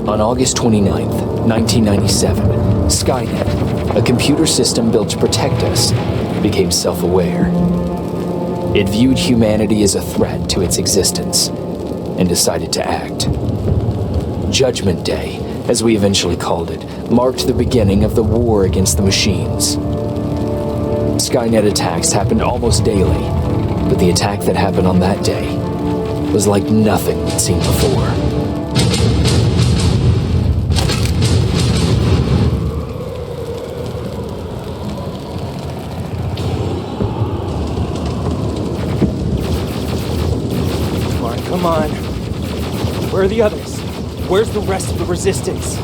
On August 29th, 1997, Skynet, a computer system built to protect us, became self-aware. It viewed humanity as a threat to its existence and decided to act. Judgment Day, as we eventually called it, marked the beginning of the war against the machines. Skynet attacks happened almost daily, but the attack that happened on that day was like nothing we'd seen before. Come on. Where are the others? Where's the rest of the resistance?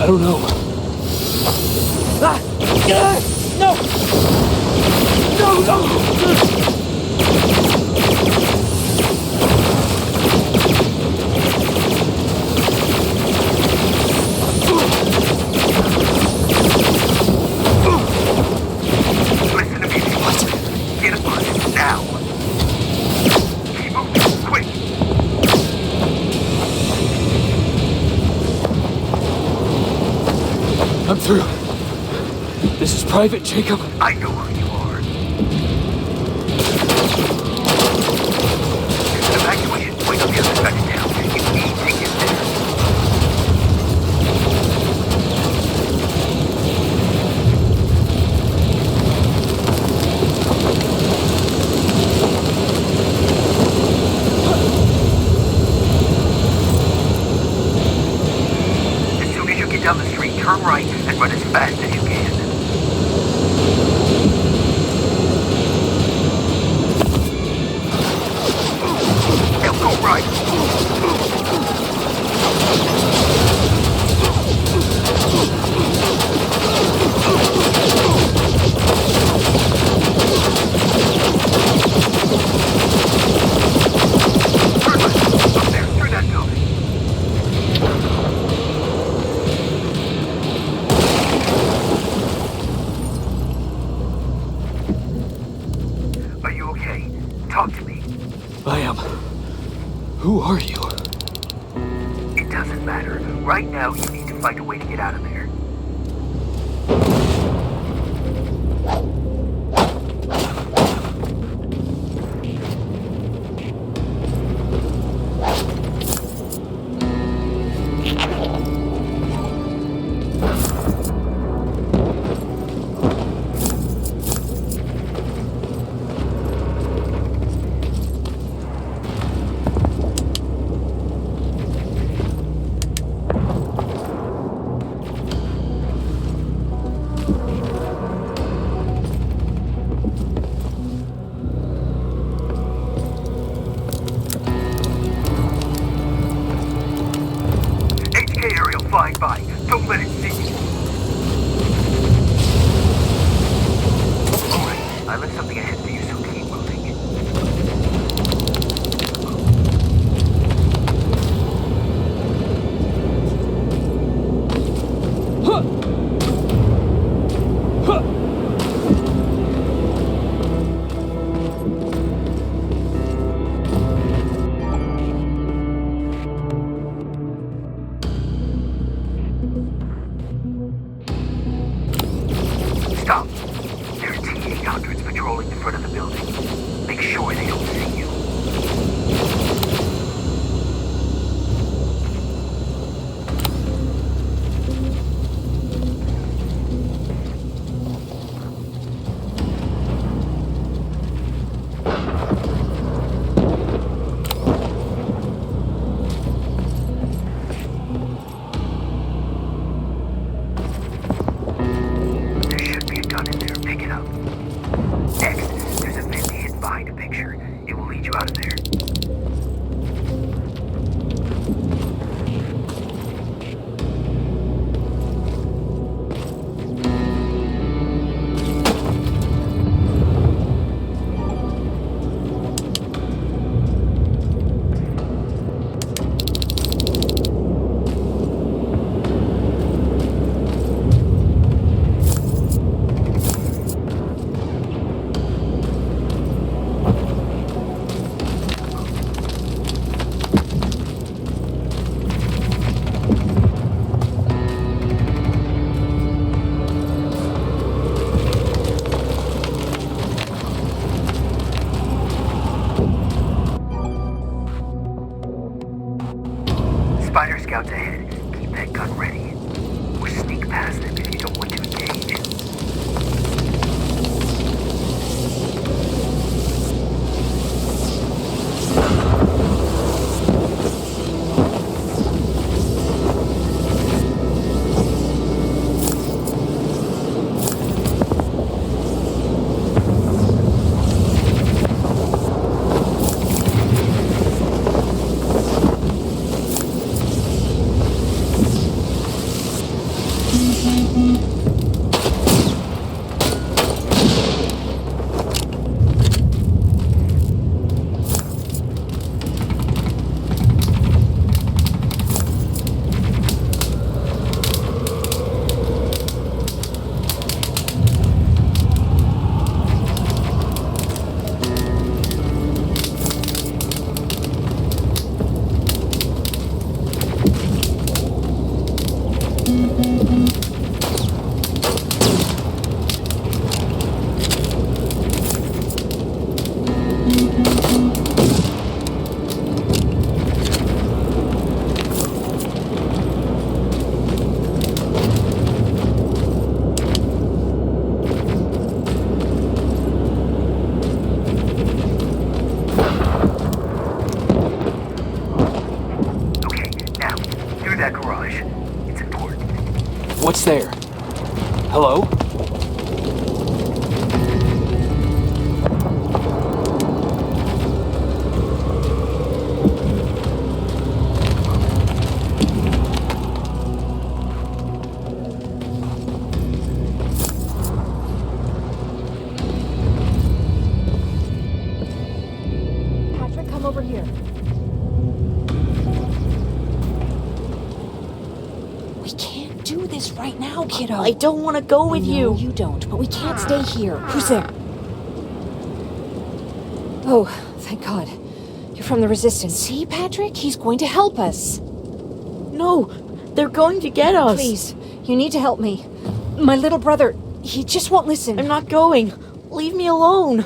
I don't know. Ah! No! No! Listen to me. What? Get up on it now. I'm through. This is private, Jacob. I know who you are. Evacuation point on the other side of town. You need to get there. As soon as you get down the street, turn right and run as fast as you can. Now go right. Turn left. Up there, through that building. Are you okay? Talk to me. I am. Who are you? It doesn't matter. Right now, you need to find a way to get out of there. Flying by. Don't let it see you. Alright, I left something ahead for you, so keep moving. Stop. There's T-800s patrolling the front of the building. scouts ahead. Keep that gun ready. Or sneak past them if you don't want to engage. What's there? Hello? Patrick, come over here. We can't do this right now, kiddo. I don't want to go with you. No, you don't, but we can't stay here. Who's there? Oh, thank God. You're from the Resistance. See, Patrick? He's going to help us. No, they're going to get us. Please, you need to help me. My little brother, he just won't listen. I'm not going. Leave me alone.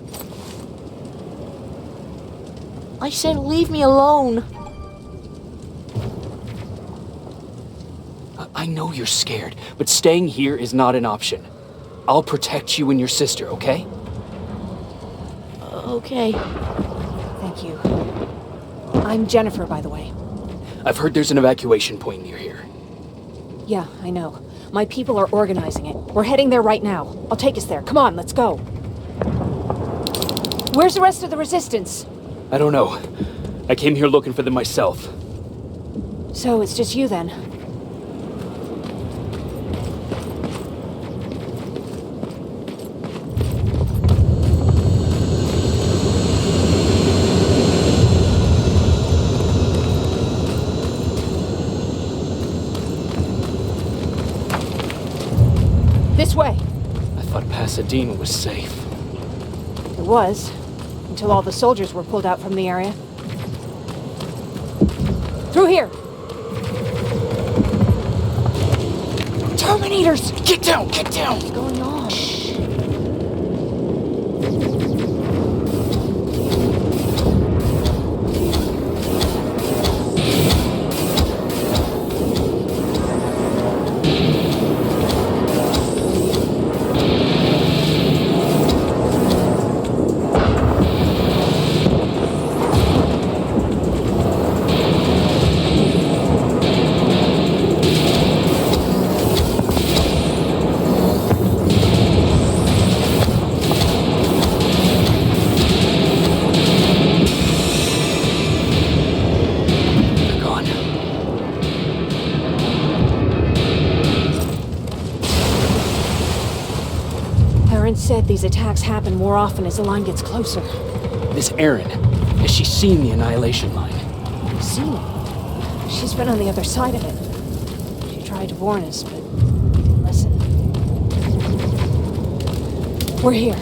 I said leave me alone. I know you're scared, but staying here is not an option. I'll protect you and your sister, okay? Okay. Thank you. I'm Jennifer, by the way. I've heard there's an evacuation point near here. Yeah, I know. My people are organizing it. We're heading there right now. I'll take us there. Come on, let's go. Where's the rest of the Resistance? I don't know. I came here looking for them myself. So it's just you then? This way. I thought Pasadena was safe. It was, until all the soldiers were pulled out from the area. Through here! Terminators! Get down! Get down! What's going on? Said these attacks happen more often as the line gets closer. This Эрин, has she seen the annihilation line? Seen it? She's been on the other side of it. She tried to warn us, but listen. We're here.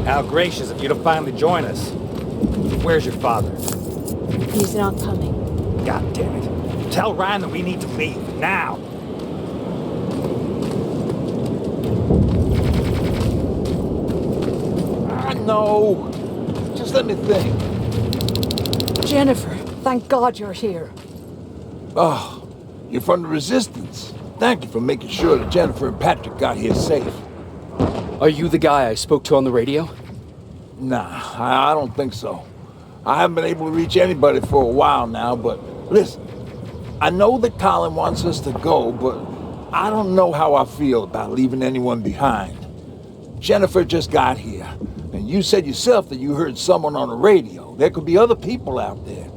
How gracious of you to finally join us. Where's your father? He's not coming. God damn it. Tell Ryan that we need to leave, now! No! Just let me think. Jennifer, thank God you're here. Oh, you're from the Resistance. Thank you for making sure that Jennifer and Patrick got here safe. Are you the guy I spoke to on the radio? Nah, I don't think so. I haven't been able to reach anybody for a while now, but listen, I know that Colin wants us to go, but I don't know how I feel about leaving anyone behind. Jennifer just got here, and you said yourself that you heard someone on the radio. There could be other people out there.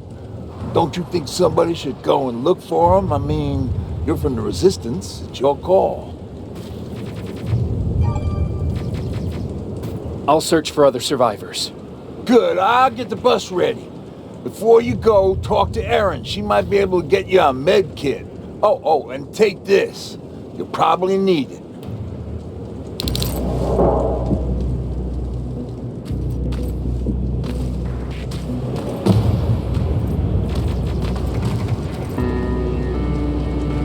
Don't you think somebody should go and look for them? I mean, you're from the Resistance. It's your call. I'll search for other survivors. Good, I'll get the bus ready. Before you go, talk to Эрин. She might be able to get you a med kit. Oh, and take this. You'll probably need it.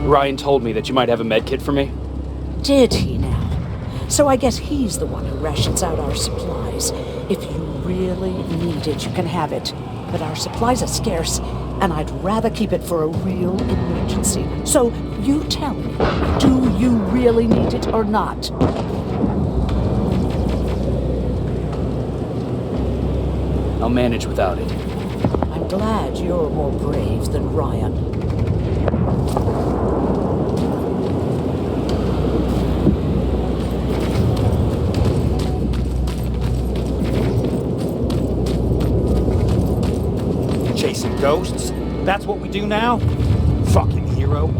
Ryan told me that you might have a med kit for me. Did he now? So I guess he's the one who rations out our supplies. If you really need it, you can have it. But our supplies are scarce, and I'd rather keep it for a real emergency. So you tell me, do you really need it or not? I'll manage without it. I'm glad you're more brave than Ryan. Chasing ghosts? That's what we do now? Fucking hero.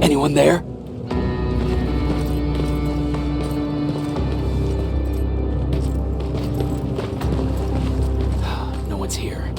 Anyone there? No one's here.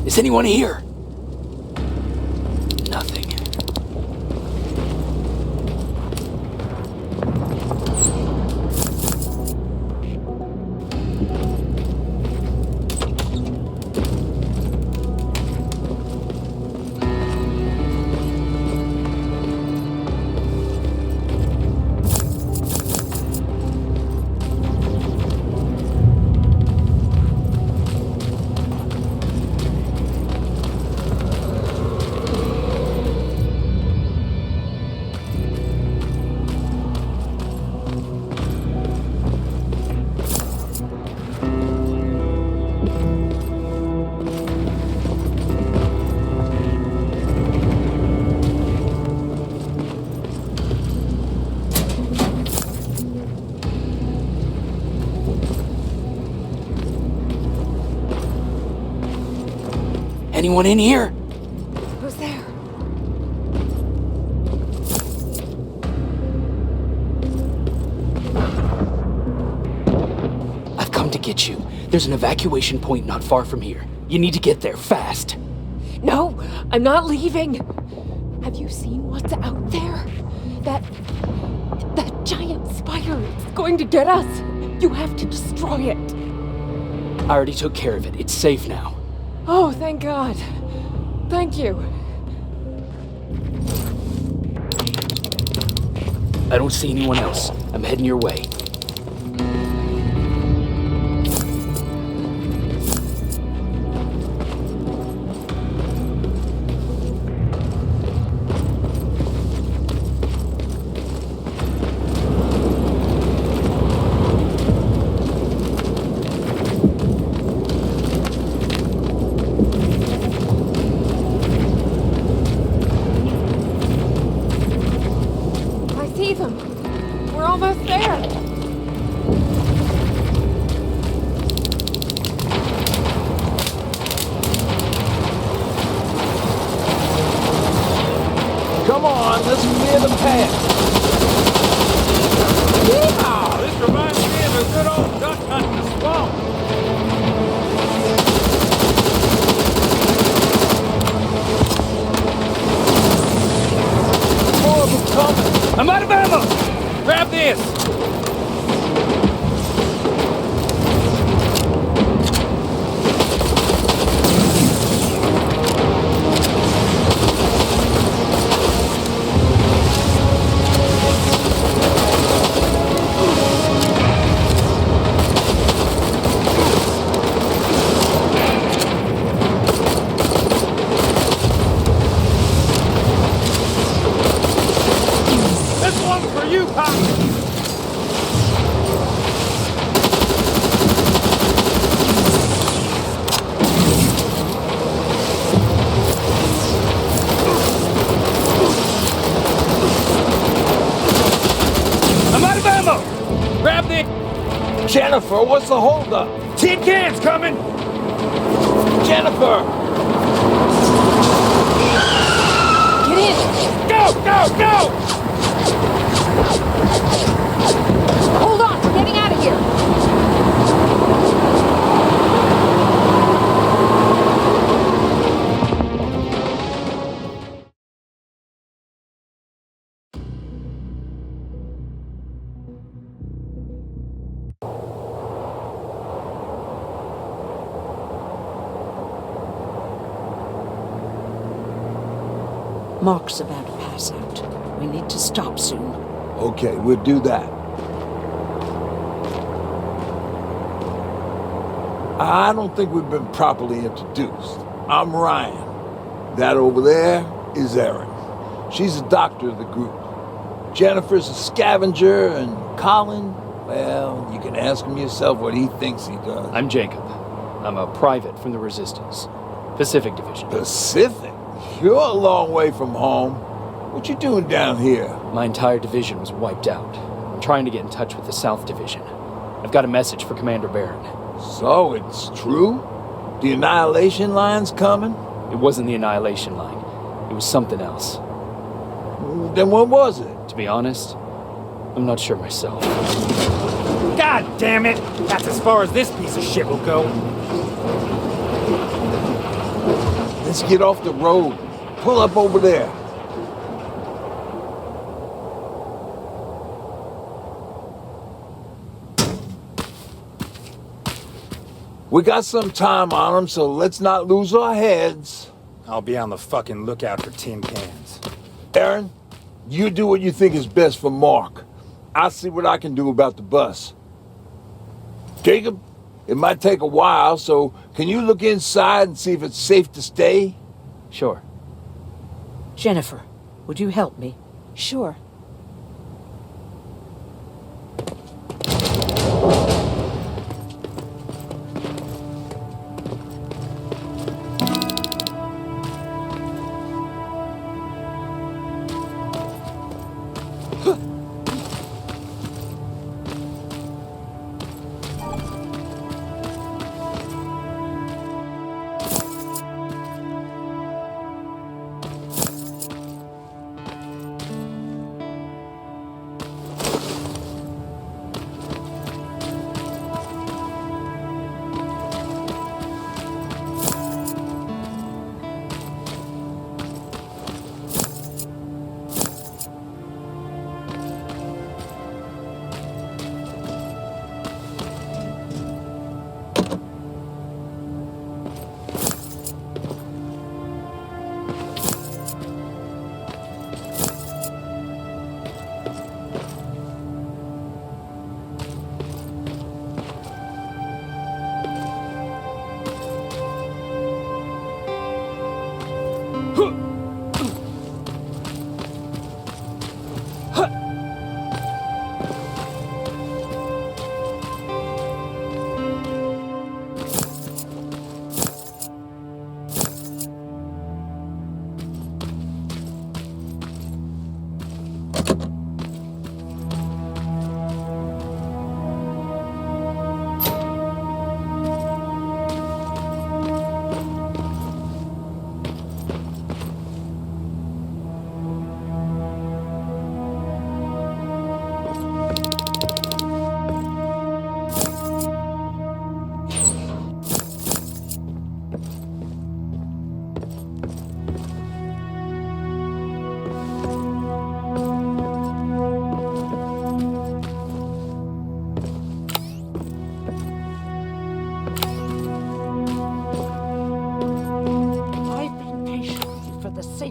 Is anyone here? Nothing. Anyone in here? Who's there? I've come to get you. There's an evacuation point not far from here. You need to get there fast. No, I'm not leaving. Have you seen what's out there? That giant spider. It's going to get us. You have to destroy it. I already took care of it. It's safe now. Oh, thank God. Thank you. I don't see anyone else. I'm heading your way. We're almost there. Come on, let's clear the path. Wow, this reminds me of a good old duck hunt in the swamp. More of them coming. I'm out of ammo! Grab this! This one's for you, Pop! I'm out of ammo! Grab the... Jennifer, what's the holdup? Tin cans coming! Jennifer! Get in! Go, go, go! Hold on, we're getting out of here. Mark's about to pass out. We need to stop soon. Okay, we'll do that. I don't think we've been properly introduced. I'm Ryan. That over there is Erin. She's the doctor of the group. Jennifer's a scavenger, and Colin, well, you can ask him yourself what he thinks he does. I'm Jacob. I'm a private from the Resistance. Pacific Division. Pacific? You're a long way from home. What you doing down here? My entire division was wiped out. I'm trying to get in touch with the South Division. I've got a message for Commander Beyron. So, it's true? The Annihilation Line's coming? It wasn't the Annihilation Line. It was something else. Then what was it? To be honest, I'm not sure myself. God damn it! That's as far as this piece of shit will go. Let's get off the road. Pull up over there. We got some time on them, so let's not lose our heads. I'll be on the fucking lookout for tin cans. Errin, you do what you think is best for Mark. I'll see what I can do about the bus. Jacob, it might take a while, so can you look inside and see if it's safe to stay? Sure. Jennifer, would you help me? Sure.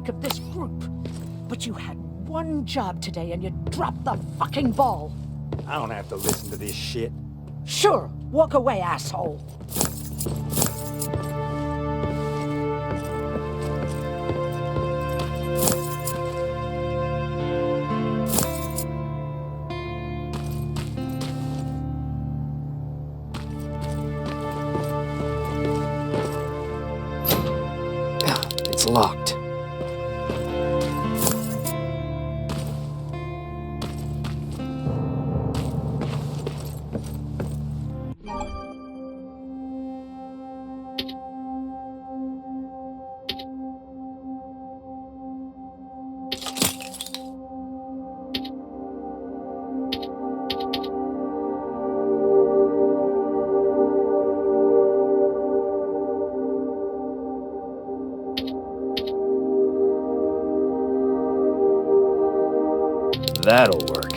Of this group, but you had one job today and you dropped the fucking ball. I don't have to listen to this shit. Sure, walk away, asshole. It's locked. That'll work.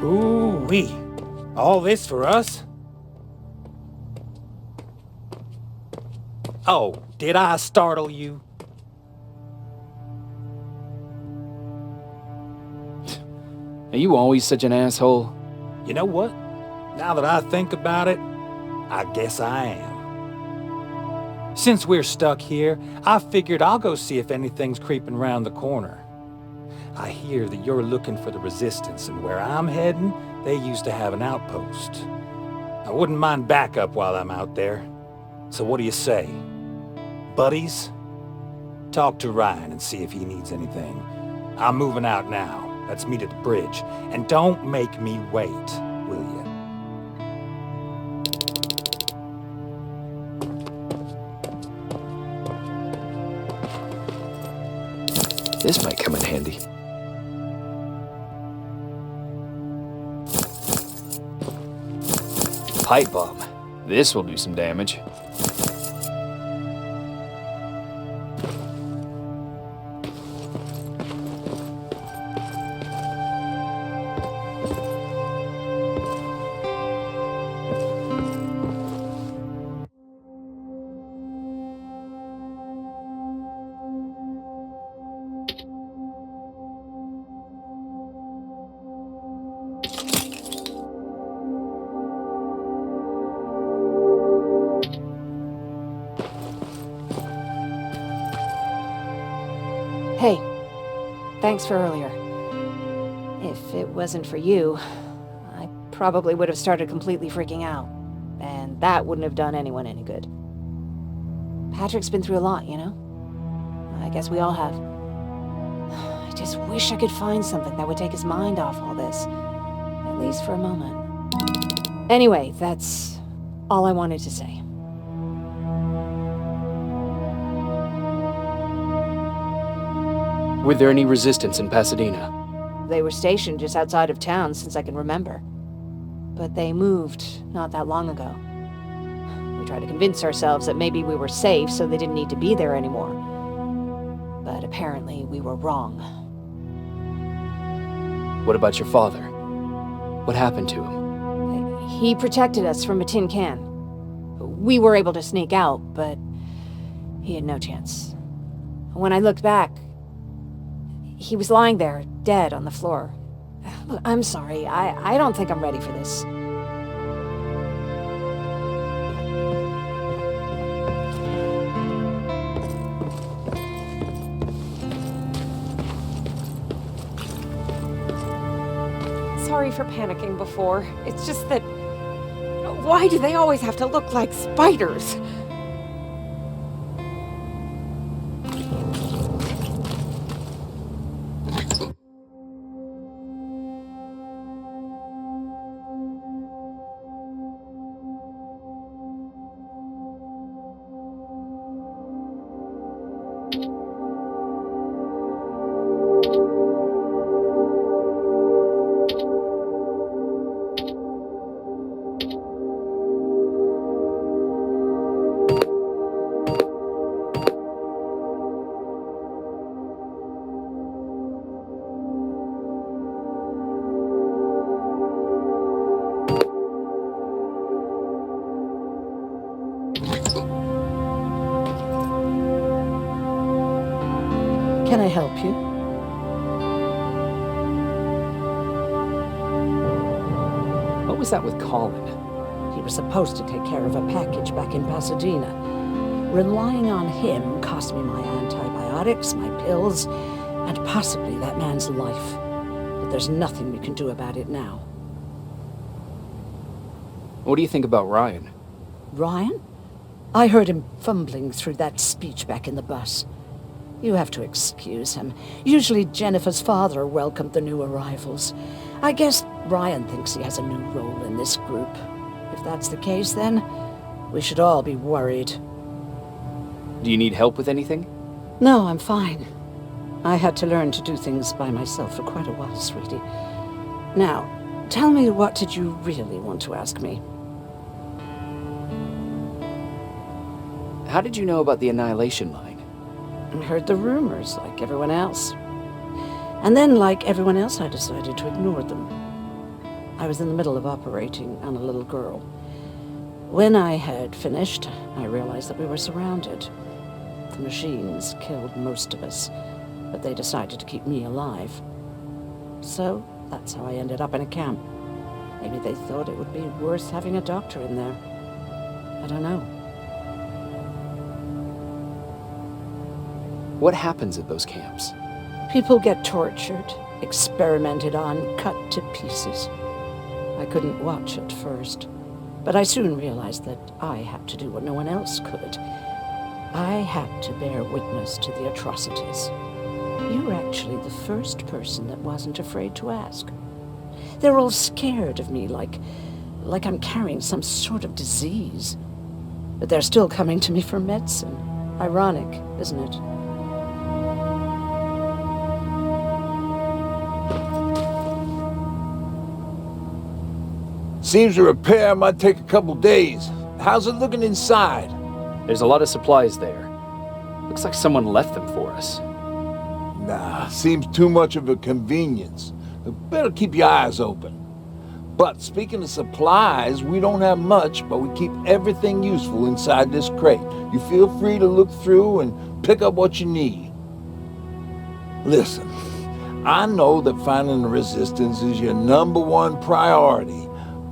Ooh-wee. All this for us? Oh, did I startle you? Are you always such an asshole? You know what? Now that I think about it, I guess I am. Since we're stuck here, I figured I'll go see if anything's creeping around the corner. I hear that you're looking for the Resistance, and where I'm heading, they used to have an outpost. I wouldn't mind backup while I'm out there. So what do you say? Buddies? Talk to Ryan and see if he needs anything. I'm moving out now. Let's meet at the bridge. And don't make me wait, will you? This might come in handy. Pipe bomb. This will do some damage. Hey, thanks for earlier. If it wasn't for you, I probably would have started completely freaking out, and that wouldn't have done anyone any good. Patrick's been through a lot, you know? I guess we all have. I just wish I could find something that would take his mind off all this, at least for a moment. Anyway, that's all I wanted to say. Were there any resistance in Pasadena? They were stationed just outside of town since I can remember. But they moved not that long ago. We tried to convince ourselves that maybe we were safe so they didn't need to be there anymore. But apparently we were wrong. What about your father? What happened to him? He protected us from a tin can. We were able to sneak out, but he had no chance. When I looked back, he was lying there, dead on the floor. Look, I'm sorry. I don't think I'm ready for this. Sorry for panicking before. It's just that... Why do they always have to look like spiders? Can I help you? What was that with Colin? He was supposed to take care of a package back in Pasadena. Relying on him cost me my antibiotics, my pills, and possibly that man's life. But there's nothing we can do about it now. What do you think about Ryan? Ryan? I heard him fumbling through that speech back in the bus. You have to excuse him. Usually Jennifer's father welcomed the new arrivals. I guess Ryan thinks he has a new role in this group. If that's the case, then we should all be worried. Do you need help with anything? No, I'm fine. I had to learn to do things by myself for quite a while, sweetie. Now, tell me, what did you really want to ask me? How did you know about the Annihilation line? I heard the rumors, like everyone else. And then, like everyone else, I decided to ignore them. I was in the middle of operating on a little girl. When I had finished, I realized that we were surrounded. The machines killed most of us, but they decided to keep me alive. So, that's how I ended up in a camp. Maybe they thought it would be worth having a doctor in there. I don't know. What happens at those camps? People get tortured, experimented on, cut to pieces. I couldn't watch at first, but I soon realized that I had to do what no one else could. I had to bear witness to the atrocities. You're actually the first person that wasn't afraid to ask. They're all scared of me, like I'm carrying some sort of disease. But they're still coming to me for medicine. Ironic, isn't it? Seems the repair might take a couple days. How's it looking inside? There's a lot of supplies there. Looks like someone left them for us. Nah, seems too much of a convenience. Better keep your eyes open. But speaking of supplies, we don't have much, but we keep everything useful inside this crate. You feel free to look through and pick up what you need. Listen, I know that finding the resistance is your #1 priority,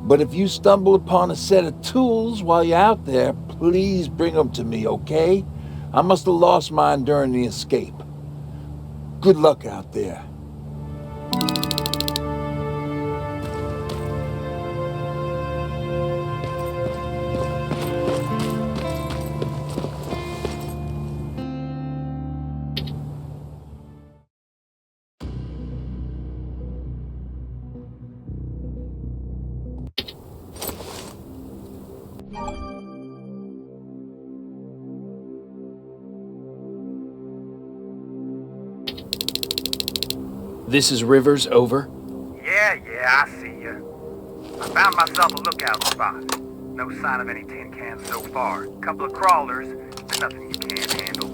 but if you stumble upon a set of tools while you're out there, please bring them to me, okay? I must have lost mine during the escape. Good luck out there. This is Rivers, over. Yeah, I see you. I found myself a lookout spot. No sign of any tin cans so far. Couple of crawlers, but nothing you can't handle.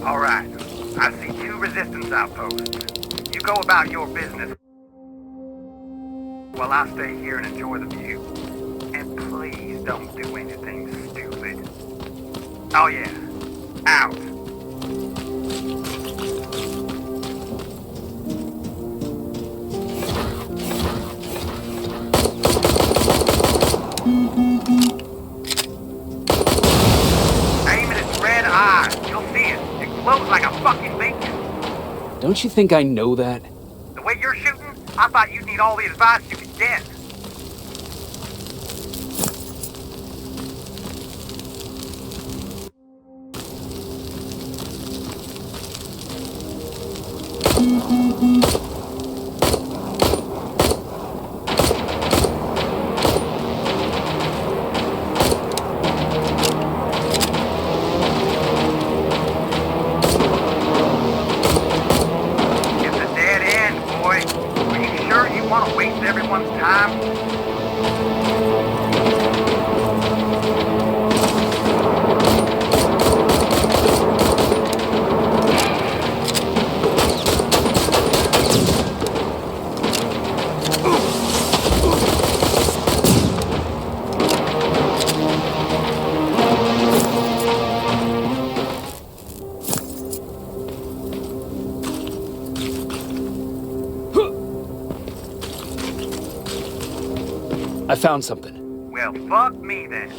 All right, I see 2 resistance outposts. You go about your business while I stay here and enjoy the view. And please don't do anything stupid. Oh yeah, out. Aim at its red eye. You'll see it. It glows like a fucking beacon. Don't you think I know that? The way you're shooting, I thought you'd need all the advice you could get. It's a dead end, boy. Are you sure you want to waste everyone's time? I found something. Well, fuck me then.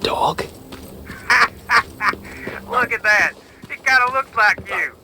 Dog? Look at that. It kind of looks like you.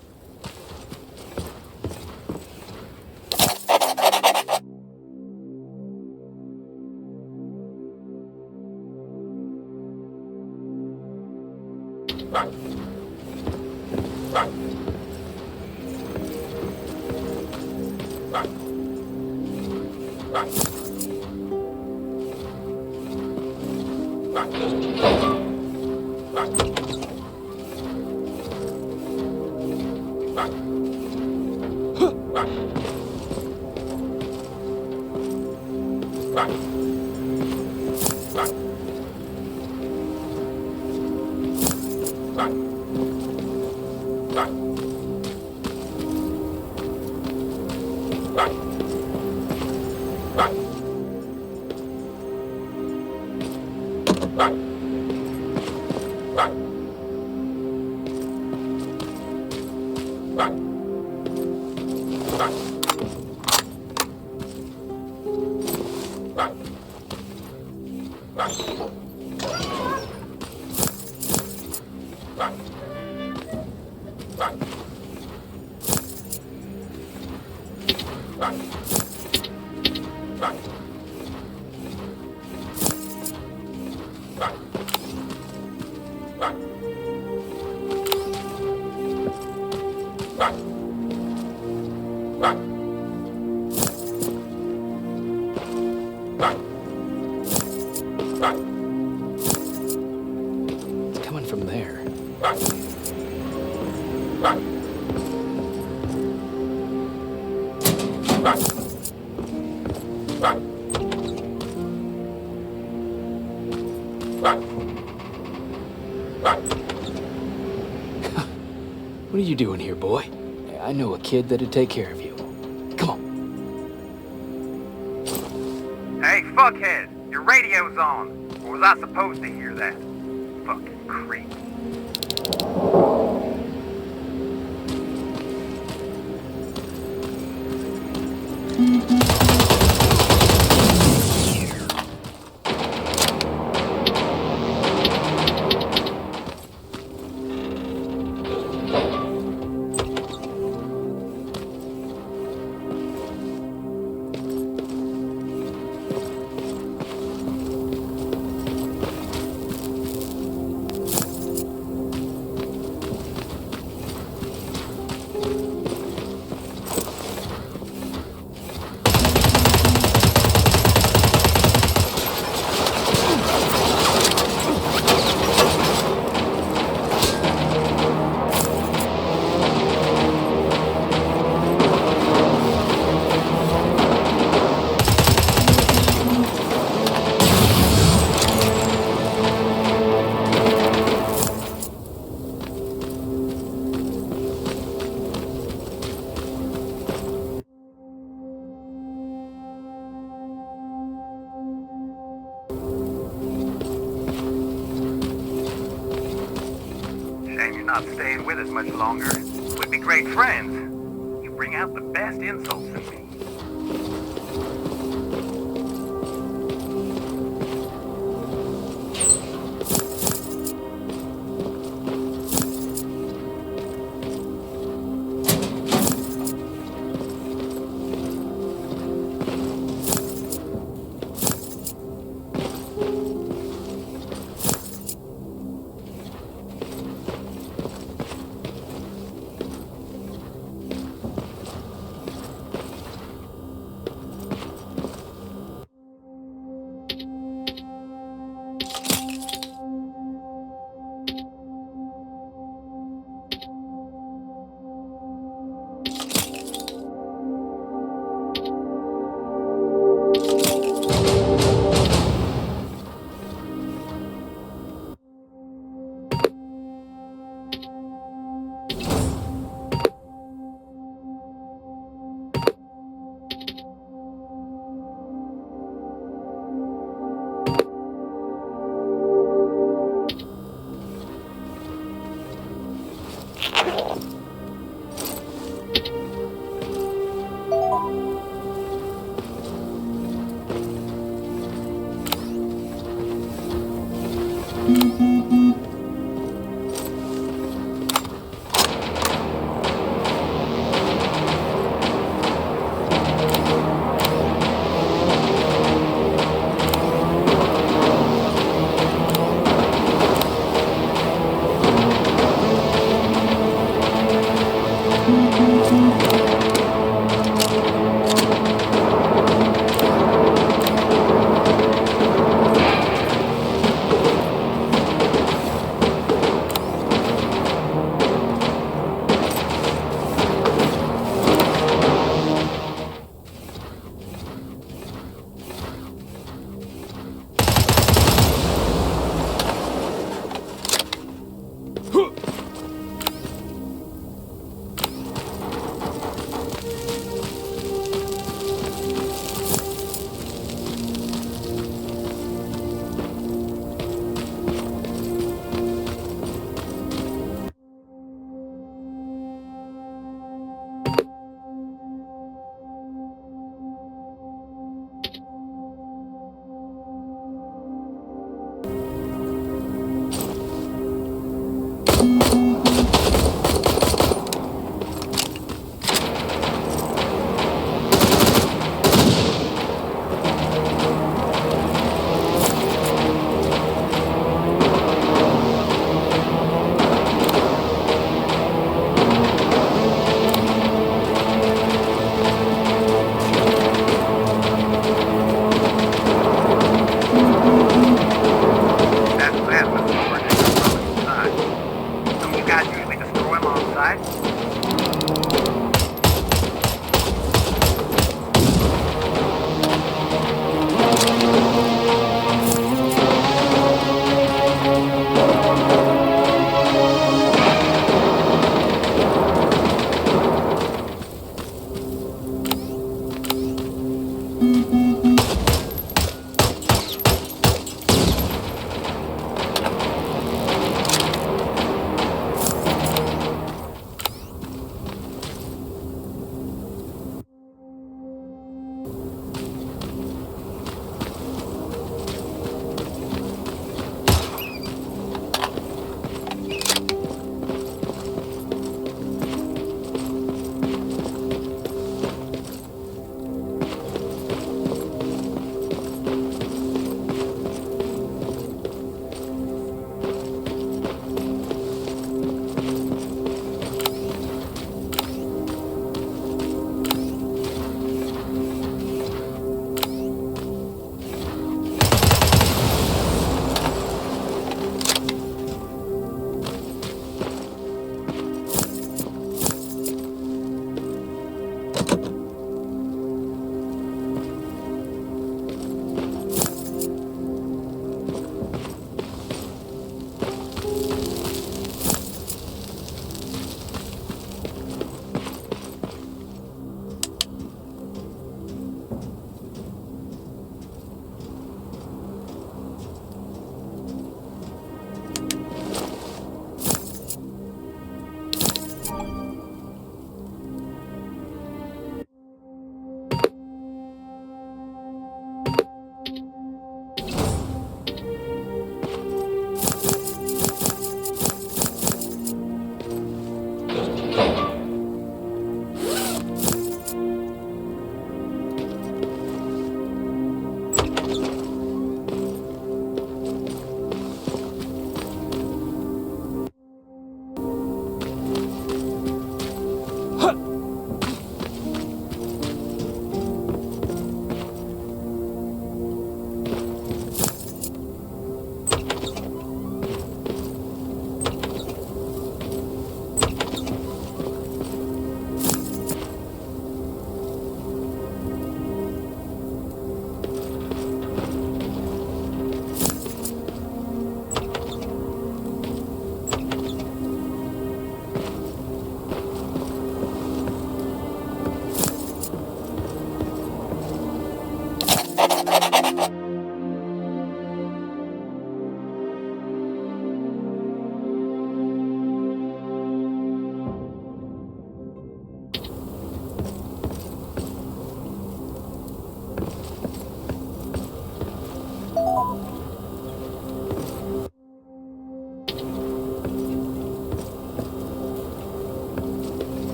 It's coming from there. What are you doing here, boy? I know a kid that'd take care of you. Come on. Hey, fuckhead! Your radio's on! Or was I supposed to hear that? Fucking creep. Not staying with us much longer. We'd be great friends. You bring out the best insults in me.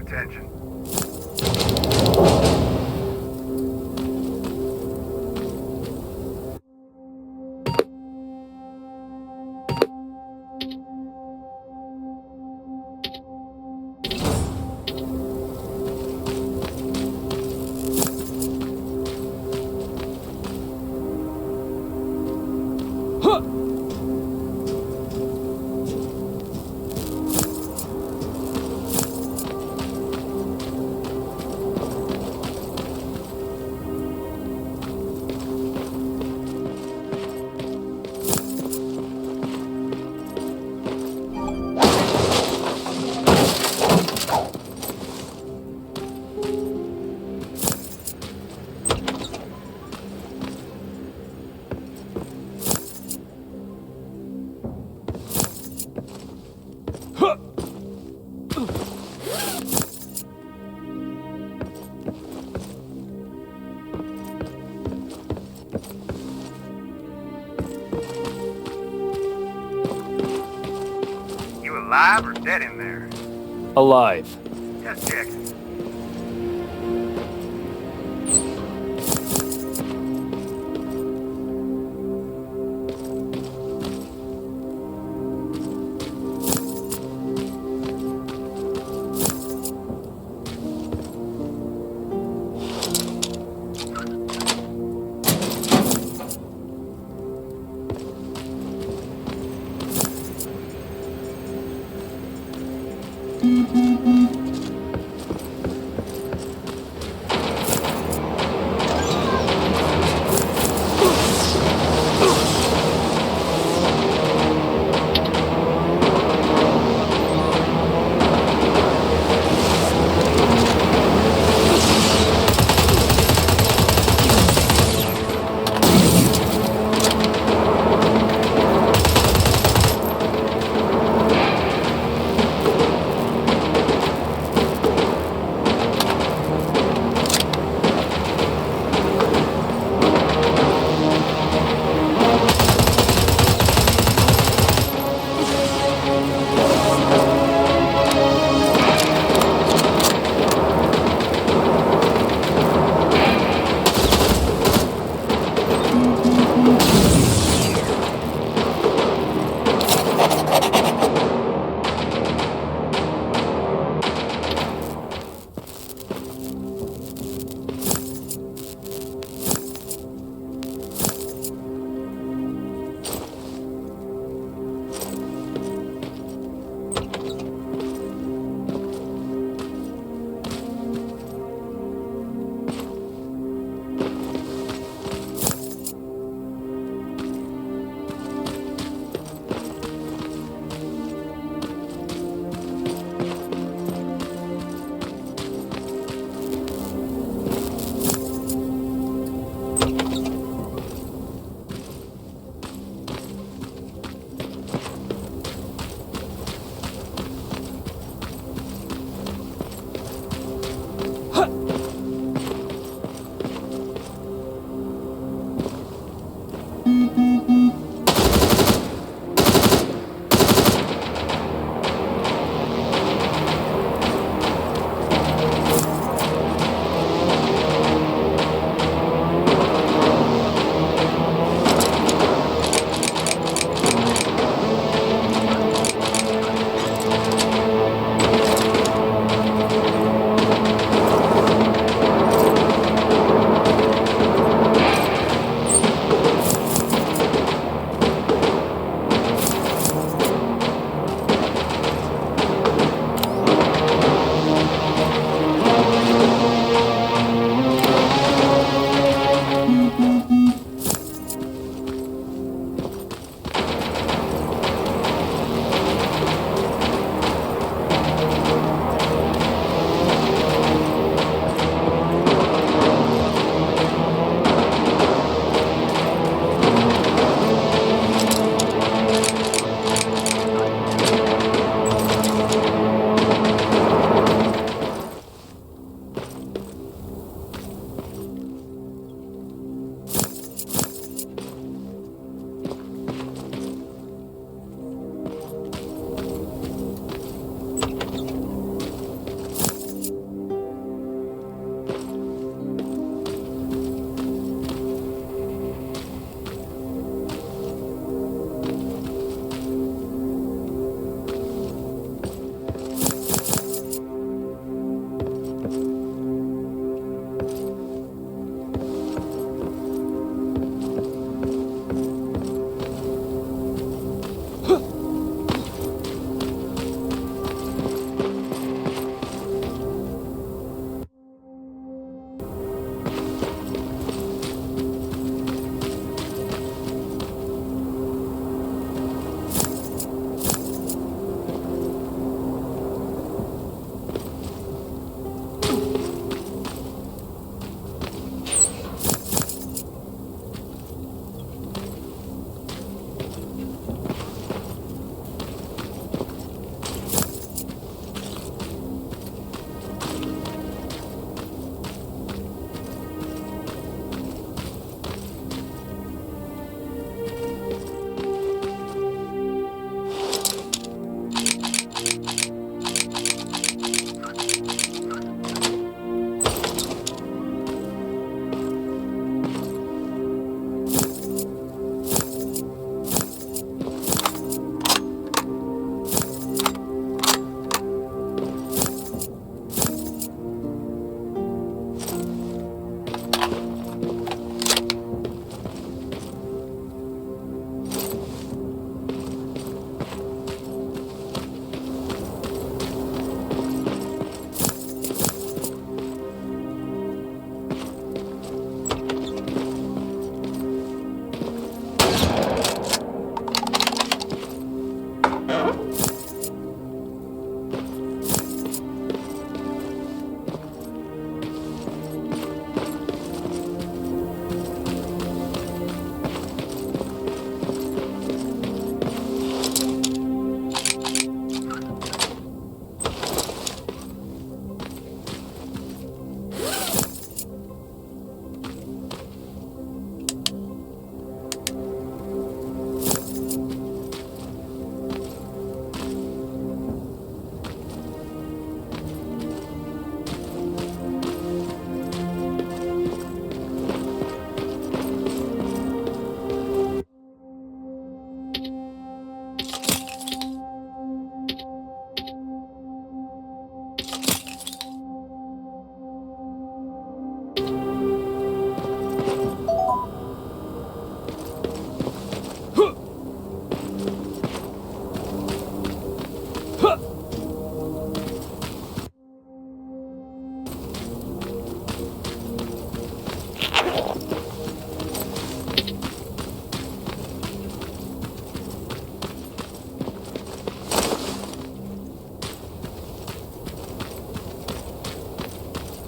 attention. Alive or dead in there? Alive. Just checking.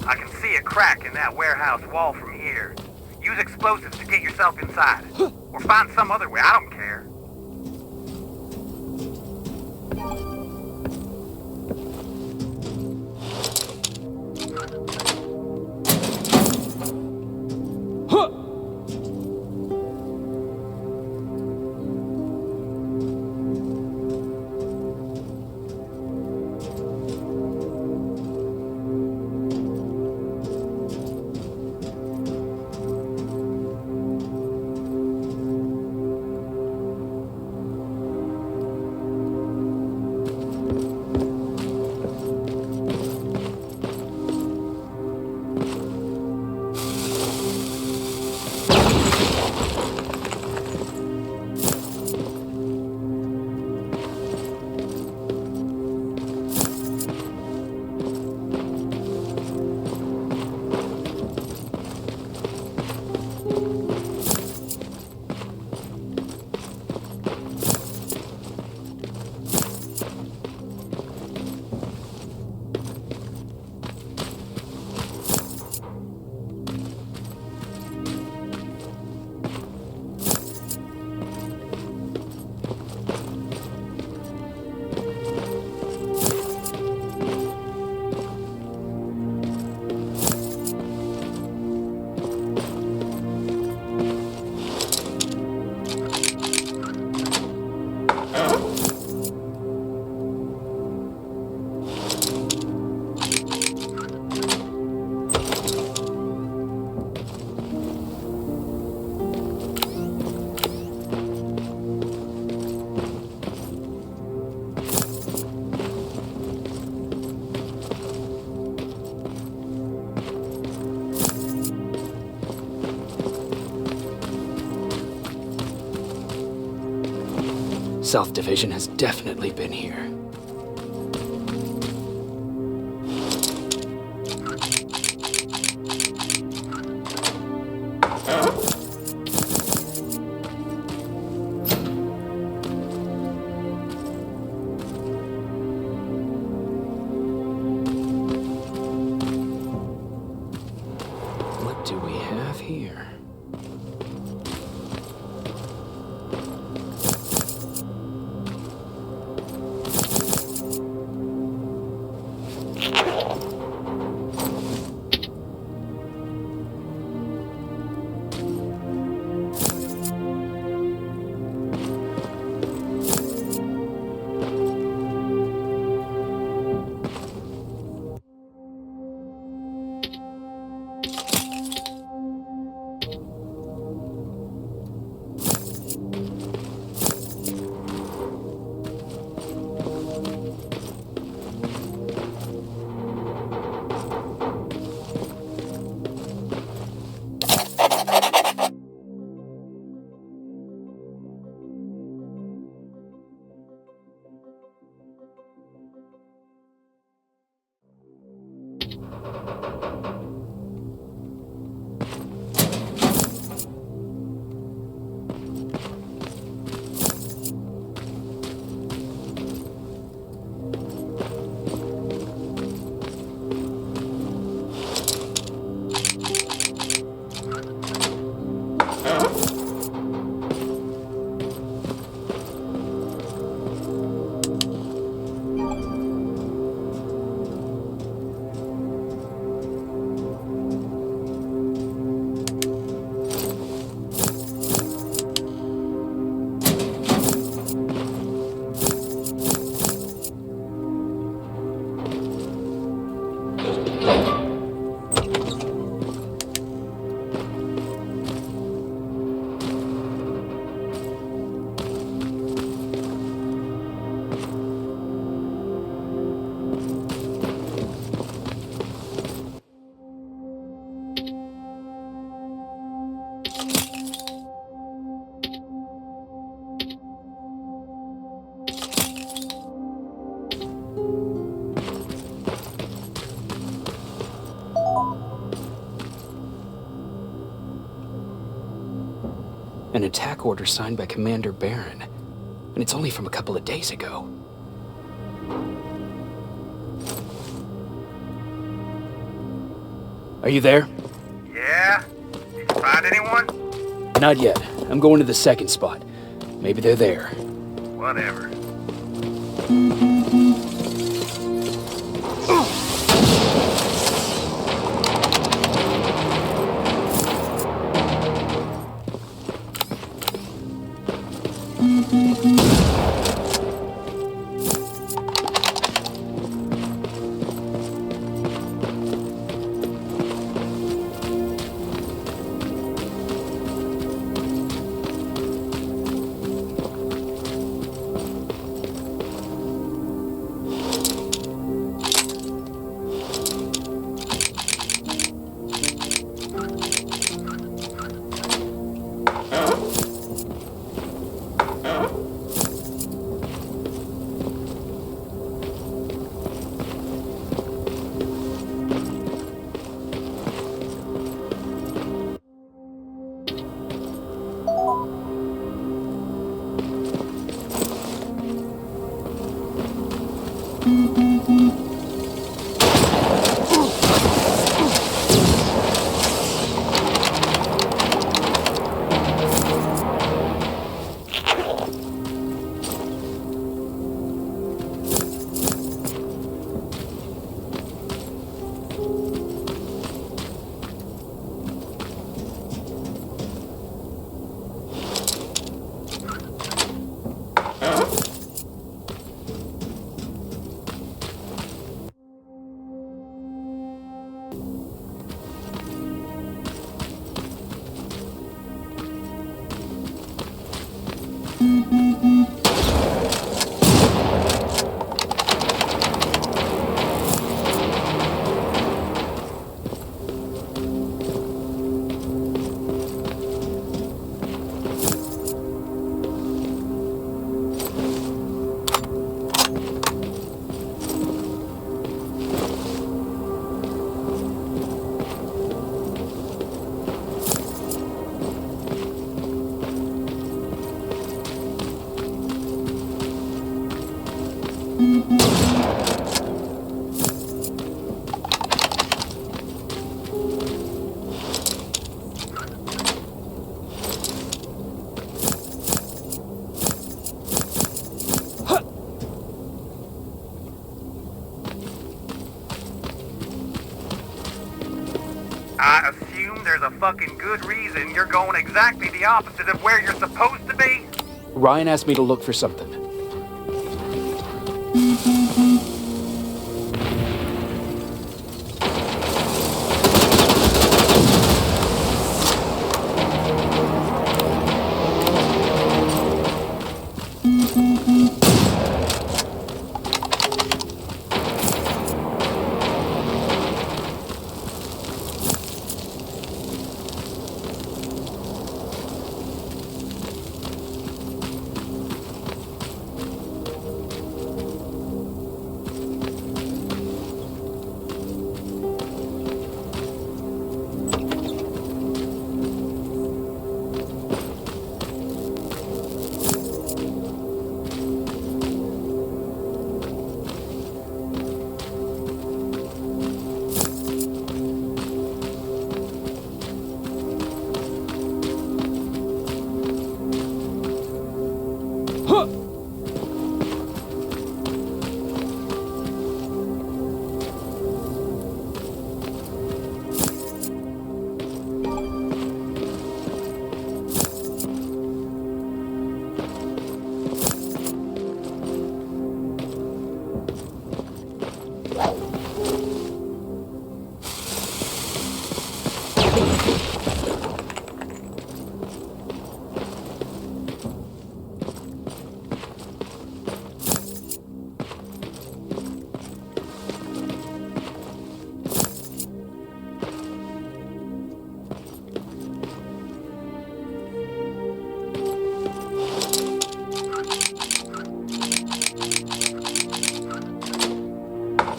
I can see a crack in that warehouse wall from here. Use explosives to get yourself inside. Or find some other way, I don't care. South Division has definitely been here. What do we have here? An attack order signed by Commander Beyron. And it's only from a couple of days ago. Are you there? Yeah? Did you find anyone? Not yet. I'm going to the second spot. Maybe they're there. Whatever. I assume there's a fucking good reason you're going exactly the opposite of where you're supposed to be? Ryan asked me to look for something.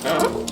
Huh?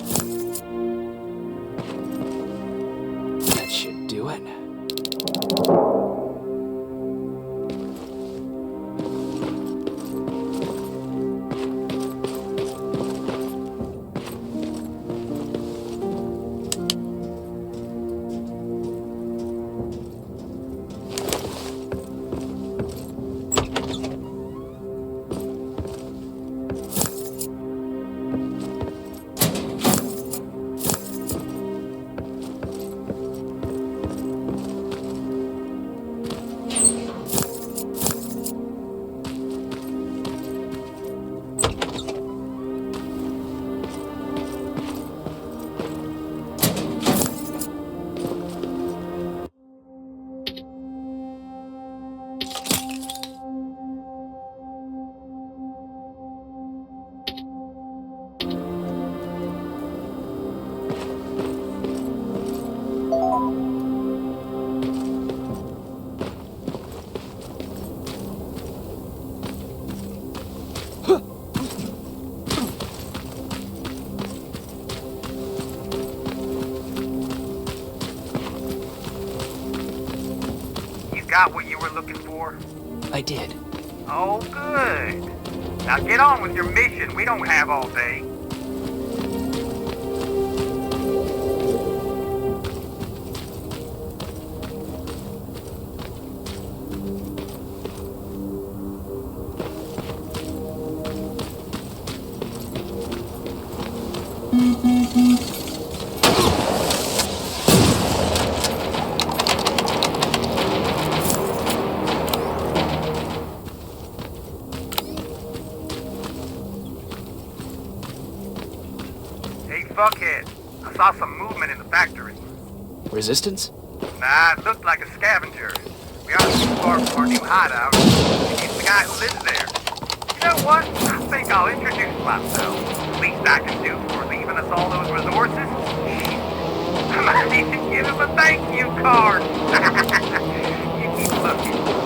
got what you were looking for? I did. Oh, good. Now get on with your mission. We don't have all day. Fuckhead. I saw some movement in the factory. Resistance? Nah, it looked like a scavenger. We aren't too far from our new hideout. He's the guy who lives there. You know what? I think I'll introduce myself. Least I can do for leaving us all those resources. I might even give him a thank you card. You keep looking.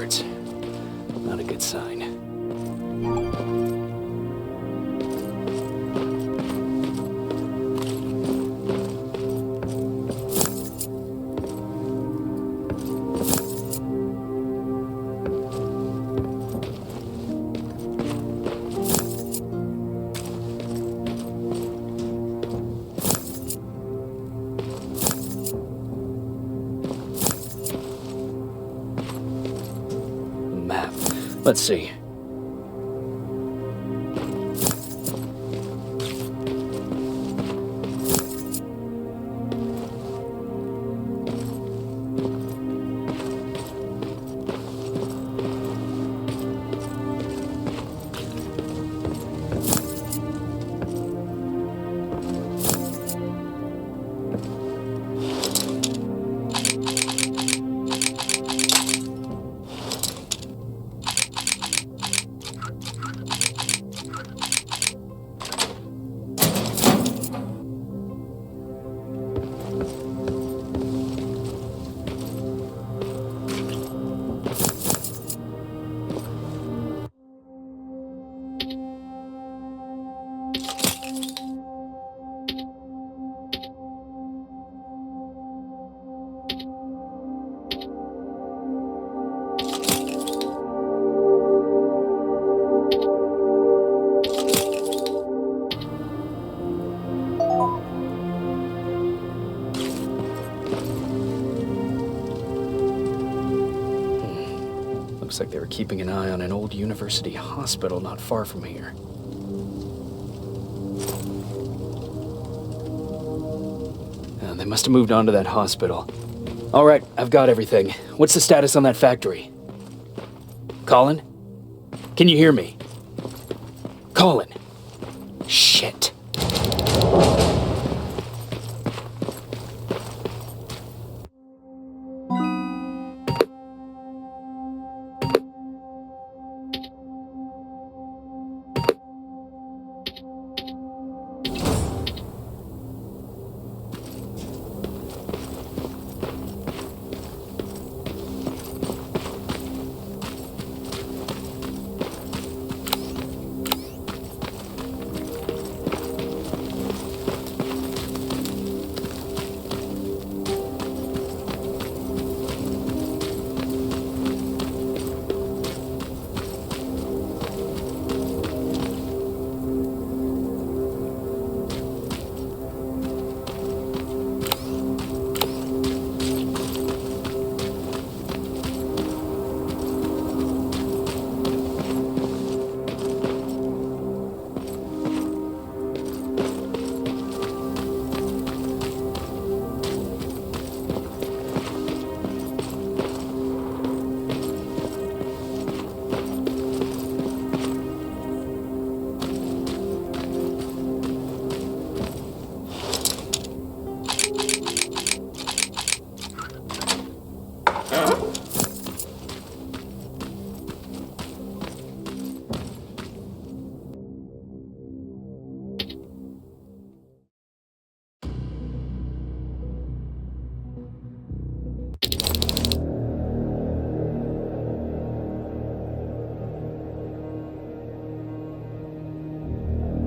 parts. Not a good sign. Let's see. Looks like they were keeping an eye on an old university hospital not far from here. They must have moved on to that hospital. All right, I've got everything. What's the status on that factory? Colin? Can you hear me? Colin? Shit.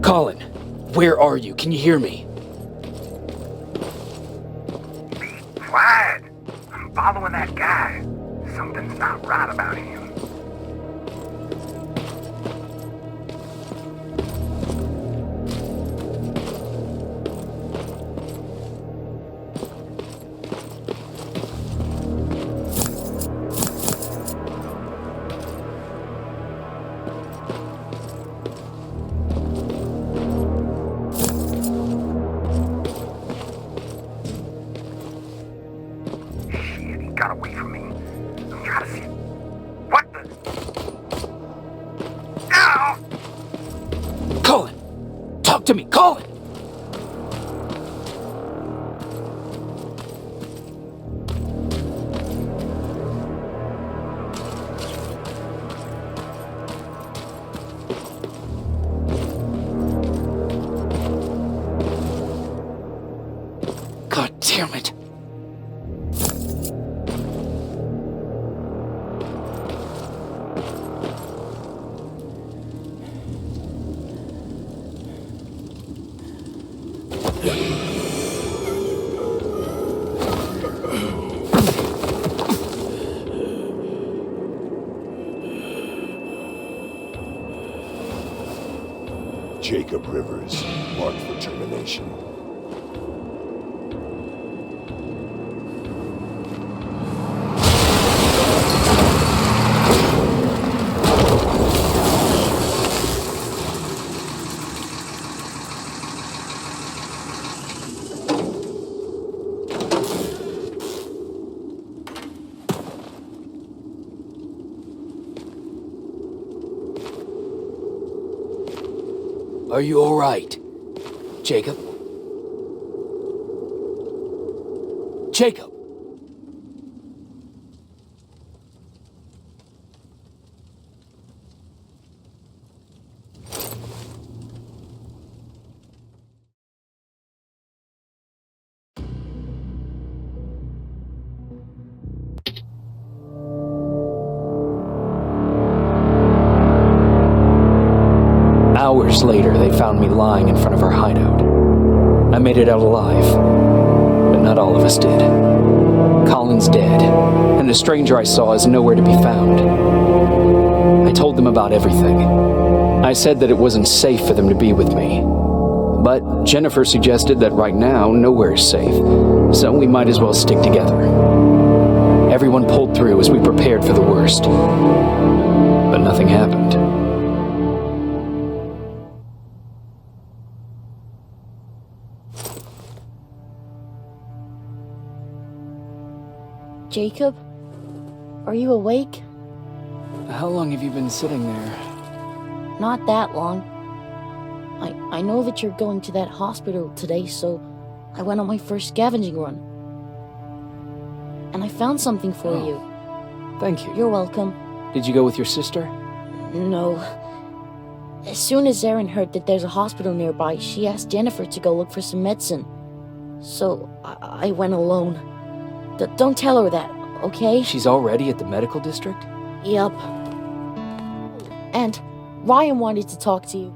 Colin, where are you? Can you hear me? Be quiet. I'm following that guy. Something's not right about him. Got away from me. I'm trying to see. What the? Ow! Colin! Talk to me, Colin! God damn it. @JaicobRiverS, marked for termination. Are you all right? Jacob? Jacob! Hours later, they found me lying in front of our hideout. I made it out alive, but not all of us did. Colin's dead, and the stranger I saw is nowhere to be found. I told them about everything. I said that it wasn't safe for them to be with me. But Jennifer suggested that right now, nowhere is safe, so we might as well stick together. Everyone pulled through as we prepared for the worst, but nothing happened. Jacob? Are you awake? How long have you been sitting there? Not that long. I know that you're going to that hospital today, so I went on my first scavenging run. And I found something for you. Thank you. You're welcome. Did you go with your sister? No. As soon as Эрин heard that there's a hospital nearby, she asked Jennifer to go look for some medicine. So I went alone. Don't tell her that, okay? She's already at the medical district? Yup. And Ryan wanted to talk to you.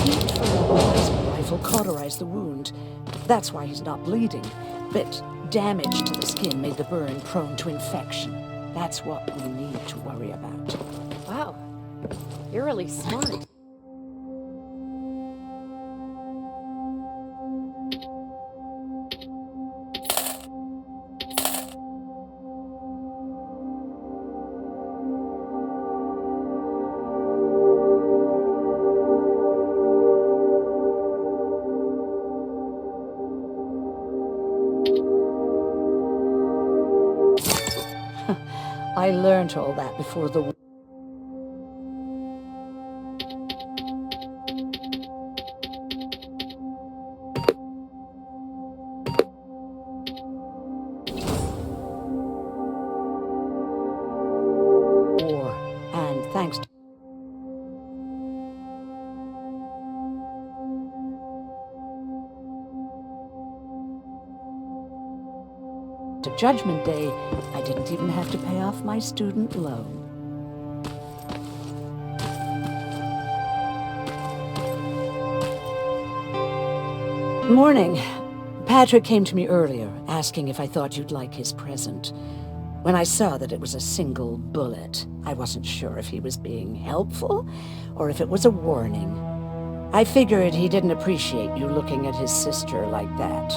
His rifle cauterized the wound. That's why he's not bleeding. But damage to the skin made the burn prone to infection. That's what we need to worry about. Wow. You're really smart. I learned all that before the war. And thanks to Judgment Day, I didn't even have to pay off my student loan. Morning. Patrick came to me earlier, asking if I thought you'd like his present. When I saw that it was a single bullet, I wasn't sure if he was being helpful or if it was a warning. I figured he didn't appreciate you looking at his sister like that.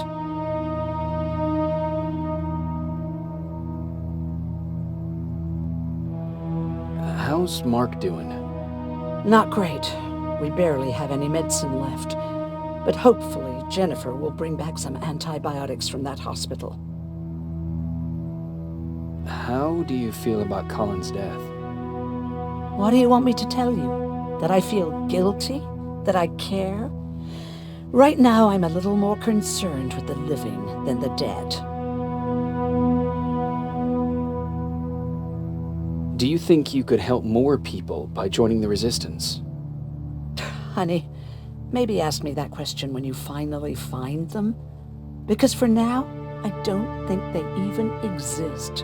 How's Mark doing? Not great. We barely have any medicine left. But hopefully Jennifer will bring back some antibiotics from that hospital. How do you feel about Colin's death? What do you want me to tell you? That I feel guilty? That I care? Right now I'm a little more concerned with the living than the dead. Do you think you could help more people by joining the Resistance? Honey, maybe ask me that question when you finally find them. Because for now, I don't think they even exist.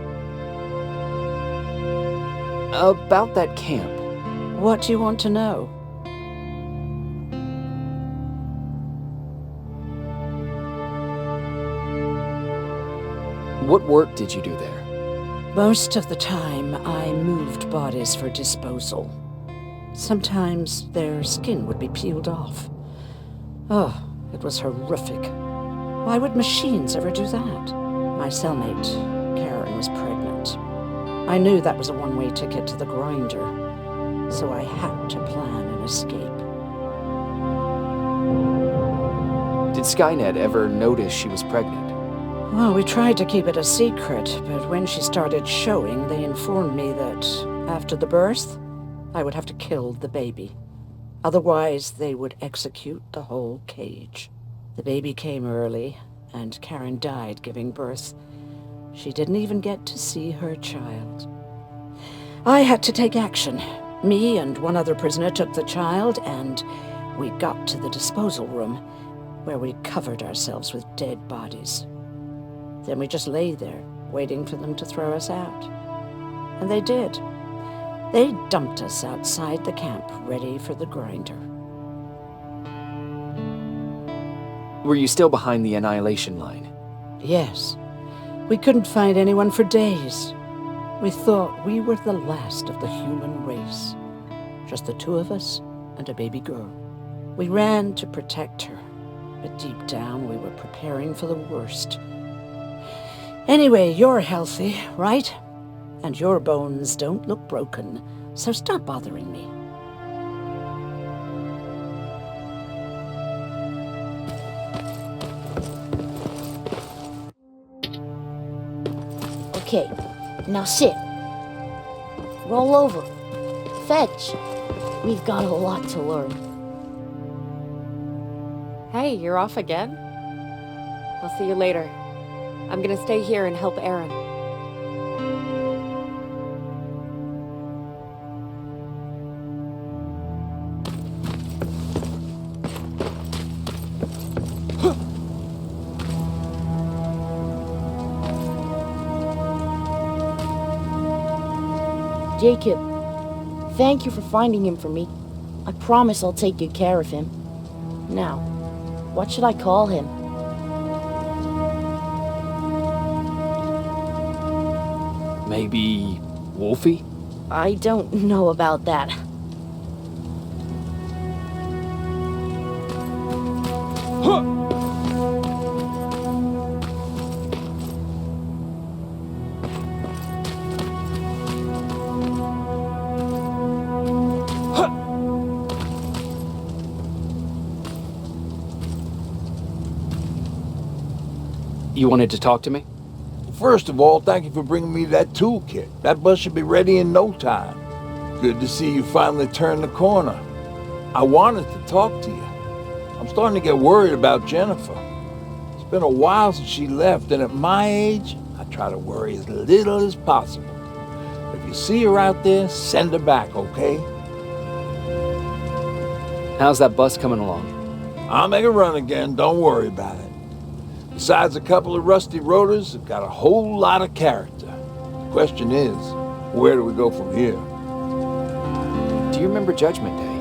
About that camp. What do you want to know? What work did you do there? Most of the time, I moved bodies for disposal. Sometimes their skin would be peeled off. Oh, it was horrific. Why would machines ever do that? My cellmate, Karen, was pregnant. I knew that was a one-way ticket to the grinder, so I had to plan an escape. Did Skynet ever notice she was pregnant? Well, we tried to keep it a secret, but when she started showing, they informed me that after the birth, I would have to kill the baby. Otherwise, they would execute the whole cage. The baby came early, and Karen died giving birth. She didn't even get to see her child. I had to take action. Me and one other prisoner took the child, and we got to the disposal room, where we covered ourselves with dead bodies. Then we just lay there, waiting for them to throw us out. And they did. They dumped us outside the camp, ready for the grinder. Were you still behind the annihilation line? Yes. We couldn't find anyone for days. We thought we were the last of the human race. Just the two of us and a baby girl. We ran to protect her, but deep down we were preparing for the worst. Anyway, you're healthy, right? And your bones don't look broken, so stop bothering me. Okay, now sit. Roll over. Fetch. We've got a lot to learn. Hey, you're off again? I'll see you later. I'm gonna stay here and help Эрин. Jacob, thank you for finding him for me. I promise I'll take good care of him. Now, what should I call him? Maybe Wolfie? I don't know about that. You wanted to talk to me? First of all, thank you for bringing me that toolkit. That bus should be ready in no time. Good to see you finally turned the corner. I wanted to talk to you. I'm starting to get worried about Jennifer. It's been a while since she left, and at my age, I try to worry as little as possible. If you see her out there, send her back, okay? How's that bus coming along? I'll make a run again, don't worry about it. Besides a couple of rusty rotors, it's got a whole lot of character. The question is, where do we go from here? Do you remember Judgment Day?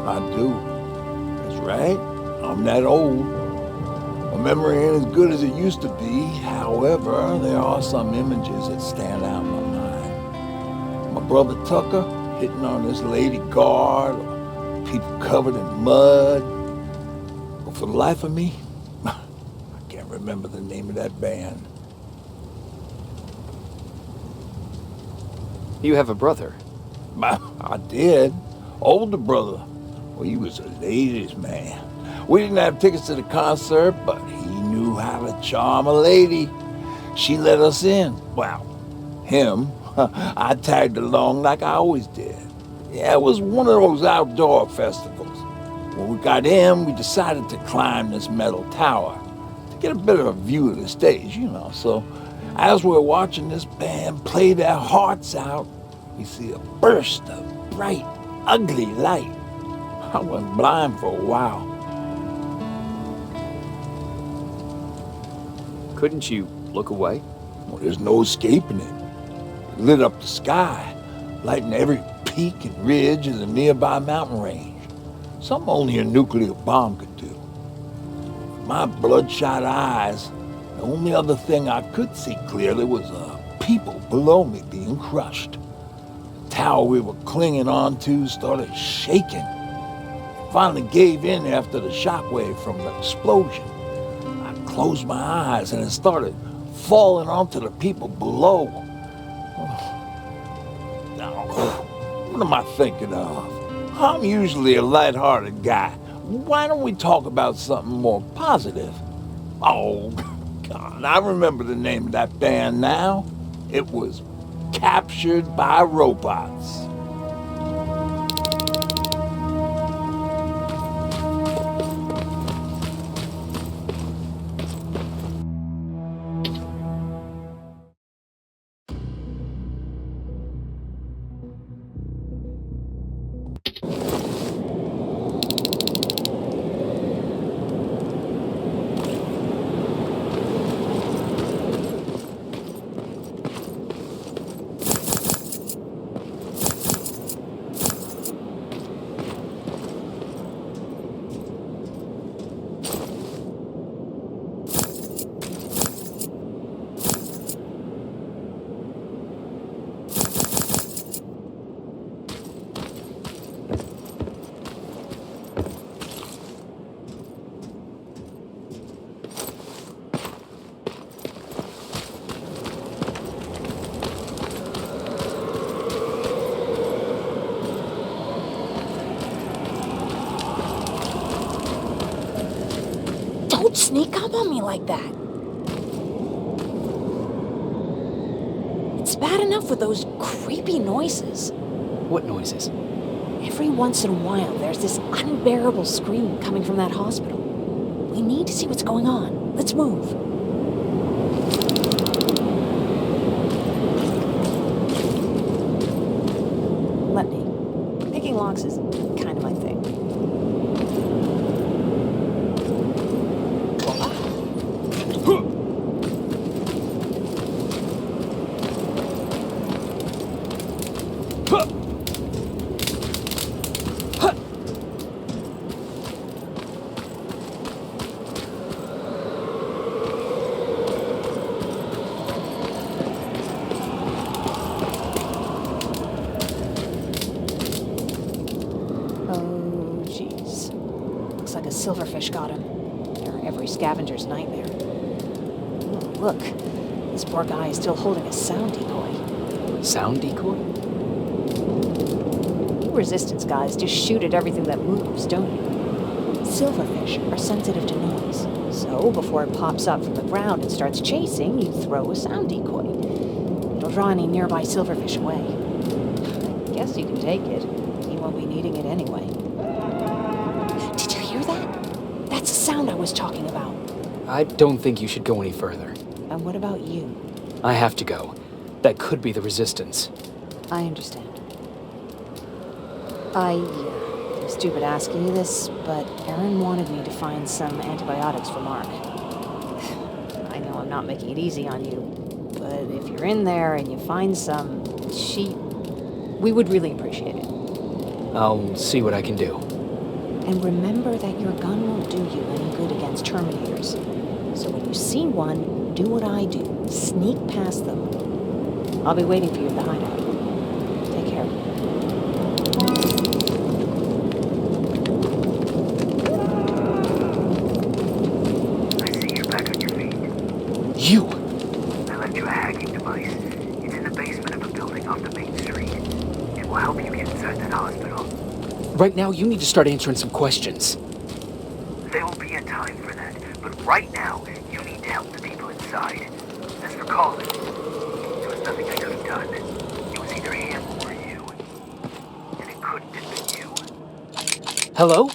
I do. That's right. I'm that old. My memory ain't as good as it used to be. However, there are some images that stand out in my mind. My brother Tucker hitting on this lady guard, or people covered in mud. But for the life of me, remember the name of that band. You have a brother? I did. Older brother. Well, he was a ladies' man. We didn't have tickets to the concert, but he knew how to charm a lady. She let us in. Well, him. I tagged along like I always did. Yeah, it was one of those outdoor festivals. When we got in, we decided to climb this metal tower. Get a bit of a view of the stage, you know. So as we're watching this band play their hearts out, we see a burst of bright, ugly light. I went blind for a while. Couldn't you look away? Well, there's no escaping it. It lit up the sky, lighting every peak and ridge of the nearby mountain range. Something only a nuclear bomb could do. My bloodshot eyes, The only other thing I could see clearly was people below me being crushed. The tower we were clinging onto started shaking. Finally gave in after the shockwave from the explosion. I closed my eyes and it started falling onto the people below. Now, what am I thinking of? I'm usually a lighthearted guy. Why don't we talk about something more positive? Oh, God, I remember the name of that band now. It was Captured by Robots. Don't sneak up on me like that. It's bad enough with those creepy noises. What noises? Every once in a while, there's this unbearable scream coming from that hospital. We need to see what's going on. Let's move. Let me. Picking locks is kind of my thing. Silverfish got him. They're every scavenger's nightmare. Oh, look, this poor guy is still holding a sound decoy. Sound decoy? You resistance guys just shoot at everything that moves, don't you? Silverfish are sensitive to noise. So, before it pops up from the ground and starts chasing, you throw a sound decoy. It'll draw any nearby silverfish away. I guess you can take it. He won't be needing it anyway. Did you hear that? That's the sound I was talking about. I don't think you should go any further. And what about you? I have to go. That could be the resistance. I understand. I'm stupid asking you this, but Erин wanted me to find some antibiotics for Mark. I know I'm not making it easy on you, but if you're in there and you find some, we would really appreciate it. I'll see what I can do. And remember that your gun won't do you any good against Terminators. So when you see one, do what I do. Sneak past them. I'll be waiting for you at the hideout. Take care. I see you're back on your feet. You! I left you a hacking device. It's in the basement of a building off the main street. It will help you get inside that hospital. Right now, you need to start answering some questions. There will be a time for that, but right now, you need to help the people inside. As for calling, there was nothing I could have done. It was either him or you. And it couldn't have been you. Hello?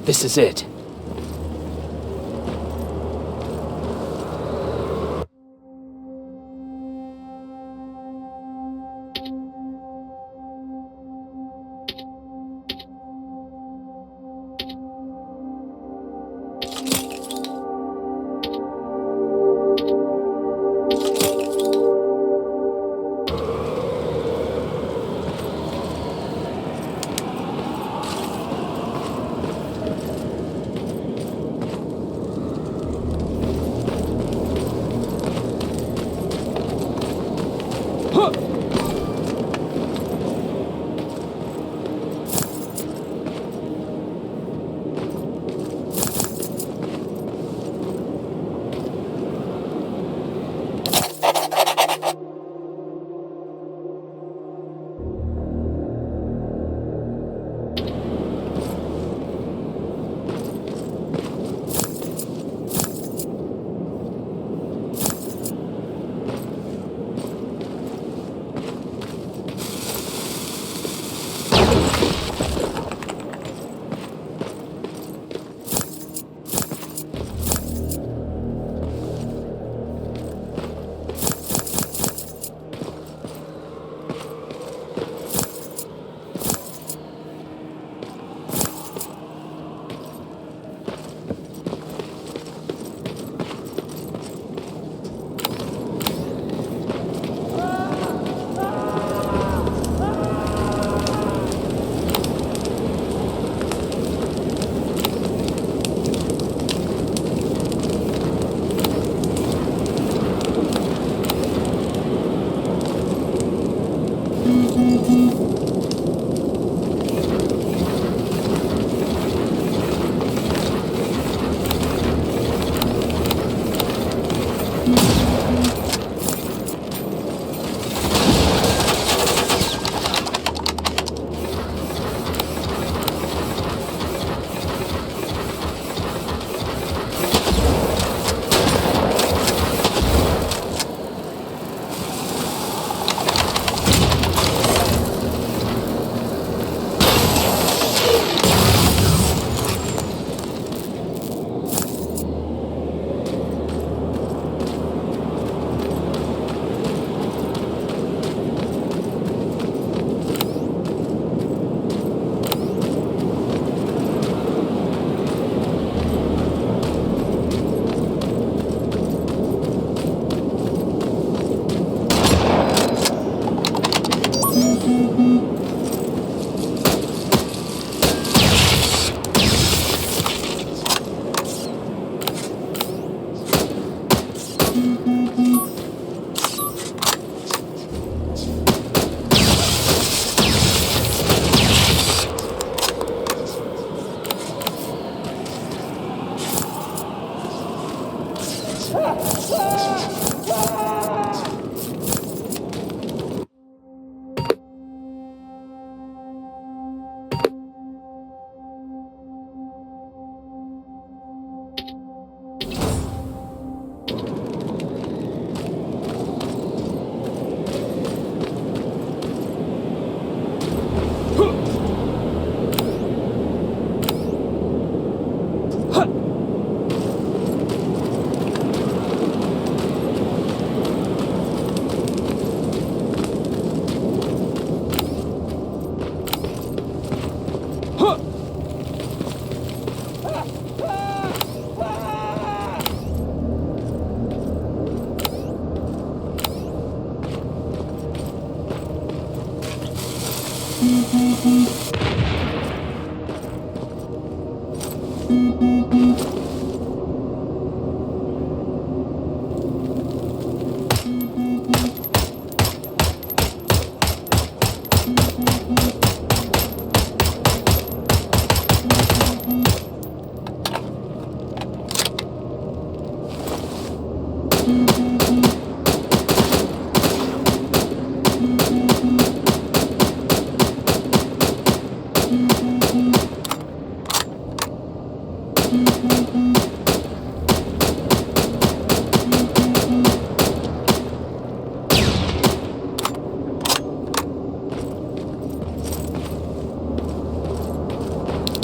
This is it.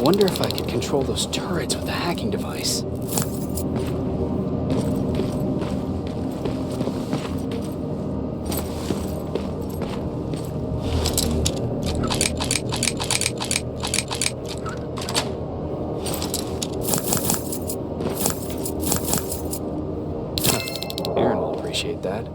Wonder if I could control those turrets with the hacking device. Errin will appreciate that.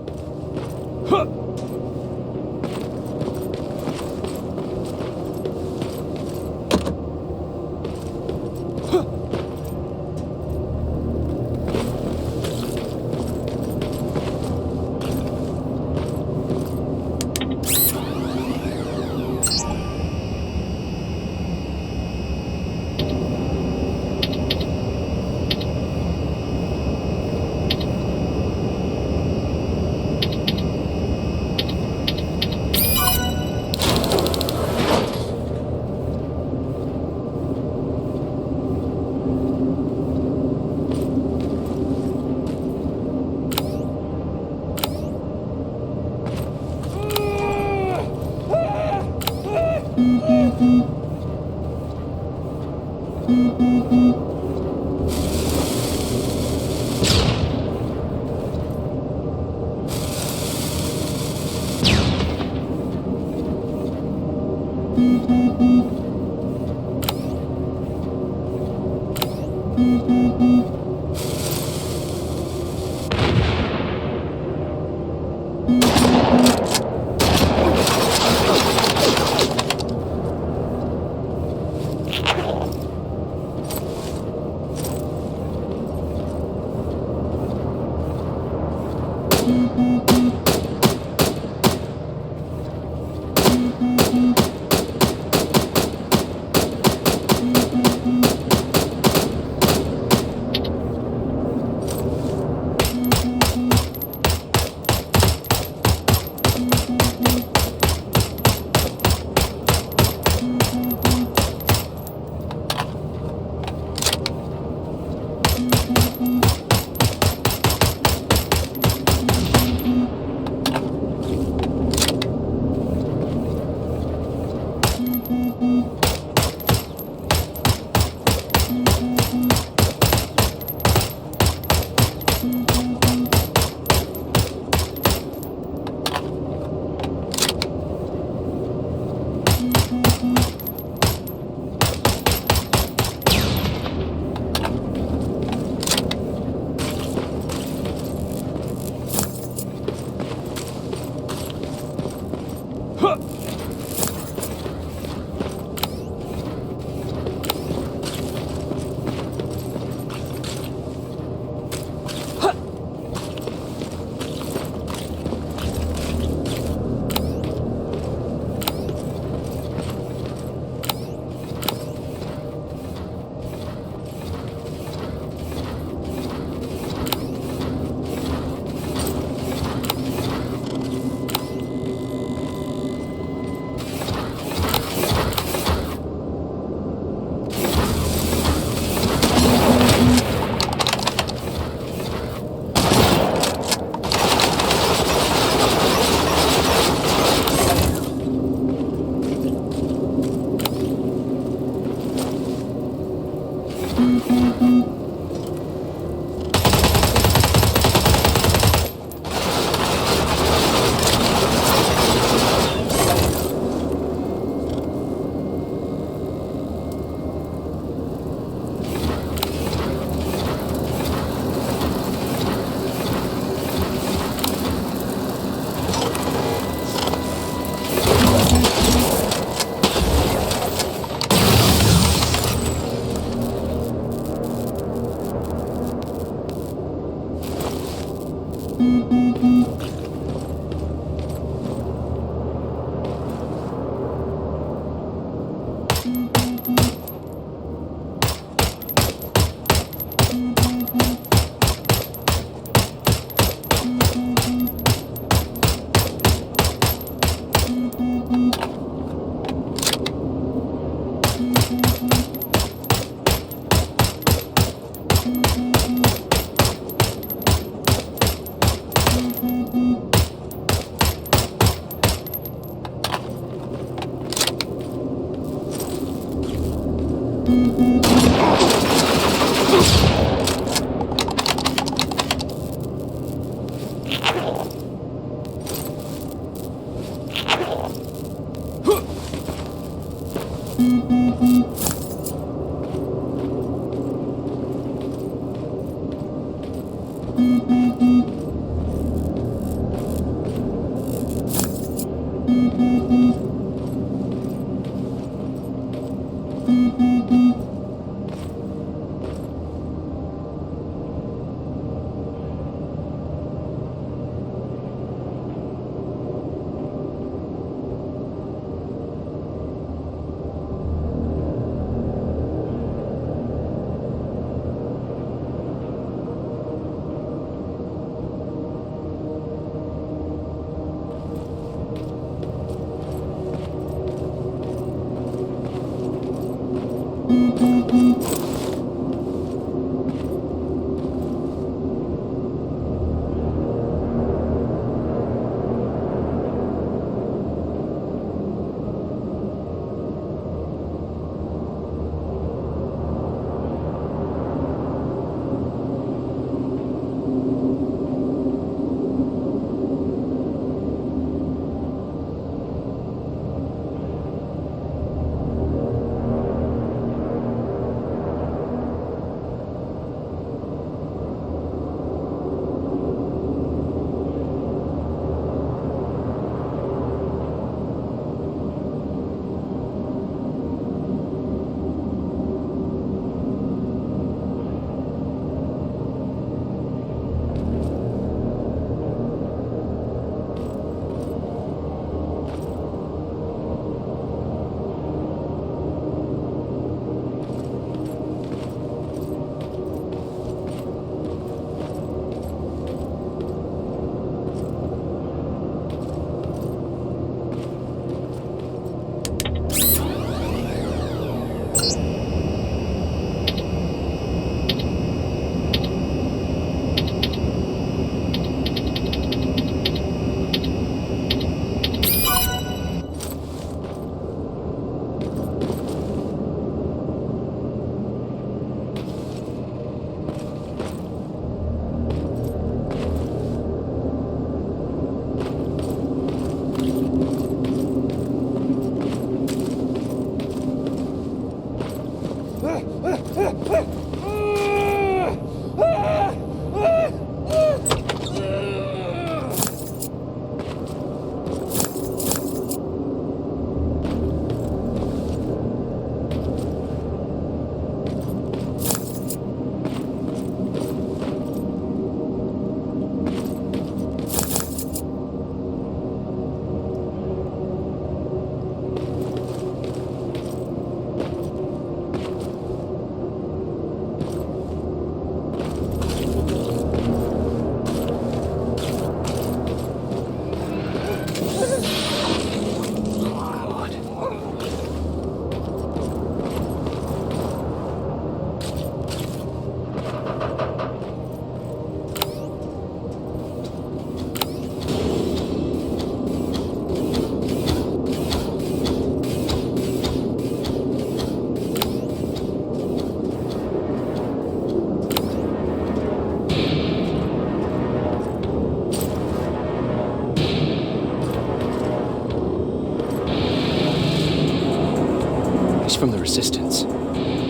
From the Resistance.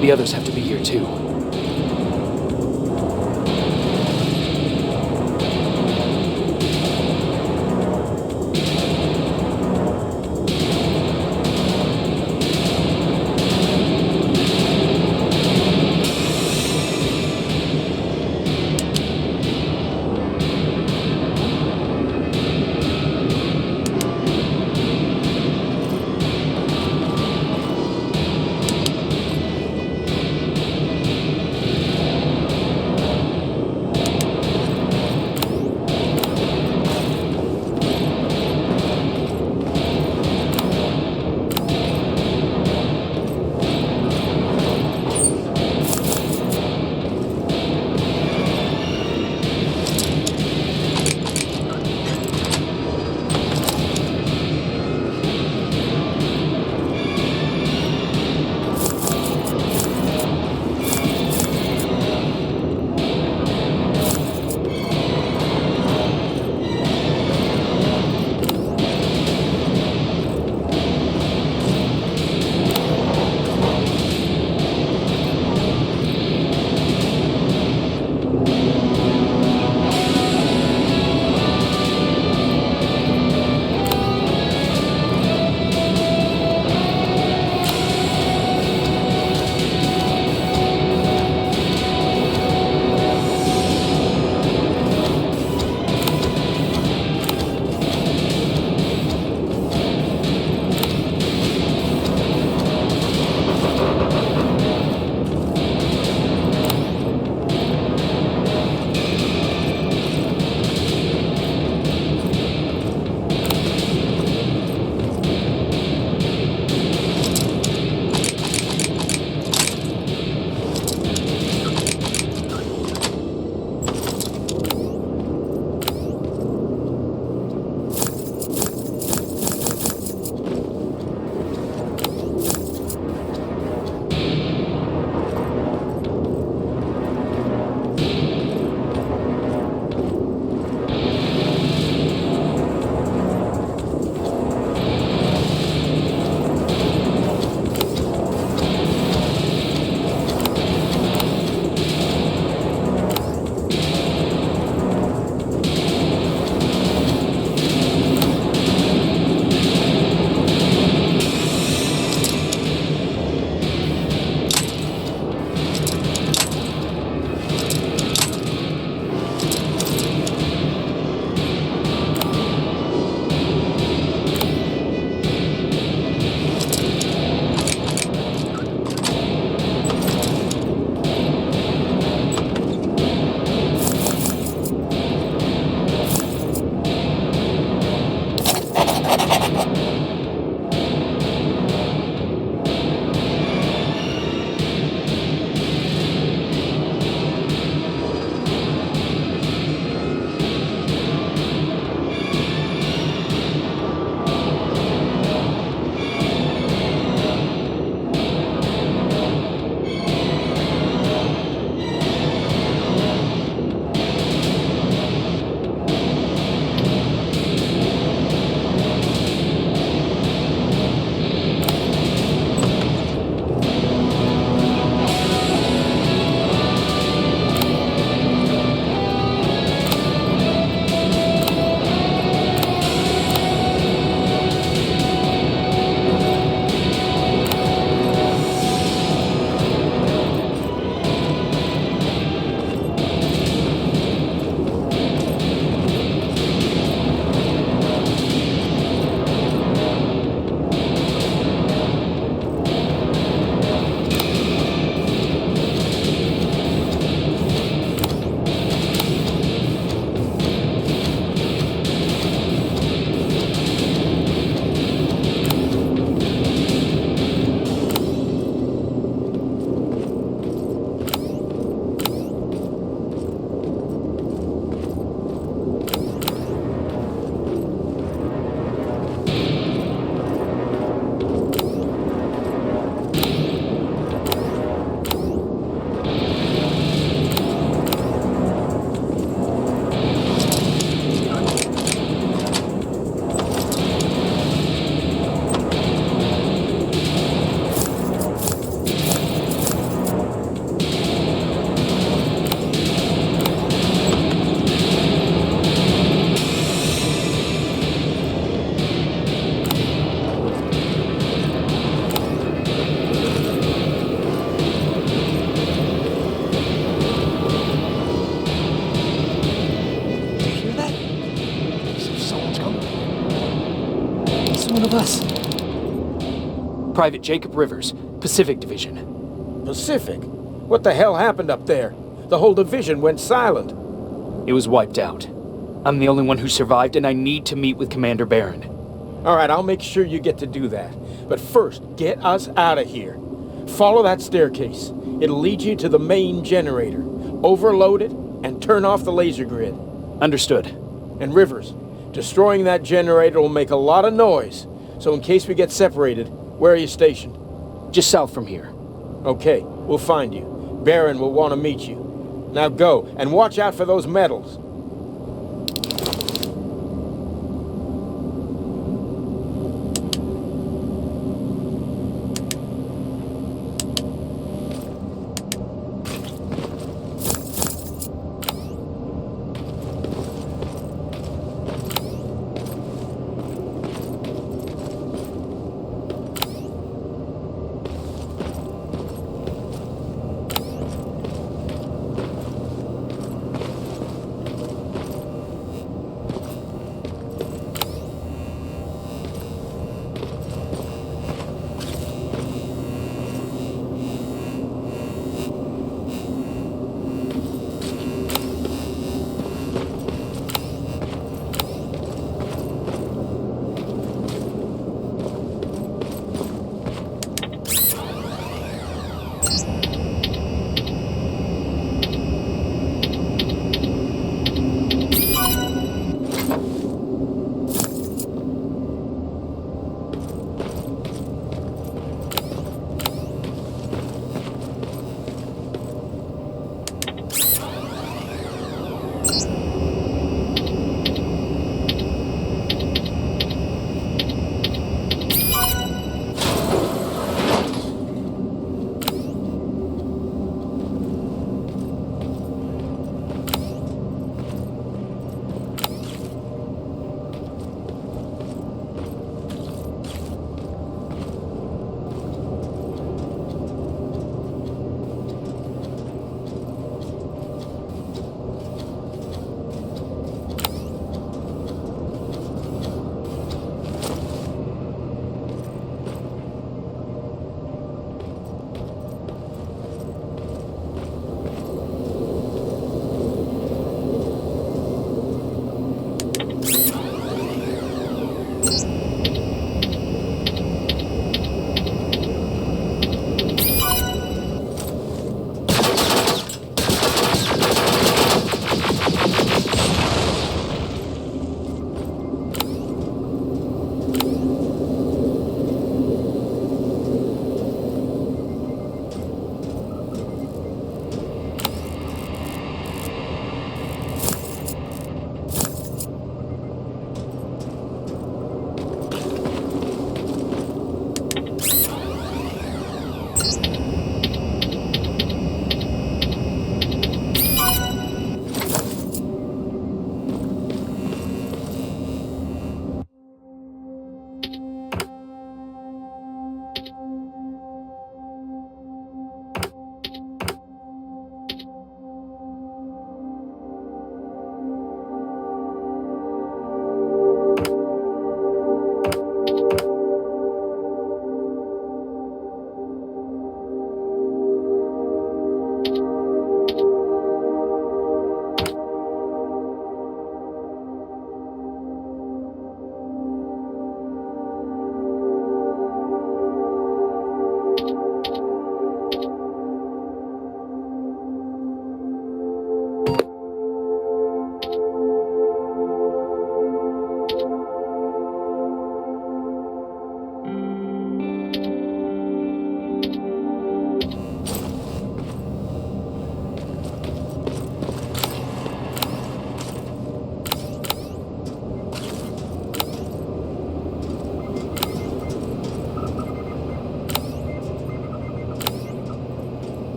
The others have to be here too. one of us. Private Jacob Rivers, Pacific Division. Pacific? What the hell happened up there? The whole division went silent. It was wiped out. I'm the only one who survived, and I need to meet with Commander Beyron. All right, I'll make sure you get to do that. But first, get us out of here. Follow that staircase. It'll lead you to the main generator. Overload it and turn off the laser grid. Understood. And Rivers, destroying that generator will make a lot of noise. So in case we get separated, where are you stationed? Just south from here. Okay, we'll find you. Beyron will want to meet you. Now go, and watch out for those medals.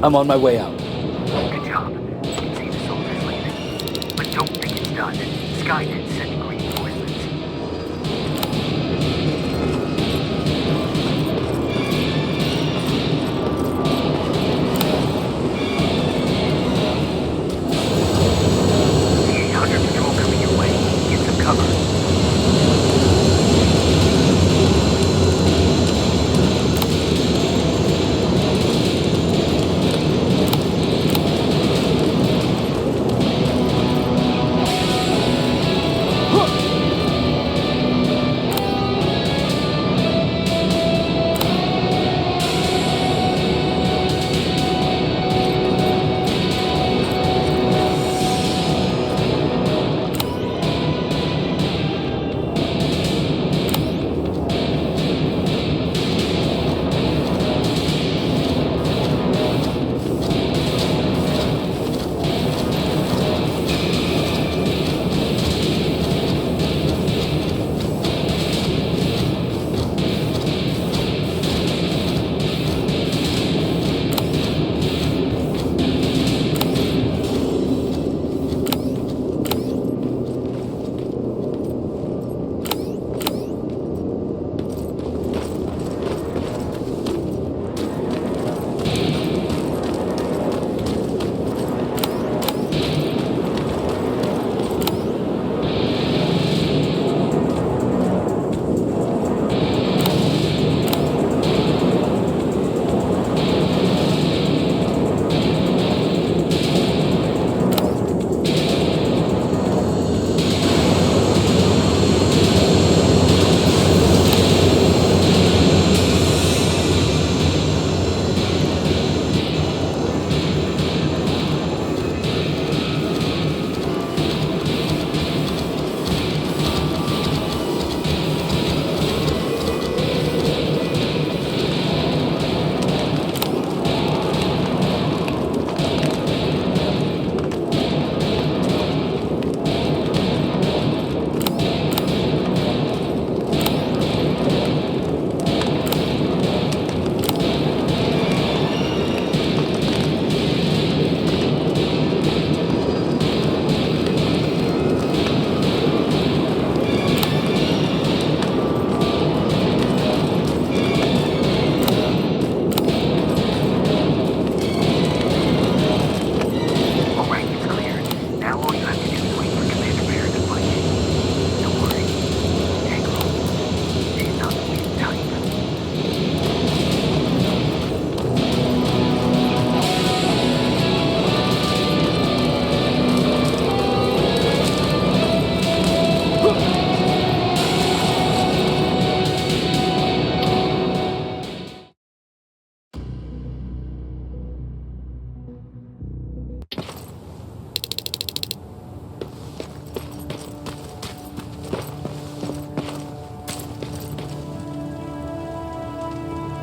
I'm on my way out. Good job. You can see the soldiers leaving. But don't think it's done. Skynet sending reinforcements. The 800 patrol coming your way. Get some cover.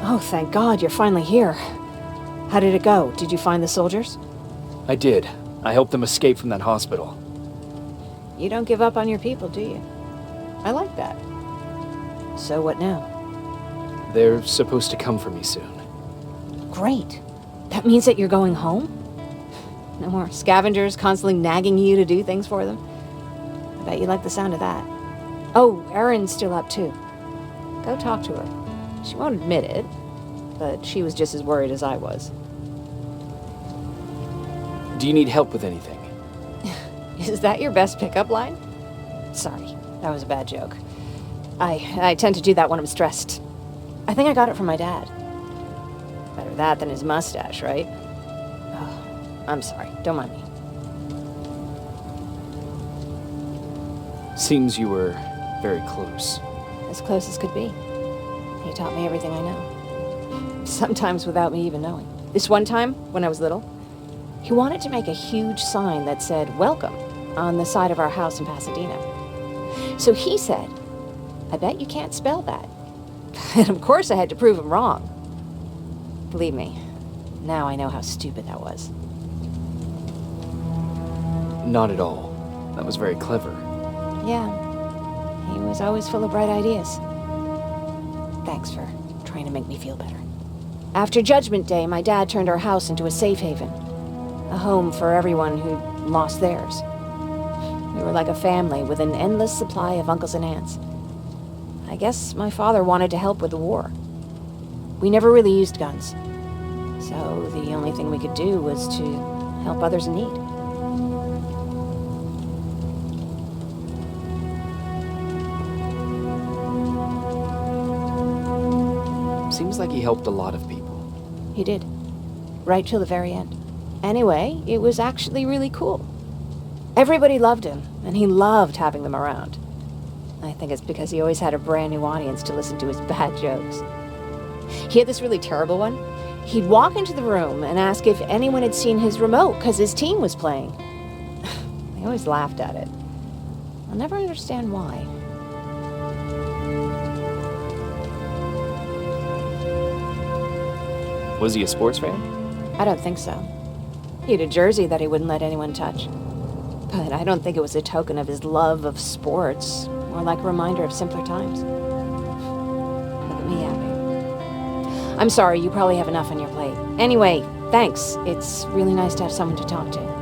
Oh, thank God, you're finally here. How did it go? Did you find the soldiers? I did. I helped them escape from that hospital. You don't give up on your people, do you? I like that. So what now? They're supposed to come for me soon. Great. That means that you're going home? No more scavengers constantly nagging you to do things for them? I bet you like the sound of that. Oh, Erin's still up too. Go talk to her. She won't admit it, but she was just as worried as I was. Do you need help with anything? Is that your best pickup line? Sorry, that was a bad joke. I tend to do that when I'm stressed. I think I got it from my dad. Better that than his mustache, right? Oh, I'm sorry, don't mind me. Seems you were very close. As close as could be. He taught me everything I know. Sometimes without me even knowing. This one time, when I was little, he wanted to make a huge sign that said, "Welcome," on the side of our house in Pasadena. So he said, "I bet you can't spell that." And of course I had to prove him wrong. Believe me, now I know how stupid that was. Not at all. That was very clever. Yeah, he was always full of bright ideas. Thanks for trying to make me feel better. After Judgment Day, my dad turned our house into a safe haven. A home for everyone who lost theirs. We were like a family with an endless supply of uncles and aunts. I guess my father wanted to help with the war. We never really used guns. So the only thing we could do was to help others in need. Seems like he helped a lot of people. He did. Right till the very end. Anyway, it was actually really cool. Everybody loved him, and he loved having them around. I think it's because he always had a brand new audience to listen to his bad jokes. He had this really terrible one. He'd walk into the room and ask if anyone had seen his remote because his team was playing. I always laughed at it. I'll never understand why. Was he a sports fan? I don't think so. He had a jersey that he wouldn't let anyone touch. But I don't think it was a token of his love of sports, more like a reminder of simpler times. Look at me yapping. I'm sorry, you probably have enough on your plate. Anyway, thanks. It's really nice to have someone to talk to.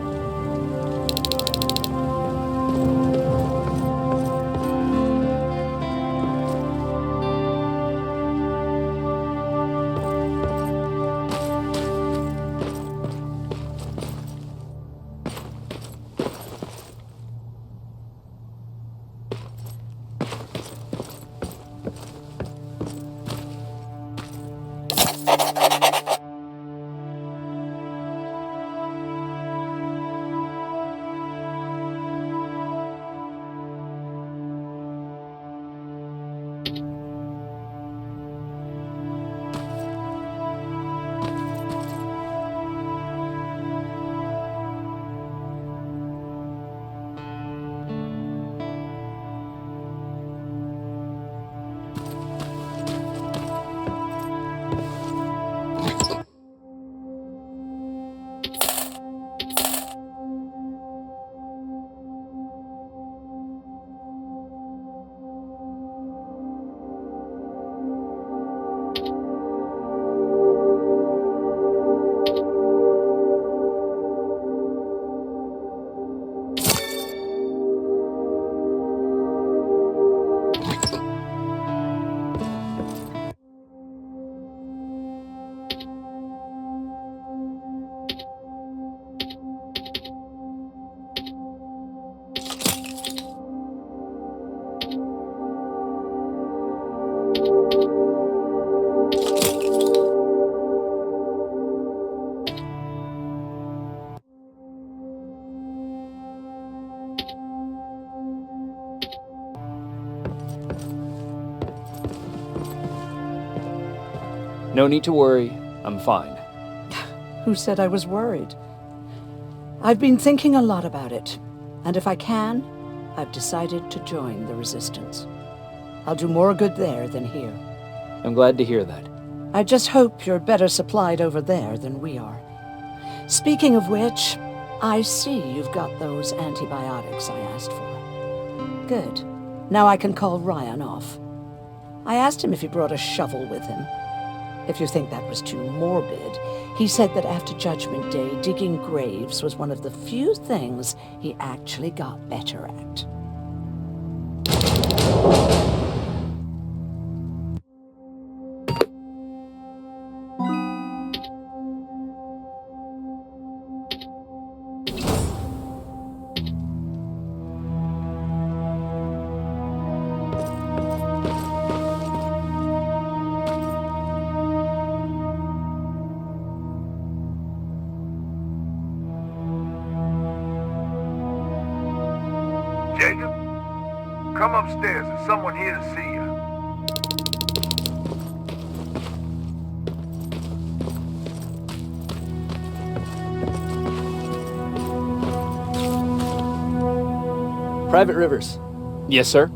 No need to worry. I'm fine. Who said I was worried? I've been thinking a lot about it, and if I can, I've decided to join the Resistance. I'll do more good there than here. I'm glad to hear that. I just hope you're better supplied over there than we are. Speaking of which, I see you've got those antibiotics I asked for. Good. Now I can call Ryan off. I asked him if he brought a shovel with him. If you think that was too morbid, he said that after Judgment Day, digging graves was one of the few things he actually got better at. Jacob? Come upstairs. There's someone here to see you. Private Rivers. Yes, sir?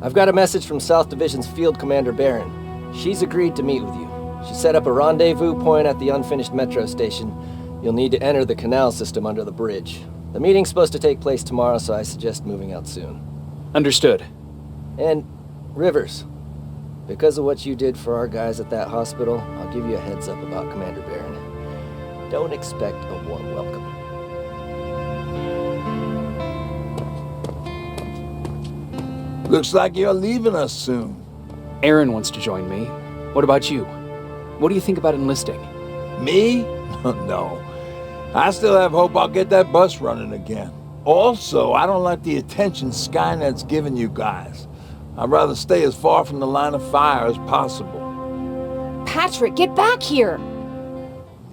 I've got a message from South Division's Field Commander Beyron. She's agreed to meet with you. She set up a rendezvous point at the unfinished metro station. You'll need to enter the canal system under the bridge. The meeting's supposed to take place tomorrow, so I suggest moving out soon. Understood. And, Rivers, Because of what you did for our guys at that hospital, I'll give you a heads up about Commander Beiron. Don't expect a warm welcome. Looks like you're leaving us soon. Эрин wants to join me. What about you? What do you think about enlisting? Me? No. I still have hope I'll get that bus running again. Also, I don't like the attention Skynet's giving you guys. I'd rather stay as far from the line of fire as possible. Patrick, get back here!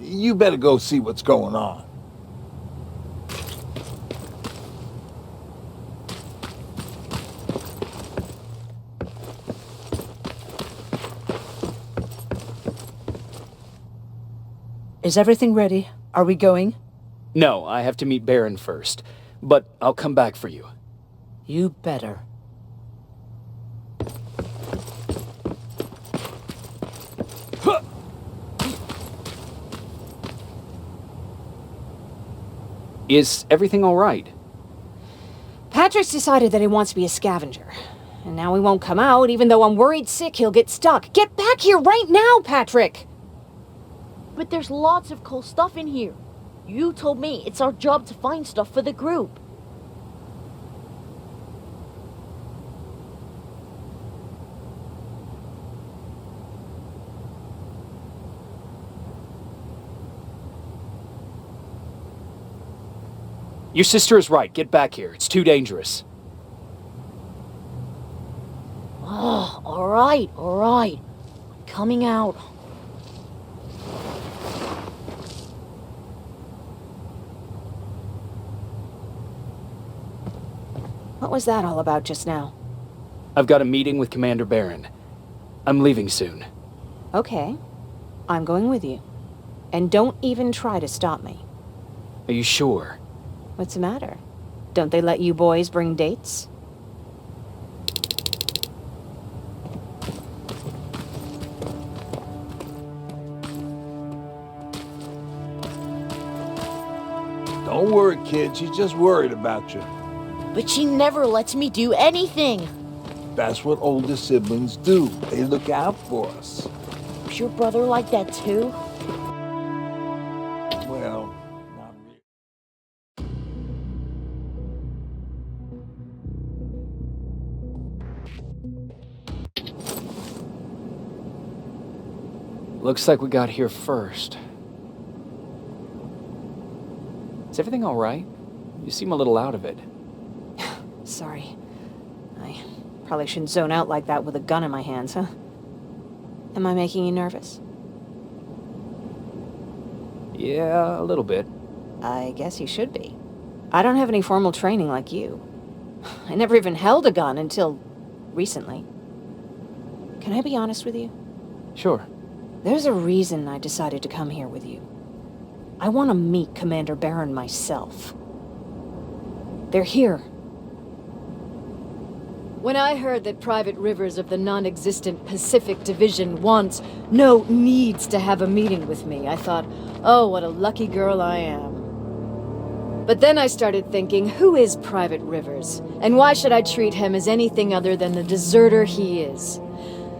You better go see what's going on. Is everything ready? Are we going? No, I have to meet Beiron first. But I'll come back for you. You better. Is everything all right? Patrick's decided that he wants to be a scavenger. And now he won't come out, even though I'm worried sick he'll get stuck. Get back here right now, Patrick! But there's lots of cool stuff in here. You told me it's our job to find stuff for the group. Your sister is right. Get back here. It's too dangerous. Oh, all right. I'm coming out. What was that all about just now? I've got a meeting with Commander Beiron. I'm leaving soon. Okay. I'm going with you. And don't even try to stop me. Are you sure? What's the matter? Don't they let you boys bring dates? Don't worry, kid. She's just worried about you. But she never lets me do anything. That's what older siblings do. They look out for us. Was your brother like that too? Well, not really. Looks like we got here first. Is everything all right? You seem a little out of it. Sorry. I probably shouldn't zone out like that with a gun in my hands, huh? Am I making you nervous? Yeah, a little bit. I guess you should be. I don't have any formal training like you. I never even held a gun until recently. Can I be honest with you? Sure. There's a reason I decided to come here with you. I want to meet Commander Beiron myself. They're here. When I heard that Private Rivers of the non-existent Pacific Division needs to have a meeting with me, I thought, oh, what a lucky girl I am. But then I started thinking, who is Private Rivers? And why should I treat him as anything other than the deserter he is?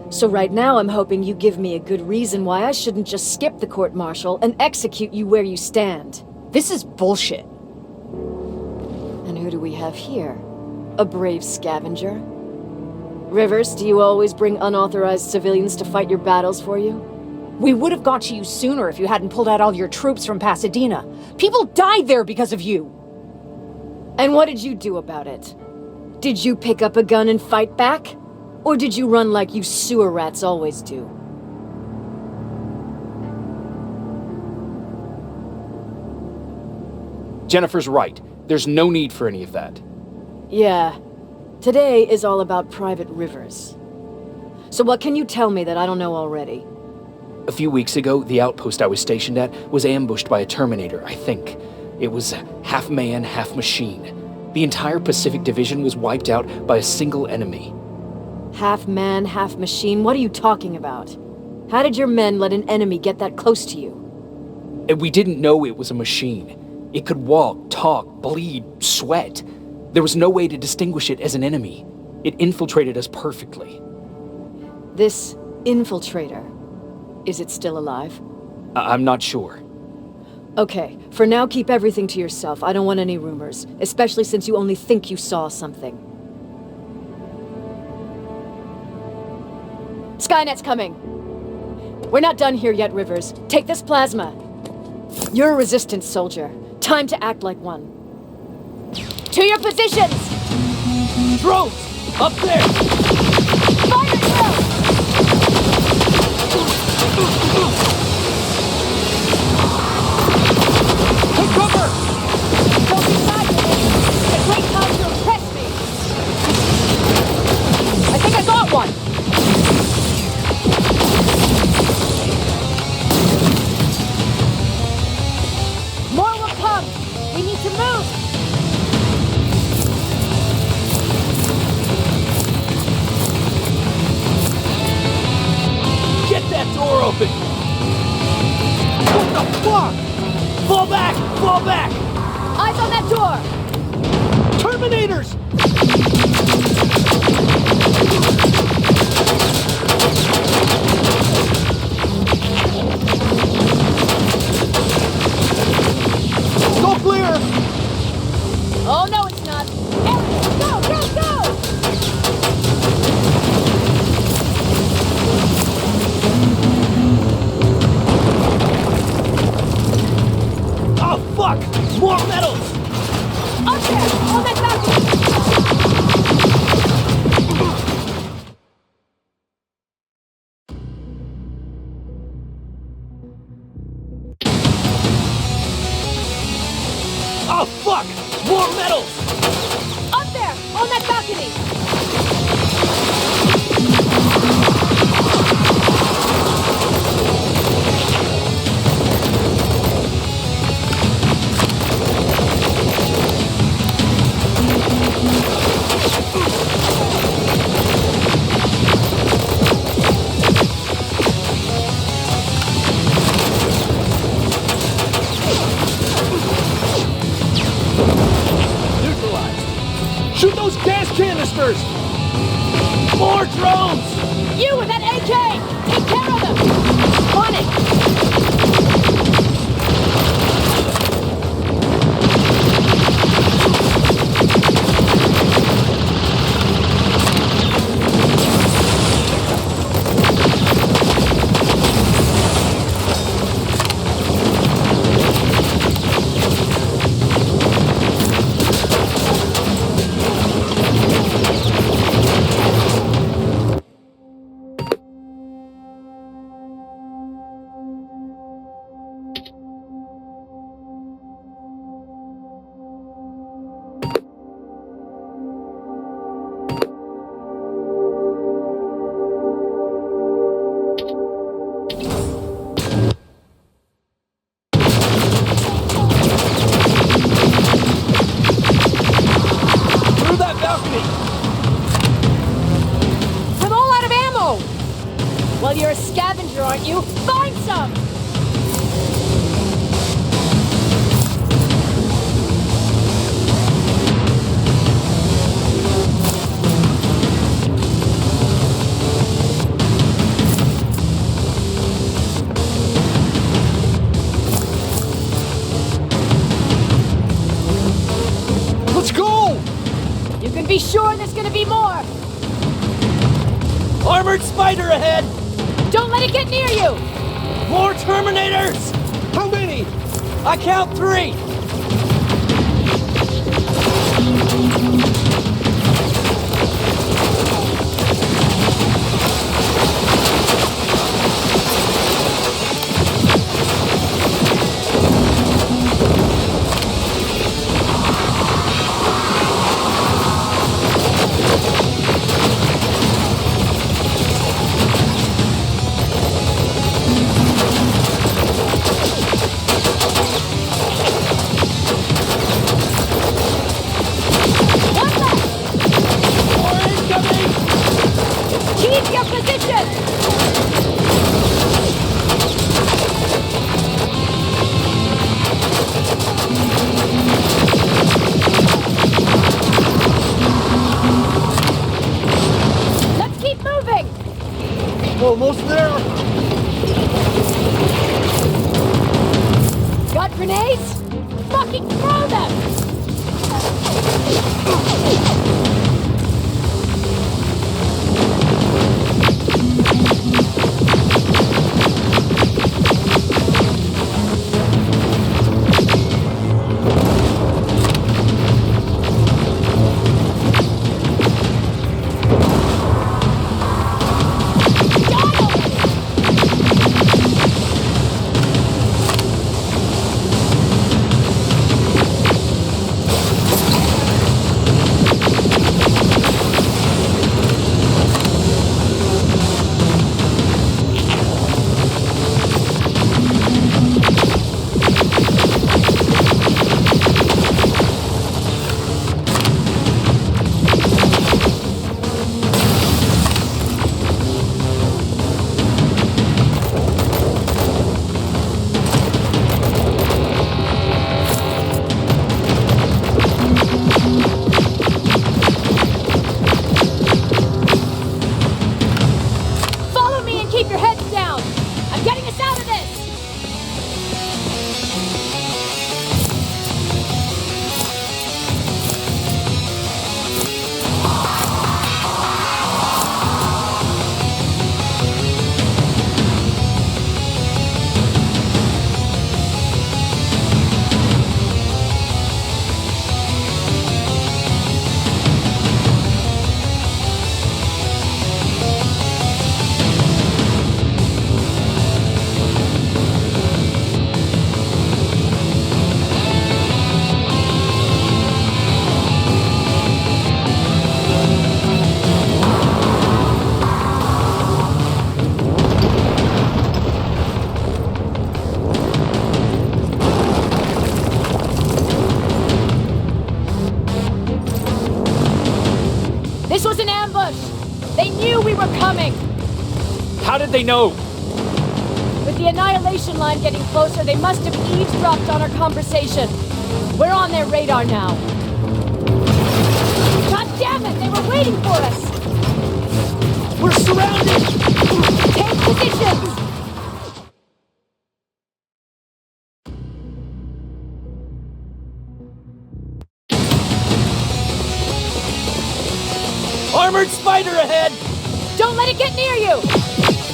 So right now I'm hoping you give me a good reason why I shouldn't just skip the court-martial and execute you where you stand. This is bullshit. And who do we have here? A brave scavenger? Rivers, do you always bring unauthorized civilians to fight your battles for you? We would have got to you sooner if you hadn't pulled out all your troops from Pasadena. People died there because of you! And what did you do about it? Did you pick up a gun and fight back? Or did you run like you sewer rats always do? Jennifer's right. There's no need for any of that. Yeah. Today is all about Private Rivers. So what can you tell me that I don't know already? A few weeks ago, the outpost I was stationed at was ambushed by a Terminator, I think. It was half man, half machine. The entire Pacific Division was wiped out by a single enemy. Half man, half machine? What are you talking about? How did your men let an enemy get that close to you? And we didn't know it was a machine. It could walk, talk, bleed, sweat. There was no way to distinguish it as an enemy. It infiltrated us perfectly. This infiltrator, is it still alive? I'm not sure. Okay, for now keep everything to yourself. I don't want any rumors, especially since you only think you saw something. Skynet's coming! We're not done here yet, Rivers. Take this plasma. You're a resistance soldier. Time to act like one. To your positions! Drones! Up there! Fire now! Take cover! Don't be shy with me! It's a great time to impress me! I think I got one! More will come! We need to move! Get that door open! What the fuck? Fall back! Fall back! Eyes on that door! Terminators! Go clear! Oh no, it's not! Errin, go, go, go! Oh fuck! More metals! Up there! On that balcony! Oh fuck! More metals! Up there! On that balcony! Neutralized! Shoot those gas canisters! More drones! You with that AK! Take care of them! On it! Through that balcony! I'm all out of ammo! Well, you're a scavenger, aren't you? Find some! Let's go! You can be sure there's gonna be more! Armored spider ahead! Don't let it get near you! More Terminators! How many? I count 3! Almost there! Got grenades? Fucking throw them! This was an ambush! They knew we were coming! How did they know? With the annihilation line getting closer, they must have eavesdropped on our conversation. We're on their radar now. God damn it! They were waiting for us! We're surrounded! Take positions! Armored spider ahead! Don't let it get near you!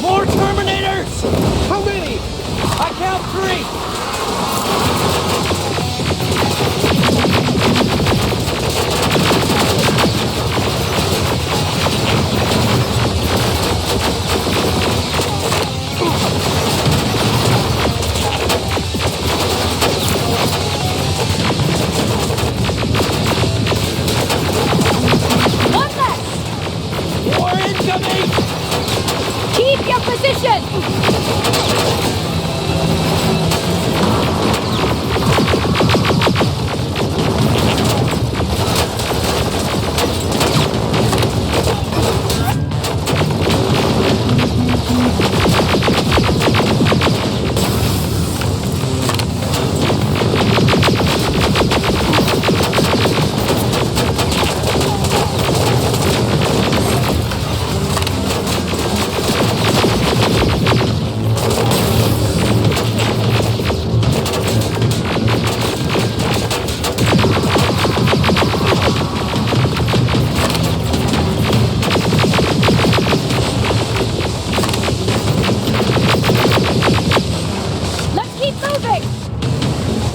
More Terminators! How many? I count 3! One less! More incoming! Keep your position!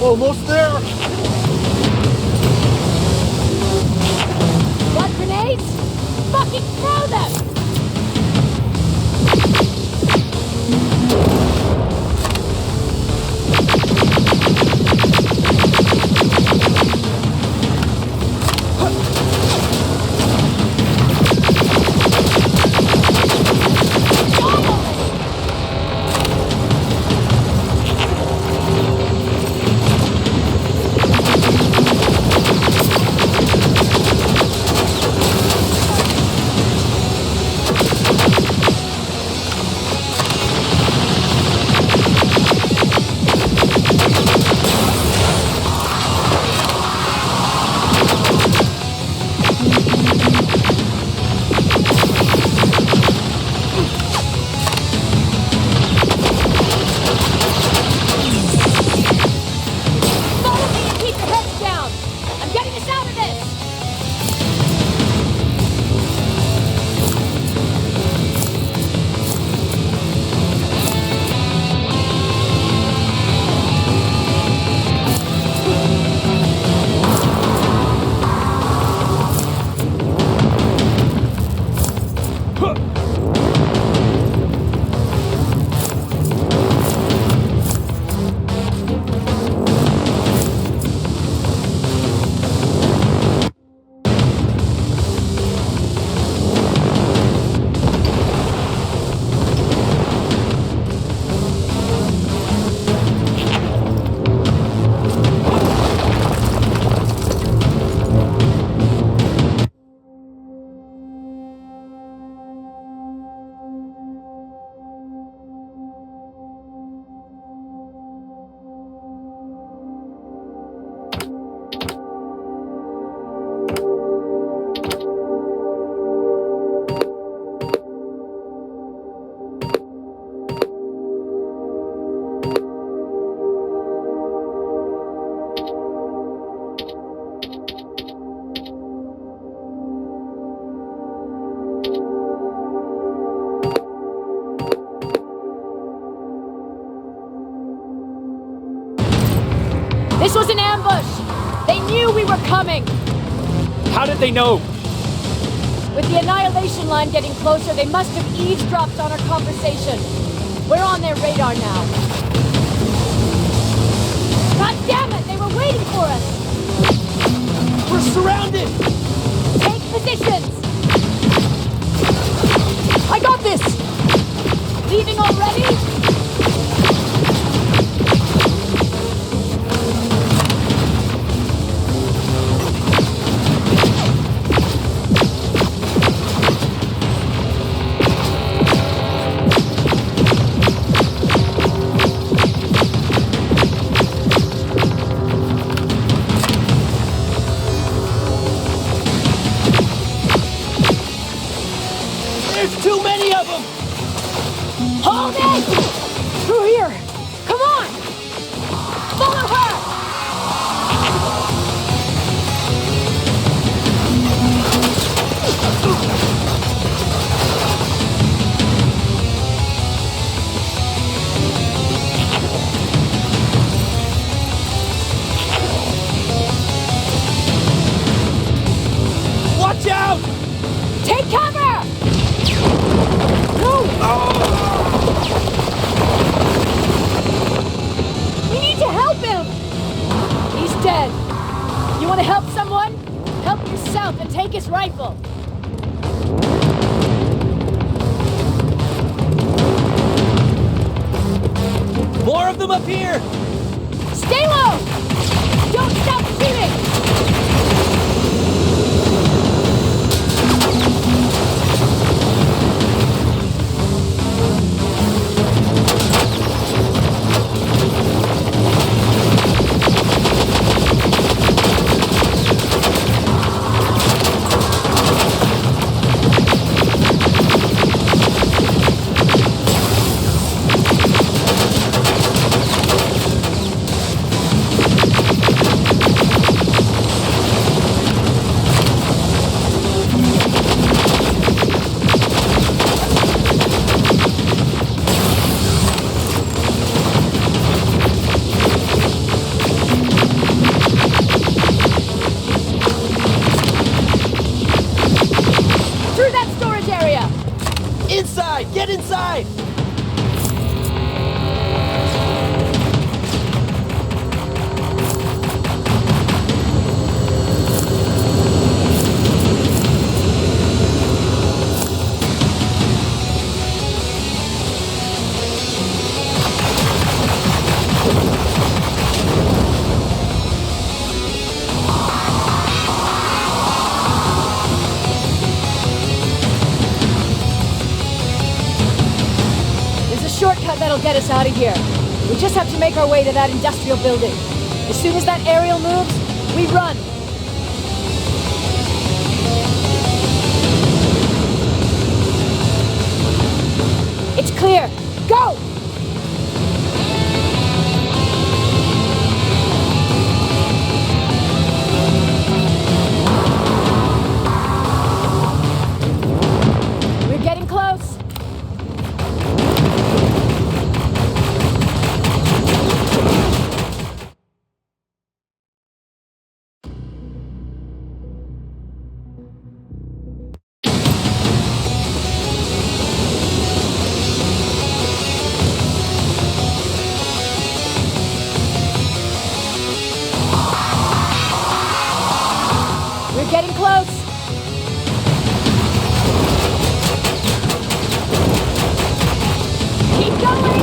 Almost there! Got grenades? Fucking throw them! This was an ambush! They knew we were coming! How did they know? With the annihilation line getting closer, they must have eavesdropped on our conversation. We're on their radar now. God damn it! They were waiting for us! We're surrounded! Take positions! I got this! Leaving already? There's too many of them! Hold it! Through here! Come on! Follow her! Watch out! Take cover! No! We need to help him! He's dead. You want to help someone? Help yourself and take his rifle. More of them up here! Stay low! Don't stop shooting! Inside! Get inside! That'll get us out of here. We just have to make our way to that industrial building. As soon as that aerial moves, we run. It's clear. Go! We're getting close. Getting close. Keep going.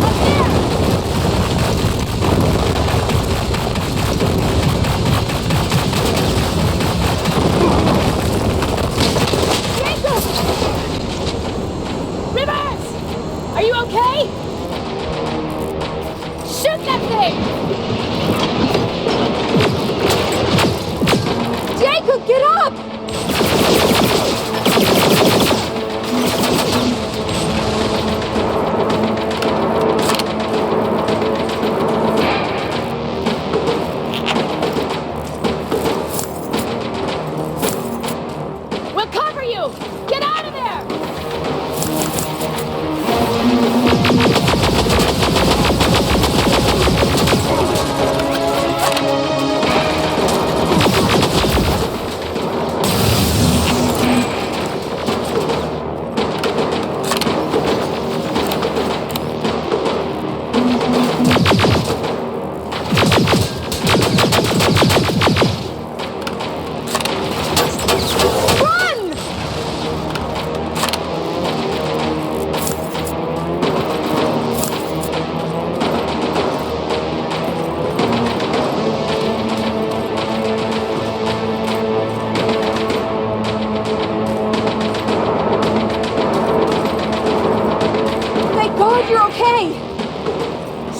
Up there. Jacob! Rivers! Are you okay? Shoot that thing! Jacob, get up! We'll cover you! Get out of there!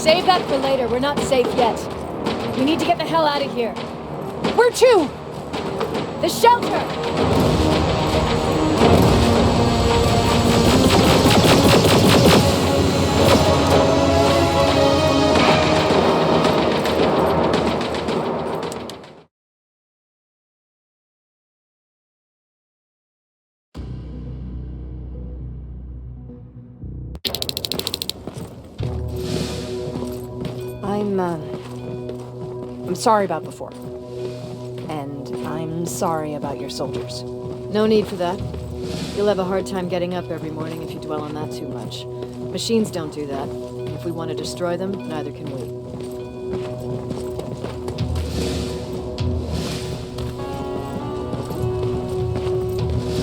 Save that for later. We're not safe yet. We need to get the hell out of here. Where to? The shelter! I'm sorry about before. And I'm sorry about your soldiers. No need for that. You'll have a hard time getting up every morning if you dwell on that too much. Machines don't do that. If we want to destroy them, neither can we.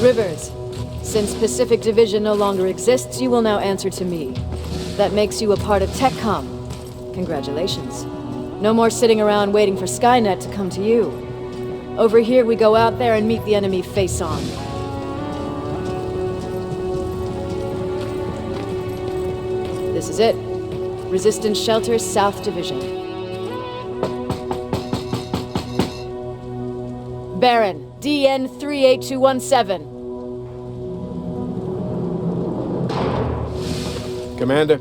Rivers, since Pacific Division no longer exists, you will now answer to me. That makes you a part of TechCom. Congratulations. No more sitting around waiting for Skynet to come to you. Over here, we go out there and meet the enemy face-on. This is it. Resistance Shelter, South Division. Beiron, DN 38217. Commander?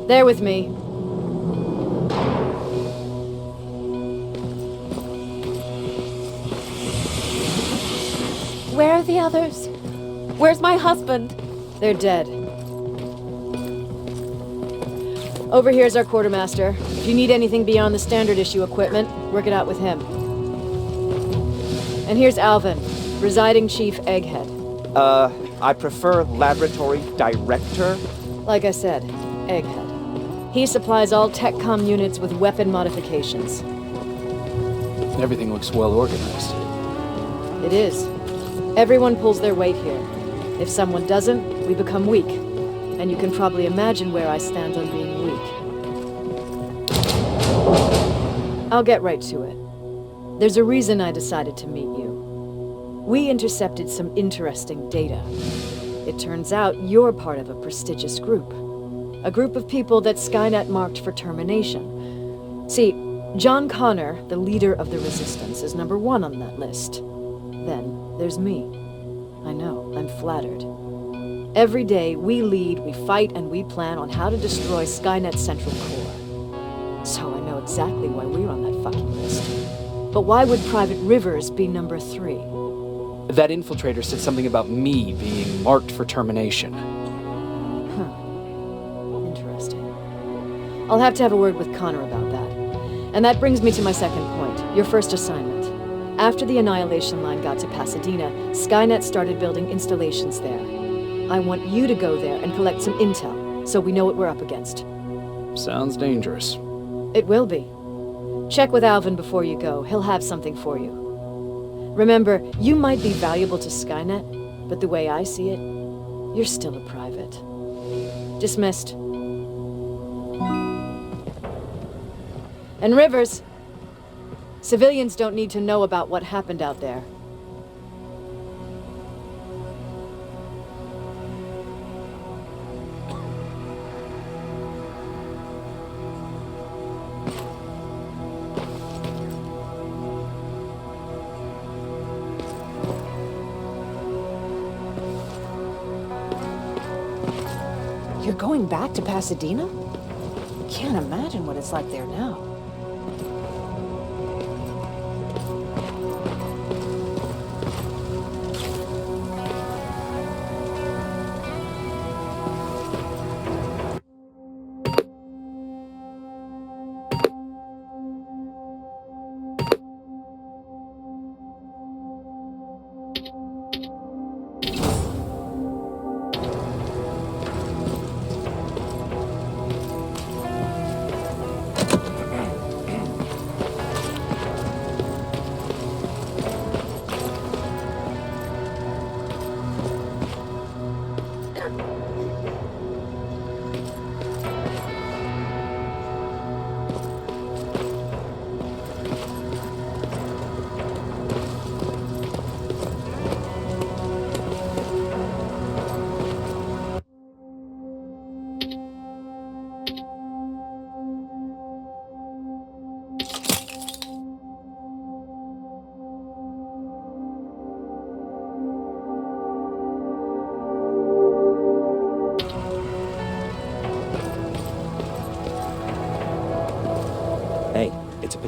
There with me. Where are the others? Where's my husband? They're dead. Over here's our quartermaster. If you need anything beyond the standard issue equipment, work it out with him. And here's Alvin, Presiding Chief Egghead. I prefer Laboratory Director. Like I said, Egghead. He supplies all TechCom units with weapon modifications. Everything looks well organized. It is. Everyone pulls their weight here. If someone doesn't, we become weak. And you can probably imagine where I stand on being weak. I'll get right to it. There's a reason I decided to meet you. We intercepted some interesting data. It turns out you're part of a prestigious group. A group of people that Skynet marked for termination. See, JonKonnor, the leader of the Resistance, is number 1 on that list. Then there's me. I know, I'm flattered. Every day, we lead, we fight, and we plan on how to destroy Skynet's central core. So I know exactly why we're on that fucking list. But why would Private Rivers be number 3? That infiltrator said something about me being marked for termination. Interesting. I'll have to have a word with Connor about that. And that brings me to my second point, your first assignment. After the Annihilation Line got to Pasadena, Skynet started building installations there. I want you to go there and collect some intel, so we know what we're up against. Sounds dangerous. It will be. Check with Alvin before you go. He'll have something for you. Remember, you might be valuable to Skynet, but the way I see it, you're still a private. Dismissed. And Rivers, civilians don't need to know about what happened out there. You're going back to Pasadena? Can't imagine what it's like there now.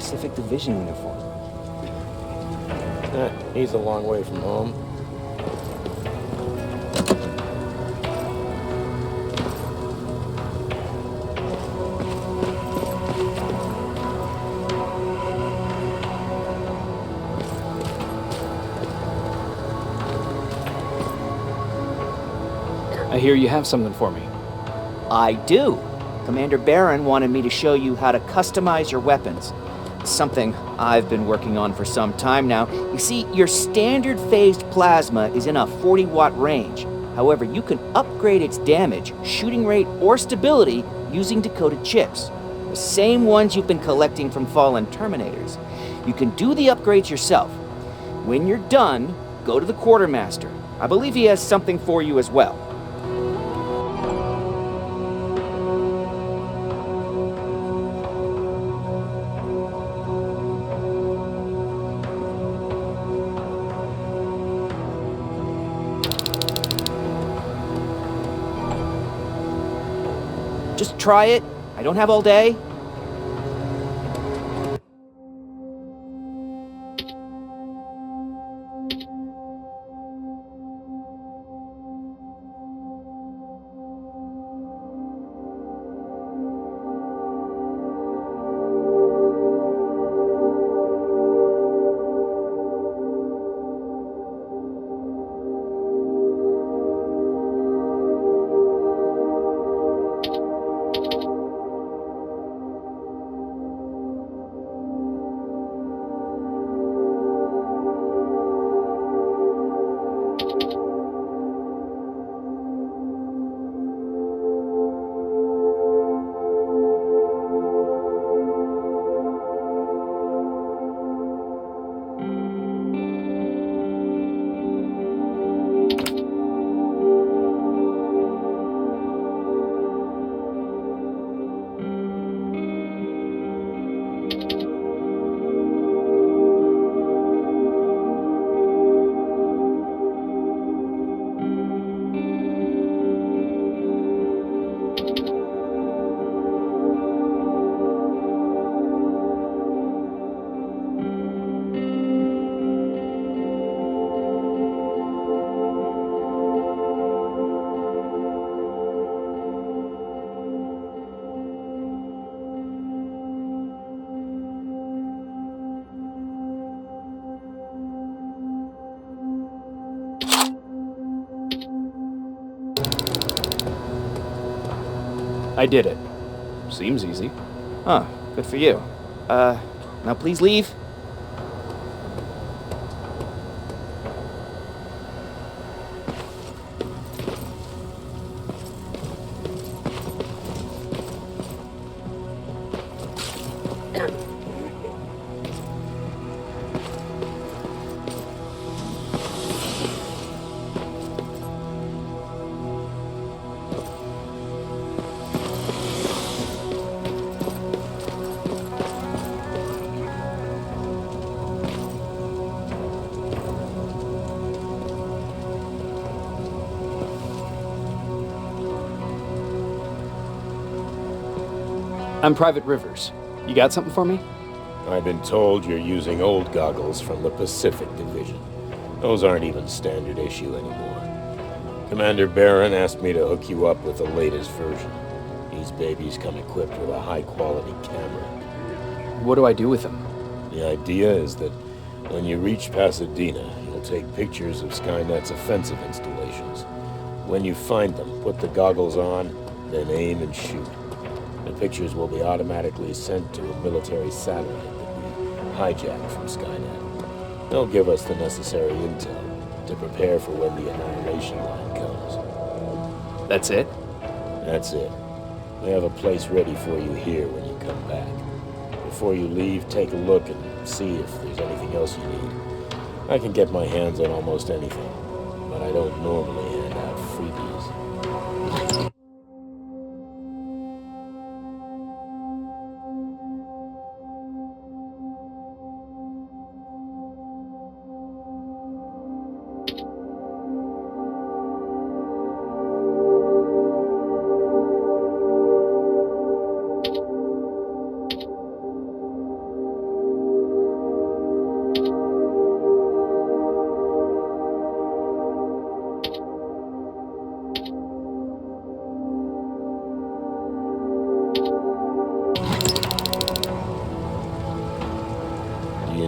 Pacific Division uniform. He's a long way from home. I hear you have something for me. I do. Commander Beyron wanted me to show you how to customize your weapons. It's something I've been working on for some time now. You see, your standard phased plasma is in a 40-watt range. However, you can upgrade its damage, shooting rate, or stability using decoded chips. The same ones you've been collecting from fallen Terminators. You can do the upgrades yourself. When you're done, go to the quartermaster. I believe he has something for you as well. Just try it. I don't have all day. I did it. Seems easy. Huh, good for you. Now please leave. I'm Private Rivers. You got something for me? I've been told you're using old goggles from the Pacific Division. Those aren't even standard issue anymore. Commander Beyron asked me to hook you up with the latest version. These babies come equipped with a high-quality camera. What do I do with them? The idea is that when you reach Pasadena, you'll take pictures of Skynet's offensive installations. When you find them, put the goggles on, then aim and shoot. The pictures will be automatically sent to a military satellite that we hijacked from Skynet. They'll give us the necessary intel to prepare for when the annihilation line comes. That's it? That's it. We have a place ready for you here when you come back. Before you leave, take a look and see if there's anything else you need. I can get my hands on almost anything, but I don't normally hand out freebies.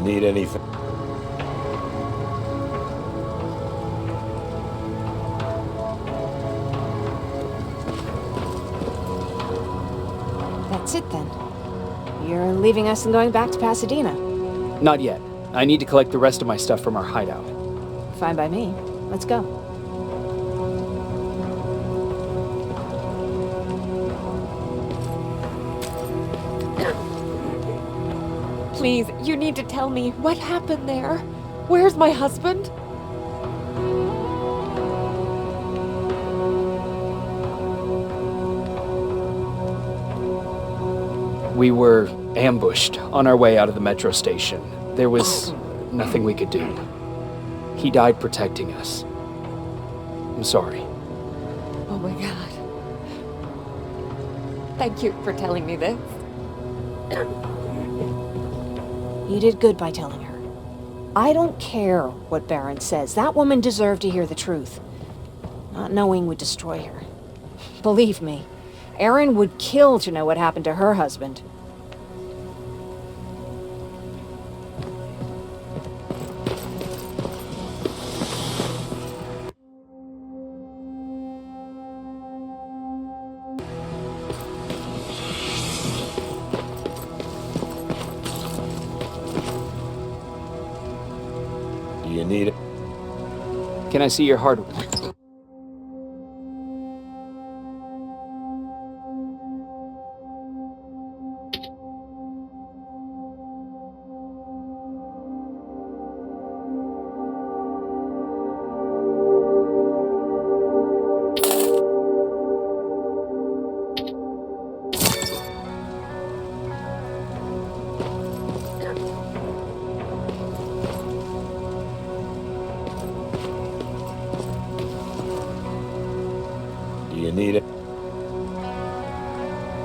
need anything? That's it then. You're leaving us and going back to Pasadena. Not yet. I need to collect the rest of my stuff from our hideout. Fine by me. Let's go. Please, you need to tell me what happened there. Where's my husband? We were ambushed on our way out of the metro station. There was nothing we could do. He died protecting us. I'm sorry. Oh my God. Thank you for telling me this. You did good by telling her. I don't care what Beyron says. That woman deserved to hear the truth. Not knowing would destroy her. Believe me, Erин would kill to know what happened to her husband. Do you need it? Can I see your hardware? Do you need it?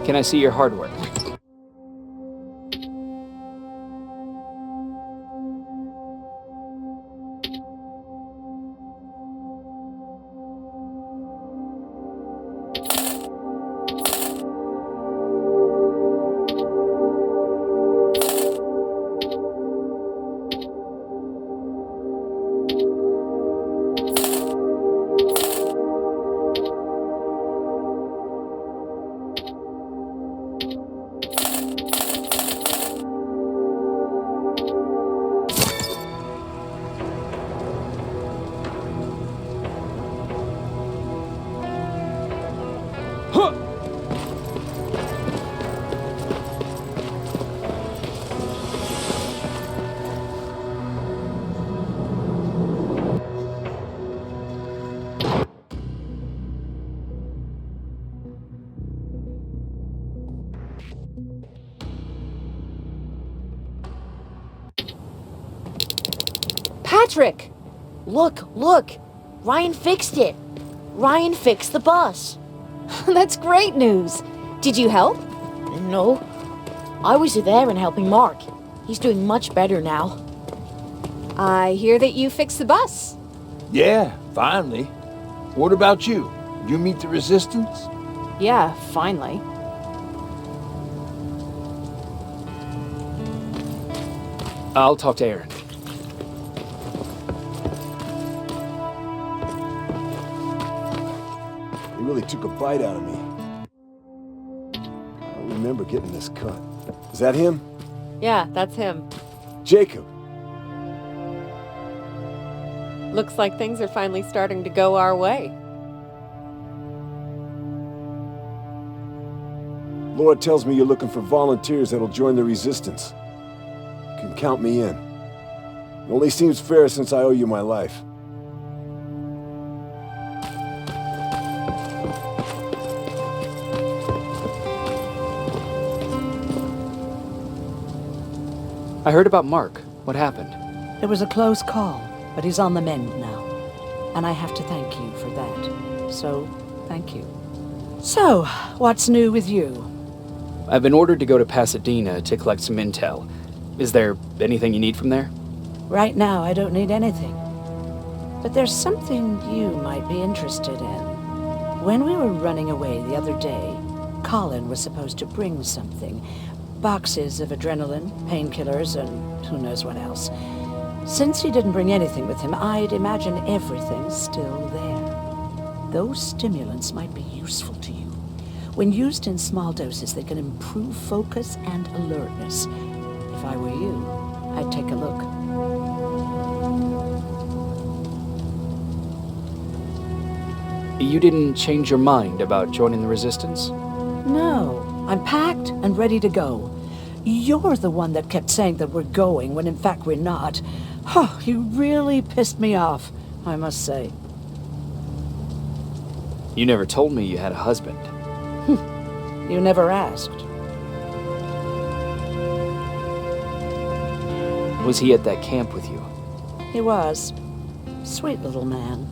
Can I see your hardware? Patrick! Look! Ryan fixed it. Ryan fixed the bus. That's great news. Did you help? No. I was there and helping Mark. He's doing much better now. I hear that you fixed the bus. Yeah, finally. What about you? You meet the resistance? Yeah, finally. I'll talk to Errin. He really took a bite out of me. I don't remember getting this cut. Is that him? Yeah, that's him. Jacob! Looks like things are finally starting to go our way. Lord tells me you're looking for volunteers that'll join the resistance. You can count me in. It only seems fair since I owe you my life. I heard about Mark. What happened? It was a close call, but he's on the mend now. And I have to thank you for that. So, thank you. So, what's new with you? I've been ordered to go to Pasadena to collect some intel. Is there anything you need from there? Right now, I don't need anything. But there's something you might be interested in. When we were running away the other day, Colin was supposed to bring something. boxes of adrenaline, painkillers, and who knows what else. Since he didn't bring anything with him, I'd imagine everything's still there. Those stimulants might be useful to you. When used in small doses, they can improve focus and alertness. If I were you, I'd take a look. You didn't change your mind about joining the Resistance? No, I'm packed and ready to go. You're the one that kept saying that we're going when in fact we're not. Oh, you really pissed me off, I must say. You never told me you had a husband. You never asked. Was he at that camp with you? He was. Sweet little man.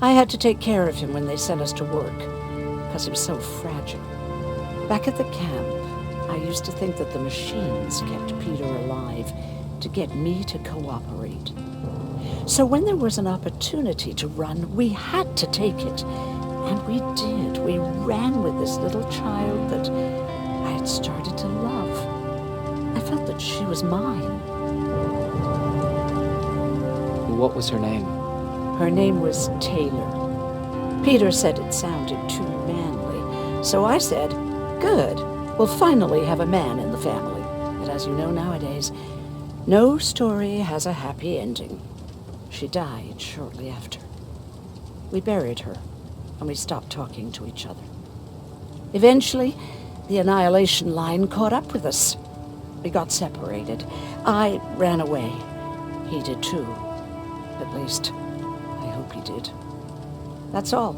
I had to take care of him when they sent us to work, because he was so fragile. Back at the camp, I used to think that the machines kept Peter alive to get me to cooperate. So when there was an opportunity to run, we had to take it. And we did. We ran with this little child that I had started to love. I felt that she was mine. What was her name? Her name was Taylor. Peter said it sounded too manly, so I said, good, we'll finally have a man in the family. But as you know nowadays, no story has a happy ending. She died shortly after. We buried her, and we stopped talking to each other. Eventually, the Annihilation Line caught up with us. We got separated. I ran away. He did too. At least, I hope he did. That's all.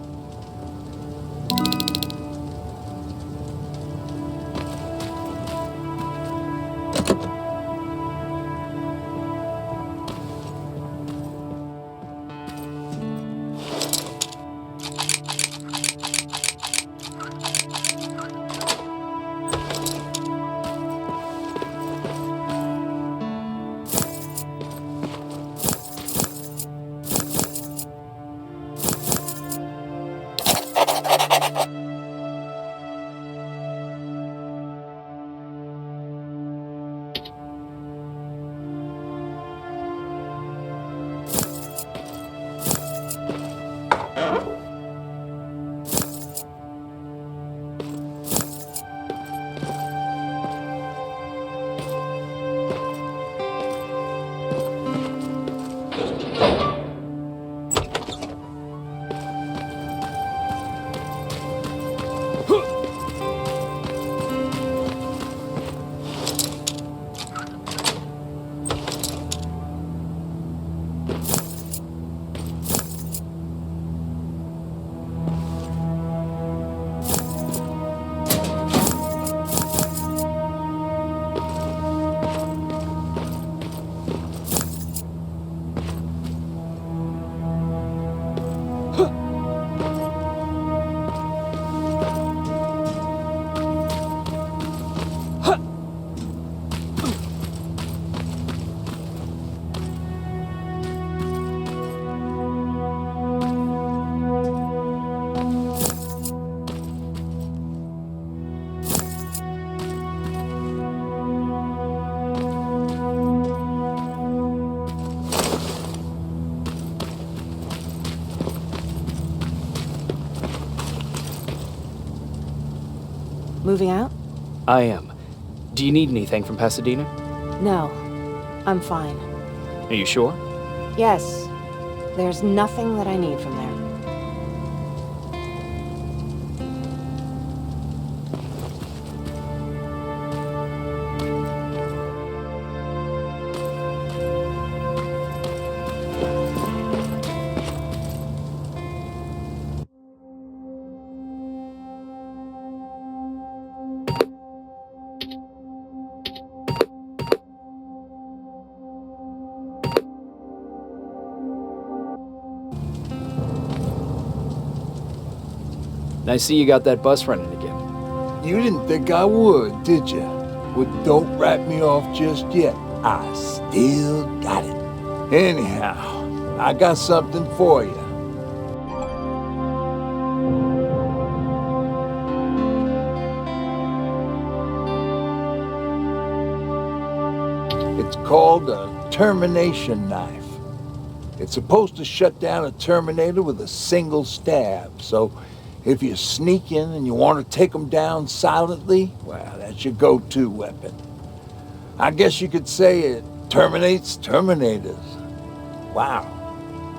Moving out? I am. Do you need anything from Pasadena? No. I'm fine. Are you sure? Yes. There's nothing that I need from there. I see you got that bus running again. You didn't think I would, did you? Well, don't write me off just yet. I still got it. Anyhow, I got something for you. called a termination knife. It's supposed to shut down a Terminator with a single stab, so if you sneak in and you want to take them down silently, well, that's your go-to weapon. I guess you could say it terminates Terminators. Wow,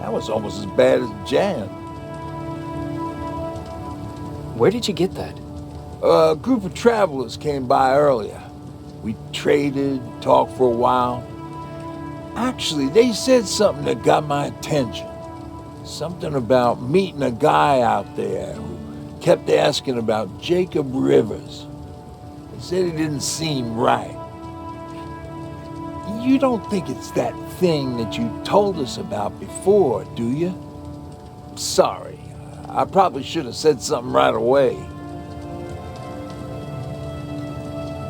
that was almost as bad as Jan. Where did you get that? A group of travelers came by earlier. We traded, talked for a while. Actually, they said something that got my attention. Something about meeting a guy out there who kept asking about ДжейкобРiverс. They said he didn't seem right. You don't think it's that thing that you told us about before, do you? Sorry, I probably should have said something right away.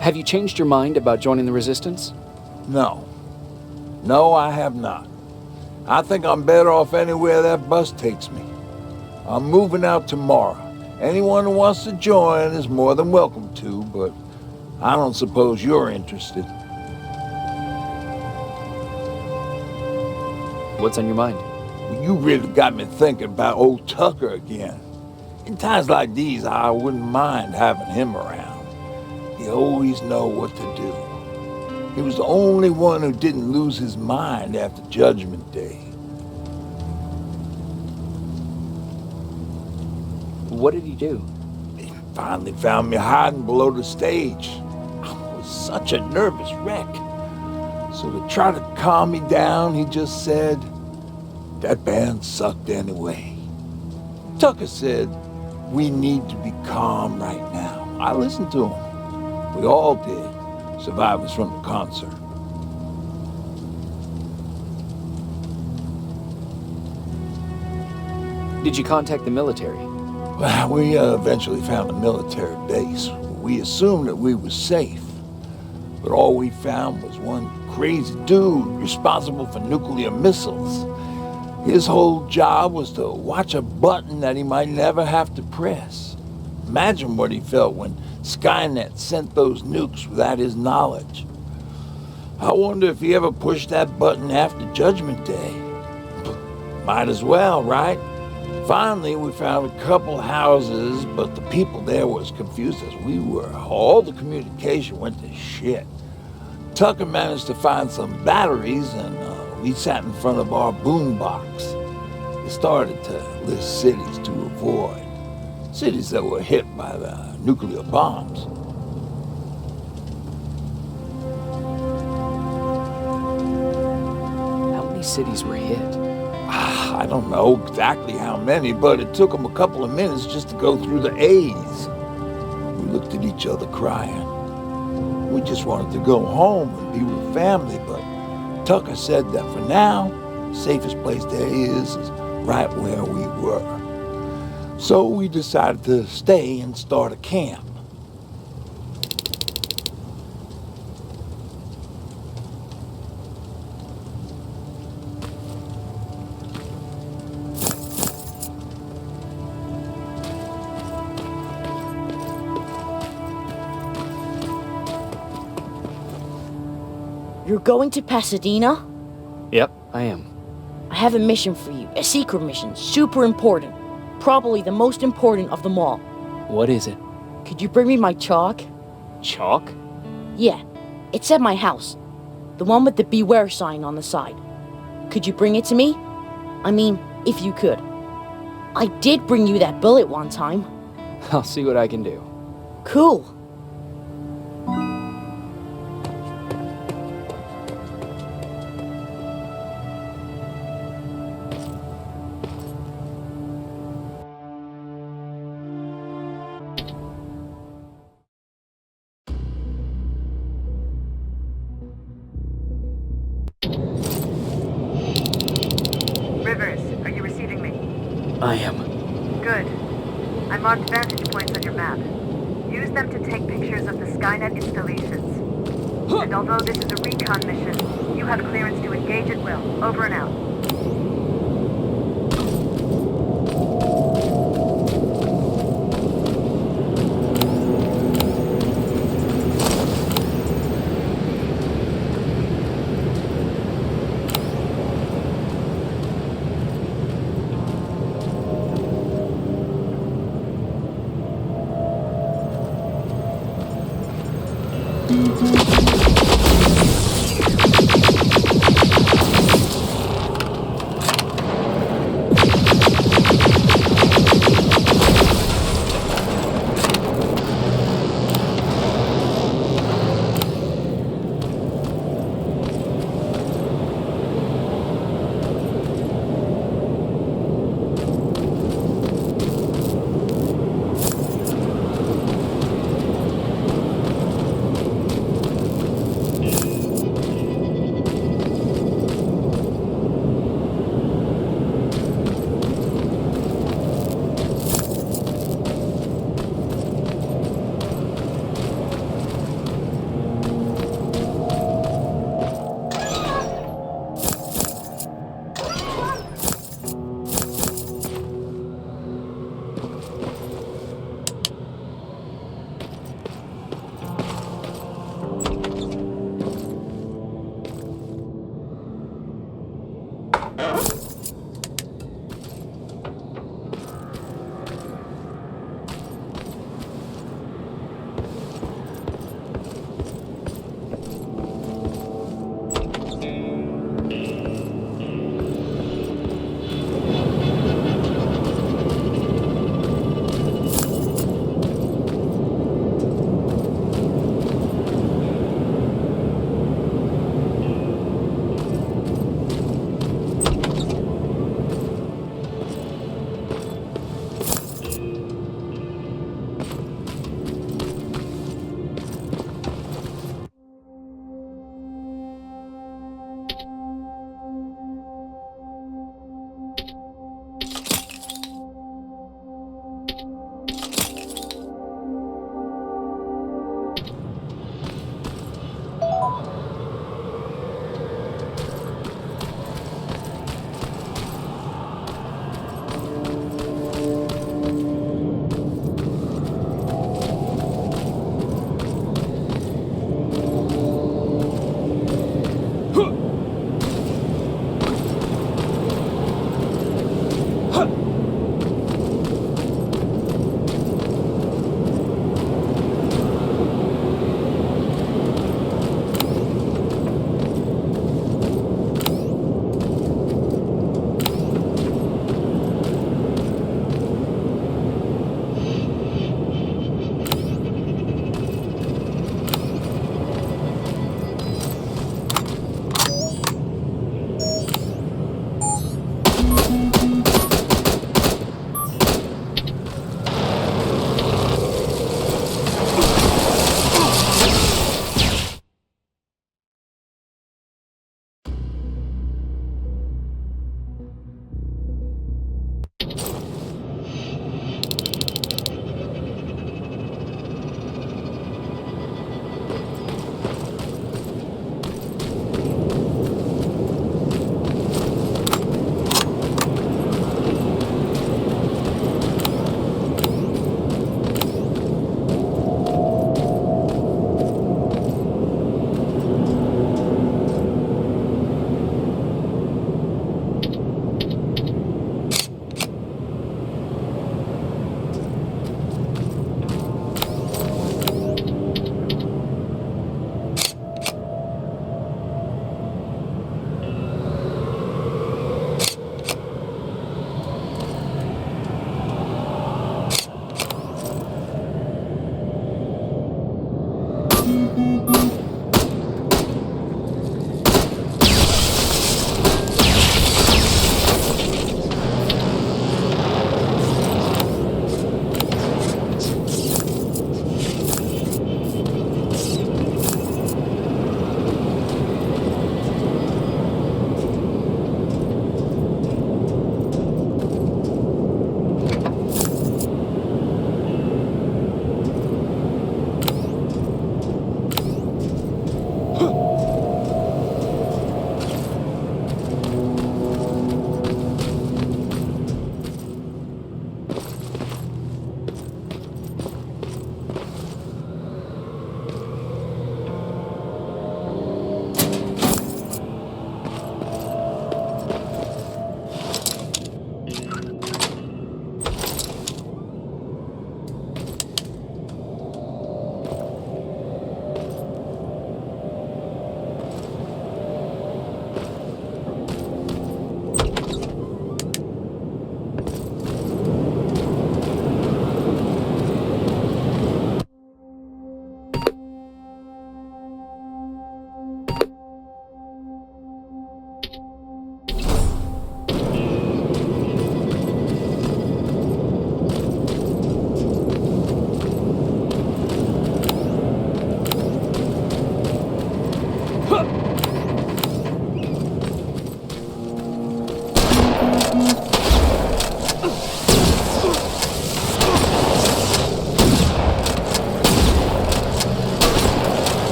Have you changed your mind about joining the Resistance? No. No, I have not. I think I'm better off anywhere that bus takes me. I'm moving out tomorrow. Anyone who wants to join is more than welcome to, but I don't suppose you're interested. What's on your mind? You really got me thinking about old Tucker again. In times like these, I wouldn't mind having him around. He always know what to do. He was the only one who didn't lose his mind after Judgment Day. What did he do? He finally found me hiding below the stage. I was such a nervous wreck. So to try to calm me down, he just said, that band sucked anyway. Tucker said, we need to be calm right now. I listened to him. We all did, survivors from the concert. Did you contact the military? Well, we eventually found a military base. We assumed that we were safe. But all we found was one crazy dude responsible for nuclear missiles. His whole job was to watch a button that he might never have to press. Imagine what he felt when Skynet sent those nukes without his knowledge. I wonder if he ever pushed that button after Judgment Day. Might as well, right? Finally, we found a couple houses, but the people there were as confused as we were. All the communication went to shit. Tucker managed to find some batteries, and we sat in front of our boombox. He started to list cities to avoid. Cities that were hit by the nuclear bombs. How many cities were hit? I don't know exactly how many, but it took them a couple of minutes just to go through the A's. We looked at each other crying. We just wanted to go home and be with family, but Tucker said that for now, the safest place there is right where we were. So we decided to stay and start a camp. You're going to Pasadena? Yep, I am. I have a mission for you. A secret mission. Super important. Probably the most important of them all. What is it? Could you bring me my chalk? Chalk? Yeah. It's at my house. The one with the beware sign on the side. Could you bring it to me? I mean, if you could. I did bring you that bullet one time. I'll see what I can do. Cool. Rivers, are you receiving me? I am. Good. I marked vantage points on your map. Use them to take pictures of the Skynet installations. And although this is a recon mission, you have clearance to engage at will. Over and out.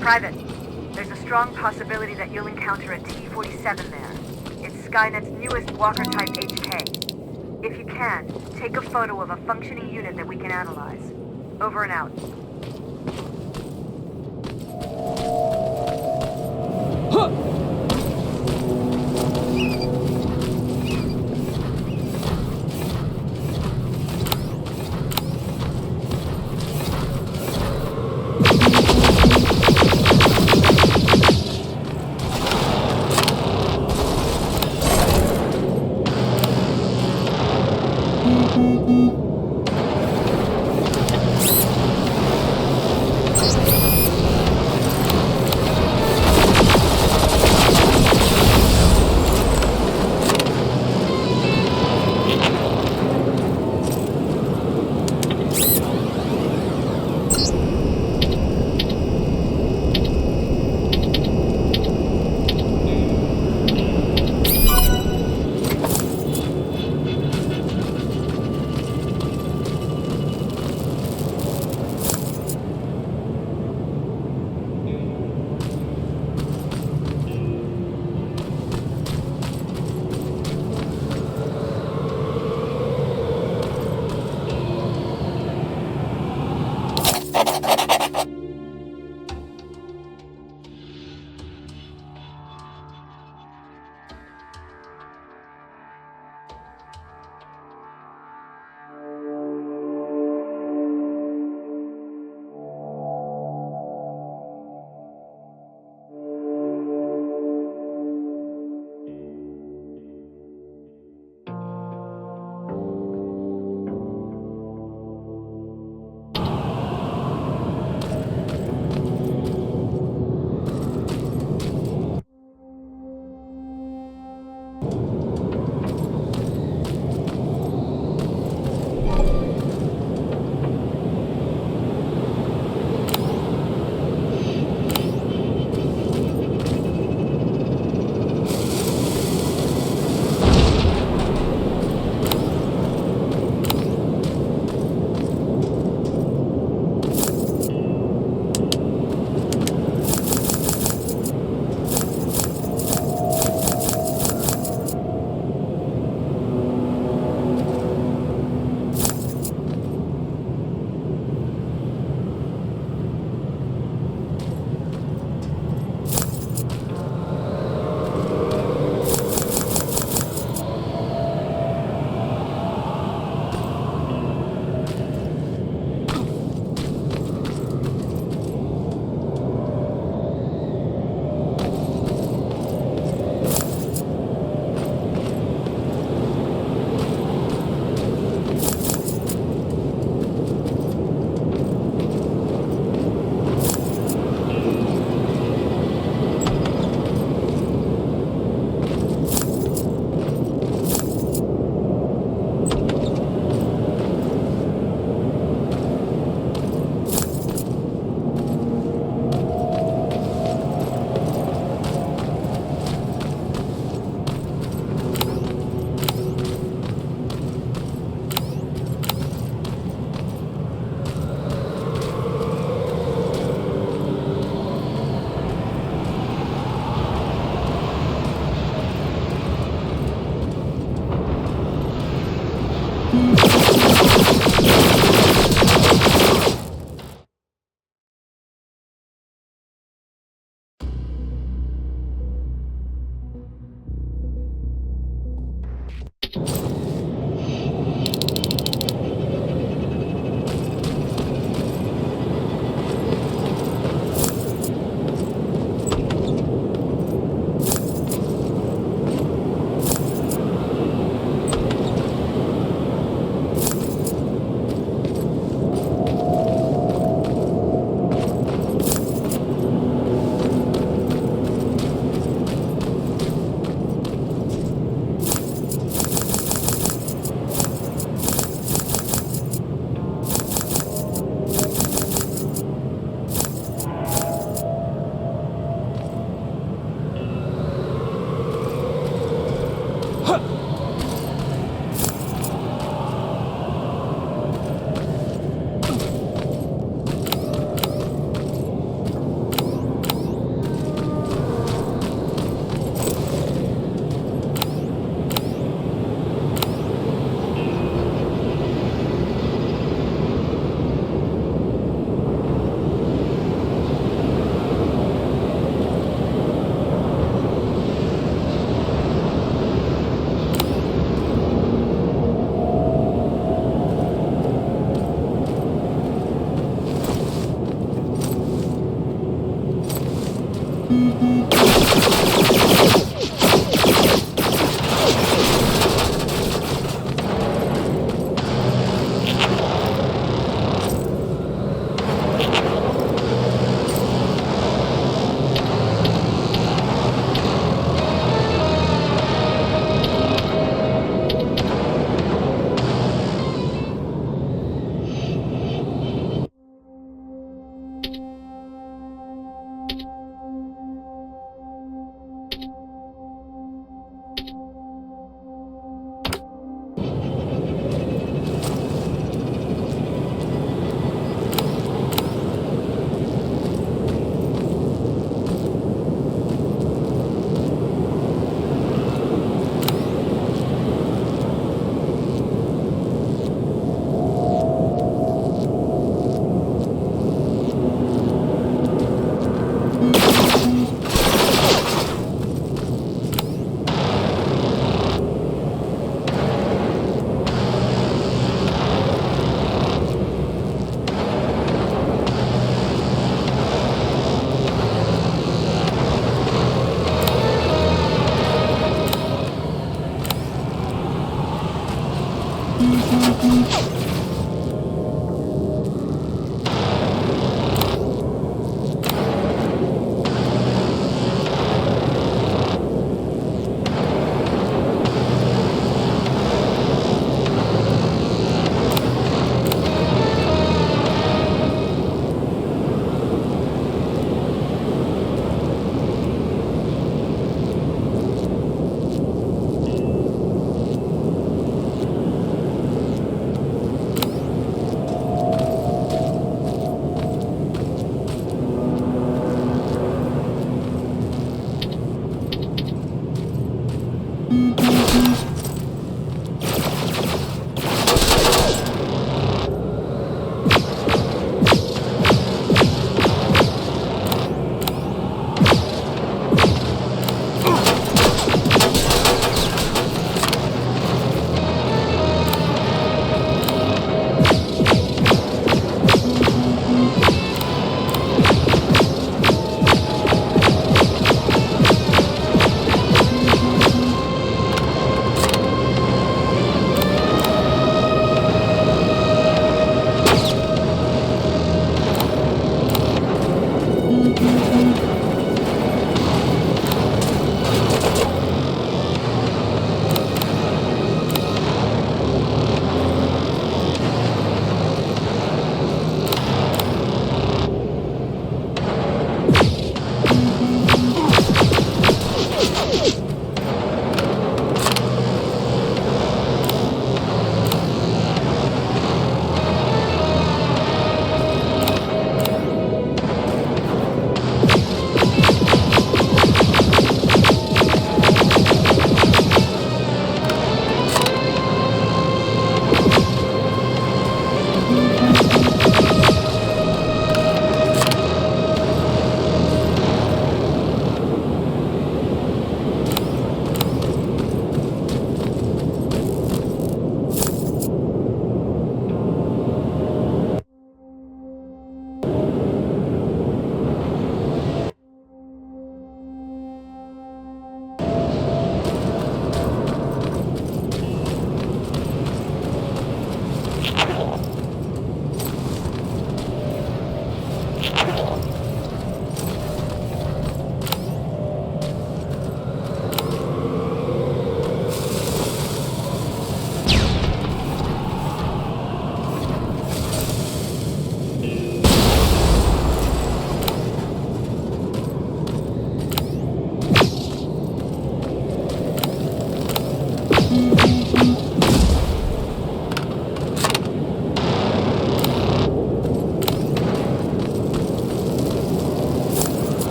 Private, there's a strong possibility that you'll encounter a T-47 there. It's Skynet's newest Walker-type HK. If you can, take a photo of a functioning unit that we can analyze. Over and out.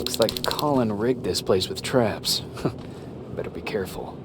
Looks like Colin rigged this place with traps. Better be careful.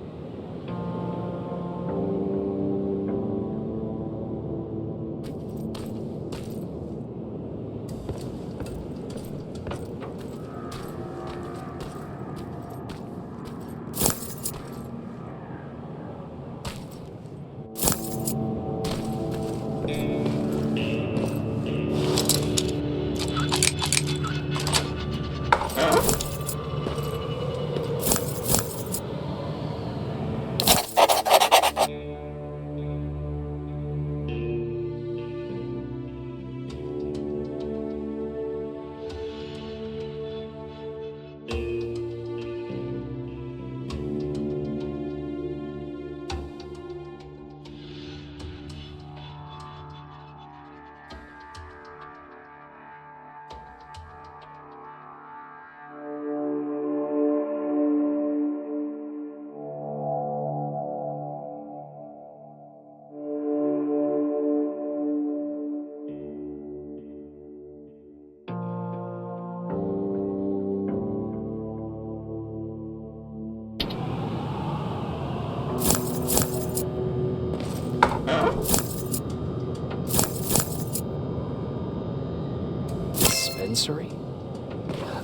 Dispensary?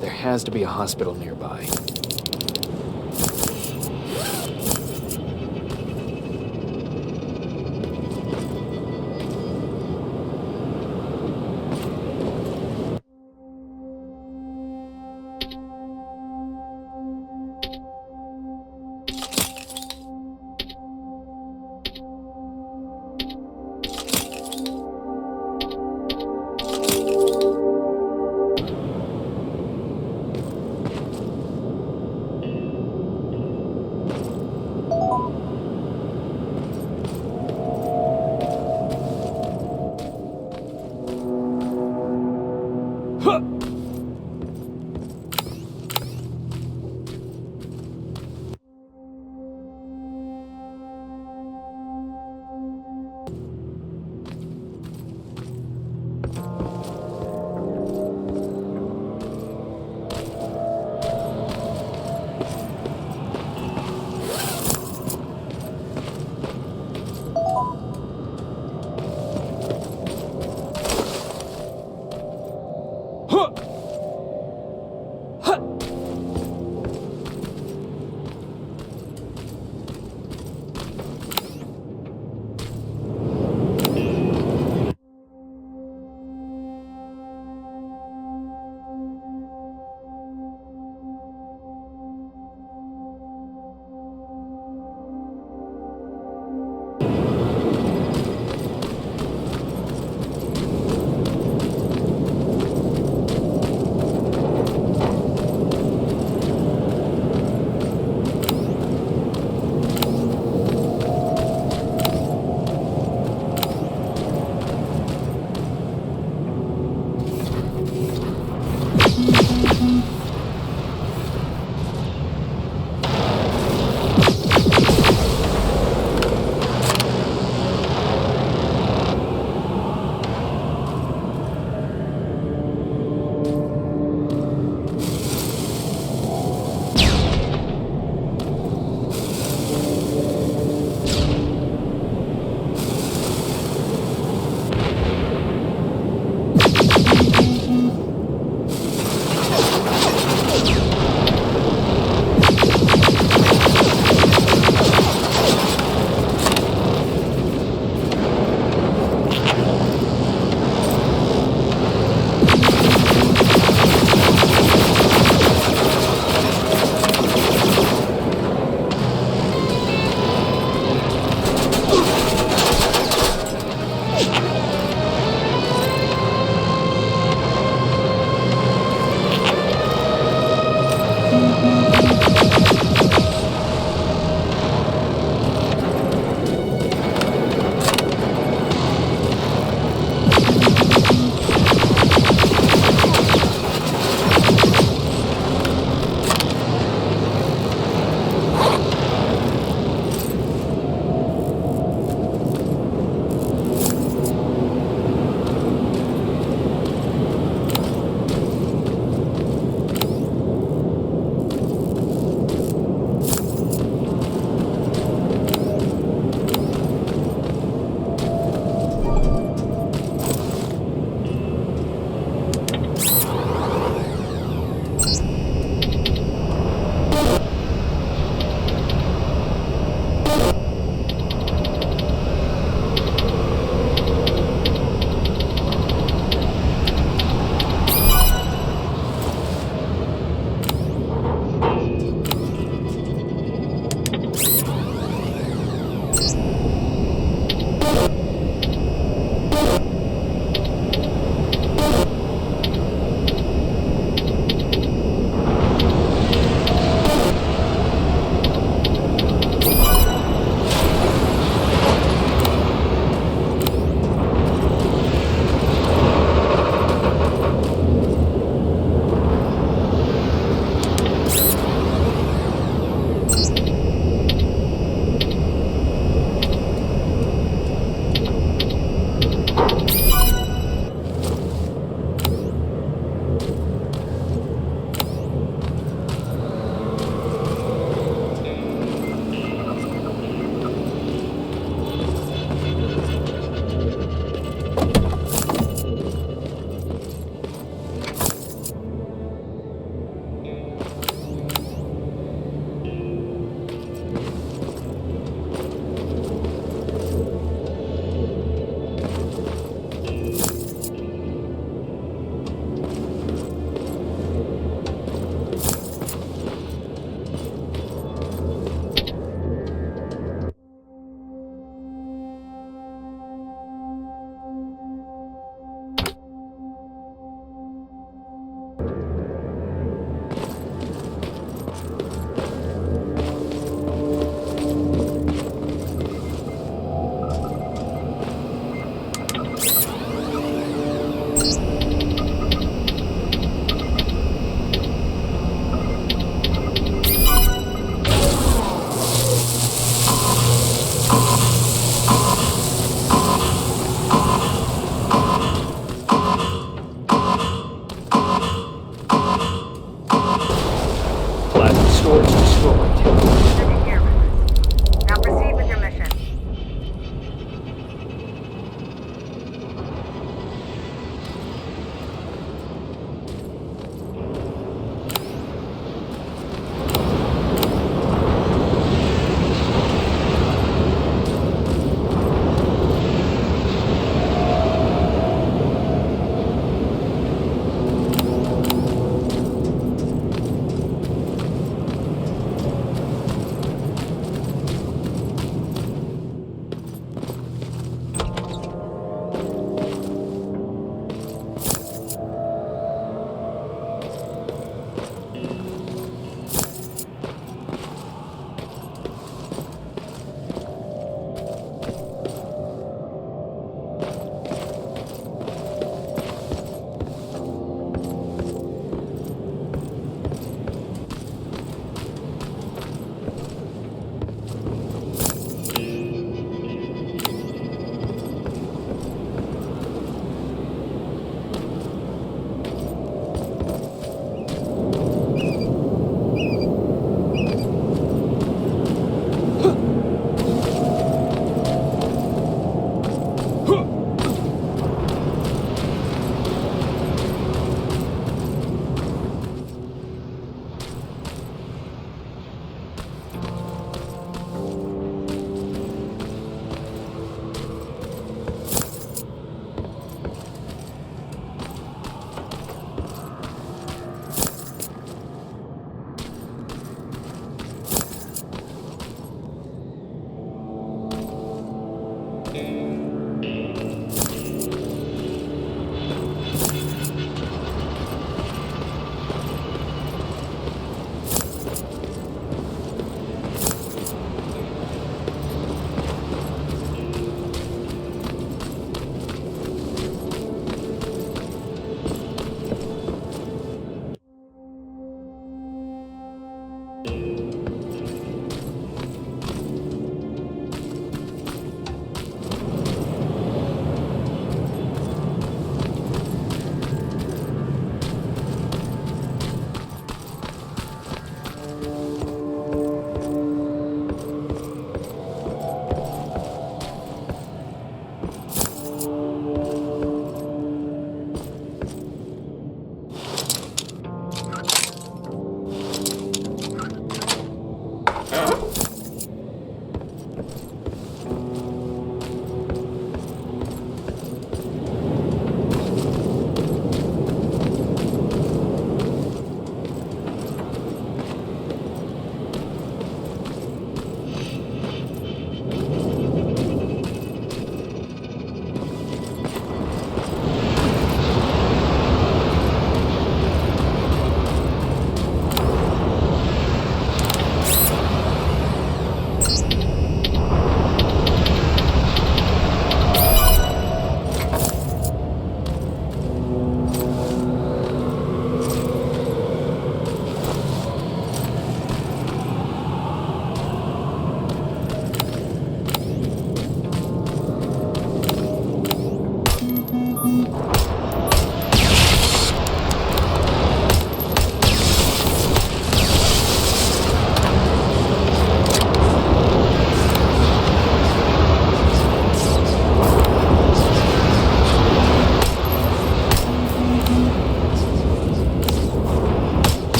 There has to be a hospital nearby. storage destroyed. Good to hear, Rivers. Now proceed with your mission.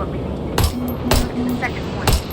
what we need. Move to the second point.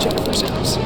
Jennifer's house.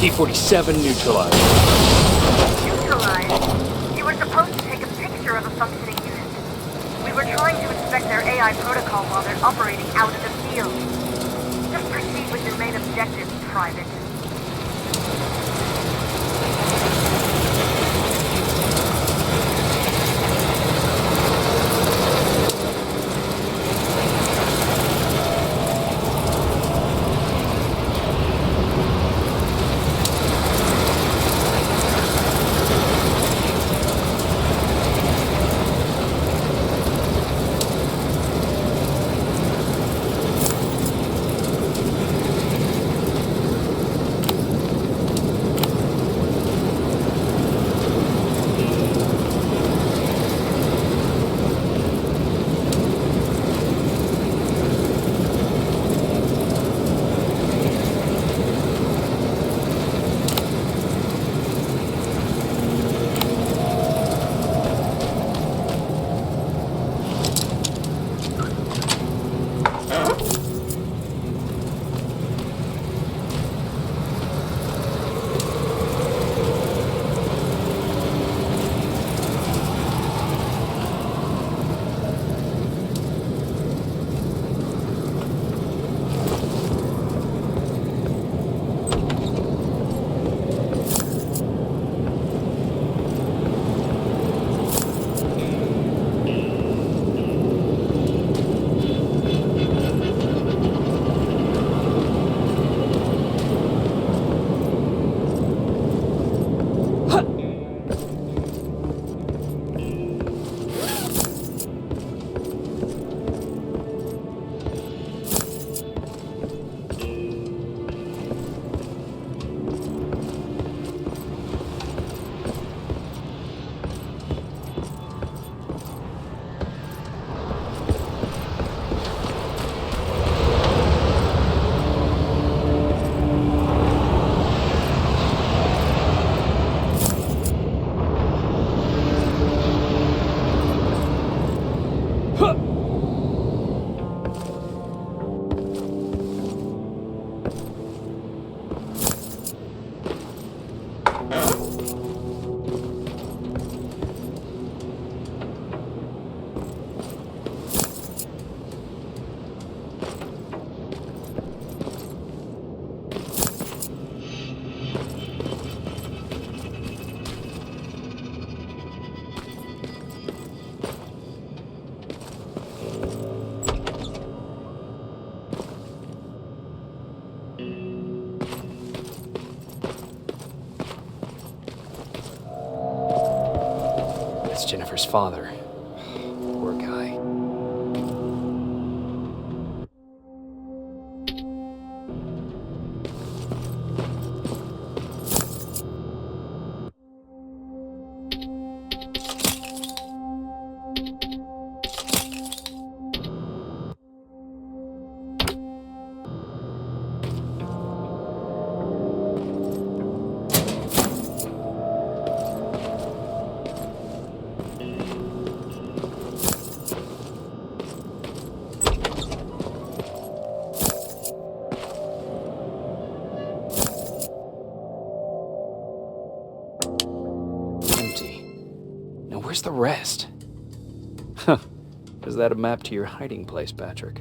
T-47 neutralized. Neutralized? You were supposed to take a picture of a functioning unit. We were trying to inspect their AI protocol while they're operating out in the field. Just proceed with your main objective, Private. it's Jennifer's father. Poor guy. Where's the rest? Huh. Is that a map to your hiding place, Patrick?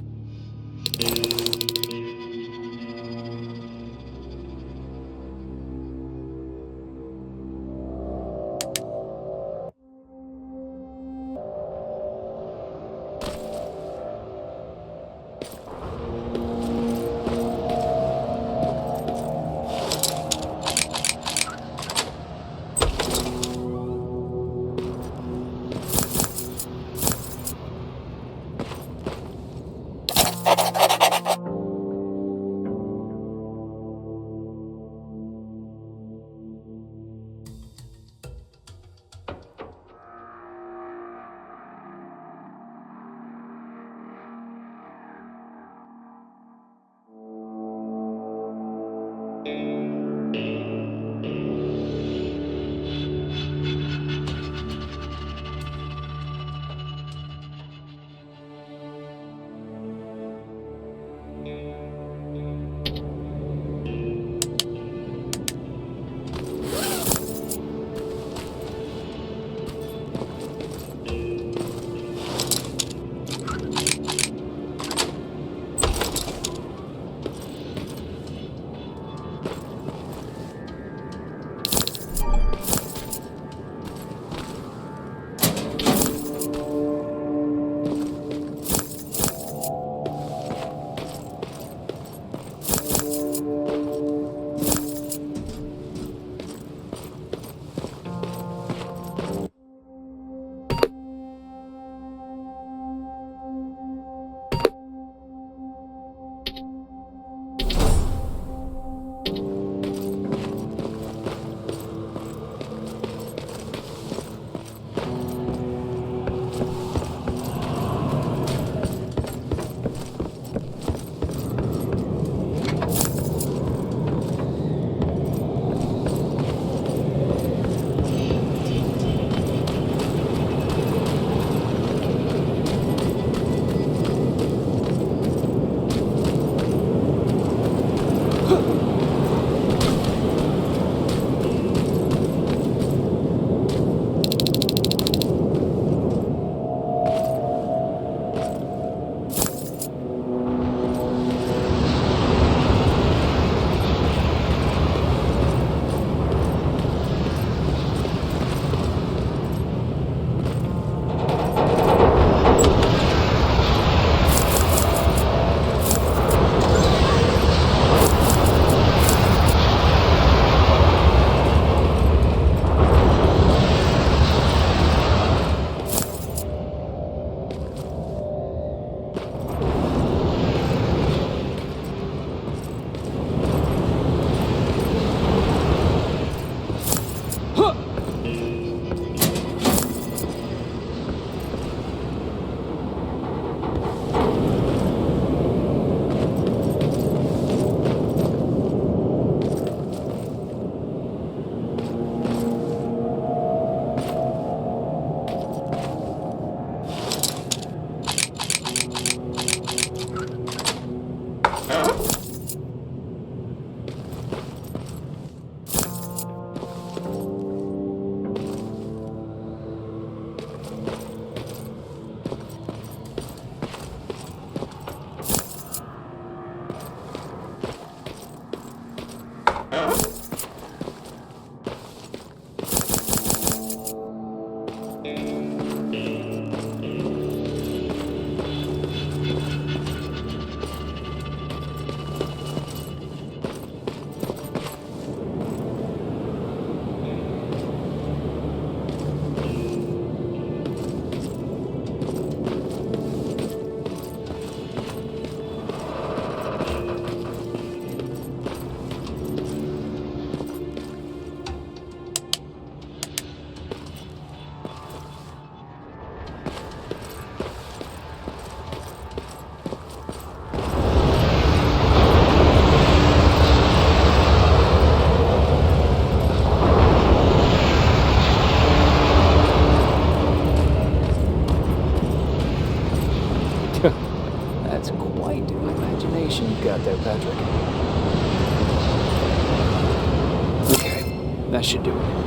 got there, Patrick? Okay, that should do it.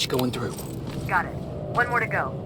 Going through. Got it. One more to go.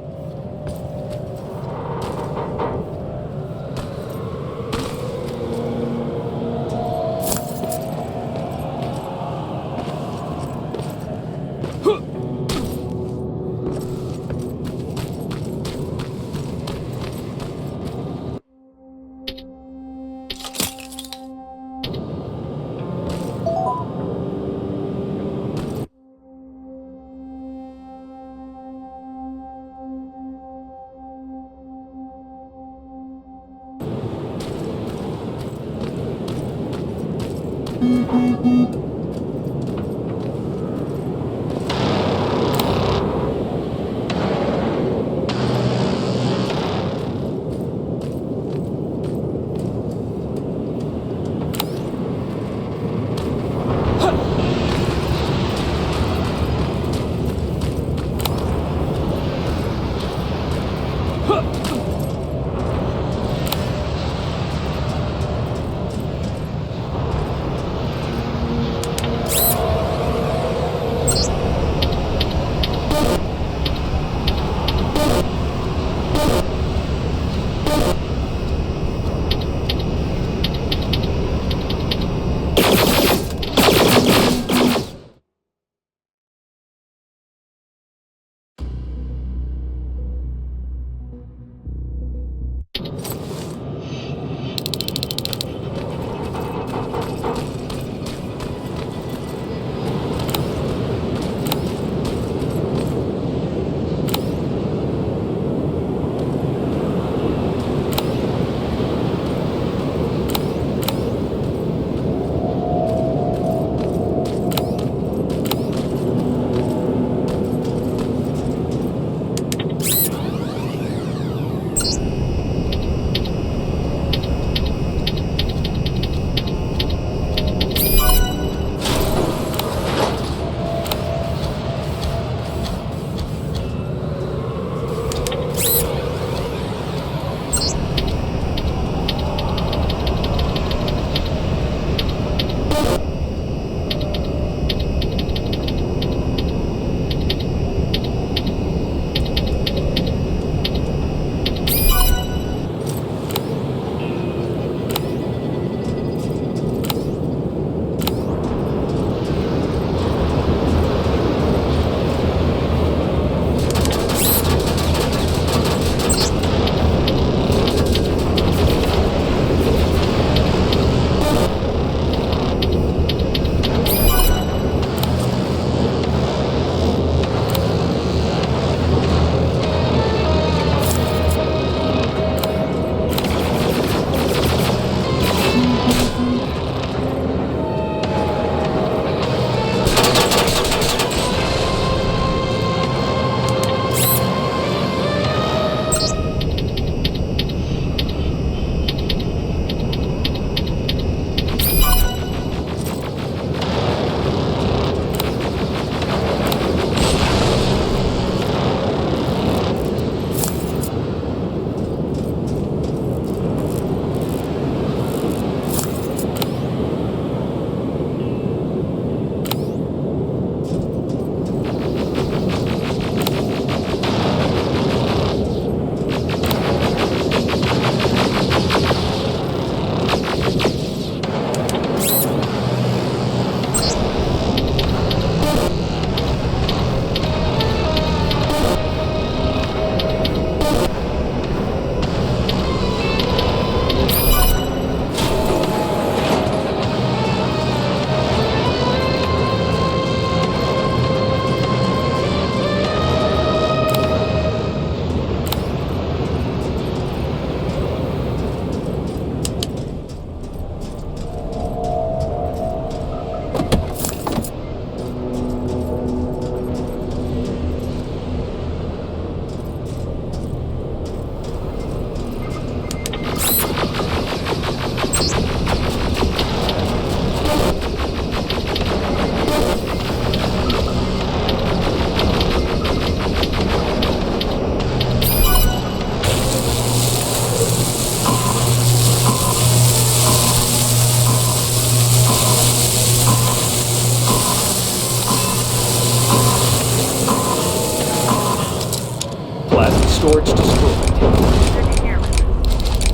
storage destroyed. Good to hear.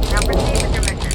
Now proceed with your mission.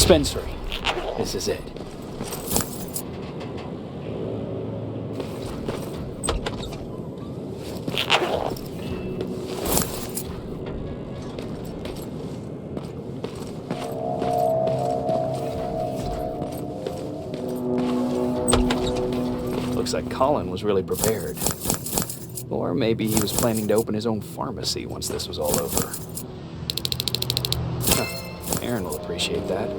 Dispensary. This is it. Looks like Colin was really prepared. Or maybe he was planning to open his own pharmacy once this was all over. Huh. Errin will appreciate that.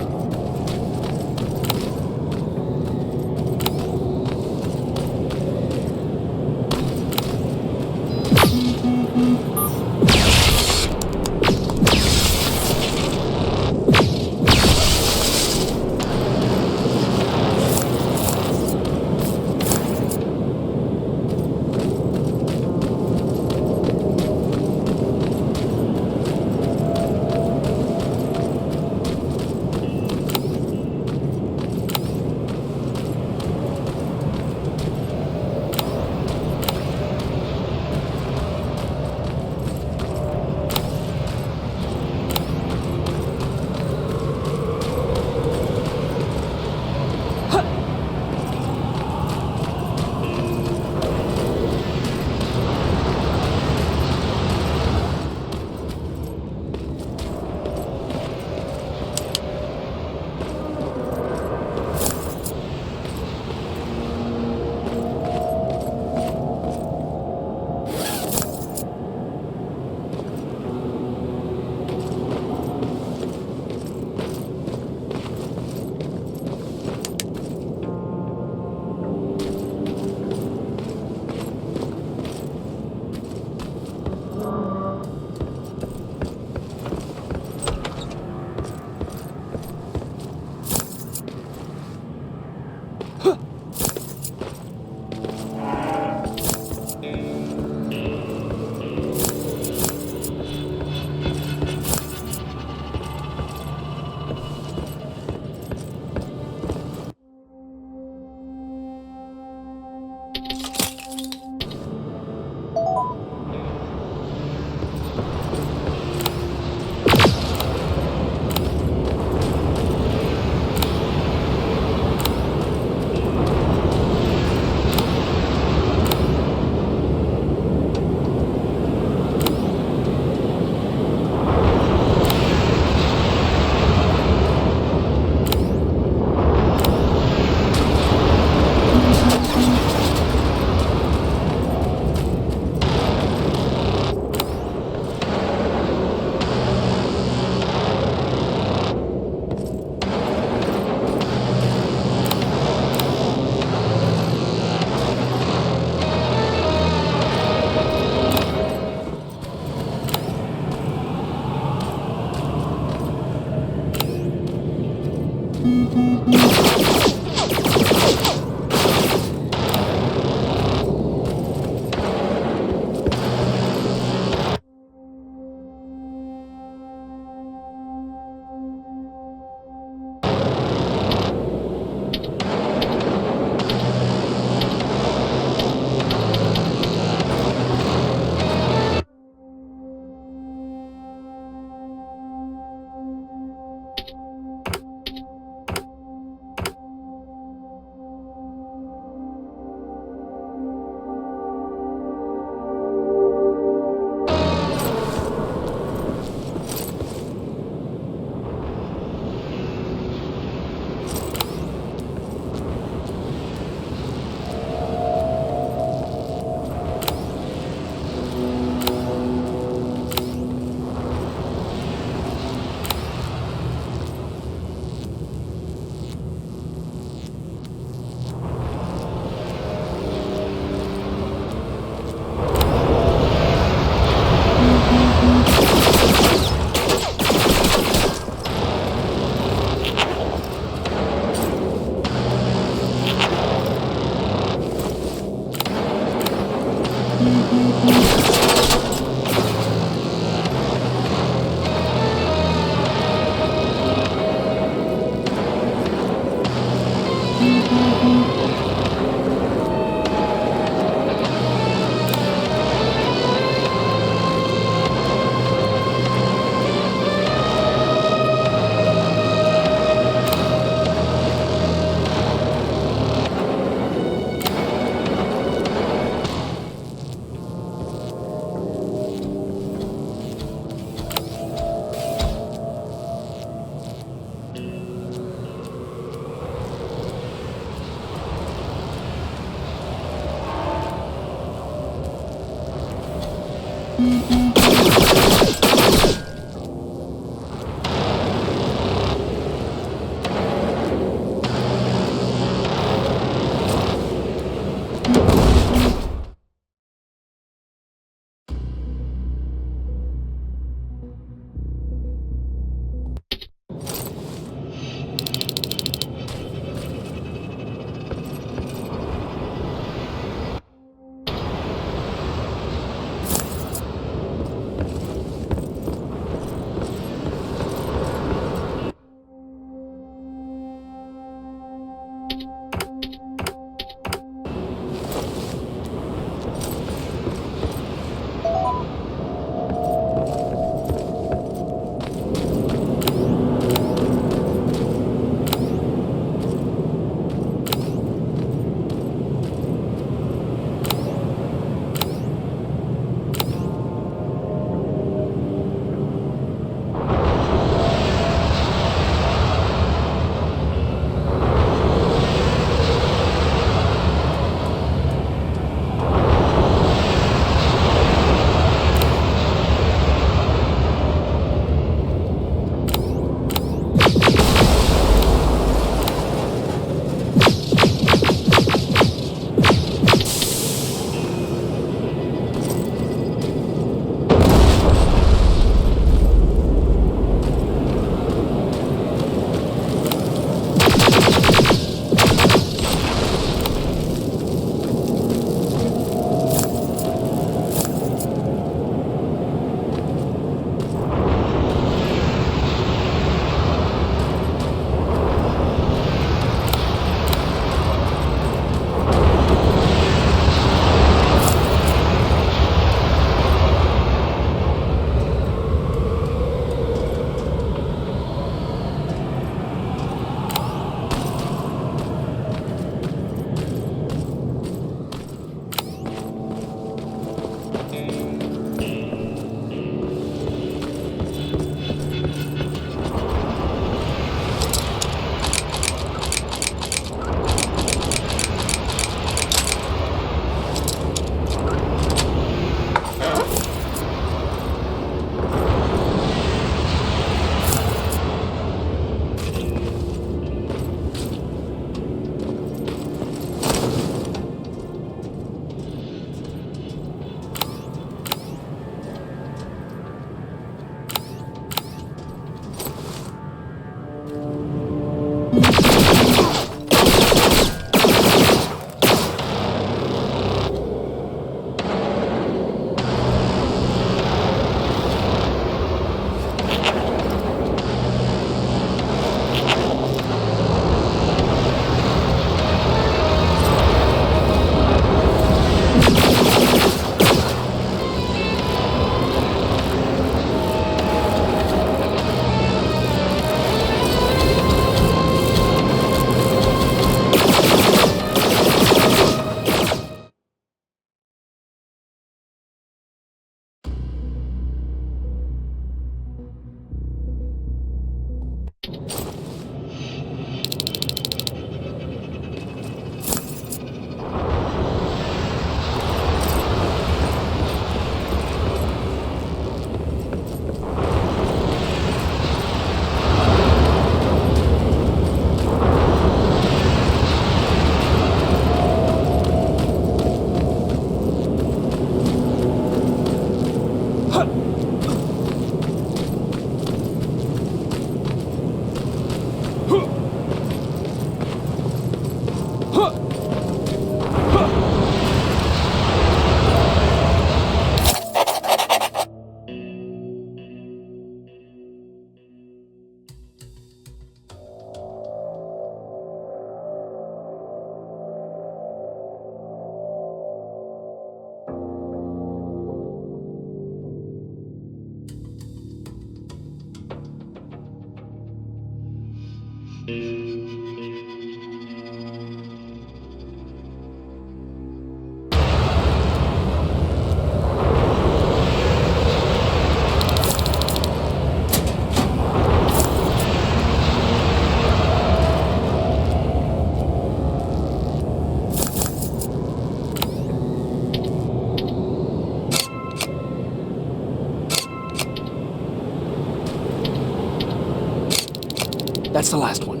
That's the last one.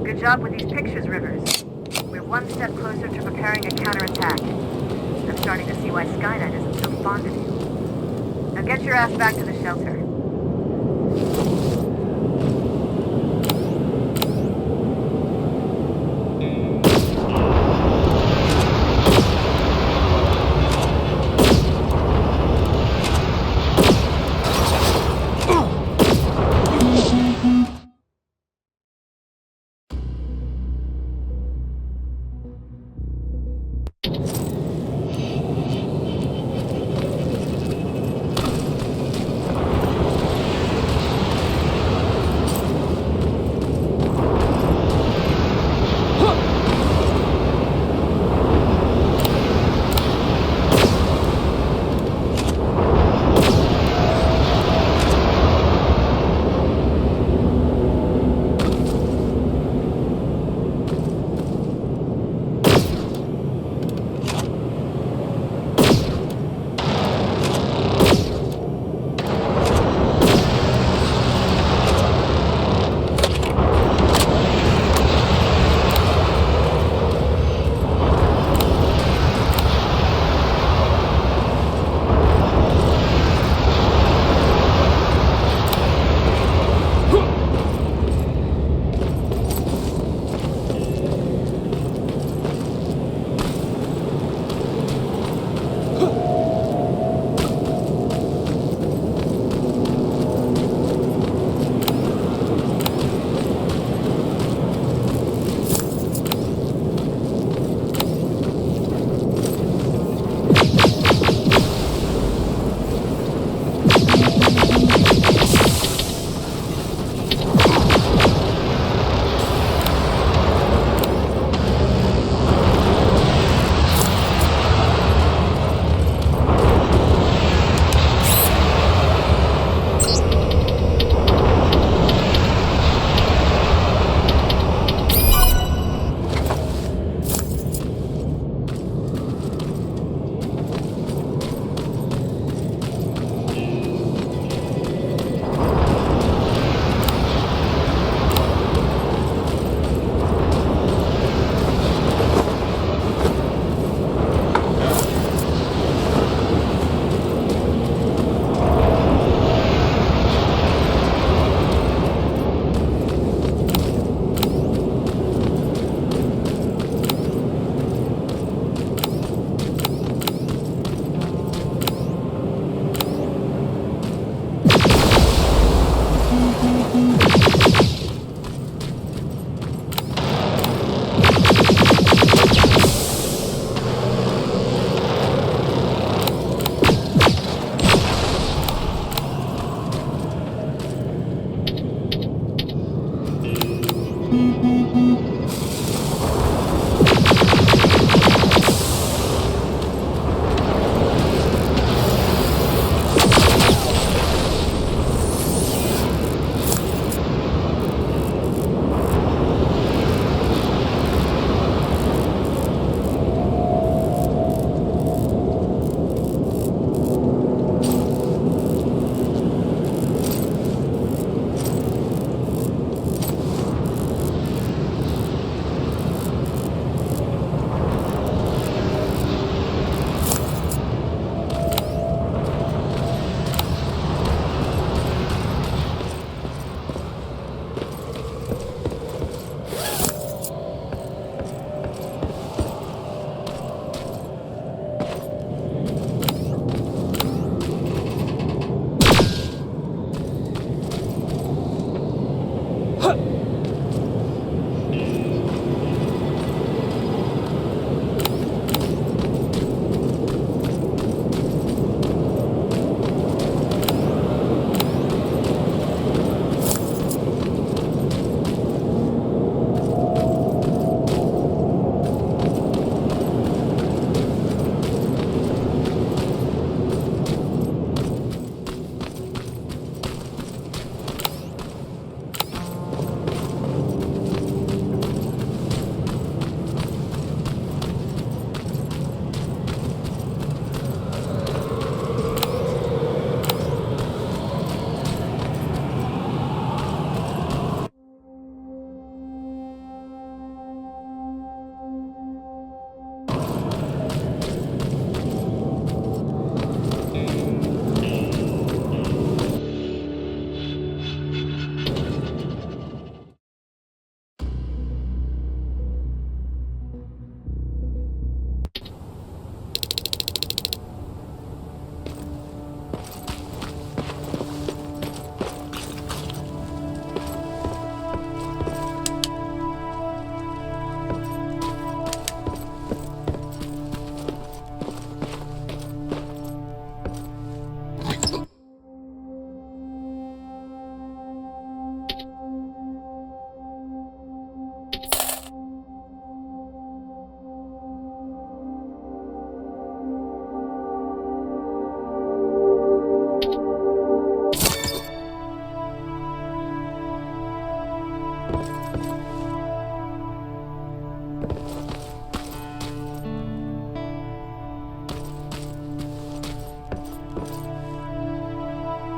Good job with these pictures, Rivers. We're one step closer to preparing a counterattack. I'm starting to see why Skynet isn't so fond of you. Now get your ass back to the shelter.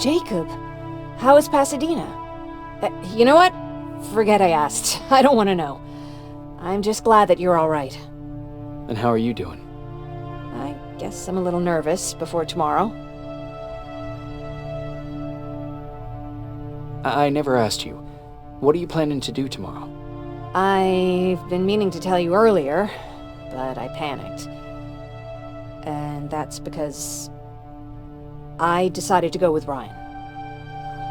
Jacob, how is Pasadena? You know what? Forget I asked. I don't want to know. I'm just glad that you're all right. And how are you doing? I guess I'm a little nervous before tomorrow. I never asked you. What are you planning to do tomorrow? I've been meaning to tell you earlier, but I panicked. And that's because I decided to go with Ryan.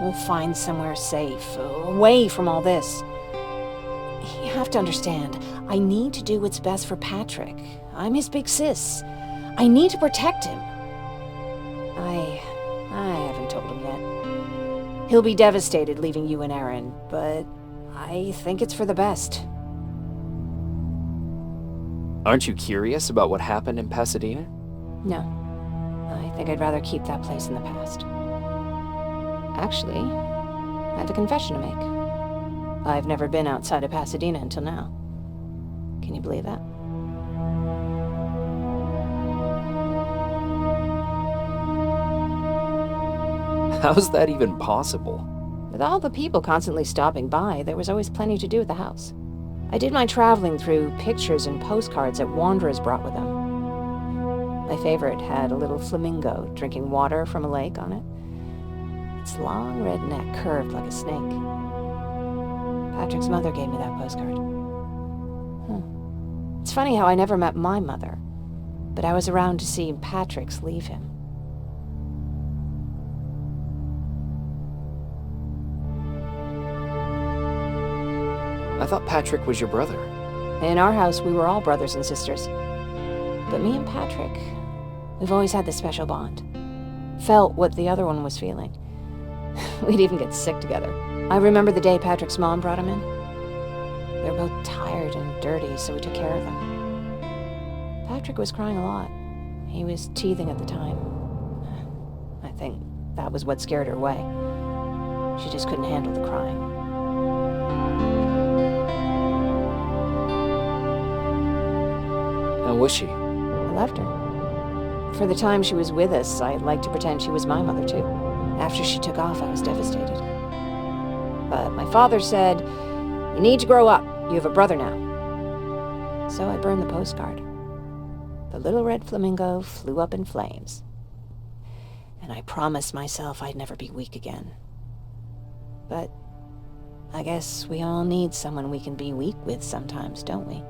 We'll find somewhere safe, away from all this. You have to understand, I need to do what's best for Patrick. I'm his big sis. I need to protect him. I haven't told him yet. He'll be devastated leaving you and Erin, but I think it's for the best. Aren't you curious about what happened in Pasadena? No. I think I'd rather keep that place in the past. Actually, I have a confession to make. I've never been outside of Pasadena until now. Can you believe that? How's that even possible? With all the people constantly stopping by, there was always plenty to do at the house. I did my traveling through pictures and postcards that wanderers brought with them. My favorite had a little flamingo drinking water from a lake on it. Its long red neck curved like a snake. Patrick's mother gave me that postcard. It's funny how I never met my mother, but I was around to see Patrick's leave him. I thought Patrick was your brother. In our house, we were all brothers and sisters. But me and Patrick, we've always had this special bond. Felt what the other one was feeling. We'd even get sick together. I remember the day Patrick's mom brought him in. They were both tired and dirty, so we took care of them. Patrick was crying a lot. He was teething at the time. I think that was what scared her away. She just couldn't handle the crying. How was she? I loved her. For the time she was with us, I liked to pretend she was my mother too. After she took off, I was devastated. But my father said, "You need to grow up. You have a brother now." So I burned the postcard. The little red flamingo flew up in flames. And I promised myself I'd never be weak again. But I guess we all need someone we can be weak with sometimes, don't we?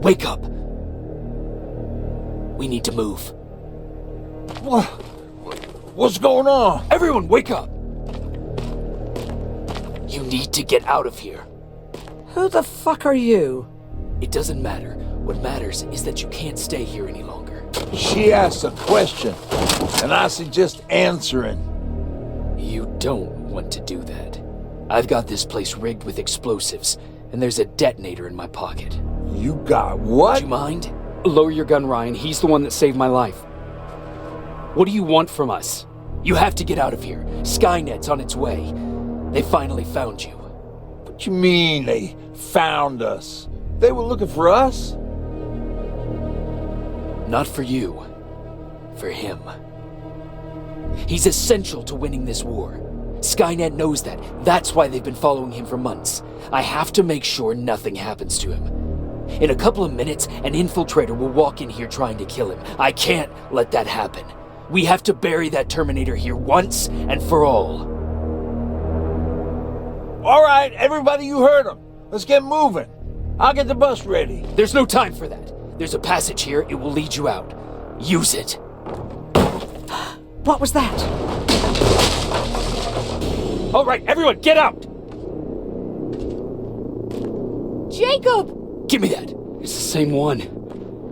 Wake up! We need to move. What's going on? Everyone, wake up! You need to get out of here. Who the fuck are you? It doesn't matter. What matters is that you can't stay here any longer. She asked a question, and I suggest answering. You don't want to do that. I've got this place rigged with explosives, and there's a detonator in my pocket. You got what? Would you mind? Lower your gun, Ryan. He's the one that saved my life. What do you want from us? You have to get out of here. Skynet's on its way. They finally found you. What you mean they found us? They were looking for us? Not for you. For him. He's essential to winning this war. Skynet knows that. That's why they've been following him for months. I have to make sure nothing happens to him. In a couple of minutes, an infiltrator will walk in here trying to kill him. I can't let that happen. We have to bury that Terminator here once and for all. All right, everybody, you heard him. Let's get moving. I'll get the bus ready. There's no time for that. There's a passage here. It will lead you out. Use it. What was that? All right, everyone, get out! Jacob! Give me that. It's the same one.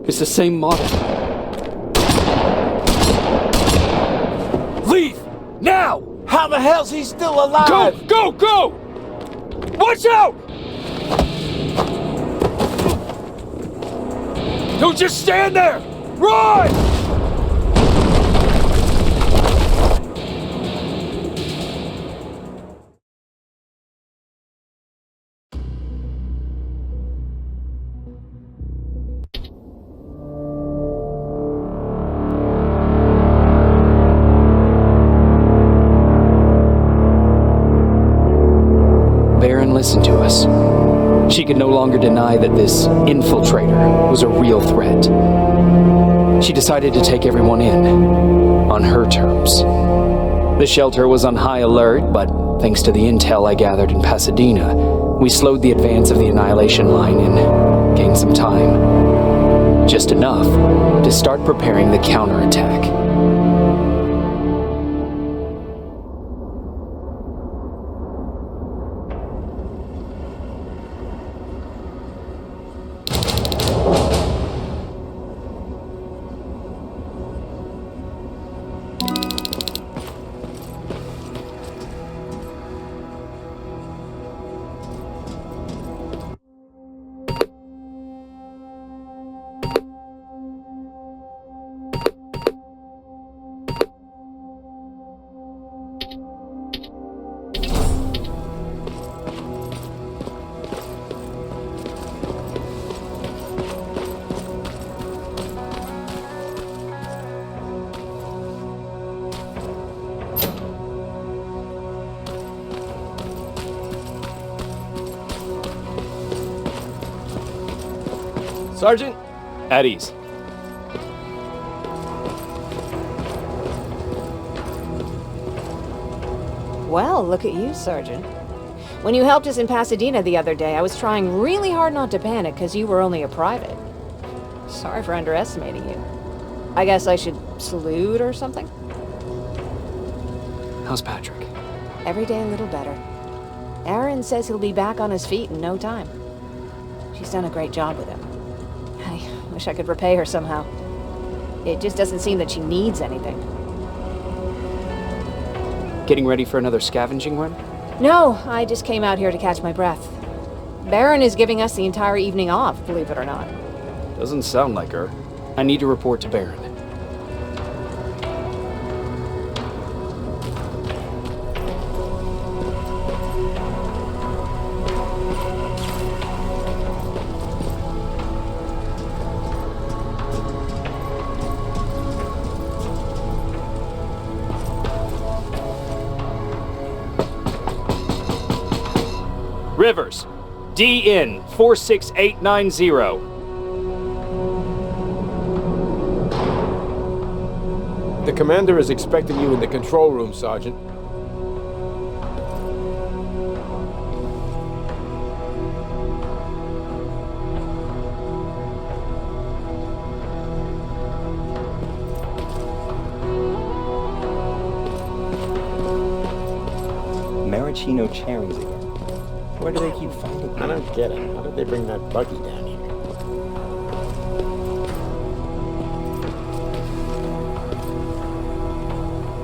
It's the same model. Leave! Now! How the hell's he still alive? Go! Watch out! Don't just stand there! Run! could no longer deny that this infiltrator was a real threat. She decided to take everyone in, on her terms. The shelter was on high alert, but thanks to the intel I gathered in Pasadena, we slowed the advance of the Annihilation line and gained some time. Just enough to start preparing the counterattack. Sergeant? At ease. Well, look at you, Sergeant. When you helped us in Pasadena the other day, I was trying really hard not to panic because you were only a private. Sorry for underestimating you. I guess I should salute or something? How's Patrick? Every day a little better. Errin says he'll be back on his feet in no time. She's done a great job with him. I wish I could repay her somehow. It just doesn't seem that she needs anything. Getting ready for another scavenging run? No, I just came out here to catch my breath. Beyron is giving us the entire evening off, believe it or not. Doesn't sound like her. I need to report to Beyron. Rivers, DN 46890. The commander is expecting you in the control room, Sergeant. Maraschino cherries again. Where do they keep finding them? I don't get it. How did they bring that buggy down here?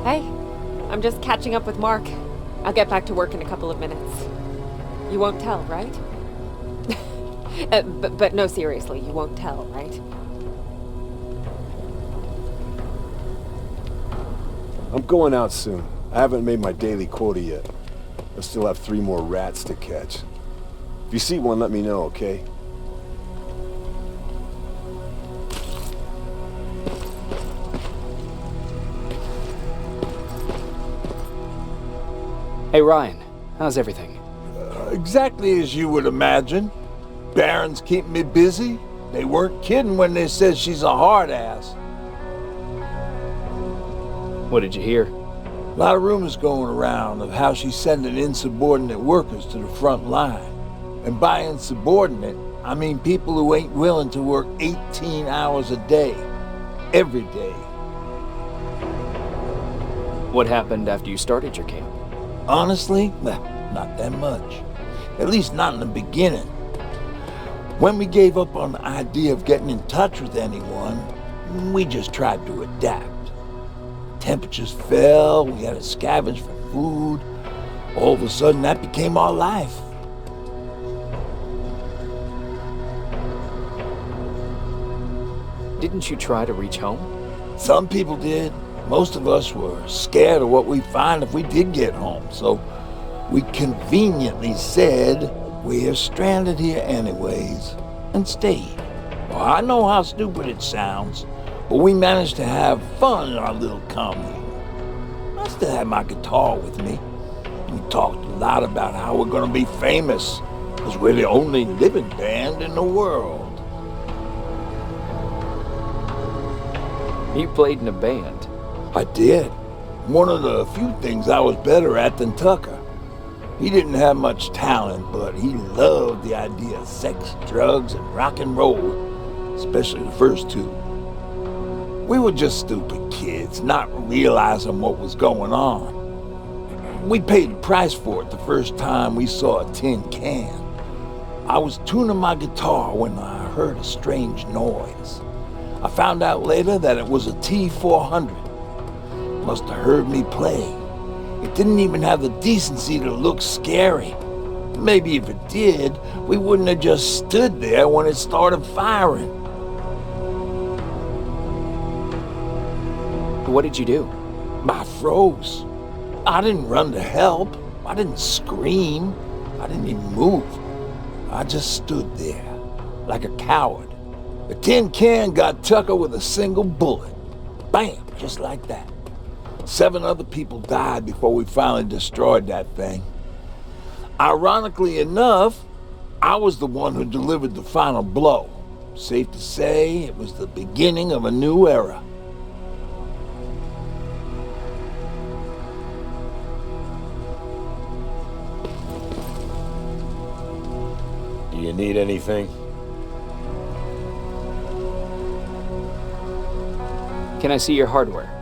Hey, I'm just catching up with Mark. I'll get back to work in a couple of minutes. You won't tell, right? But no, seriously, you won't tell, right? I'm going out soon. I haven't made my daily quota yet. I still have 3 more rats to catch. If you see one, let me know, okay? Hey Ryan, how's everything? Exactly as you would imagine. Baron's keeping me busy. They weren't kidding when they said she's a hard ass. What did you hear? A lot of rumors going around of how she's sending insubordinate workers to the front line. And by insubordinate, I mean people who ain't willing to work 18 hours a day, every day. What happened after you started your camp? Honestly, well, not that much. At least not in the beginning. When we gave up on the idea of getting in touch with anyone, we just tried to adapt. Temperatures fell, we had to scavenge for food. All of a sudden, that became our life. Didn't you try to reach home? Some people did. Most of us were scared of what we'd find if we did get home, so we conveniently said we're stranded here anyways, and stayed. Well, I know how stupid it sounds, but we managed to have fun in our little commune. I still had my guitar with me. We talked a lot about how we're gonna be famous. Because we're the only living band in the world. You played in a band. I did. One of the few things I was better at than Tucker. He didn't have much talent, but he loved the idea of sex, drugs, and rock and roll, especially the first two. We were just stupid kids, not realizing what was going on. We paid the price for it the first time we saw a tin can. I was tuning my guitar when I heard a strange noise. I found out later that it was a T-400. Must have heard me play. It didn't even have the decency to look scary. Maybe if it did, we wouldn't have just stood there when it started firing. What did you do? I froze. I didn't run to help. I didn't scream. I didn't even move. I just stood there, like a coward. The tin can got Tucker with a single bullet. Bam, just like that. 7 other people died before we finally destroyed that thing. Ironically enough, I was the one who delivered the final blow. Safe to say, it was the beginning of a new era. Do you need anything? Can I see your hardware?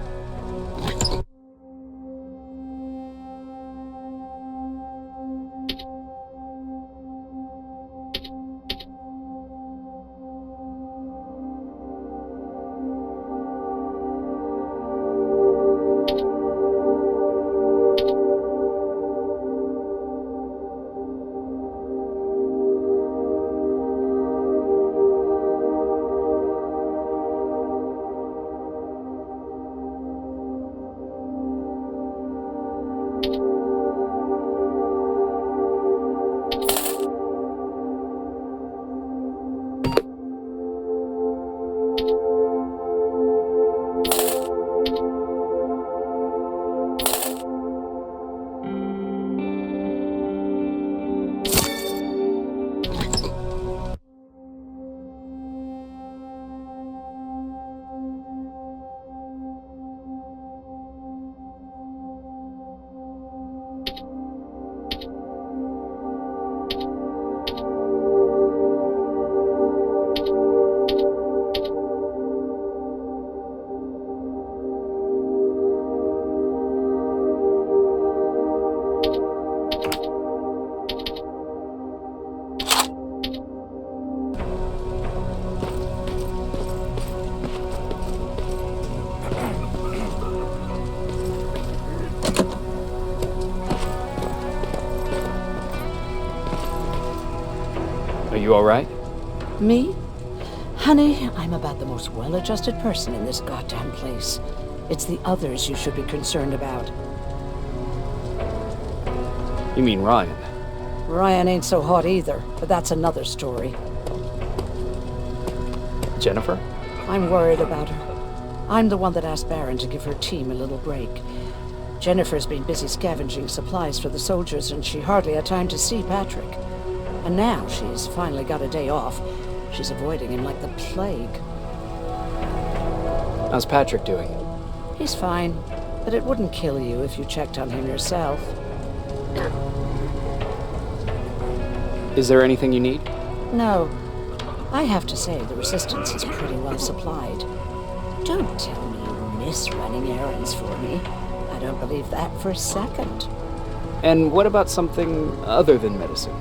Are you all right? Me? Honey, I'm about the most well-adjusted person in this goddamn place. It's the others you should be concerned about. You mean Ryan? Ryan ain't so hot either, but that's another story. Jennifer? I'm worried about her. I'm the one that asked Beyron to give her team a little break. Jennifer's been busy scavenging supplies for the soldiers, and she hardly had time to see Patrick. And now she's finally got a day off. She's avoiding him like the plague. How's Patrick doing? He's fine, but it wouldn't kill you if you checked on him yourself. Is there anything you need? No. I have to say the Resistance is pretty well supplied. Don't tell me you miss running errands for me. I don't believe that for a second. And what about something other than medicine?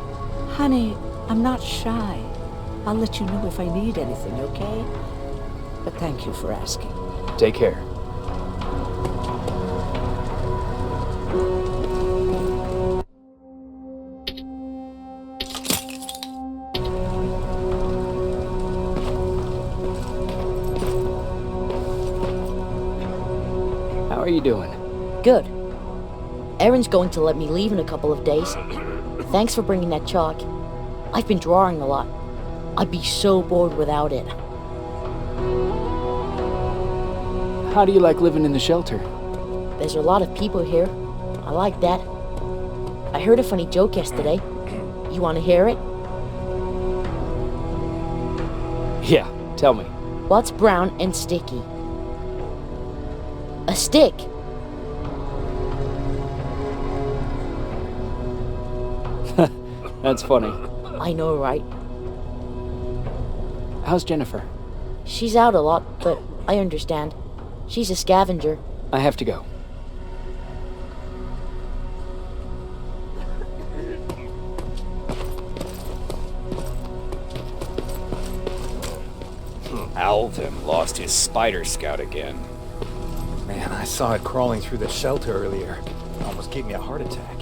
Honey, I'm not shy. I'll let you know if I need anything, okay? But thank you for asking. Take care. How are you doing? Good. Erin's going to let me leave in a couple of days. Thanks for bringing that chalk. I've been drawing a lot. I'd be so bored without it. How do you like living in the shelter? There's a lot of people here. I like that. I heard a funny joke yesterday. You want to hear it? Yeah, tell me. What's brown and sticky? A stick. That's funny. I know, right? How's Jennifer? She's out a lot, but I understand. She's a scavenger. I have to go. Alvin lost his spider scout again. Man, I saw it crawling through the shelter earlier. Almost gave me a heart attack.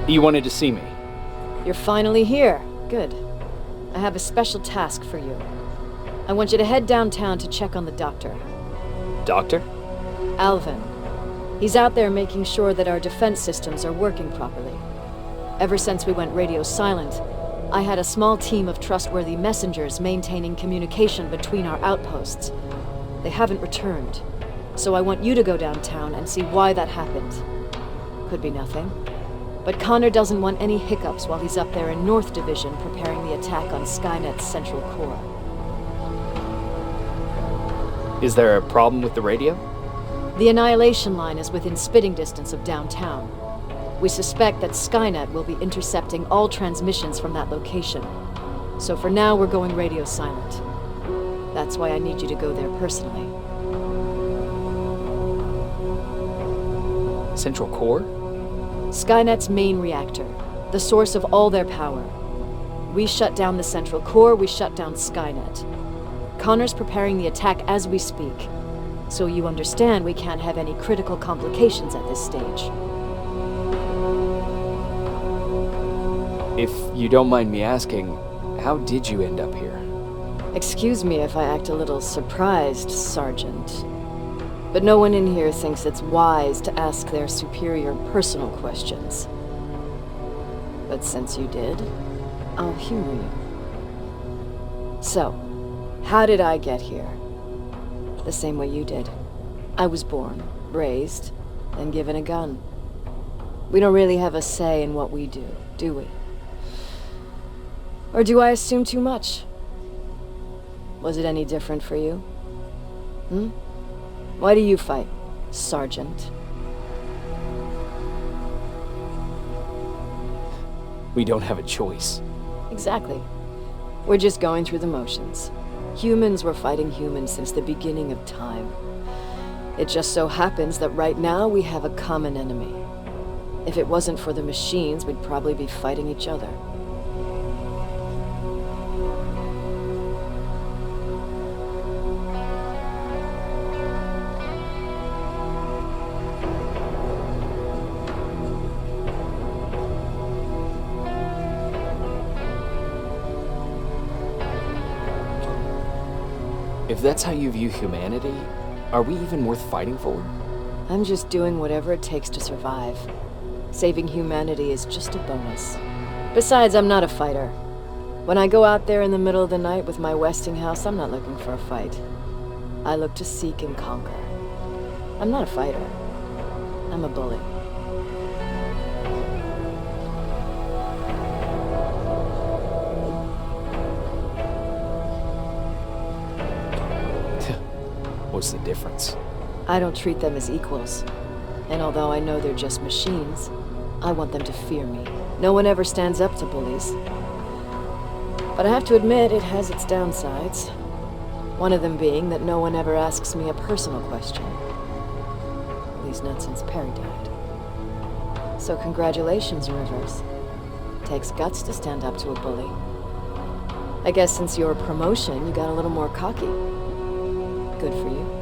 You wanted to see me? You're finally here. Good. I have a special task for you. I want you to head downtown to check on the doctor. Doctor? Alvin. He's out there making sure that our defense systems are working properly. Ever since we went radio silent, I had a small team of trustworthy messengers maintaining communication between our outposts. They haven't returned, so I want you to go downtown and see why that happened. Could be nothing. But Connor doesn't want any hiccups while he's up there in North Division preparing the attack on Skynet's central core. Is there a problem with the radio? The Annihilation line is within spitting distance of downtown. We suspect that Skynet will be intercepting all transmissions from that location. So for now, we're going radio silent. That's why I need you to go there personally. Central core? Skynet's main reactor, the source of all their power. We shut down the central core, we shut down Skynet. Connor's preparing the attack as we speak, so you understand we can't have any critical complications at this stage. If you don't mind me asking, how did you end up here? Excuse me if I act a little surprised, Sergeant. But no one in here thinks it's wise to ask their superior personal questions. But since you did, I'll humor you. So, how did I get here? The same way you did. I was born, raised, and given a gun. We don't really have a say in what we do we? Or do I assume too much? Was it any different for you? Why do you fight, Sergeant? We don't have a choice. Exactly. We're just going through the motions. Humans were fighting humans since the beginning of time. It just so happens that right now we have a common enemy. If it wasn't for the machines, we'd probably be fighting each other. If that's how you view humanity, are we even worth fighting for? I'm just doing whatever it takes to survive. Saving humanity is just a bonus. Besides, I'm not a fighter. When I go out there in the middle of the night with my Westinghouse, I'm not looking for a fight. I look to seek and conquer. I'm not a fighter. I'm a bully. What's the difference? I don't treat them as equals. And although I know they're just machines, I want them to fear me. No one ever stands up to bullies. But I have to admit, it has its downsides. One of them being that no one ever asks me a personal question. At least not since Perry died. So congratulations, Rivers. Takes guts to stand up to a bully. I guess since your promotion, you got a little more cocky. Good for you.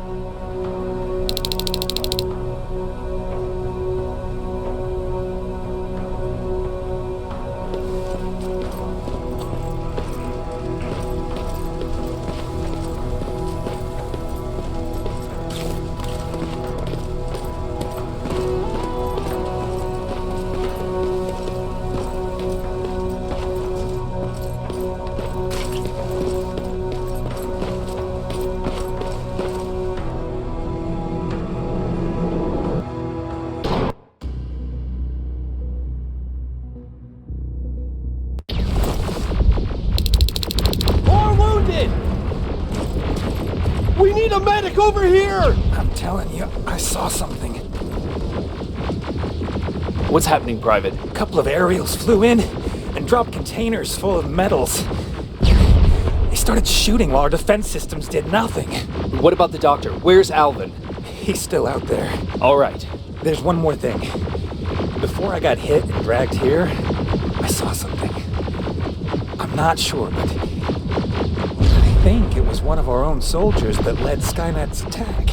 We need a medic over here! I'm telling you, I saw something. What's happening, Private? A couple of aerials flew in and dropped containers full of metals. They started shooting while our defense systems did nothing. What about the doctor? Where's Alvin? He's still out there. All right. There's one more thing. Before I got hit and dragged here, I saw something. I'm not sure, but I think it was one of our own soldiers that led Skynet's attack.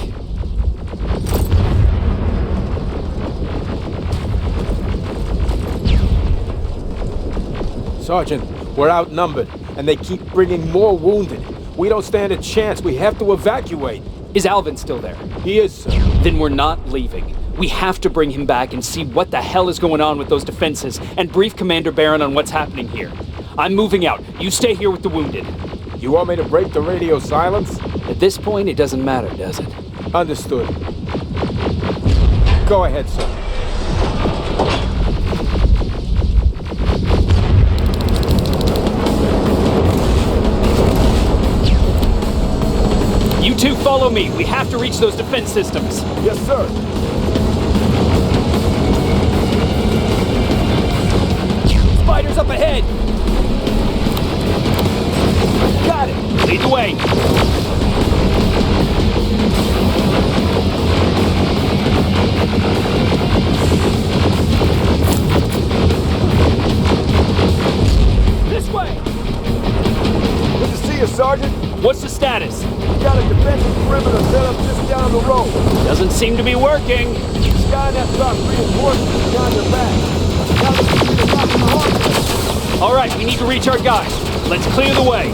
Sergeant, we're outnumbered, and they keep bringing more wounded. We don't stand a chance. We have to evacuate. Is Alvin still there? He is, sir. Then we're not leaving. We have to bring him back and see what the hell is going on with those defenses and brief Commander Beyron on what's happening here. I'm moving out. You stay here with the wounded. You want me to break the radio silence? At this point, it doesn't matter, does it? Understood. Go ahead, sir. You two follow me. We have to reach those defense systems. Yes, sir. Spiders up ahead. Got it. Lead the way. This way. Good to see you, Sergeant. What's the status? We got a defensive perimeter set up just down the road. Doesn't seem to be working. Skynet's got reinforcements behind their back. Now they can see the top of the hospital. All right, we need to reach our guys. Let's clear the way.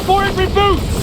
before it reboots!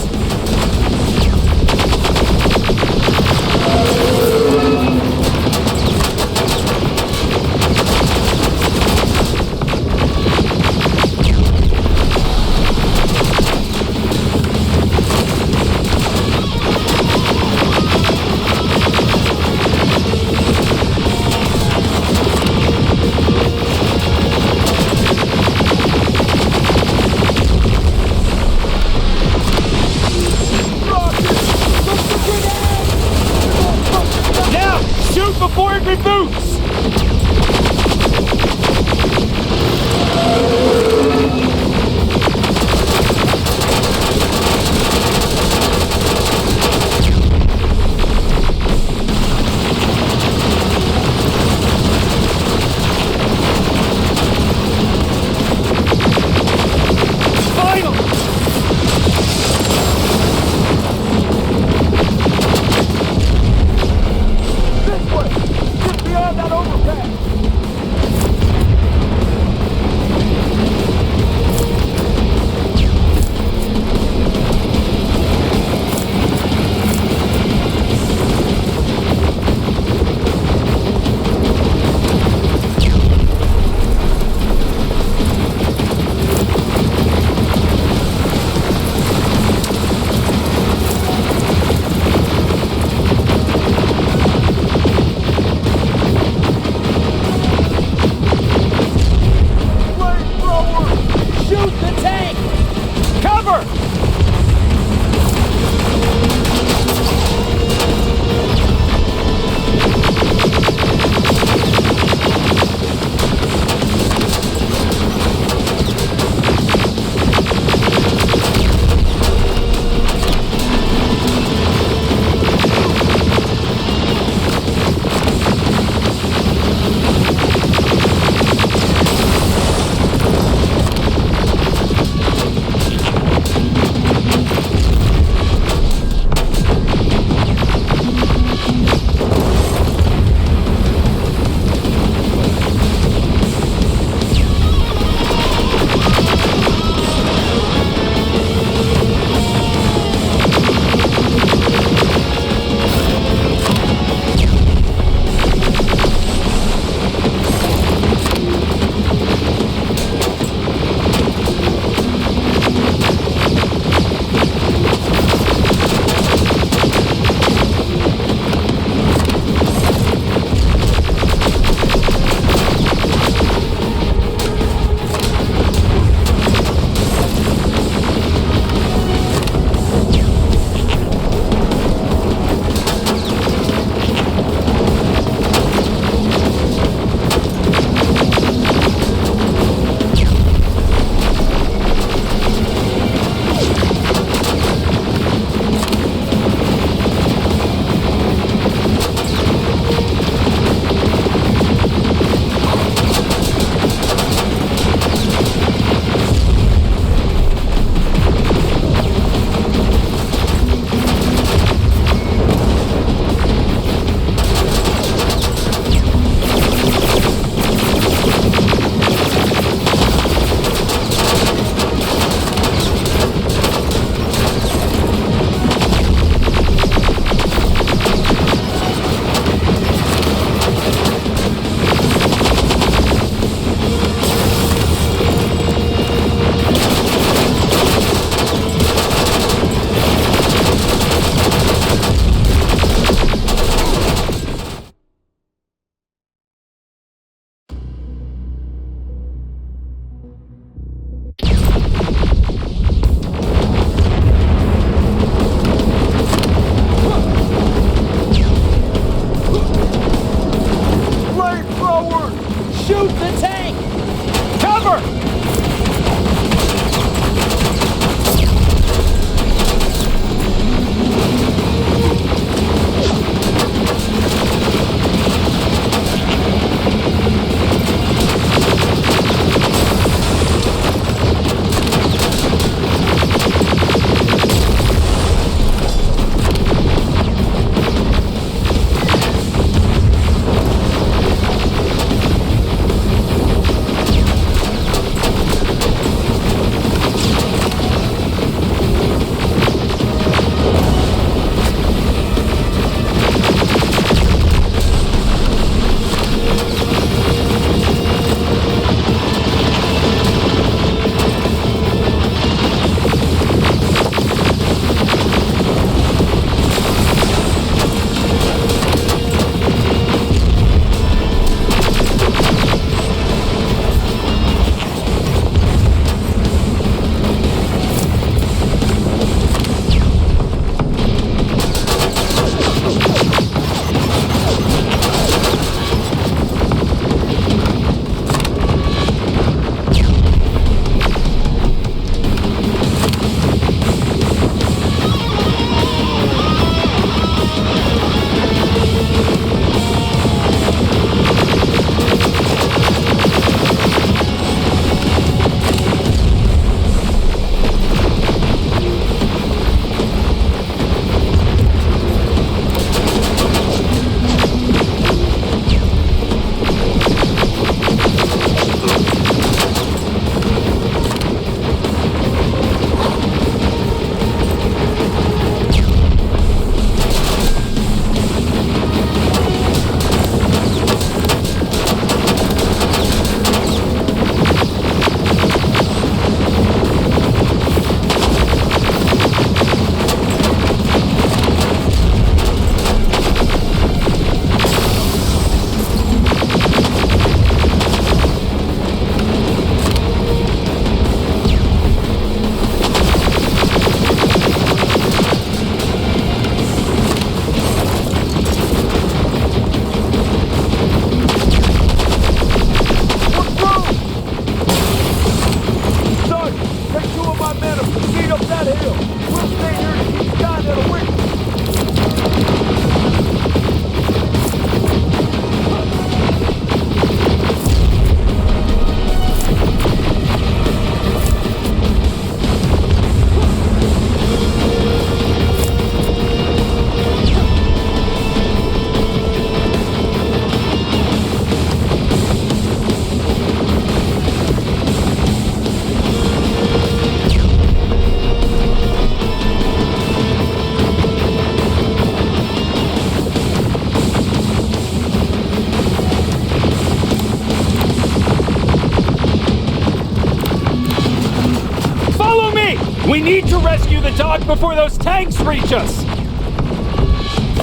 We need to rescue the dog before those tanks reach us!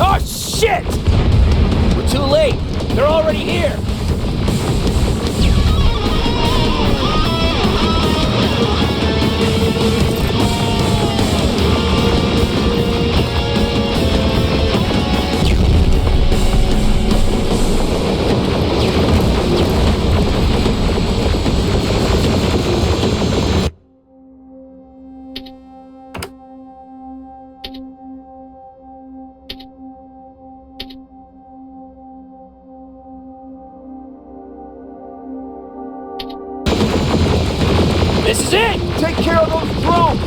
Oh, shit! We're too late. They're already here. This is it! Take care of those drones!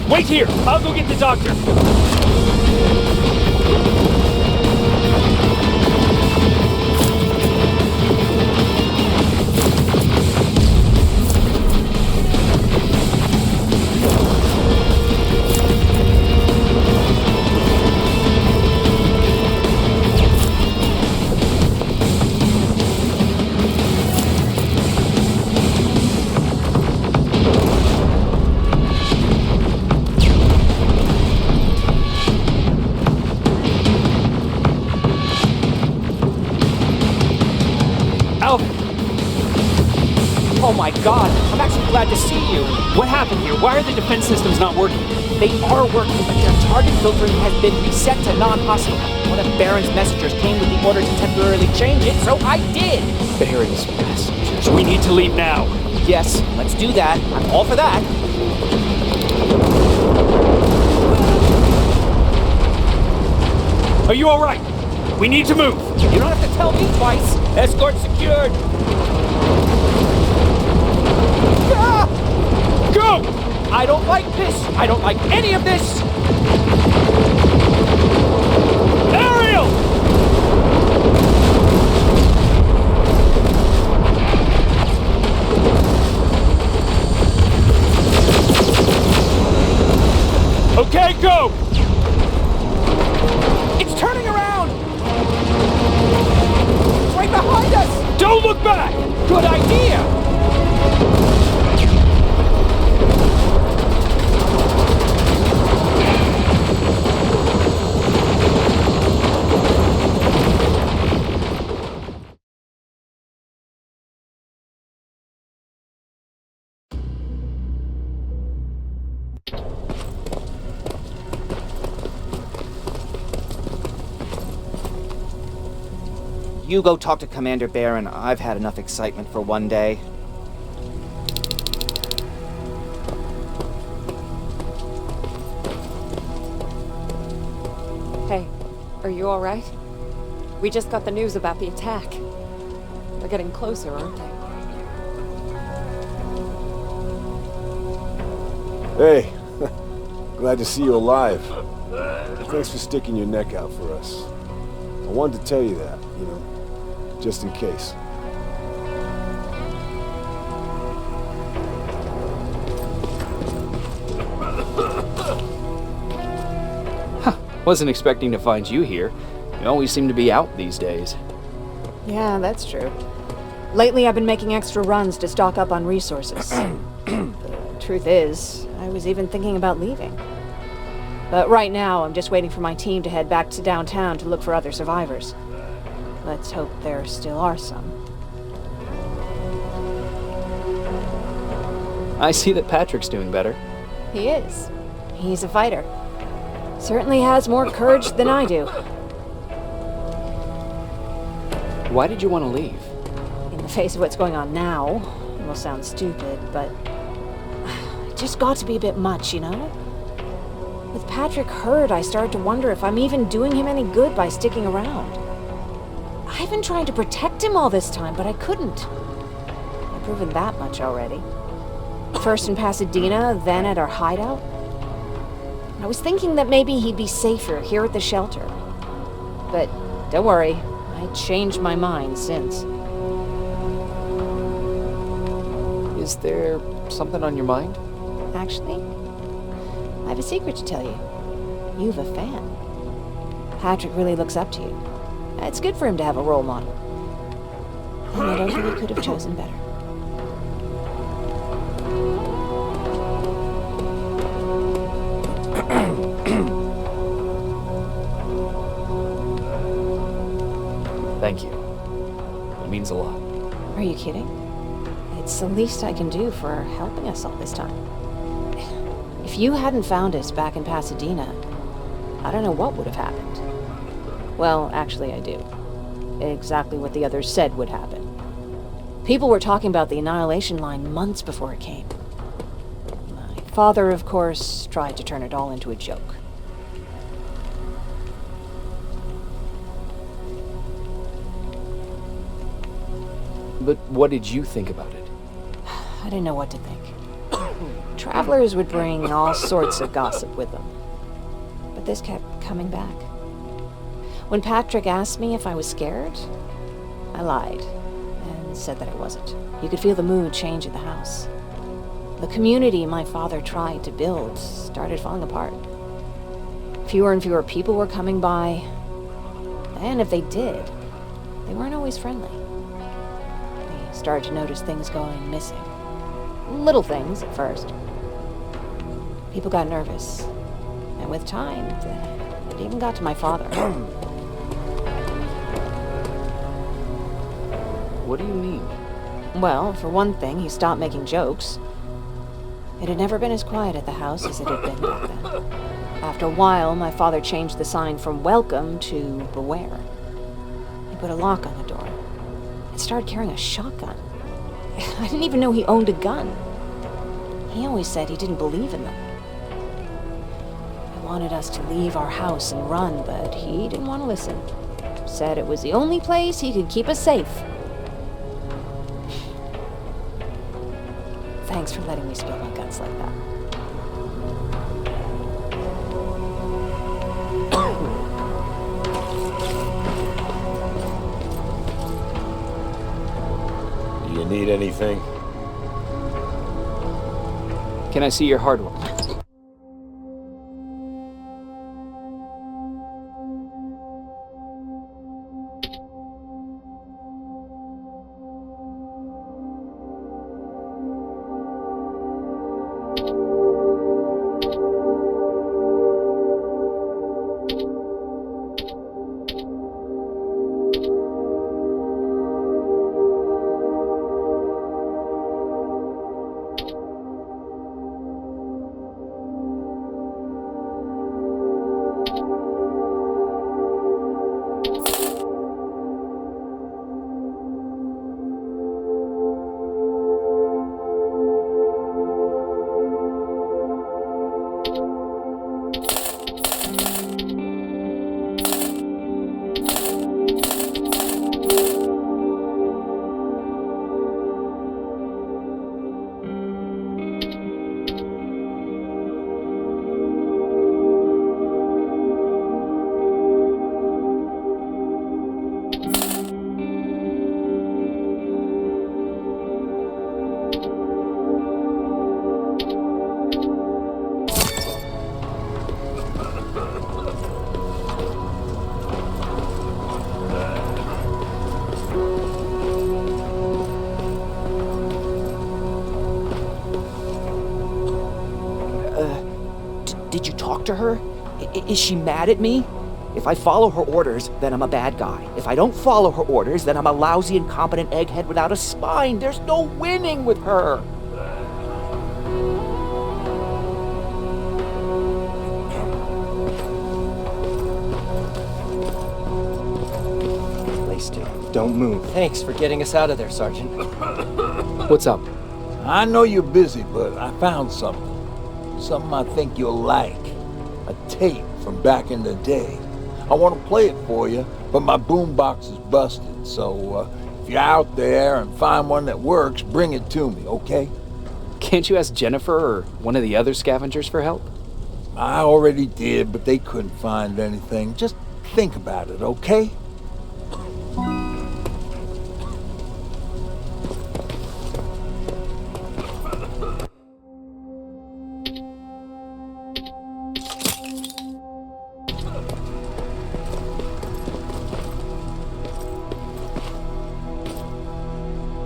Wait here! I'll go get the doctor! Oh my god, I'm actually glad to see you. What happened here? Why are the defense systems not working? They are working, but their target filtering has been reset to non-hostile. One of Baron's messengers came with the order to temporarily change it, so I did! Baron's messengers. We need to leave now. Yes, let's do that. I'm all for that. Are you alright? We need to move. You don't have to tell me twice. Escort secured. Go! I don't like this! I don't like any of this! Ariel! Okay, go! It's turning around! It's right behind us! Don't look back! Good idea! You go talk to Commander Beyron. I've had enough excitement for one day. Hey, are you alright? We just got the news about the attack. They're getting closer, aren't Hey, they? glad to see you alive. Thanks for sticking your neck out for us. I wanted to tell you that, you know, just in case. Wasn't expecting to find you here. You always seem to be out these days. Yeah, that's true. Lately I've been making extra runs to stock up on resources. The truth is, I was even thinking about leaving. But right now, I'm just waiting for my team to head back to downtown to look for other survivors. Let's hope there still are some. I see that Patrick's doing better. He is. He's a fighter. Certainly has more courage than I do. Why did you want to leave? In the face of what's going on now, it will sound stupid, but it just got to be a bit much, you know? With Patrick hurt, I started to wonder if I'm even doing him any good by sticking around. I've been trying to protect him all this time, but I couldn't. I've proven that much already. First in Pasadena, then at our hideout. I was thinking that maybe he'd be safer here at the shelter. But don't worry, I changed my mind since. Is there something on your mind? Actually, I have a secret to tell you. You've a fan. Patrick really looks up to you. It's good for him to have a role model. And I don't think he could have chosen better. Thank you. It means a lot. Are you kidding? It's the least I can do for helping us all this time. If you hadn't found us back in Pasadena, I don't know what would have happened. Well, actually I do. Exactly what the others said would happen. People were talking about the annihilation line months before it came. My father, of course, tried to turn it all into a joke. But what did you think about it? I didn't know what to think. Travelers would bring all sorts of gossip with them. But this kept coming back. When Patrick asked me if I was scared, I lied and said that I wasn't. You could feel the mood change at the house. The community my father tried to build started falling apart. Fewer and fewer people were coming by, and if they did, they weren't always friendly. They started to notice things going missing. Little things at first. People got nervous, and with time, it even got to my father. What do you mean? Well, for one thing, he stopped making jokes. It had never been as quiet at the house as it had been back then. After a while, my father changed the sign from welcome to beware. He put a lock on the door and started carrying a shotgun. I didn't even know he owned a gun. He always said he didn't believe in them. He wanted us to leave our house and run, but he didn't want to listen. Said it was the only place he could keep us safe. Thanks for letting me spill my guts like that. Do you need anything? Can I see your hard one? Did you talk to her? Is she mad at me? If I follow her orders, then I'm a bad guy. If I don't follow her orders, then I'm a lousy, incompetent egghead without a spine. There's no winning with her. still. Don't move. Thanks for getting us out of there, Sergeant. What's up? I know you're busy, but I found something. Something I think you'll like. A tape from back in the day. I want to play it for you, but my boombox is busted, so if you're out there and find one that works, bring it to me, okay? Can't you ask Jennifer or one of the other scavengers for help? I already did, but they couldn't find anything. Just think about it, okay?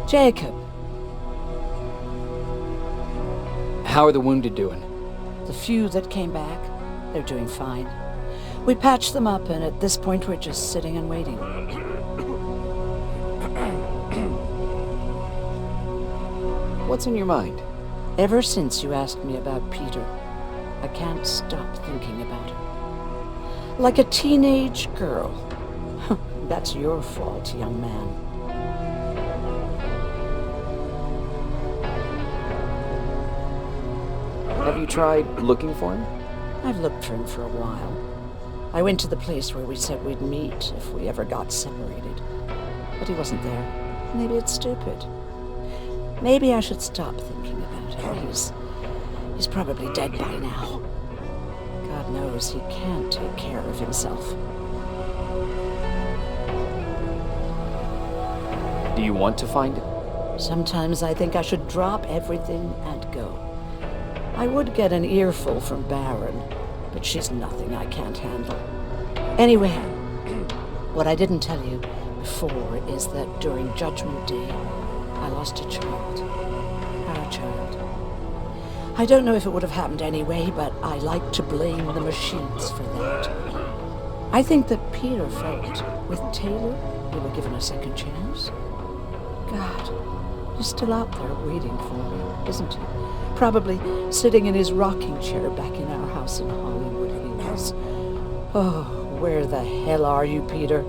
Jacob. How are the wounded doing? The few that came back, they're doing fine. We patched them up, and at this point we're just sitting and waiting. What's on your mind? Ever since you asked me about Peter, I can't stop thinking about her. Like a teenage girl. That's your fault, young man. Have you tried looking for him? I've looked for him for a while. I went to the place where we said we'd meet if we ever got separated. But he wasn't there. Maybe it's stupid. Maybe I should stop thinking about him. He's probably dead by now. God knows he can't take care of himself. Do you want to find him? Sometimes I think I should drop everything and go. I would get an earful from Baron, but she's nothing I can't handle. Anyway, what I didn't tell you before is that during Judgment Day, I lost a child. Our child. I don't know if it would have happened anyway, but I like to blame the machines for that. I think that Peter felt with Taylor we were given a second chance. God, he's still out there waiting for me, isn't he? Probably sitting in his rocking chair back in our house in Hollywood Hills. Oh, where the hell are you, Peter?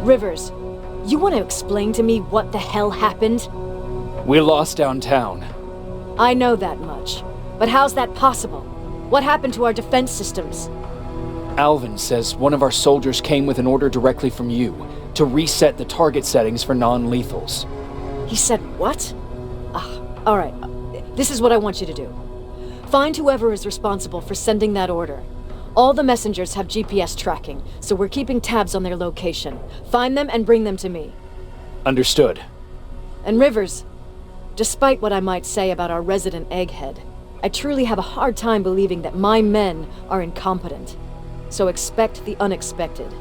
Rivers, you want to explain to me what the hell happened? We lost downtown. I know that much. But how's that possible? What happened to our defense systems? Alvin says one of our soldiers came with an order directly from you to reset the target settings for non-lethals. He said what? All right. This is what I want you to do. Find whoever is responsible for sending that order. All the messengers have GPS tracking, so we're keeping tabs on their location. Find them and bring them to me. Understood. And Rivers, despite what I might say about our resident egghead, I truly have a hard time believing that my men are incompetent. So expect the unexpected.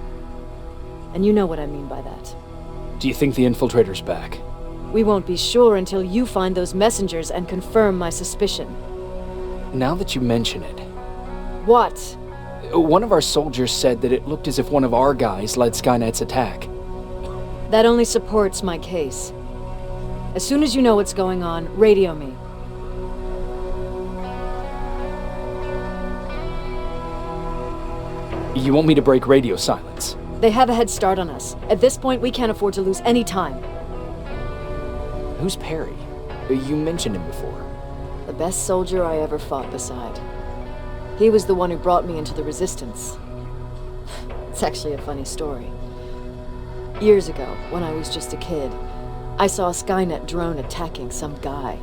And you know what I mean by that. Do you think the infiltrator's back? We won't be sure until you find those messengers and confirm my suspicion. Now that you mention it... What? One of our soldiers said that it looked as if one of our guys led Skynet's attack. That only supports my case. As soon as you know what's going on, radio me. You want me to break radio silence? They have a head start on us. At this point, we can't afford to lose any time. Who's Perry? You mentioned him before. The best soldier I ever fought beside. He was the one who brought me into the Resistance. It's actually a funny story. Years ago, when I was just a kid, I saw a Skynet drone attacking some guy.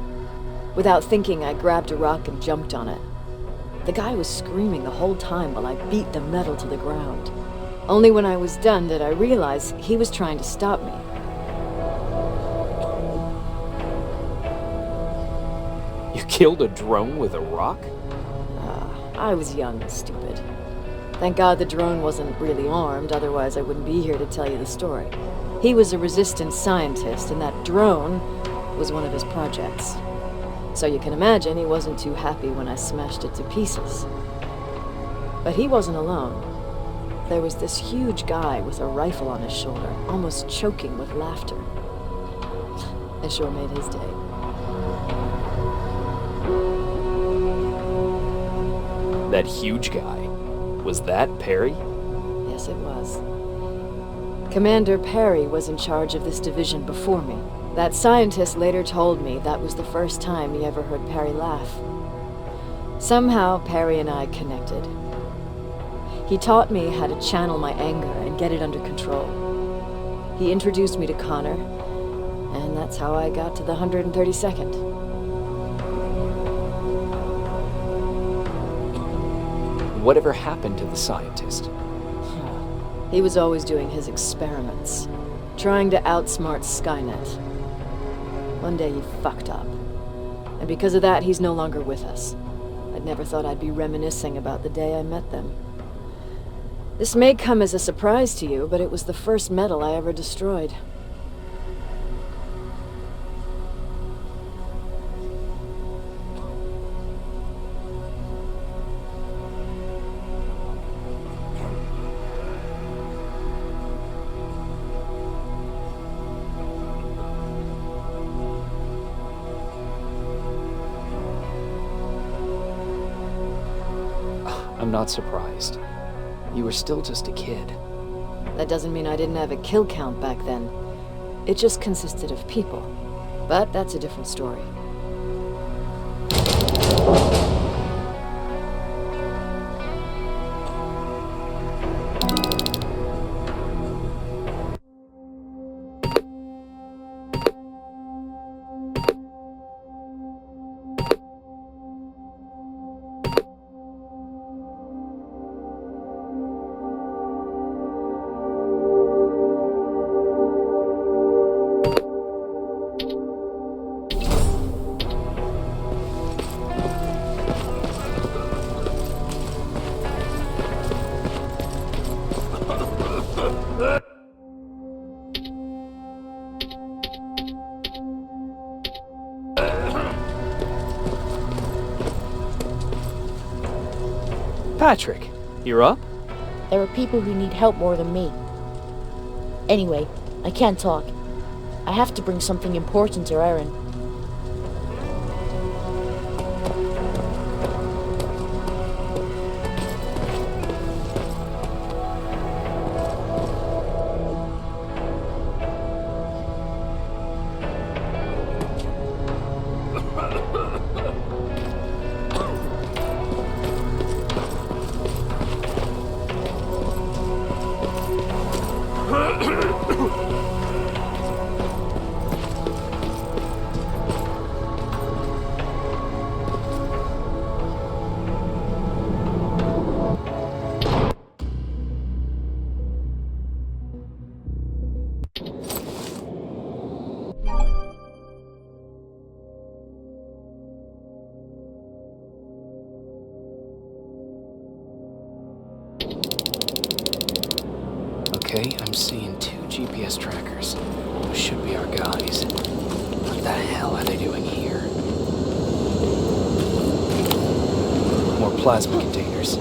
Without thinking, I grabbed a rock and jumped on it. The guy was screaming the whole time while I beat the metal to the ground. Only when I was done did I realize he was trying to stop me. You killed a drone with a rock? I was young and stupid. Thank God the drone wasn't really armed, otherwise I wouldn't be here to tell you the story. He was a Resistance scientist, and that drone was one of his projects. So you can imagine he wasn't too happy when I smashed it to pieces. But he wasn't alone. There was this huge guy with a rifle on his shoulder, almost choking with laughter. I sure made his day. That huge guy. Was that Perry? Yes, it was. Commander Perry was in charge of this division before me. That scientist later told me that was the first time he ever heard Perry laugh. Somehow, Perry and I connected. He taught me how to channel my anger and get it under control. He introduced me to Connor, and that's how I got to the 132nd. Whatever happened to the scientist? He was always doing his experiments, trying to outsmart Skynet. One day he fucked up, and because of that, he's no longer with us. I'd never thought I'd be reminiscing about the day I met them. This may come as a surprise to you, but it was the first metal I ever destroyed. I'm not surprised. You were still just a kid. That doesn't mean I didn't have a kill count back then. It just consisted of people. But that's a different story. Patrick, you're up? There are people who need help more than me. Anyway, I can't talk. I have to bring something important to Errin. Okay, I'm seeing 2 GPS trackers. Those should be our guys. What the hell are they doing here? More plasma containers.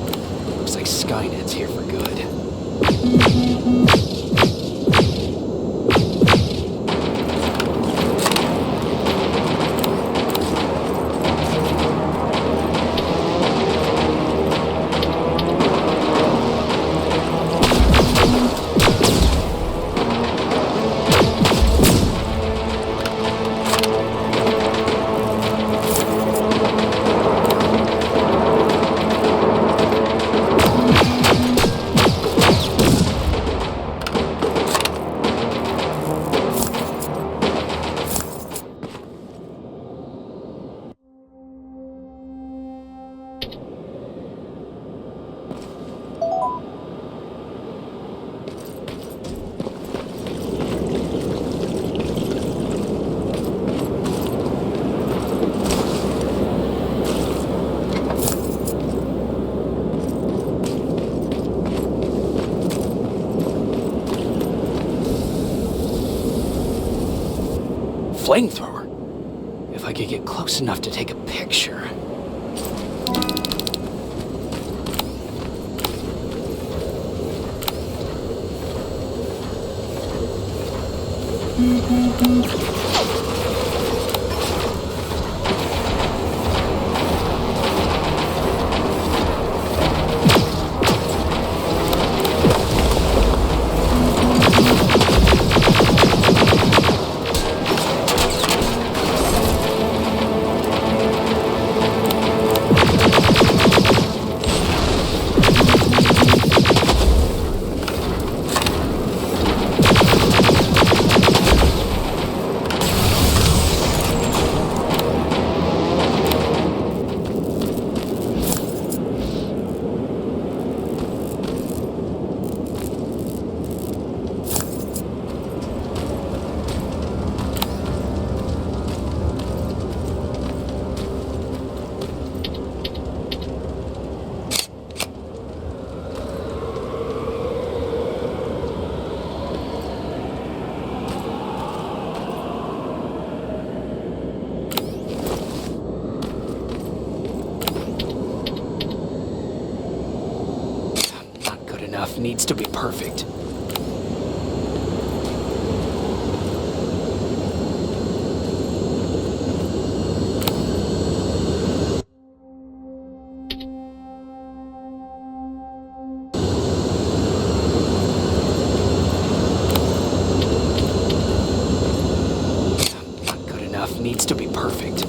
Looks like Skynet's here for good. Flamethrower? If I could get close enough to take a picture. Needs to be perfect. Not good enough. Needs to be perfect.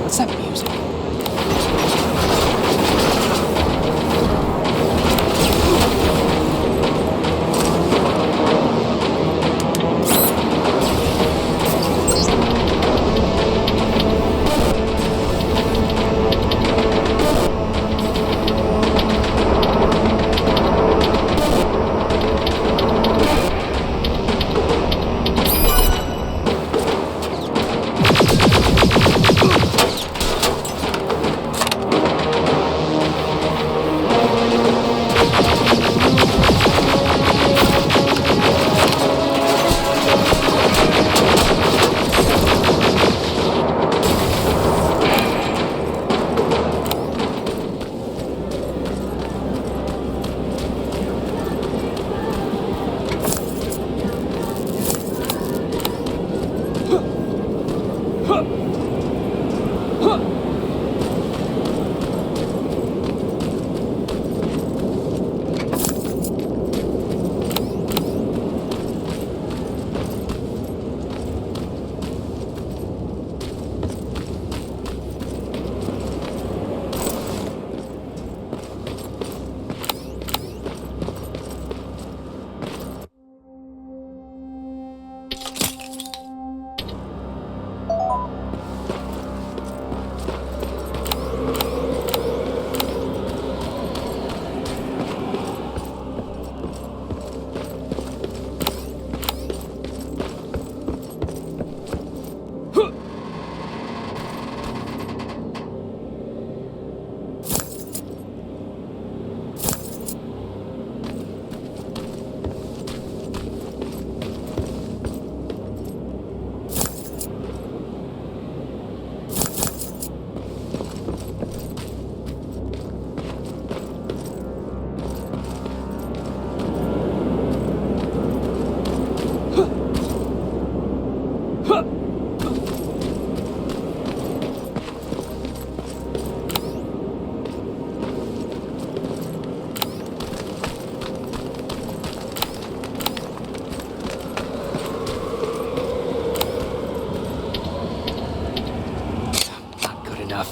What's that music?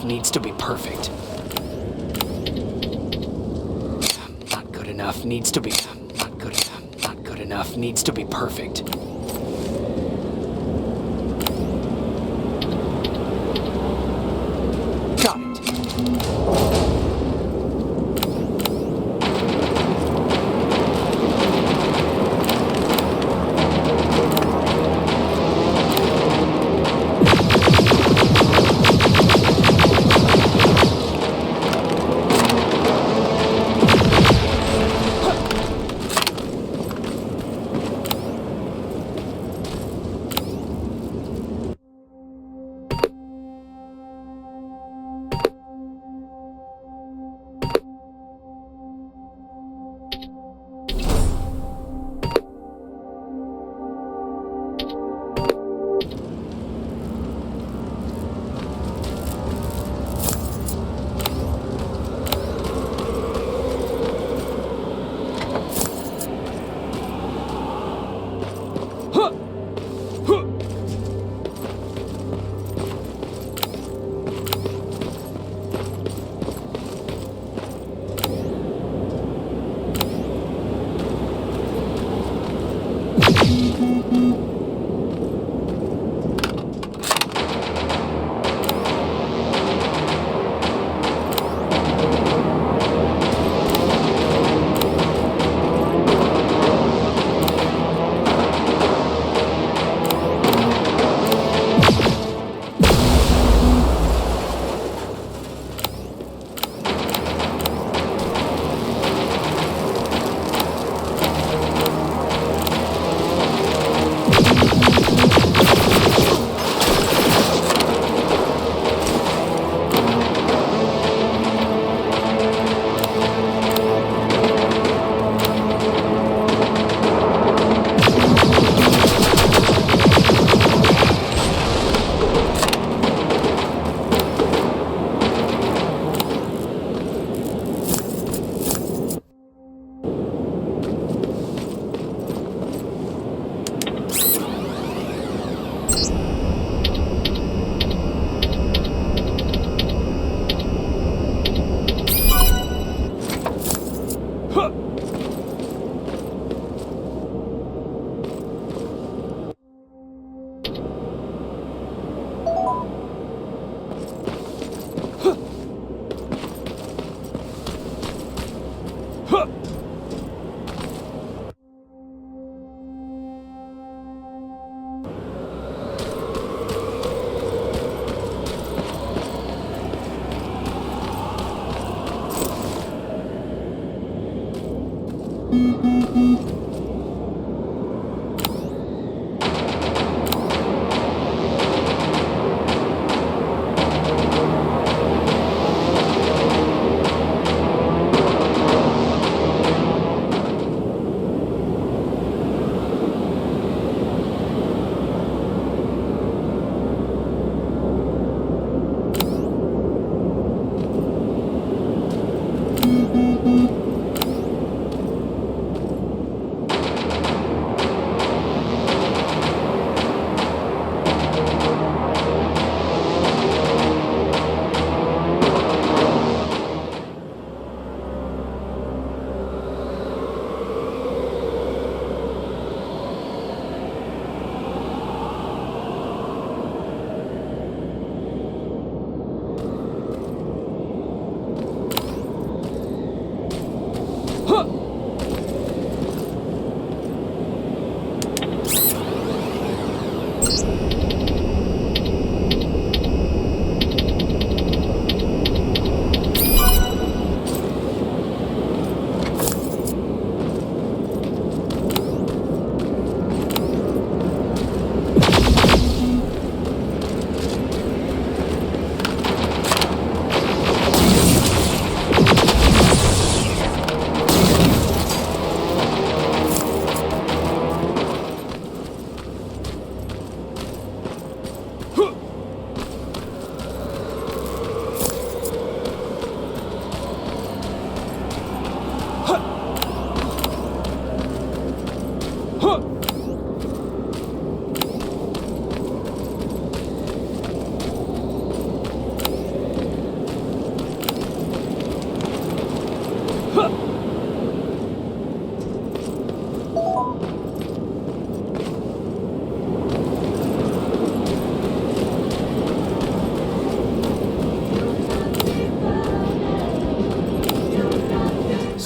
Needs to be perfect. Not good enough needs to be not good enough. Not good enough needs to be perfect. Got it.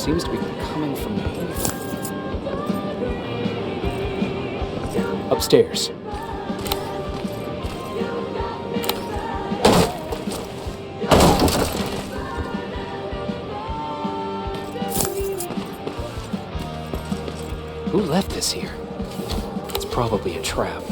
Seems to be coming from here. Upstairs. Who left this here? It's probably a trap.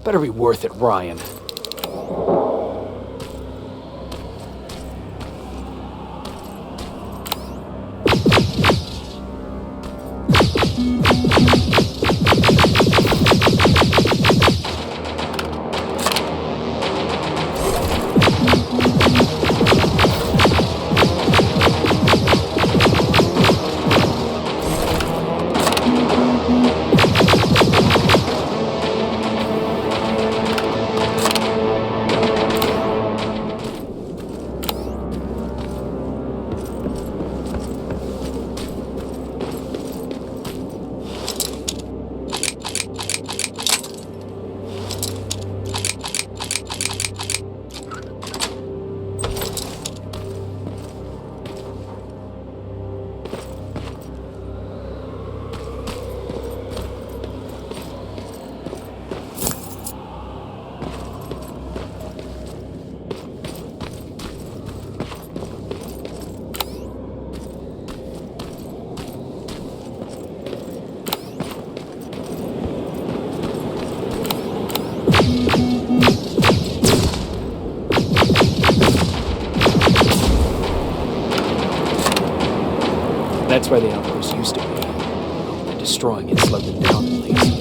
Better be worth it, Ryan. That's where the outpost used to be. Destroying it slowed them down, at least.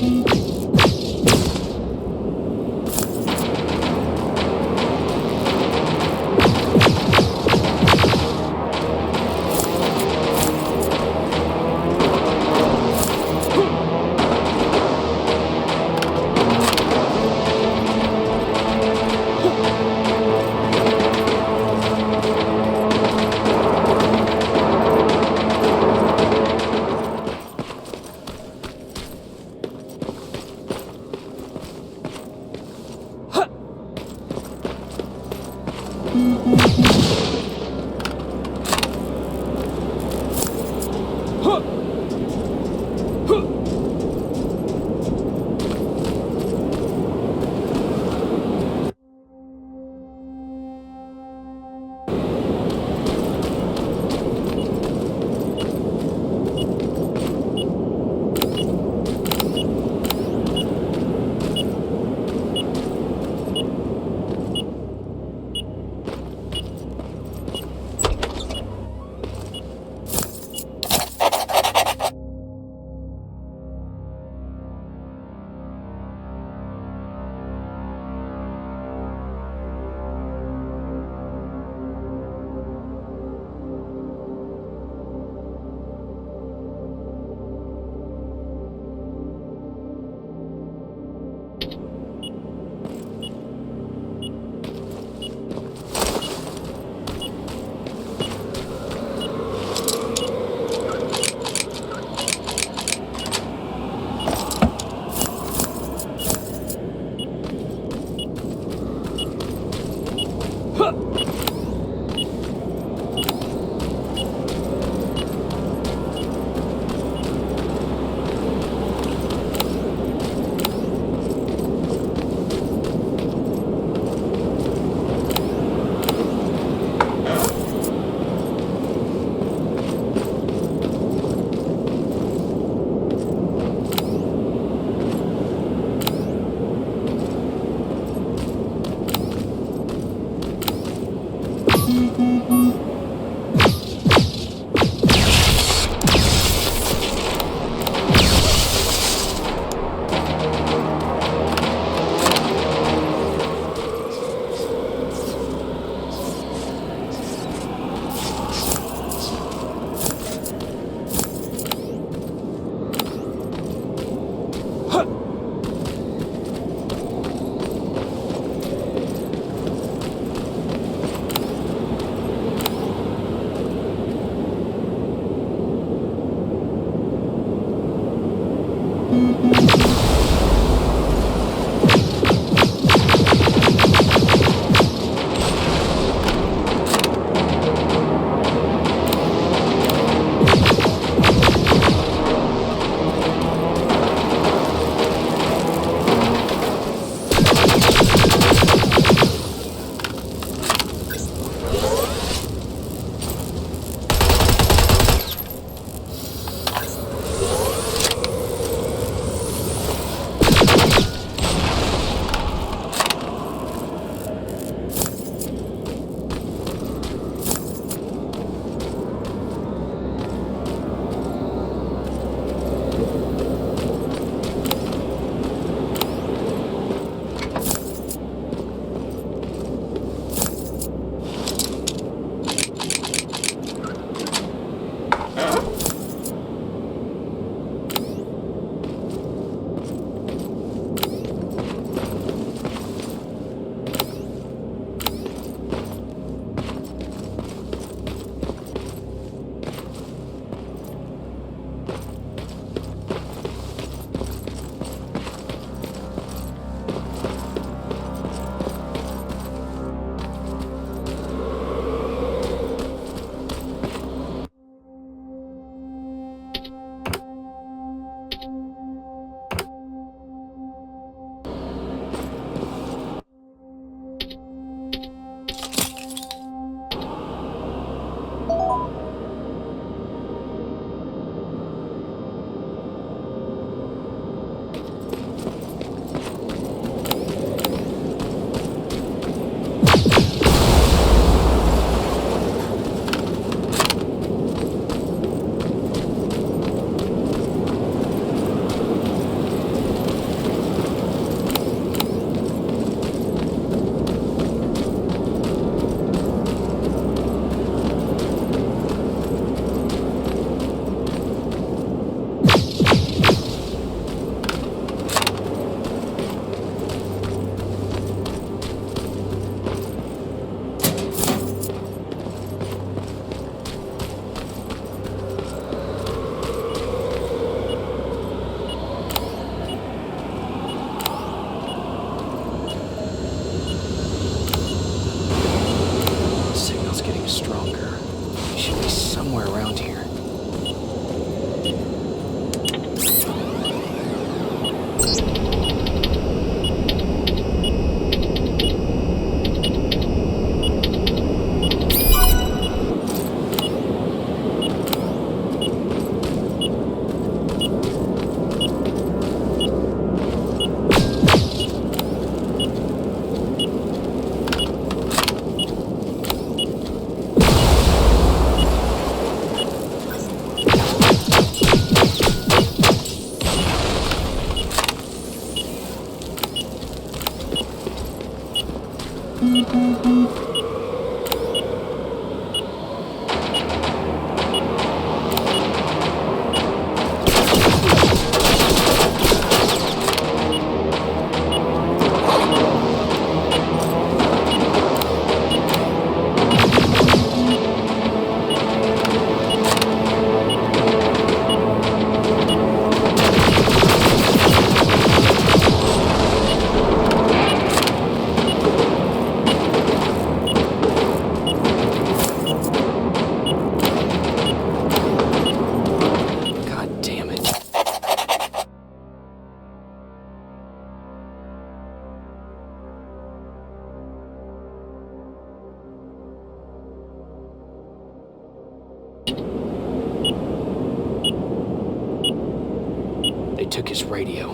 took his radio.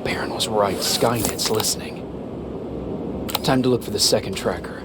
Beyron was right. Skynet's listening. Time to look for the second tracker.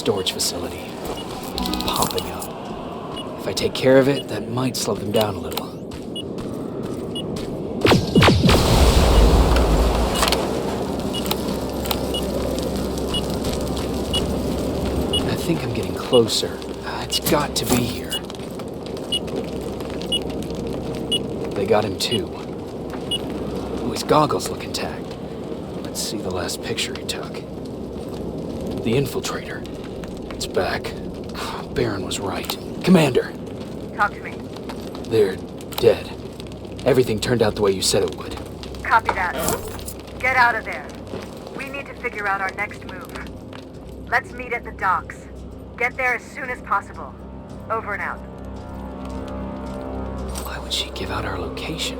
storage facility. Popping up. If I take care of it, that might slow them down a little. I think I'm getting closer. It's got to be here. They got him too. Oh, his goggles look intact. Let's see the last picture he took. The infiltrator. It's back. Beyron was right. Commander! Talk to me. They're dead. Everything turned out the way you said it would. Copy that. Get out of there. We need to figure out our next move. Let's meet at the docks. Get there as soon as possible. Over and out. Why would she give out our location?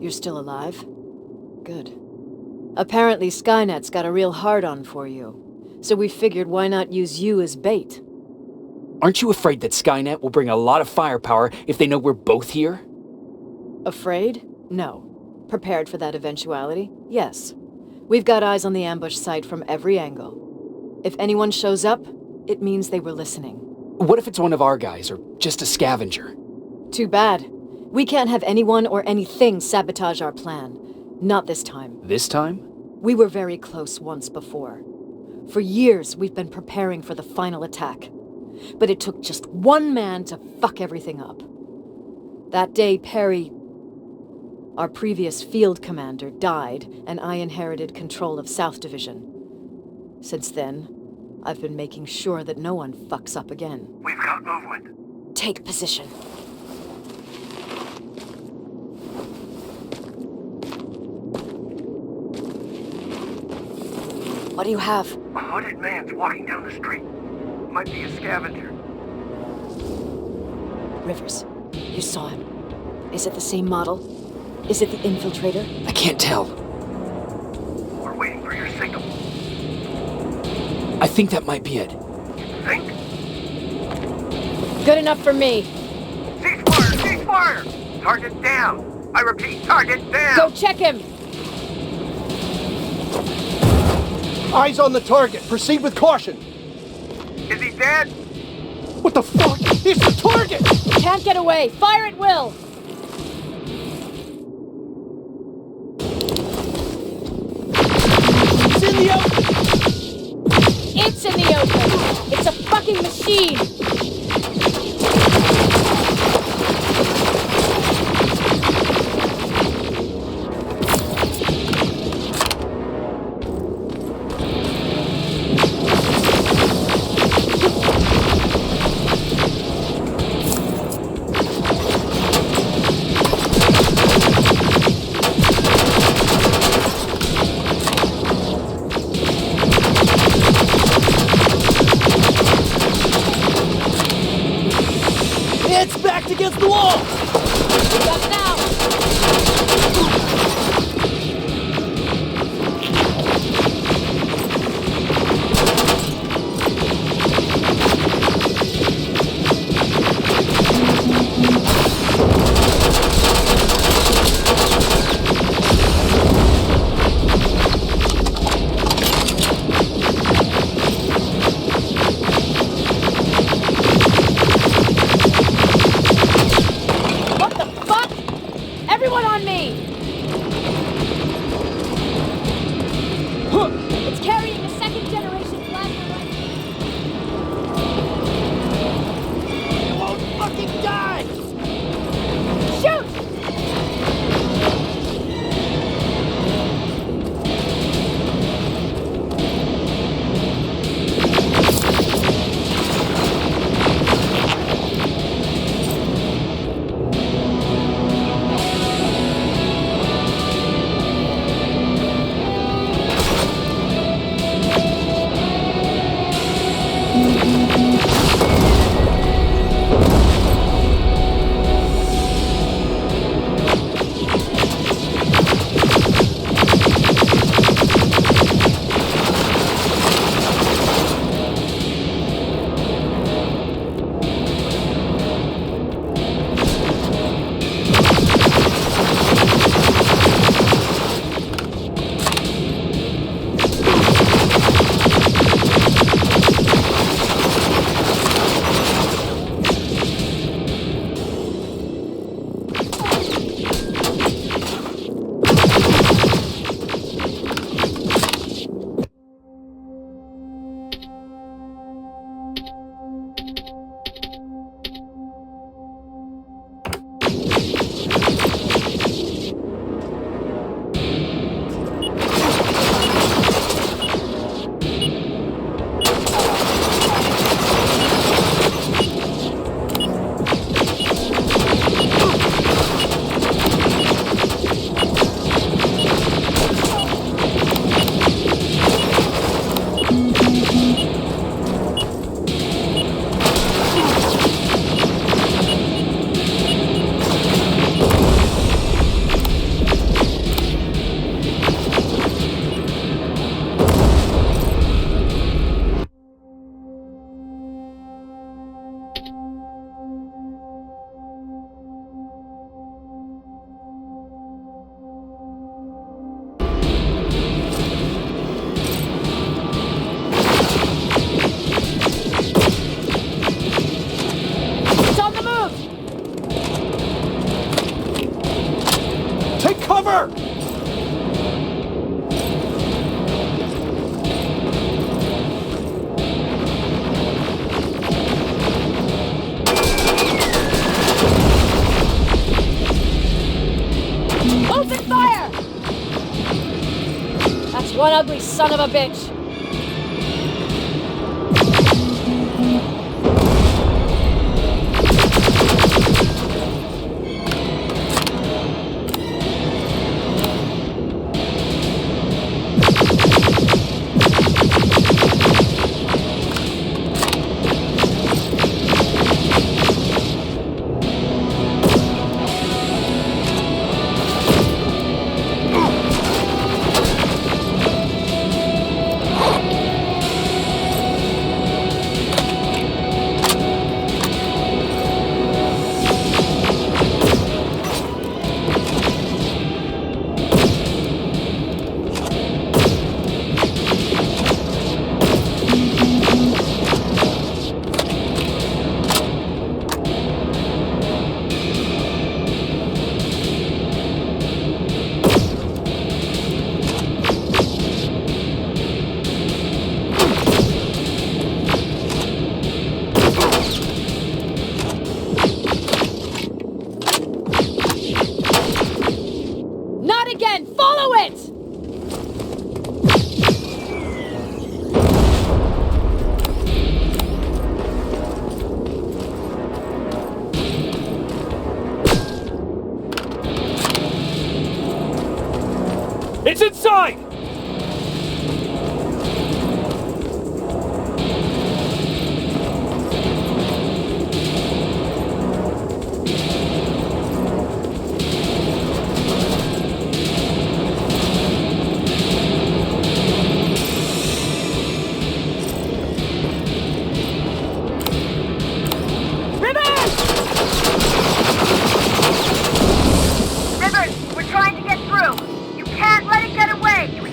You're still alive? Good. Apparently Skynet's got a real hard-on for you. So we figured why not use you as bait? Aren't you afraid that Skynet will bring a lot of firepower if they know we're both here? Afraid? No. Prepared for that eventuality? Yes. We've got eyes on the ambush site from every angle. If anyone shows up, it means they were listening. What if it's one of our guys, or just a scavenger? Too bad. We can't have anyone or anything sabotage our plan. Not this time. This time? We were very close once before. For years, we've been preparing for the final attack. But it took just one man to fuck everything up. That day, Perry, our previous field commander, died, and I inherited control of South Division. Since then, I've been making sure that no one fucks up again. We've got movement. Take position. What do you have? A hooded man's walking down the street. Might be a scavenger. Rivers, you saw him. Is it the same model? Is it the infiltrator? I can't tell. We're waiting for your signal. I think that might be it. Think? Good enough for me. Ceasefire! Ceasefire! Target down! I repeat, target down! Go check him! Eyes on the target. Proceed with caution. Is he dead? What the fuck? It's the target! Can't get away. Fire at will! It's in the open! It's in the open! It's a fucking machine! Against the wall! Up now! Cover! Open fire! That's one ugly son of a bitch. It's inside! Rivers, we're trying to get through. You can't let it get away. You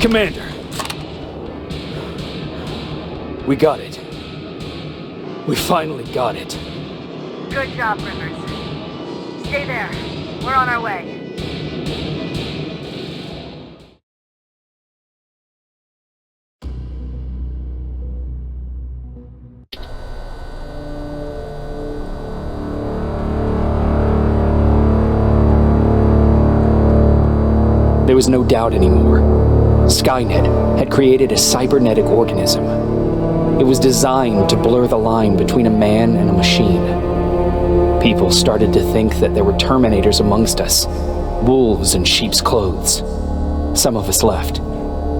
Commander! We got it. We finally got it. Good job, Rivers. Stay there. We're on our way. There was no doubt anymore. Skynet had created a cybernetic organism. It was designed to blur the line between a man and a machine. People started to think that there were Terminators amongst us, wolves in sheep's clothes. Some of us left,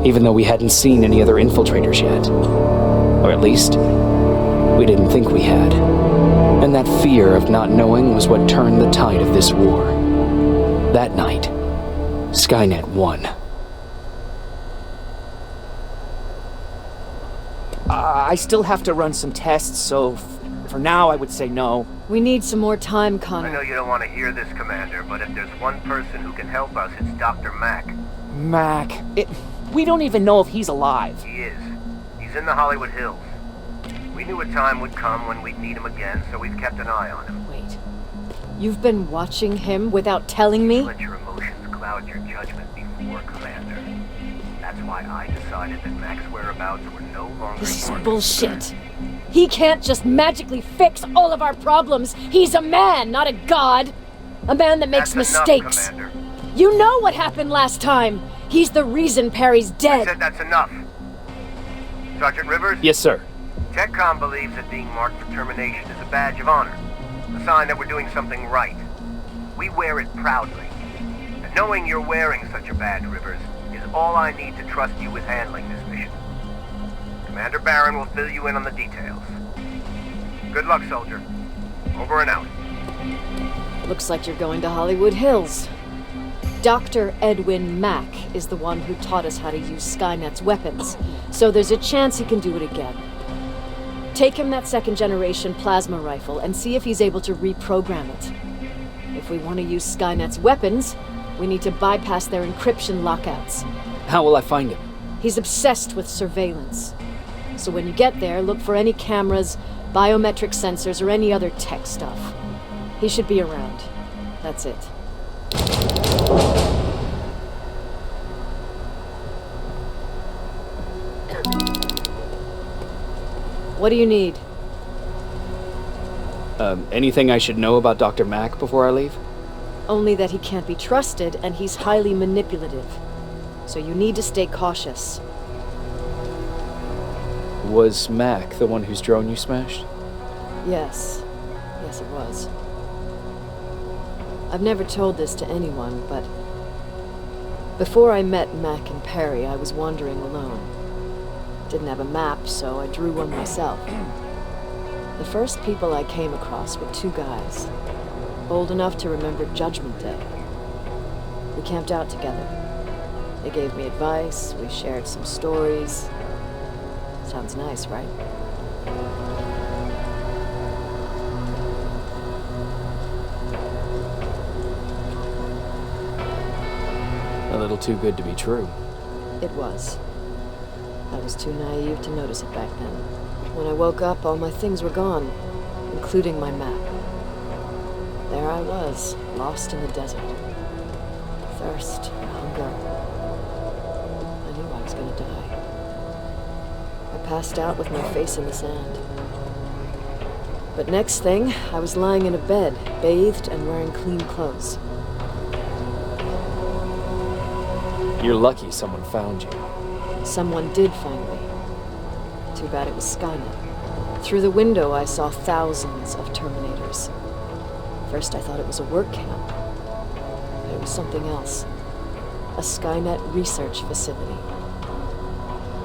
even though we hadn't seen any other infiltrators yet. Or at least, we didn't think we had. And that fear of not knowing was what turned the tide of this war. That night, Skynet won. I still have to run some tests, so for now I would say no. We need some more time, Connor. I know you don't want to hear this, Commander, but if there's one person who can help us, it's Dr. Mack. Mac. We don't even know if he's alive. He is. He's in the Hollywood Hills. We knew a time would come when we'd need him again, so we've kept an eye on him. Wait. You've been watching him without telling me? Let your emotions cloud your judgment before, Commander. That's why I decided that Mac's whereabouts were no longer This is your bullshit. concern. He can't just magically fix all of our problems. He's a man, not a god. A man that makes That's mistakes. enough, Commander. You know what happened last time. He's the reason Perry's I dead. said that's enough. Sergeant Rivers? Yes, sir. TechCom believes that being marked for termination is a badge of honor. A sign that we're doing something right. We wear it proudly. And knowing you're wearing such a badge, Rivers, is all I need to trust you with handling this mission. Commander Barron will fill you in on the details. Good luck, soldier. Over and out. Looks like you're going to Hollywood Hills. Dr. Edwin Mack is the one who taught us how to use Skynet's weapons, so there's a chance he can do it again. Take him that second-generation plasma rifle and see if he's able to reprogram it. If we want to use Skynet's weapons, we need to bypass their encryption lockouts. How will I find him? He's obsessed with surveillance. So when you get there, look for any cameras, biometric sensors, or any other tech stuff. He should be around. That's it. What do you need? Anything I should know about Dr. Mack before I leave? Only that he can't be trusted, and he's highly manipulative. So you need to stay cautious. Was Mack the one whose drone you smashed? Yes. Yes, it was. I've never told this to anyone, but before I met Mack and Perry, I was wandering alone. Didn't have a map, so I drew one myself. The first people I came across were two guys, old enough to remember Judgment Day. We camped out together. They gave me advice, we shared some stories. Sounds nice, right? A little too good to be true. It was. I was too naive to notice it back then. When I woke up, all my things were gone, including my map. There I was, lost in the desert. Thirst, hunger. I knew I was gonna die. I passed out with my face in the sand. But next thing, I was lying in a bed, bathed and wearing clean clothes. You're lucky someone found you. Someone did find me. Too bad it was Skynet. Through the window, I saw thousands of Terminators. First, I thought it was a work camp. But it was something else. A Skynet research facility.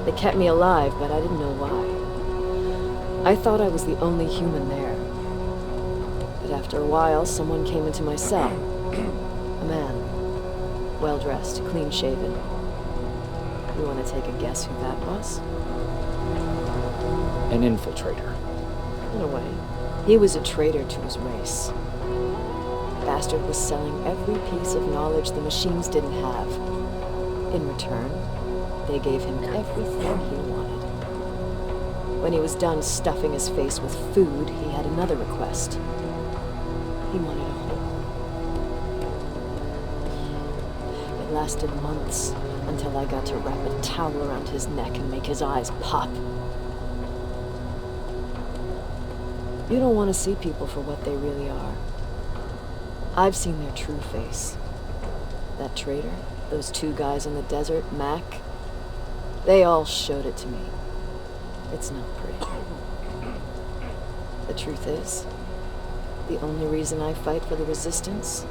They kept me alive, but I didn't know why. I thought I was the only human there. But after a while, someone came into my cell. A man. Well-dressed, clean-shaven. You want to take a guess who that was? An infiltrator. In a way. He was a traitor to his race. The bastard was selling every piece of knowledge the machines didn't have. In return, They gave him everything he wanted. When he was done stuffing his face with food, he had another request. He wanted a home. It lasted months until I got to wrap a towel around his neck and make his eyes pop. You don't want to see people for what they really are. I've seen their true face. That traitor, those two guys in the desert, Mac, they all showed it to me. It's not pretty. The truth is, the only reason I fight for the Resistance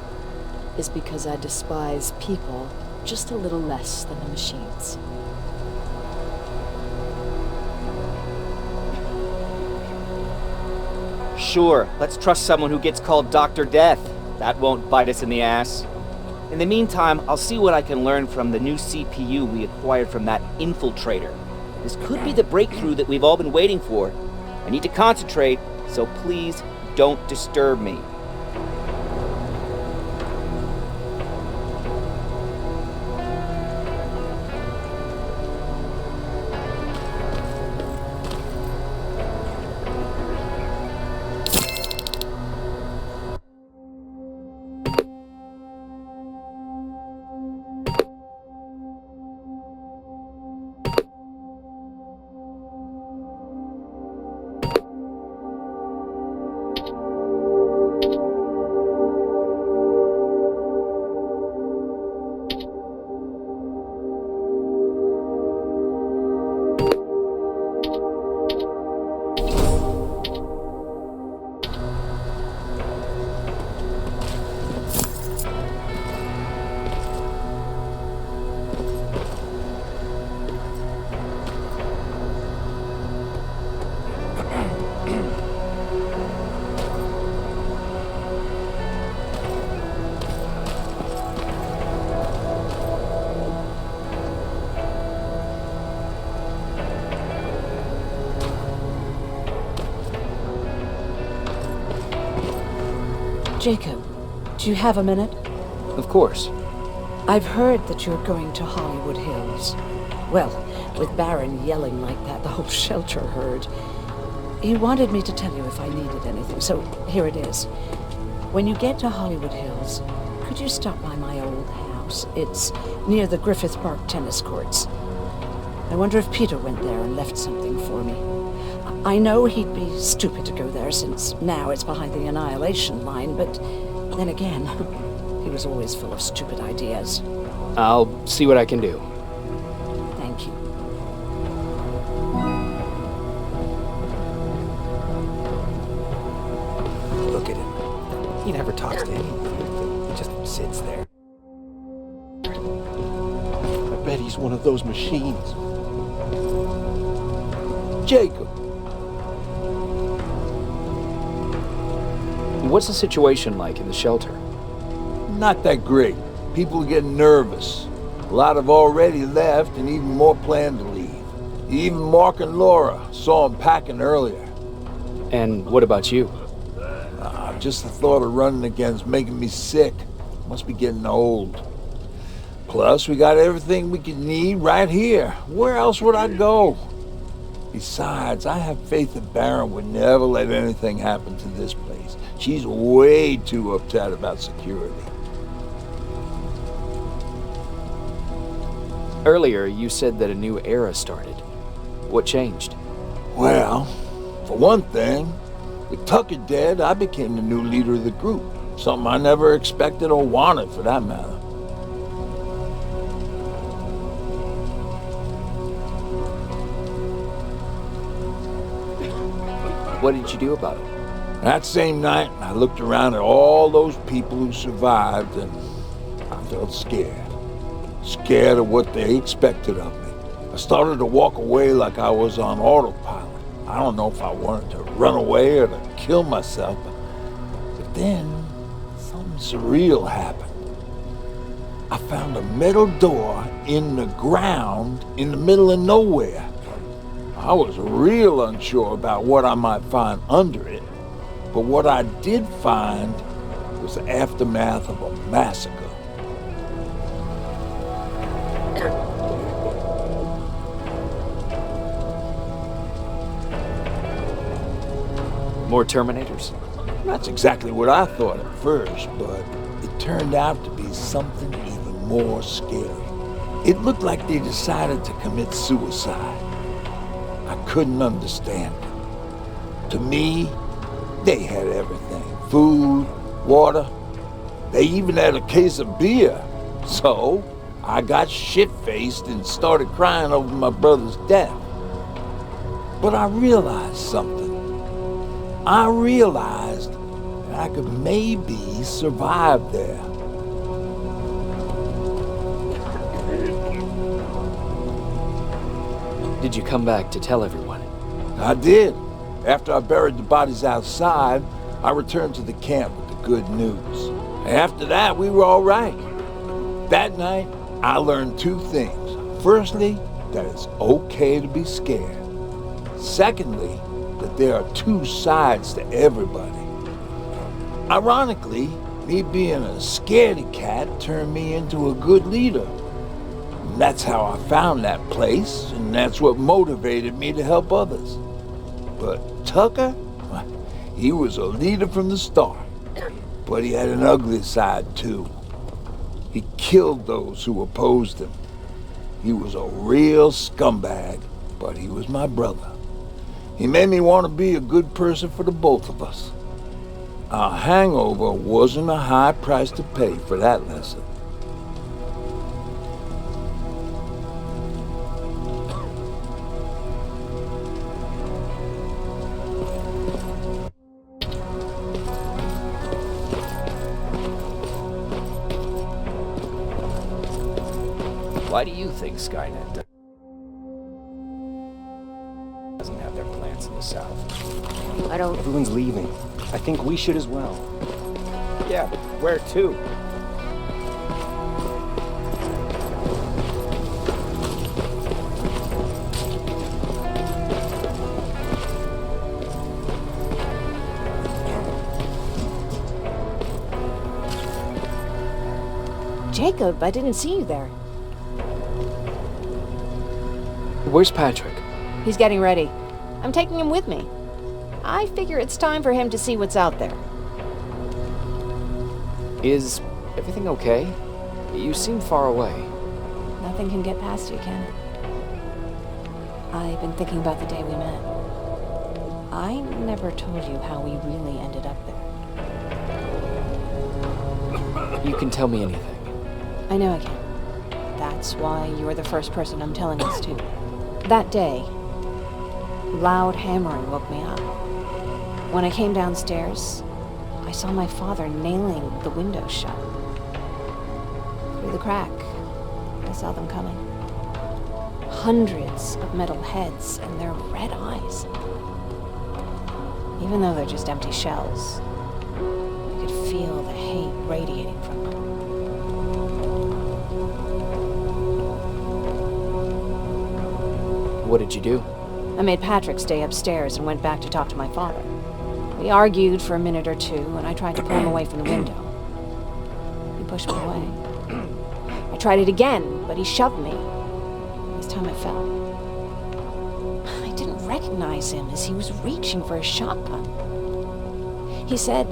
is because I despise people just a little less than the machines. Sure, let's trust someone who gets called Dr. Death. That won't bite us in the ass. In the meantime, I'll see what I can learn from the new CPU we acquired from that infiltrator. This could be the breakthrough that we've all been waiting for. I need to concentrate, so please don't disturb me. Jacob, do you have a minute? Of course. I've heard that you're going to Hollywood Hills. Well, with Baron yelling like that, the whole shelter heard. He wanted me to tell you if I needed anything, so here it is. When you get to Hollywood Hills, could you stop by my old house? It's near the Griffith Park tennis courts. I wonder if Peter went there and left something for me. I know he'd be stupid to go there since now it's behind the Annihilation line, but then again, he was always full of stupid ideas. I'll see what I can do. Thank you. Look at him. He never talks to anyone. He just sits there. I bet he's one of those machines. Jacob. What's the situation like in the shelter? Not that great. People are getting nervous. A lot have already left, and even more plan to leave. Even Mark and Laura saw them packing earlier. And what about you? Just the thought of running again's making me sick. Must be getting old. Plus, we got everything we could need right here. Where else would I go? Besides, I have faith that Baron would never let anything happen to this place. She's way too upset about security. Earlier, you said that a new era started. What changed? Well, for one thing, with Tucker dead, I became the new leader of the group. Something I never expected or wanted, for that matter. What did you do about it? That same night, I looked around at all those people who survived, and I felt scared. Scared of what they expected of me. I started to walk away like I was on autopilot. I don't know if I wanted to run away or to kill myself, but then something surreal happened. I found a metal door in the ground in the middle of nowhere. I was real unsure about what I might find under it, but what I did find was the aftermath of a massacre. More Terminators? That's exactly what I thought at first, but it turned out to be something even more scary. It looked like they decided to commit suicide. I couldn't understand it. To me, they had everything. Food, water. They even had a case of beer. So, I got shit-faced and started crying over my brother's death. But I realized something. I realized that I could maybe survive there. Did you come back to tell everyone? I did. After I buried the bodies outside, I returned to the camp with the good news. After that, we were all right. That night, I learned two things. Firstly, that it's okay to be scared. Secondly, that there are two sides to everybody. Ironically, me being a scaredy cat turned me into a good leader. And that's how I found that place, and that's what motivated me to help others. But Tucker, he was a leader from the start. But he had an ugly side too. He killed those who opposed him. He was a real scumbag, but he was my brother. He made me want to be a good person for the both of us. Our hangover wasn't a high price to pay for that lesson. Why do you think Skynet doesn't have their plants in the south? I don't... Everyone's leaving. I think we should as well. Yeah, where to? Jacob, I didn't see you there. Where's Patrick? He's getting ready. I'm taking him with me. I figure it's time for him to see what's out there. Is everything okay? You seem far away. Nothing can get past you, can it? I've been thinking about the day we met. I never told you how we really ended up there. You can tell me anything. I know I can. That's why you're the first person I'm telling this to. That day, loud hammering woke me up. When I came downstairs, I saw my father nailing the window shut. Through the crack, I saw them coming. Hundreds of metal heads and their red eyes. Even though they're just empty shells, I could feel the hate radiating from them. What did you do? I made Patrick stay upstairs and went back to talk to my father. We argued for a minute or two, and I tried to pull him away from the window. He pushed me away. I tried it again, but he shoved me. This time I fell. I didn't recognize him as he was reaching for his shotgun. He said,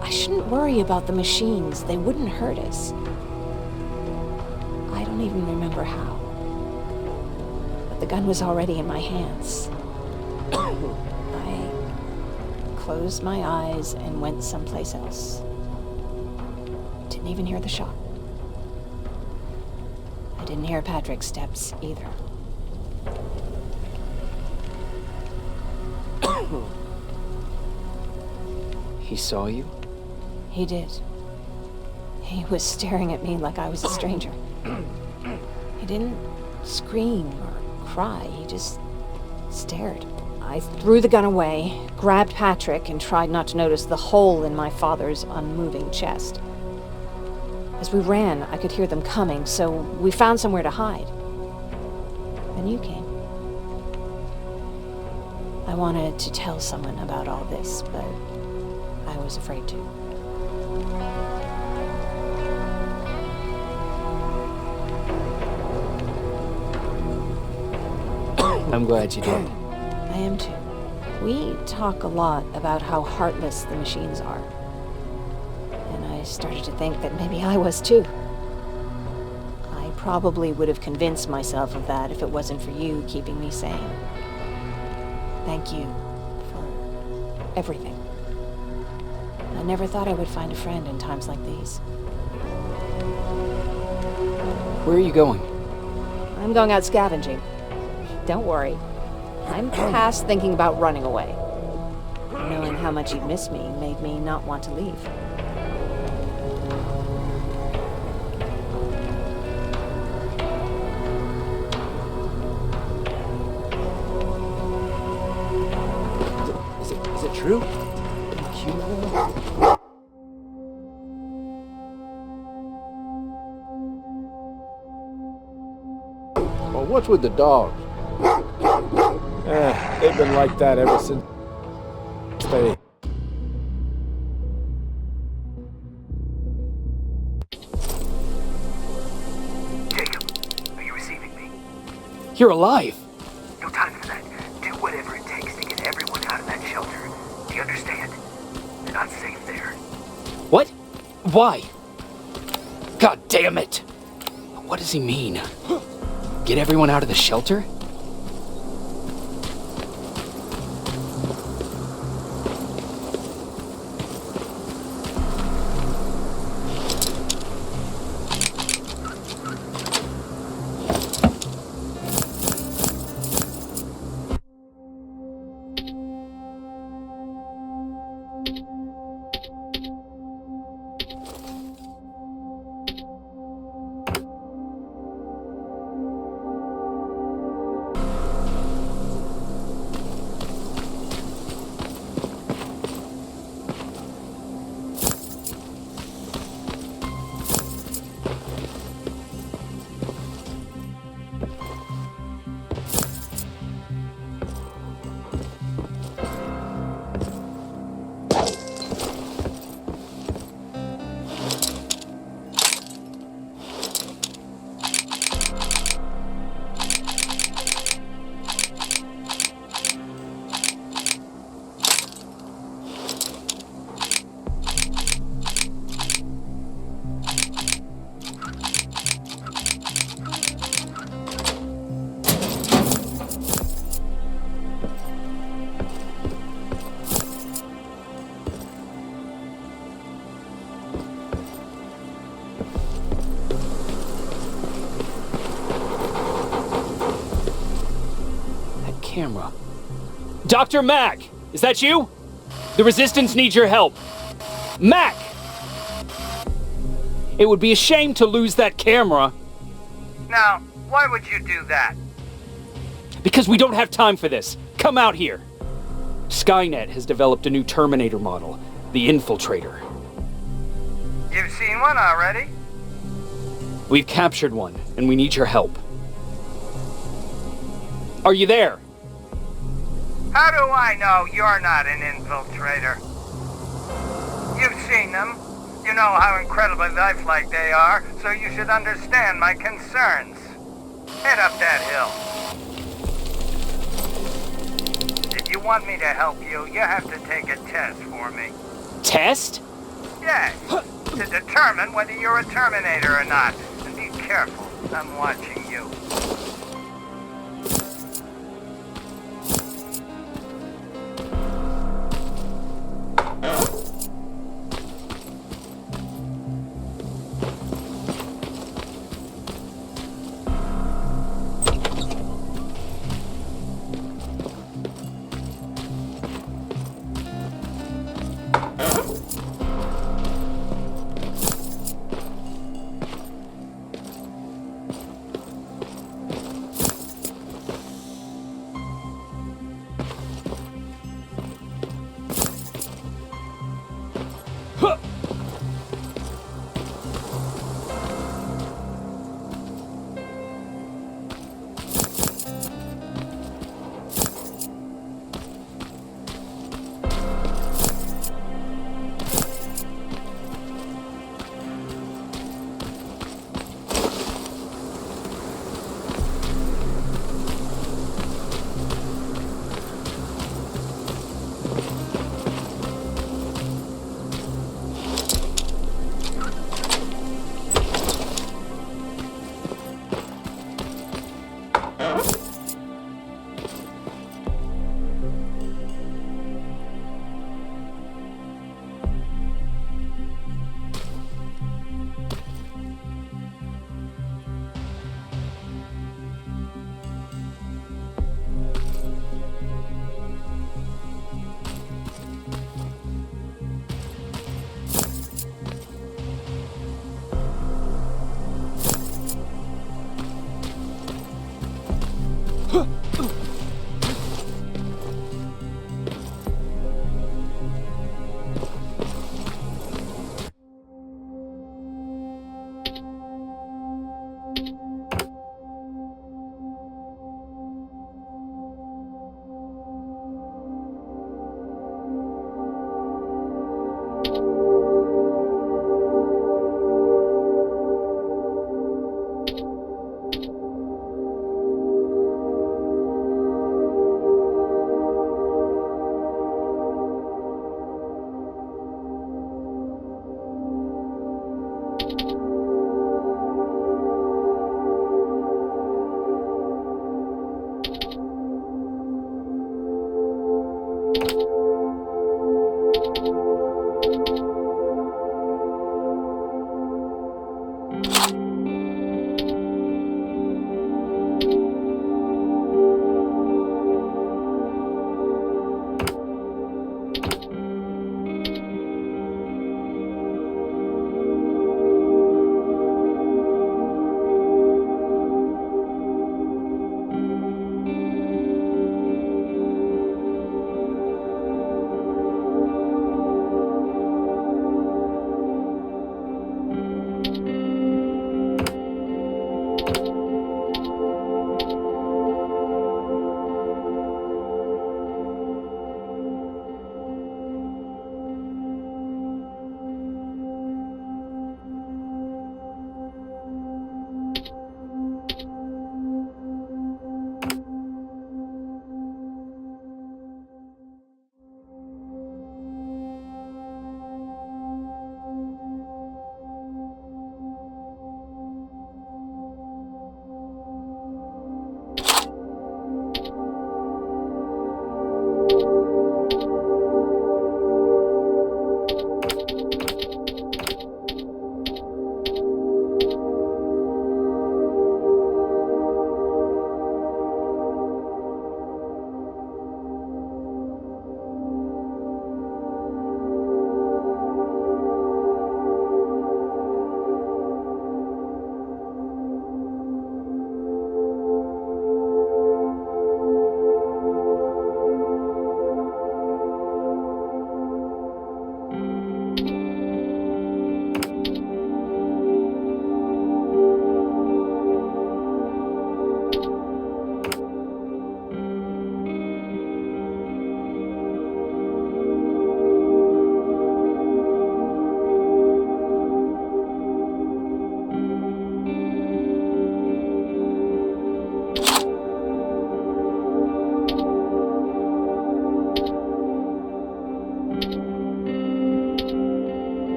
I shouldn't worry about the machines. They wouldn't hurt us. I don't even remember how. The gun was already in my hands. I closed my eyes and went someplace else. Didn't even hear the shot. I didn't hear Patrick's steps either. He saw you? He did. He was staring at me like I was a stranger. He didn't scream or cry, he just stared. I threw the gun away, grabbed Patrick, and tried not to notice the hole in my father's unmoving chest. As we ran, I could hear them coming, so we found somewhere to hide. Then you came. I wanted to tell someone about all this, but I was afraid to. I'm glad you did. I am too. We talk a lot about how heartless the machines are. And I started to think that maybe I was too. I probably would have convinced myself of that if it wasn't for you keeping me sane. Thank you for everything. I never thought I would find a friend in times like these. Where are you going? I'm going out scavenging. Don't worry. I'm past thinking about running away. Knowing how much you'd miss me made me not want to leave. Is it true? Well, what's with the dogs? They've been like that ever since they... Jacob, are you receiving me? You're alive! No time for that. Do whatever it takes to get everyone out of that shelter. Do you understand? You're not safe there. What? Why? God damn it! What does he mean? Get everyone out of the shelter? Camera. Dr. Mac! Is that you? The Resistance needs your help. Mac! It would be a shame to lose that camera. Now, why would you do that? Because we don't have time for this. Come out here. Skynet has developed a new Terminator model, the infiltrator. You've seen one already? We've captured one, and we need your help. Are you there? How do I know you're not an infiltrator? You've seen them. You know how incredibly lifelike they are, so you should understand my concerns. Head up that hill. If you want me to help you, you have to take a test for me. Test? Yes, to determine whether you're a Terminator or not. And be careful, I'm watching you.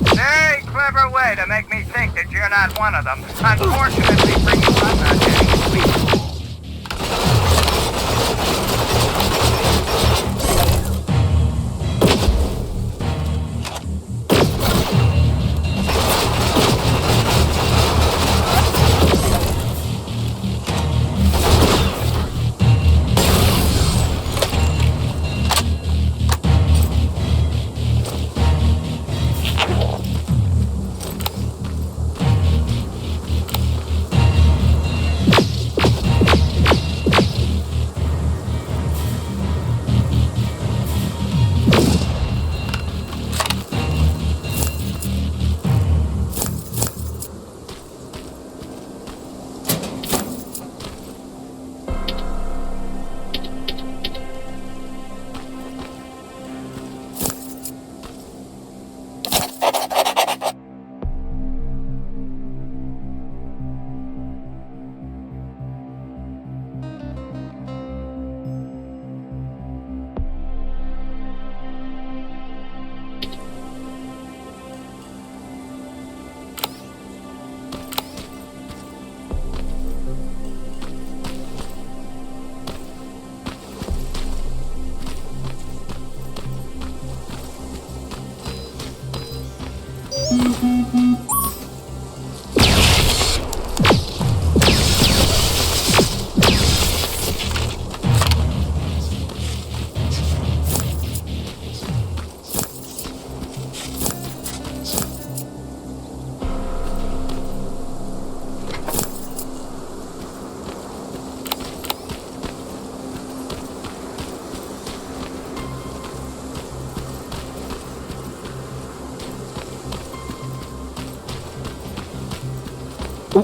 Very clever way to make me think that you're not one of them. Unfortunately for you, I'm not getting sleep.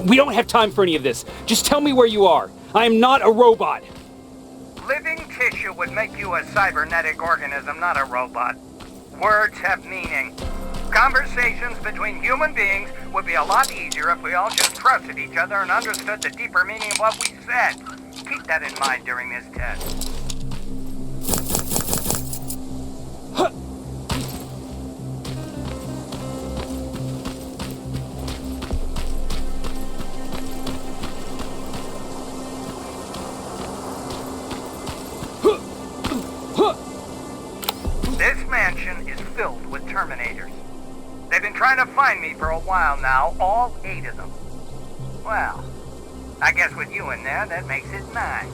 We don't have time for any of this. Just tell me where you are. I am not a robot. Living tissue would make you a cybernetic organism, not a robot. Words have meaning. Conversations between human beings would be a lot easier if we all just trusted each other and understood the deeper meaning of what we said. Keep that in mind during this test. This mansion is filled with Terminators. They've been trying to find me for a while now, all 8 of them. Well, I guess with you in there, that makes it 9.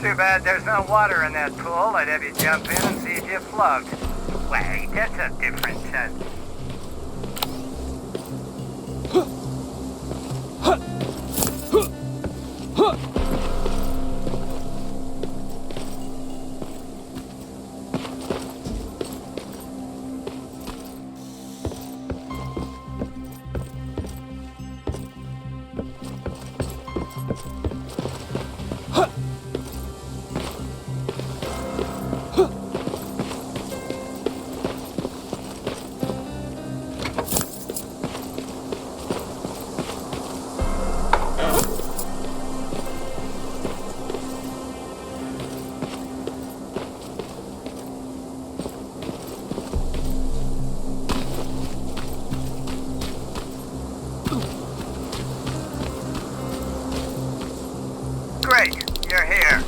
Too bad there's no water in that pool. I'd have you jump in and see if you float. Wait, that's a different test. Great, you're here.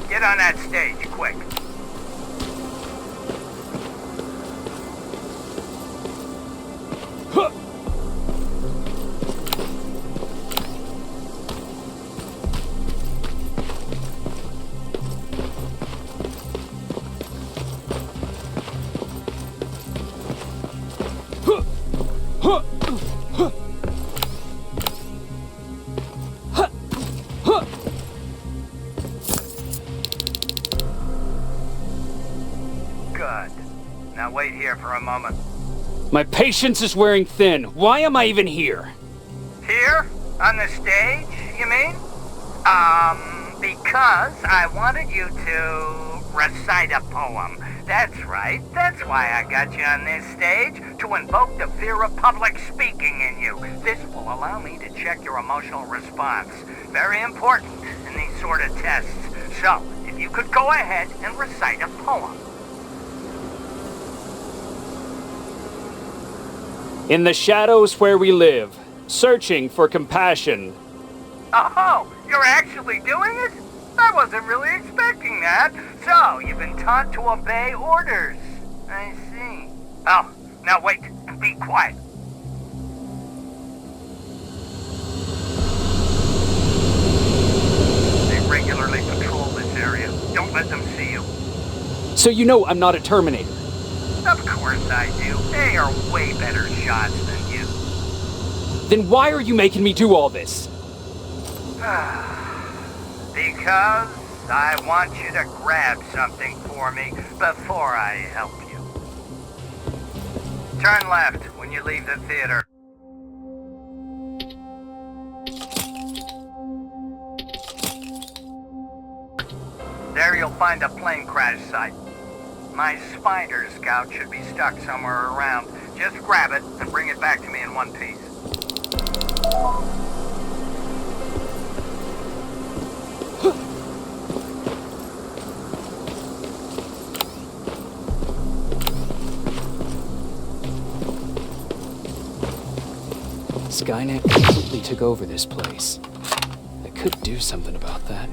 Get on that stage, quick. Good. Now wait here for a moment. My patience is wearing thin. Why am I even here? Here? On the stage, you mean? Because I wanted you to recite a poem. That's right. That's why I got you on this stage, to invoke the fear of public speaking in you. This will allow me to check your emotional response. Very important in these sort of tests. So, if you could go ahead and recite a poem. In the shadows where we live, searching for compassion. Oh, you're actually doing it? I wasn't really expecting that. So, you've been taught to obey orders. I see. Oh, now wait and be quiet. They regularly patrol this area. Don't let them see you. So you know I'm not a Terminator. Of course I do. They are way better shots than you. Then why are you making me do all this? Because I want you to grab something for me before I help you. Turn left when you leave the theater. There you'll find a plane crash site. My spider scout should be stuck somewhere around. Just grab it and bring it back to me in one piece. Skynet completely took over this place. I could do something about that.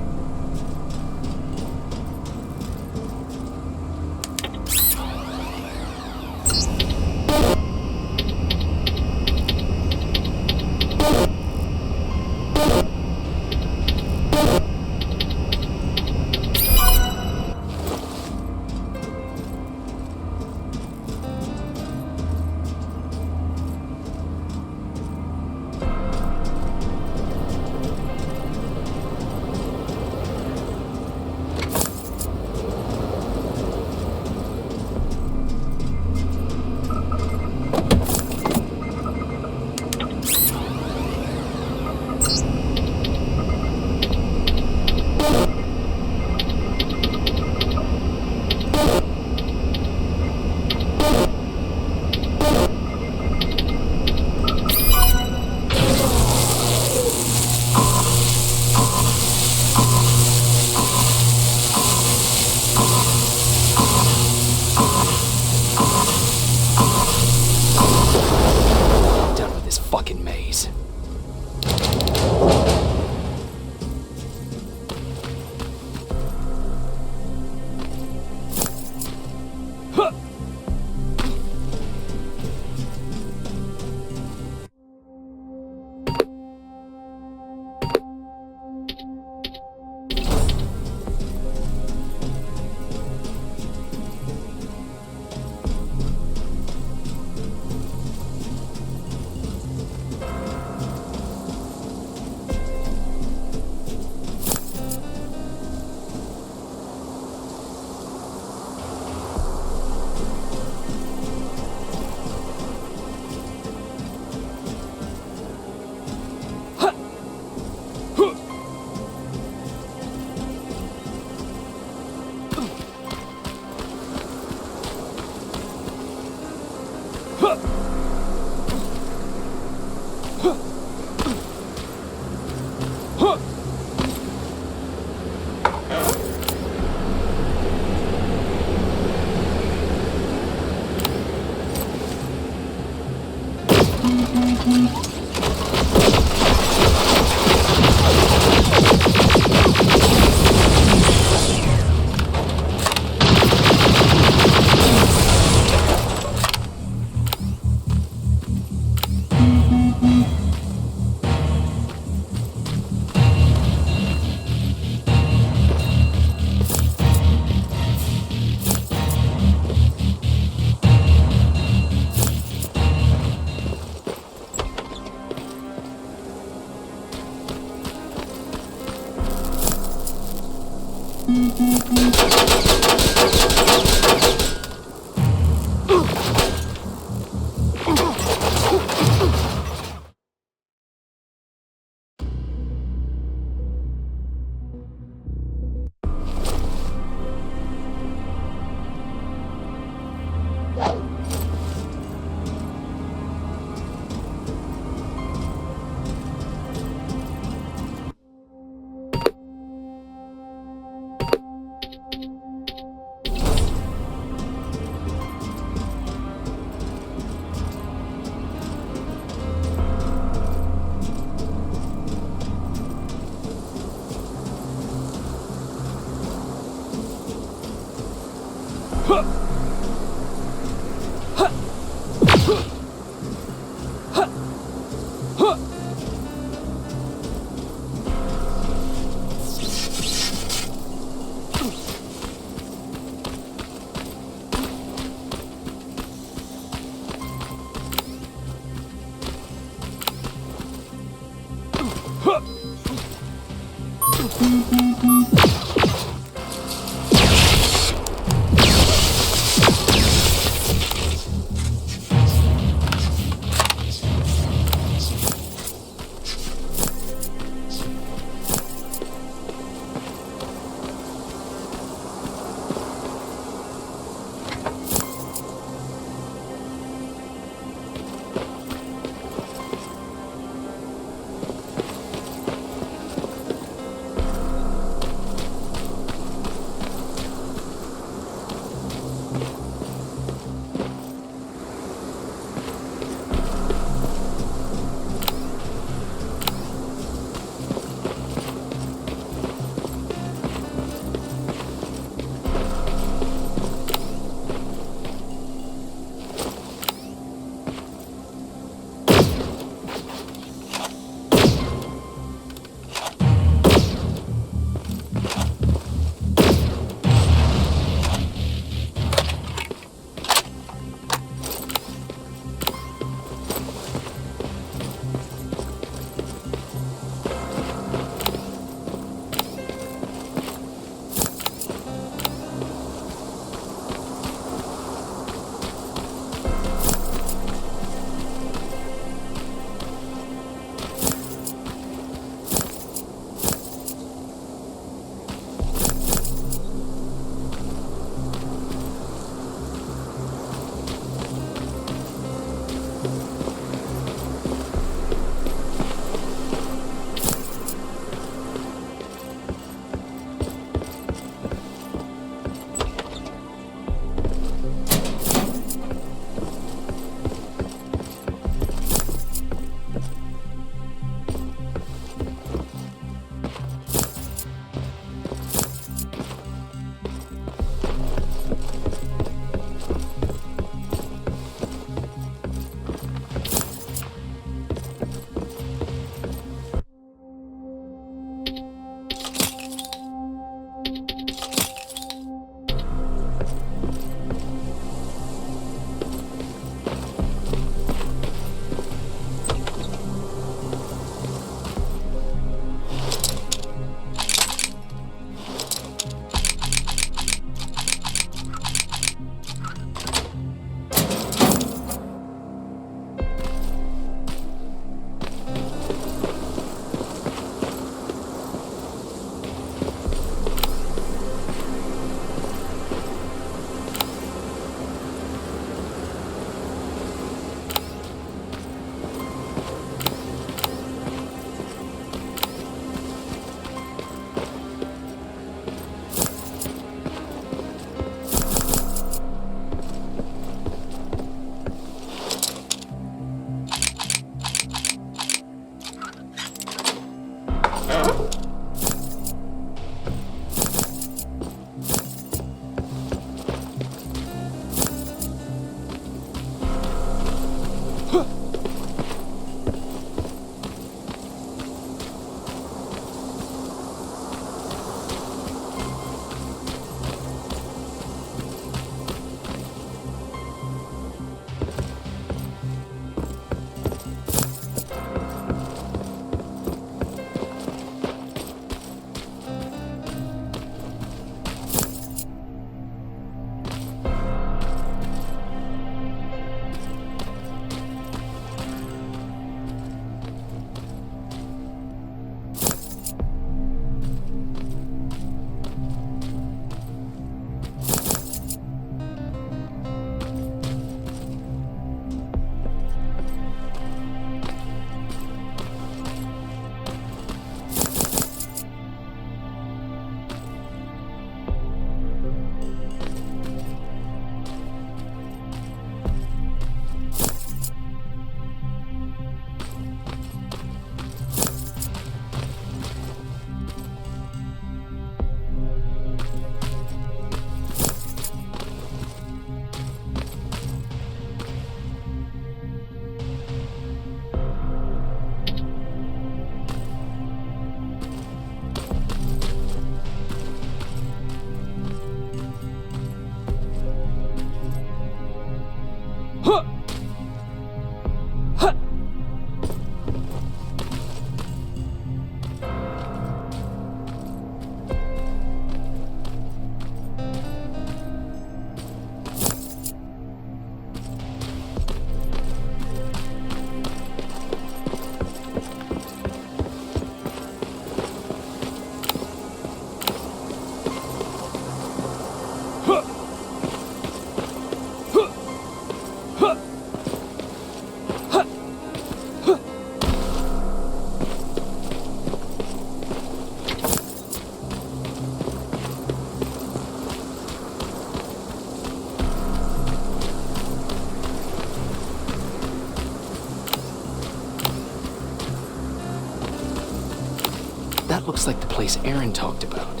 That looks like the place Эрин talked about.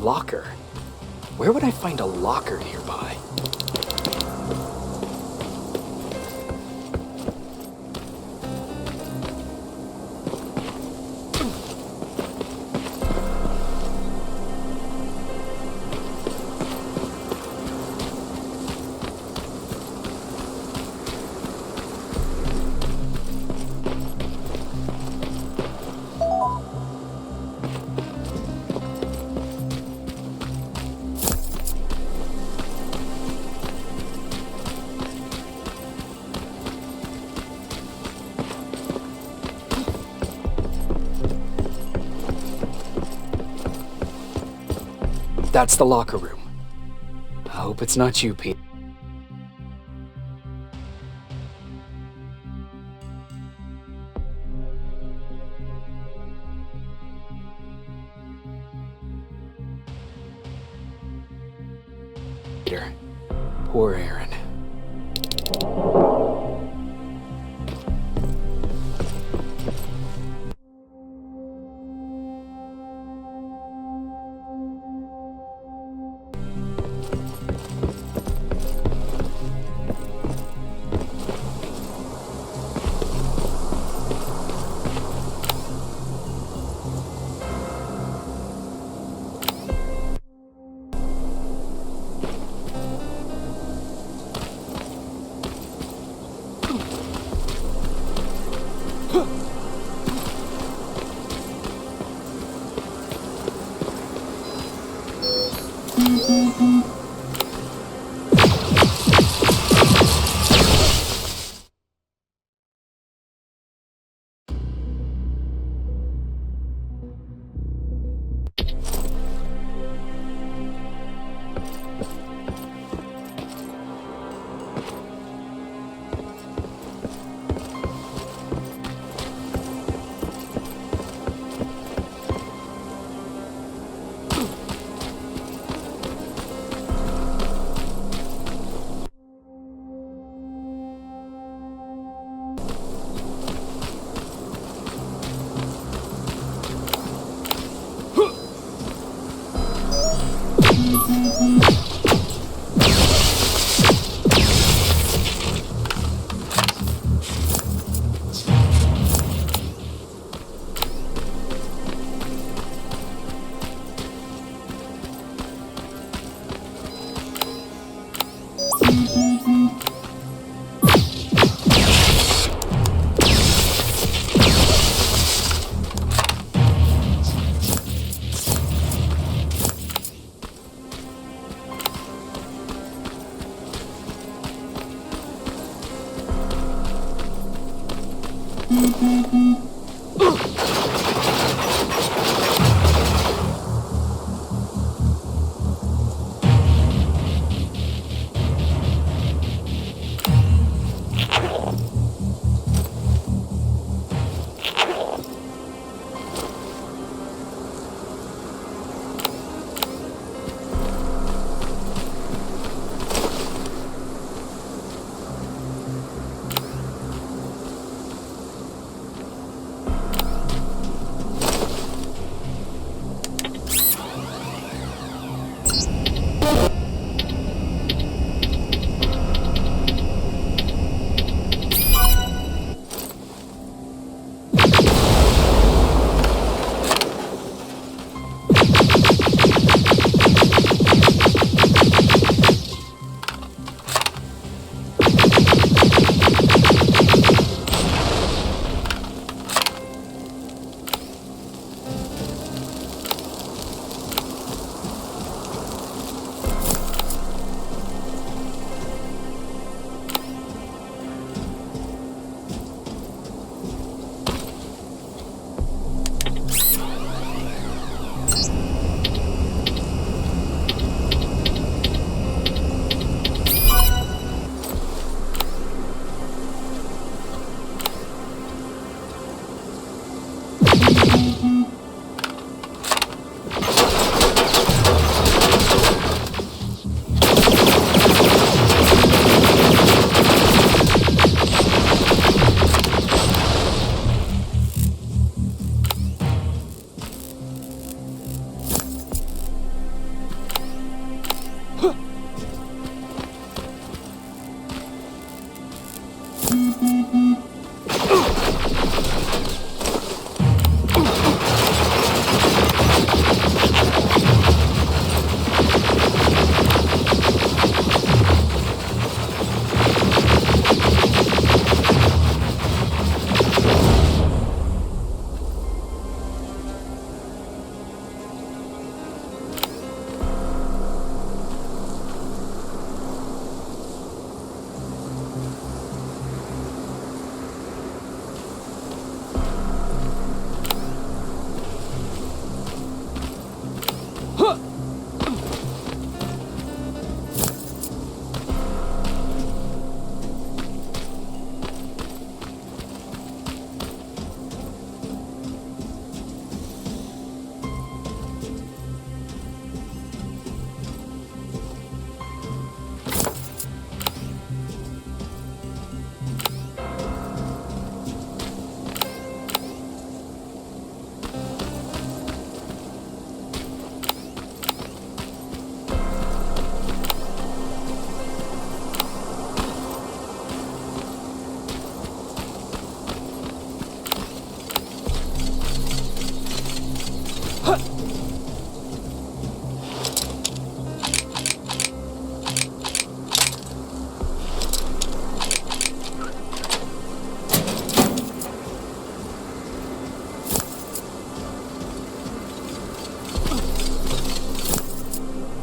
Locker. Where would I find a locker nearby? That's the locker room. I hope it's not you, Pete. Poor Errin.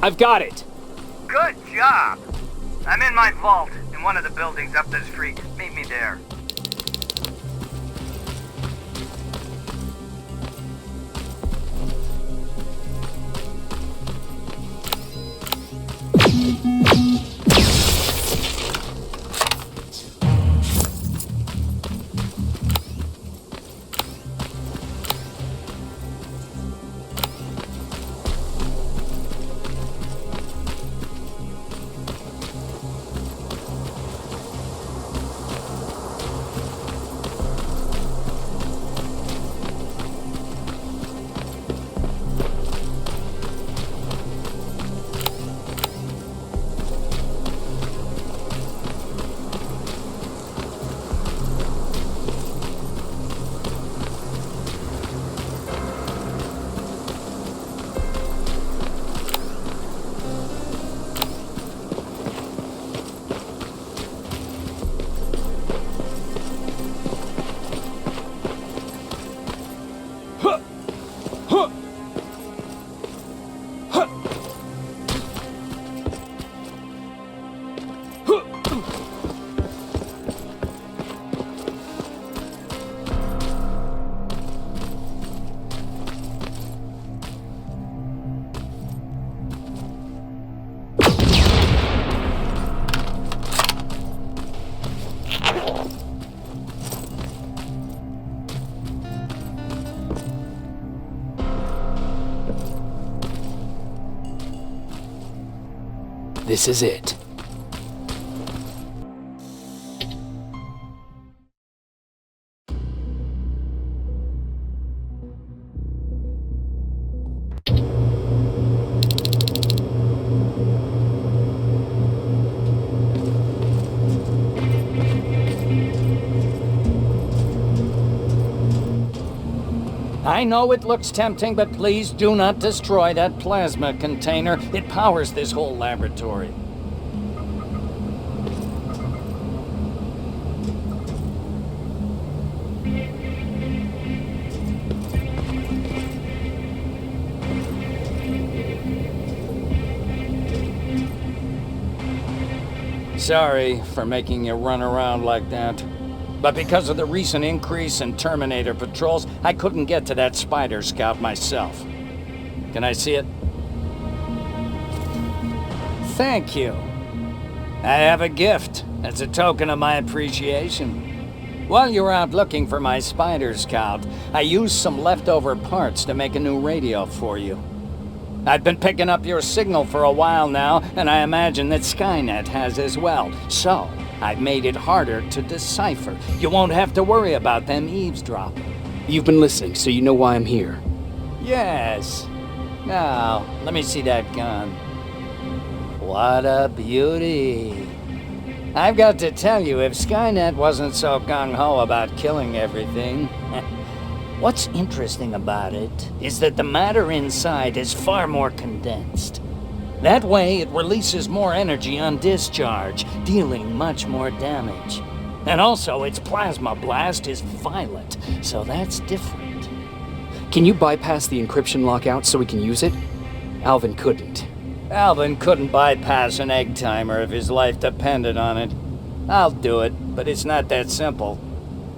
I've got it! Good job! I'm in my vault, in one of the buildings up the street. Meet me there. This is it. I know it looks tempting, but please do not destroy that plasma container. It powers this whole laboratory. Sorry for making you run around like that. But because of the recent increase in Terminator patrols, I couldn't get to that Spider Scout myself. Can I see it? Thank you. I have a gift as a token of my appreciation. While you were out looking for my Spider Scout, I used some leftover parts to make a new radio for you. I've been picking up your signal for a while now, and I imagine that Skynet has as well. So, I've made it harder to decipher. You won't have to worry about them eavesdropping. You've been listening, so you know why I'm here. Yes. Now, let me see that gun. What a beauty. I've got to tell you, if Skynet wasn't so gung-ho about killing everything... What's interesting about it is that the matter inside is far more condensed. That way, it releases more energy on discharge, dealing much more damage. And also, its plasma blast is violent, so that's different. Can you bypass the encryption lockout so we can use it? Alvin couldn't. Alvin couldn't bypass an egg timer if his life depended on it. I'll do it, but it's not that simple.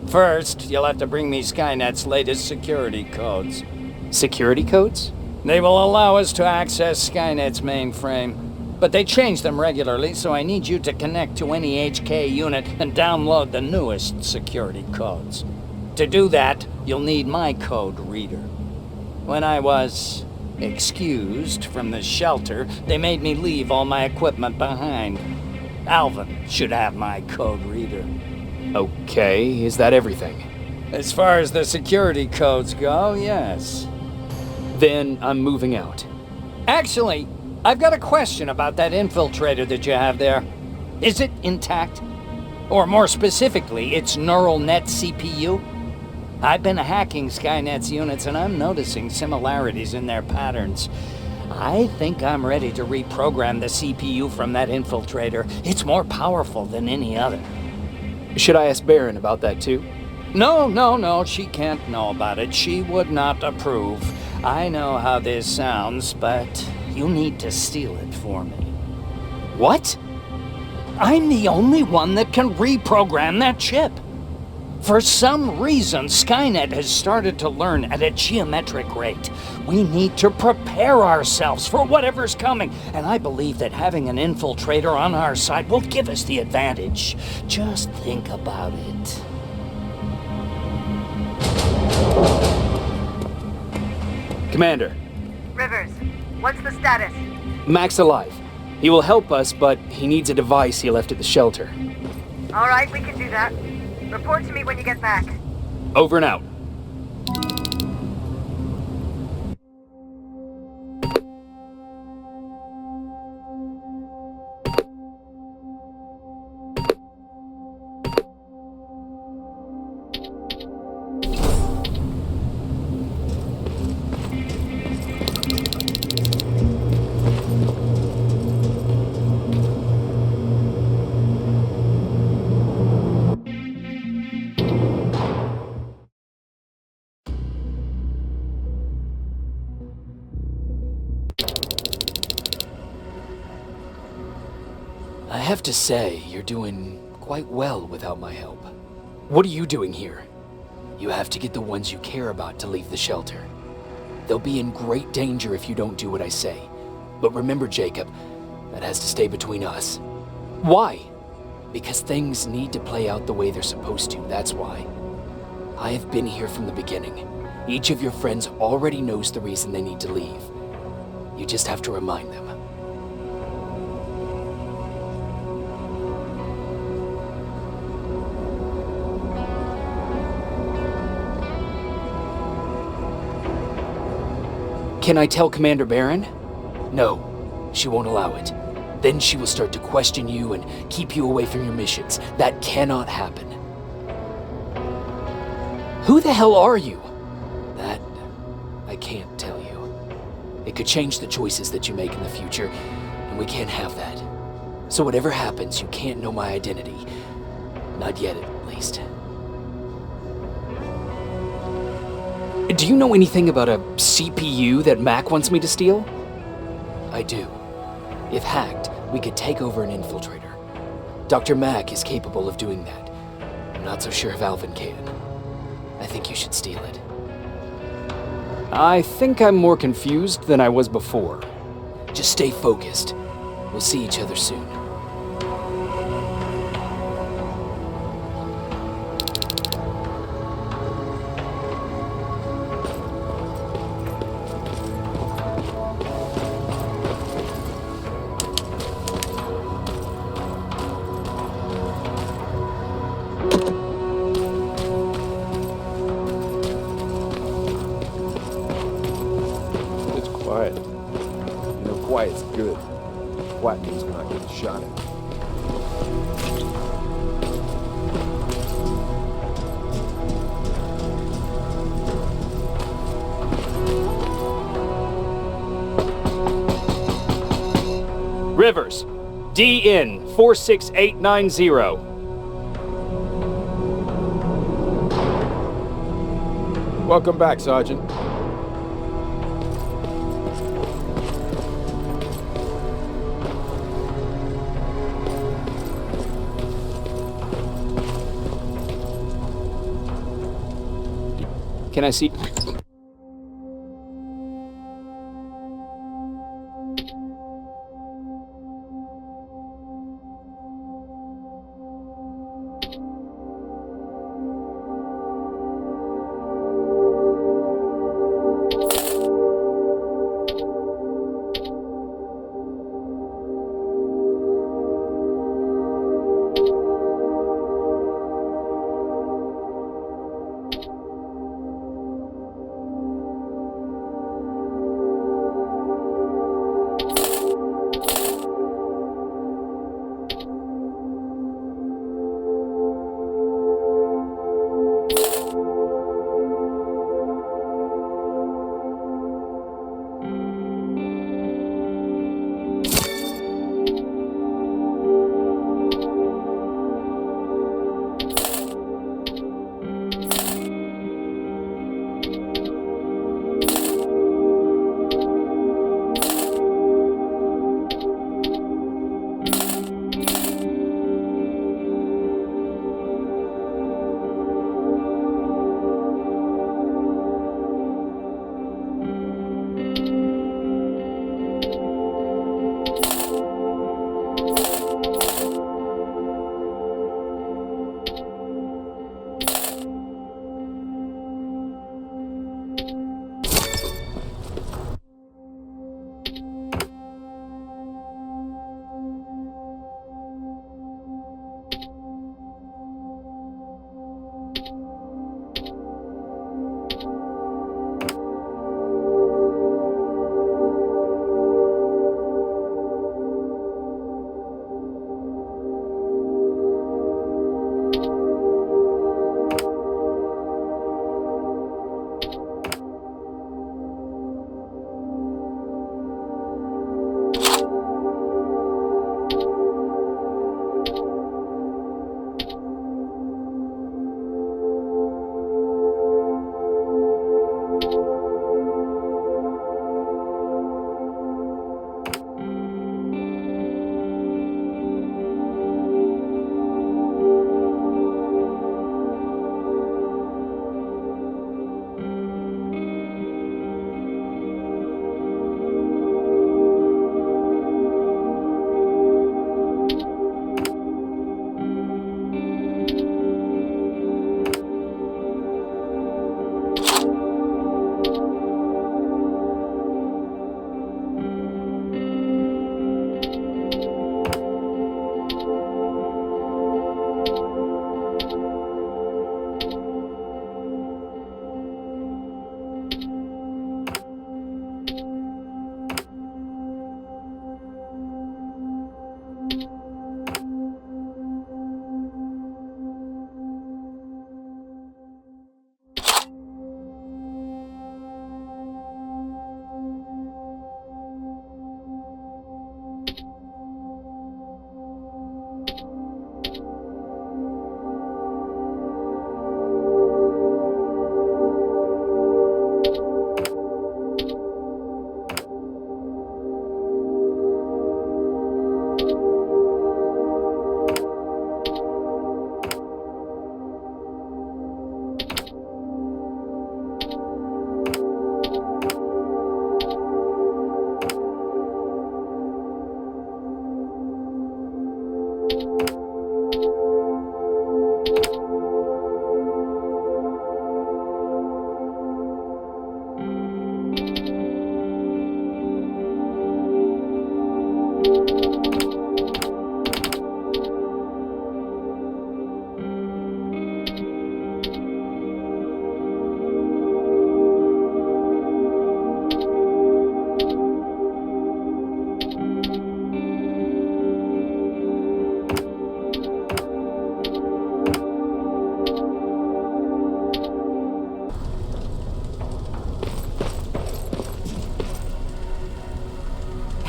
First, you'll have to bring me Skynet's latest security codes. Security codes? They will allow us to access Skynet's mainframe. But they change them regularly, so I need you to connect to any HK unit and download the newest security codes. To do that, you'll need my code reader. When I was excused from the shelter, they made me leave all my equipment behind. Alvin should have my code reader. Okay, is that everything? As far as the security codes go, yes. Then I'm moving out. Actually, I've got a question about that infiltrator that you have there. Is it intact? Or more specifically, its neural net CPU? I've been hacking Skynet's units and I'm noticing similarities in their patterns. I think I'm ready to reprogram the CPU from that infiltrator. It's more powerful than any other. Should I ask Beyron about that too? No, she can't know about it. She would not approve. I know how this sounds, but you need to steal it for me. What? I'm the only one that can reprogram that chip. For some reason, Skynet has started to learn at a geometric rate. We need to prepare ourselves for whatever's coming, and I believe that having an infiltrator on our side will give us the advantage. Just think about it. Commander. Rivers, what's the status? Mac's alive. He will help us, but he needs a device he left at the shelter. All right, we can do that. Report to me when you get back. Over and out. I have to say, you're doing quite well without my help. What are you doing here? You have to get the ones you care about to leave the shelter. They'll be in great danger if you don't do what I say. But remember, Jacob, that has to stay between us. Why? Because things need to play out the way they're supposed to, that's why. I have been here from the beginning. Each of your friends already knows the reason they need to leave. You just have to remind them. Can I tell Commander Beyron? No, she won't allow it. Then she will start to question you and keep you away from your missions. That cannot happen. Who the hell are you? That I can't tell you. It could change the choices that you make in the future, and we can't have that. So whatever happens, you can't know my identity. Not yet, at least. Do you know anything about a CPU that Mac wants me to steal? I do. If hacked, we could take over an infiltrator. Dr. Mac is capable of doing that. I'm not so sure if Alvin can. I think you should steal it. I think I'm more confused than I was before. Just stay focused. We'll see each other soon. Quiet. You know, quiet's good. Quiet means we're not getting shot at. Rivers, DN 46890. Welcome back, Sergeant. Can I see?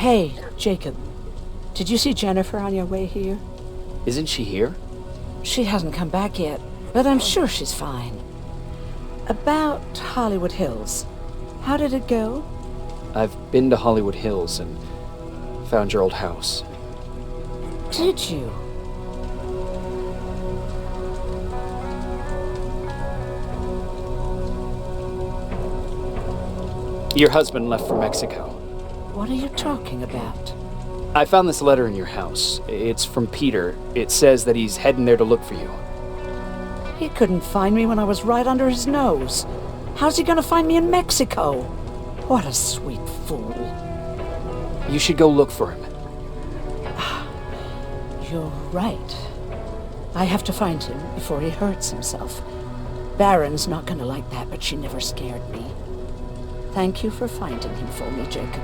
Hey, Jacob. Did you see Jennifer on your way here? Isn't she here? She hasn't come back yet, but I'm sure she's fine. About Hollywood Hills. How did it go? I've been to Hollywood Hills and found your old house. Did you? Your husband left for Mexico. What are you talking about? I found this letter in your house. It's from Peter. It says that he's heading there to look for you. He couldn't find me when I was right under his nose. How's he gonna find me in Mexico? What a sweet fool. You should go look for him. You're right. I have to find him before he hurts himself. Baron's not gonna like that, but she never scared me. Thank you for finding him for me, Jacob.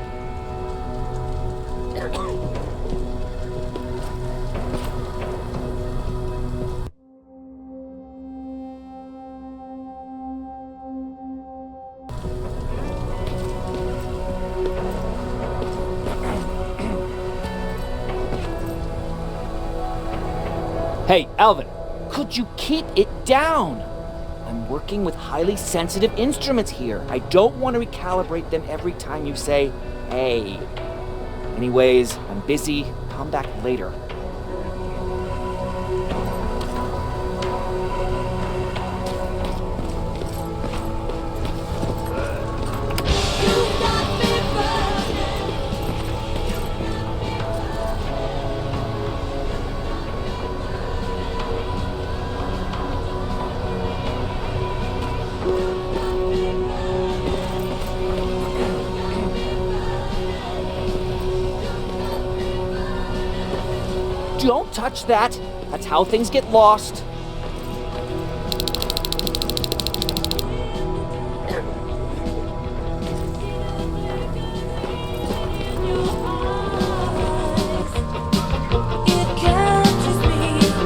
Hey, Alvin, could you keep it down? I'm working with highly sensitive instruments here. I don't want to recalibrate them every time you say, hey. Anyways, I'm busy. Come back later. Don't touch that. That's how things get lost.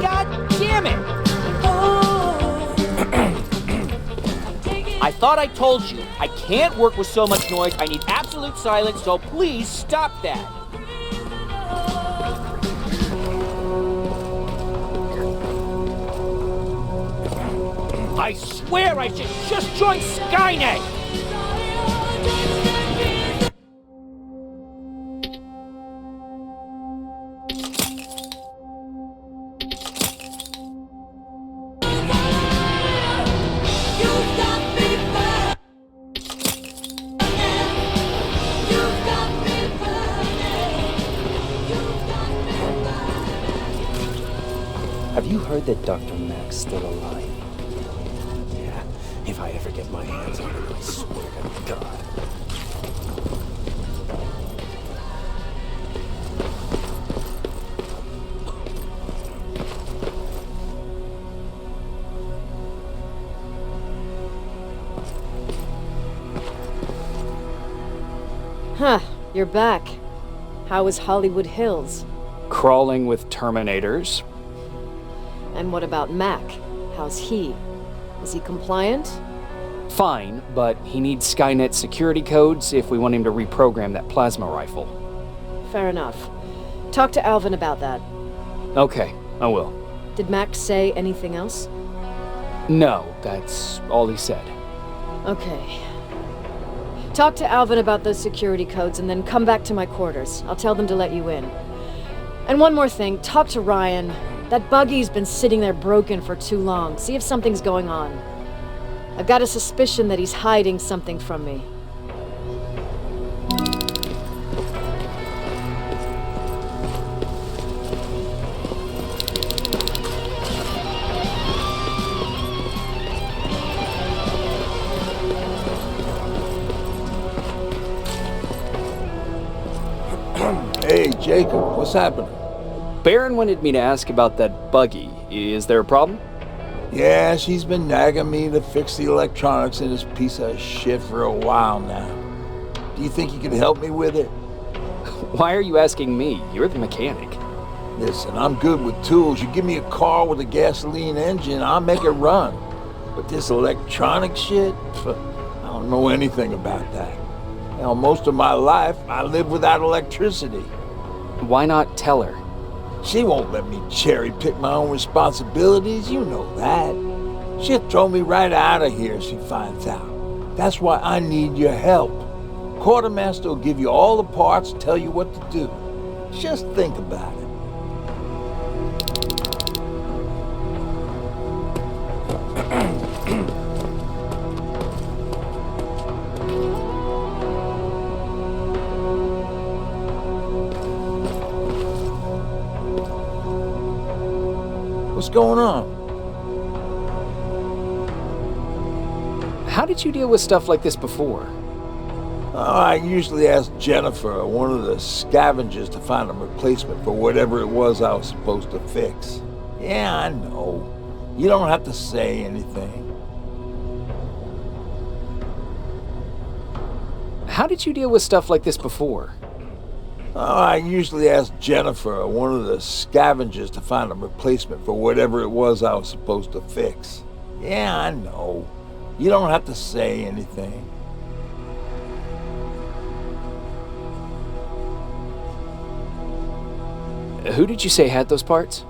God damn it! I thought I told you. I can't work with so much noise. I need absolute silence, so please stop that. I swear I should just join Skynet! Have you heard that Dr. Mack's still alive? Yeah, if I ever get my hands on him, I swear to God. Huh, you're back. How was Hollywood Hills? Crawling with Terminators. And what about Mac? How's he? Is he compliant? Fine, but he needs Skynet security codes if we want him to reprogram that plasma rifle. Fair enough. Talk to Alvin about that. Okay, I will. Did Mac say anything else? No, that's all he said. Okay. Talk to Alvin about those security codes and then come back to my quarters. I'll tell them to let you in. And one more thing, talk to Ryan. That buggy's been sitting there broken for too long. See if something's going on. I've got a suspicion that he's hiding something from me. Hey, Jacob, what's happening? Beyron wanted me to ask about that buggy. Is there a problem? Yeah, she's been nagging me to fix the electronics in this piece of shit for a while now. Do you think you can help me with it? Why are you asking me? You're the mechanic. Listen, I'm good with tools. You give me a car with a gasoline engine, I'll make it run. But this electronic shit, I don't know anything about that. You know, most of my life, I lived without electricity. Why not tell her? She won't let me cherry-pick my own responsibilities, you know that. She'll throw me right out of here if she finds out. That's why I need your help. Quartermaster will give you all the parts, tell you what to do. Just think about it. What's going on? How did you deal with stuff like this before? I usually ask Jennifer or one of the scavengers to find a replacement for whatever it was I was supposed to fix. Yeah, I know. You don't have to say anything. How did you deal with stuff like this before? I usually ask Jennifer or one of the scavengers to find a replacement for whatever it was I was supposed to fix. Yeah, I know. You don't have to say anything. Who did you say had those parts?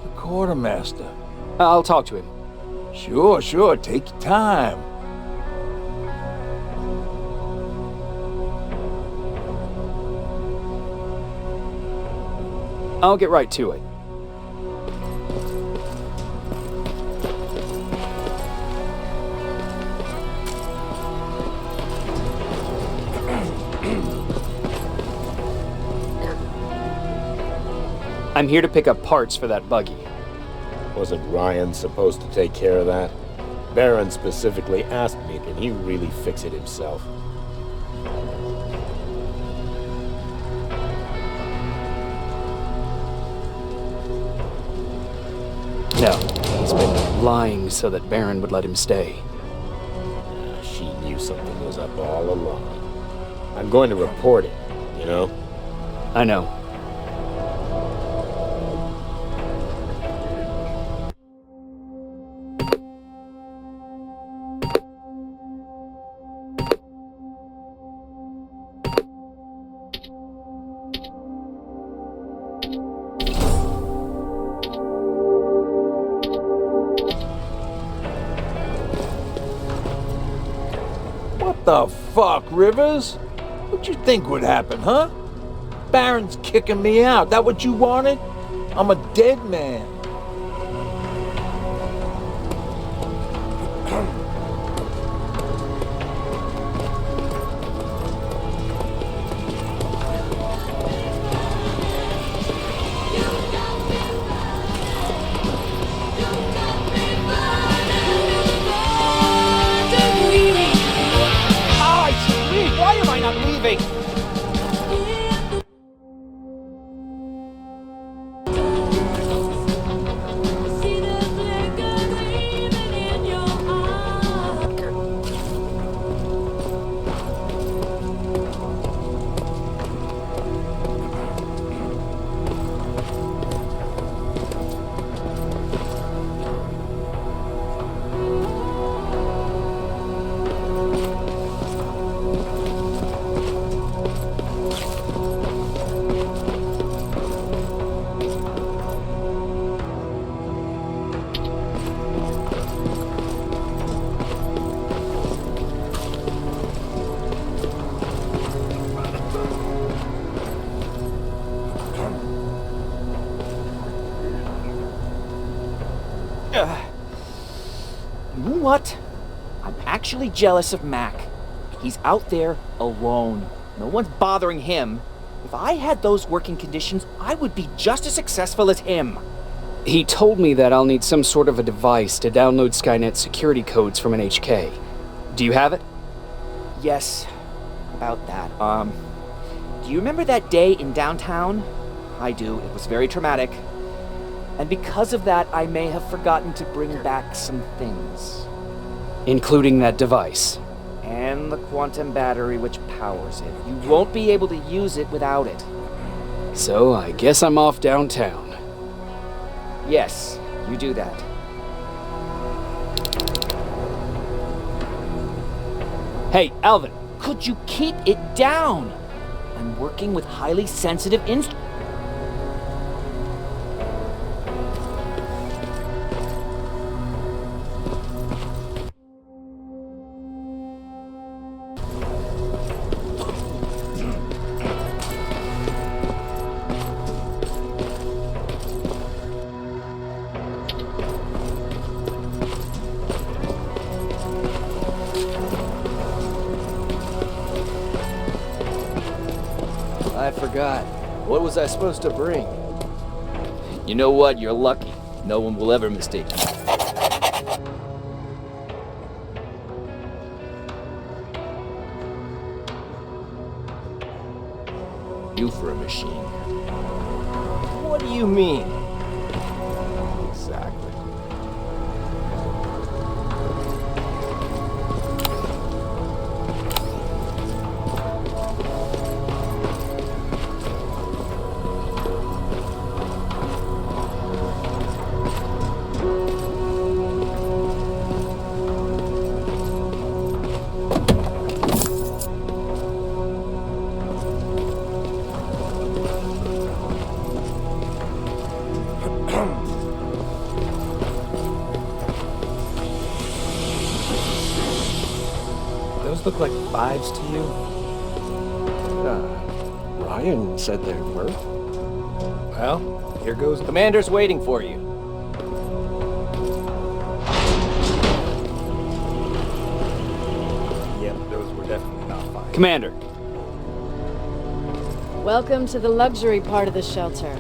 The quartermaster. I'll talk to him. Sure. Take your time. I'll get right to it. I'm here to pick up parts for that buggy. Wasn't Ryan supposed to take care of that? Beyron specifically asked me, can he really fix it himself? No, he's been lying so that Beyron would let him stay. She knew something was up all along. I'm going to report it, you know? I know. What the fuck, Rivers? What'd you think would happen, huh? Baron's kicking me out. That what you wanted? I'm a dead man. Why am I not leaving? You know what? I'm actually jealous of Mac. He's out there alone. No one's bothering him. If I had those working conditions, I would be just as successful as him. He told me that I'll need some sort of a device to download Skynet security codes from an HK. Do you have it? Yes, about that. Do you remember that day in downtown? I do. It was very traumatic. And because of that, I may have forgotten to bring back some things. Including that device. And the quantum battery which powers it. You won't be able to use it without it. So I guess I'm off downtown. Yes, you do that. Hey, Alvin, could you keep it down? I'm working with highly sensitive instruments. I forgot. What was I supposed to bring? You know what? You're lucky. No one will ever mistake you. You for a machine. What do you mean? Exactly. Those look like 5s to you? Ryan said they were. Well, here goes. Commander's waiting for you. Yep, those were definitely not 5s. Commander. Welcome to the luxury part of the shelter.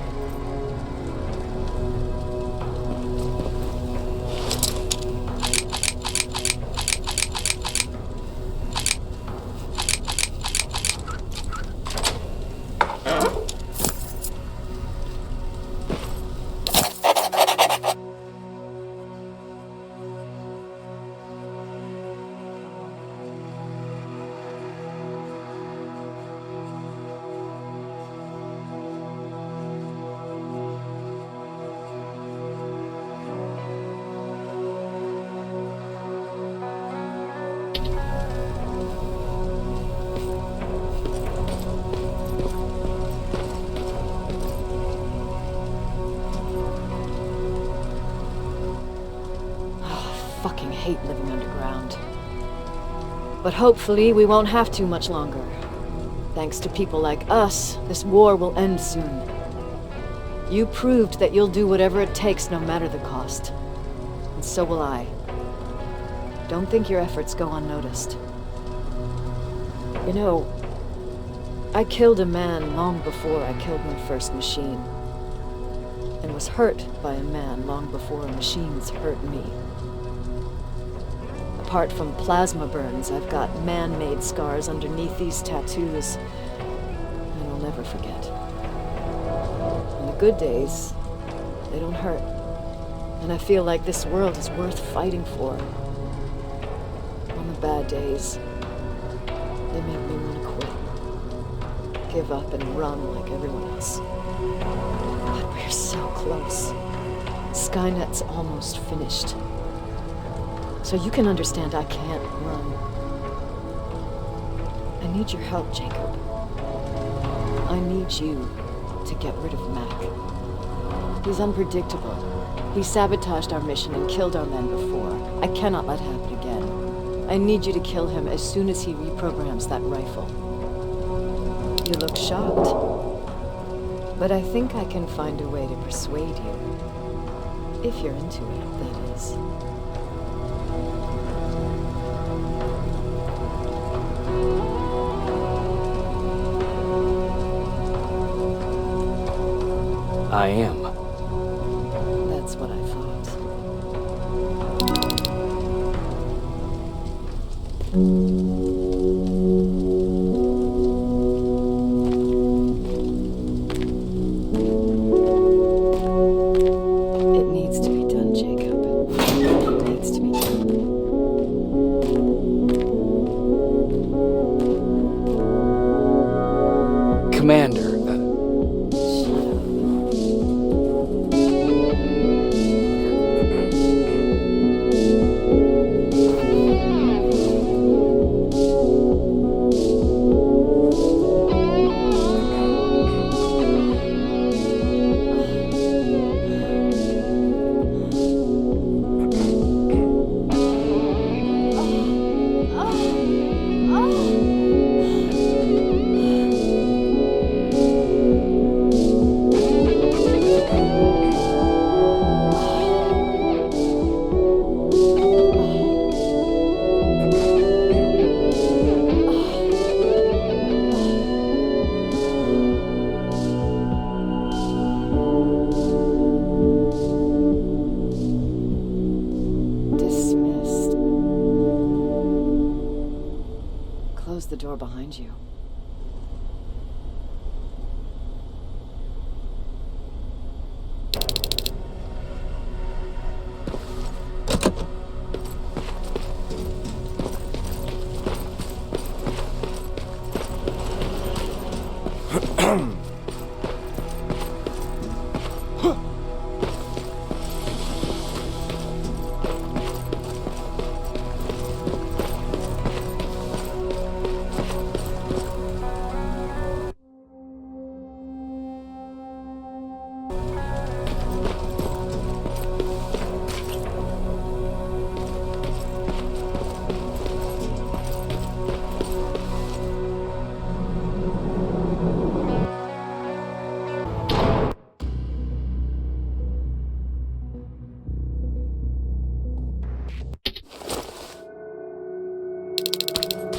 Fucking hate living underground. But hopefully we won't have to much longer. Thanks to people like us, this war will end soon. You proved that you'll do whatever it takes no matter the cost. And so will I. Don't think your efforts go unnoticed. You know, I killed a man long before I killed my first machine. And was hurt by a man long before a machine's hurt me. Apart from plasma burns, I've got man-made scars underneath these tattoos. And I'll never forget. On the good days, they don't hurt. And I feel like this world is worth fighting for. On the bad days, they make me want to quit. Give up and run like everyone else. But we're so close. Skynet's almost finished. So you can understand I can't run. I need your help, Jacob. I need you to get rid of Mac. He's unpredictable. He sabotaged our mission and killed our men before. I cannot let it happen again. I need you to kill him as soon as he reprograms that rifle. You look shocked. But I think I can find a way to persuade you. If you're into it, that is. I am. That's what I thought. It needs to be done, Jacob. It needs to be done. Commander.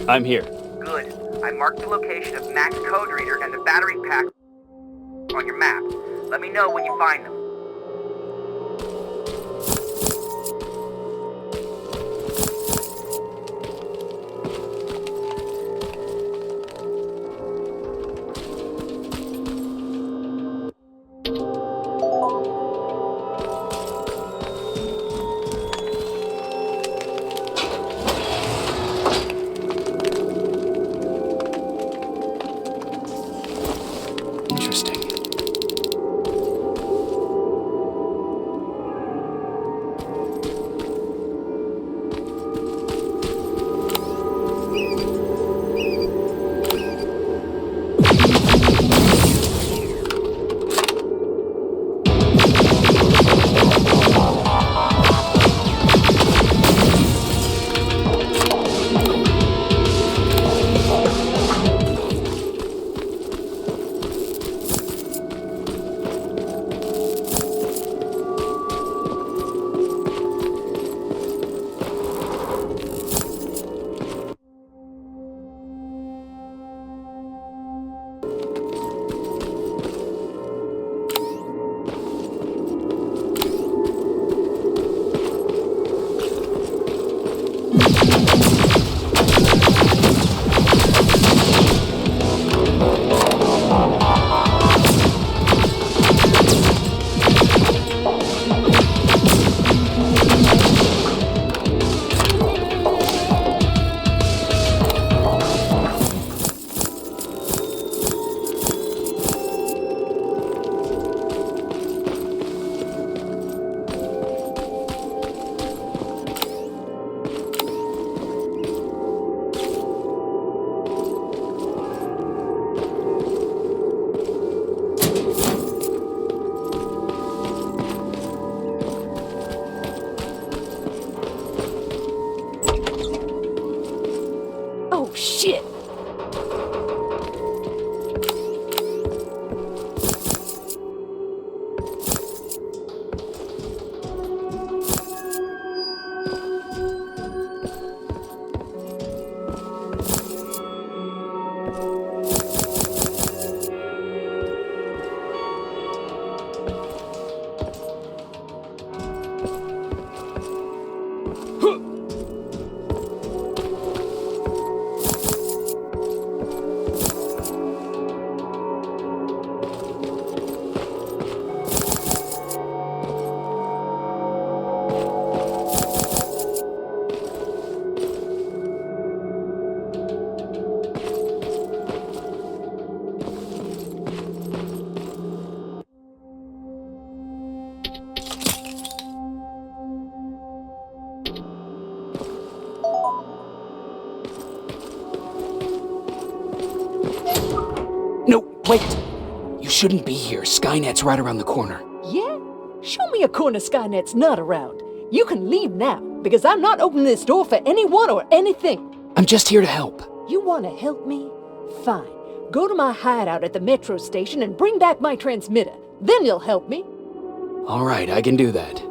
I'm here. Good. I marked the location of Mac's code reader and the battery pack on your map. Let me know when you find them. Wait! You shouldn't be here. Skynet's right around the corner. Yeah? Show me a corner Skynet's not around. You can leave now, because I'm not opening this door for anyone or anything. I'm just here to help. You want to help me? Fine. Go to my hideout at the metro station and bring back my transmitter. Then you'll help me. All right, I can do that.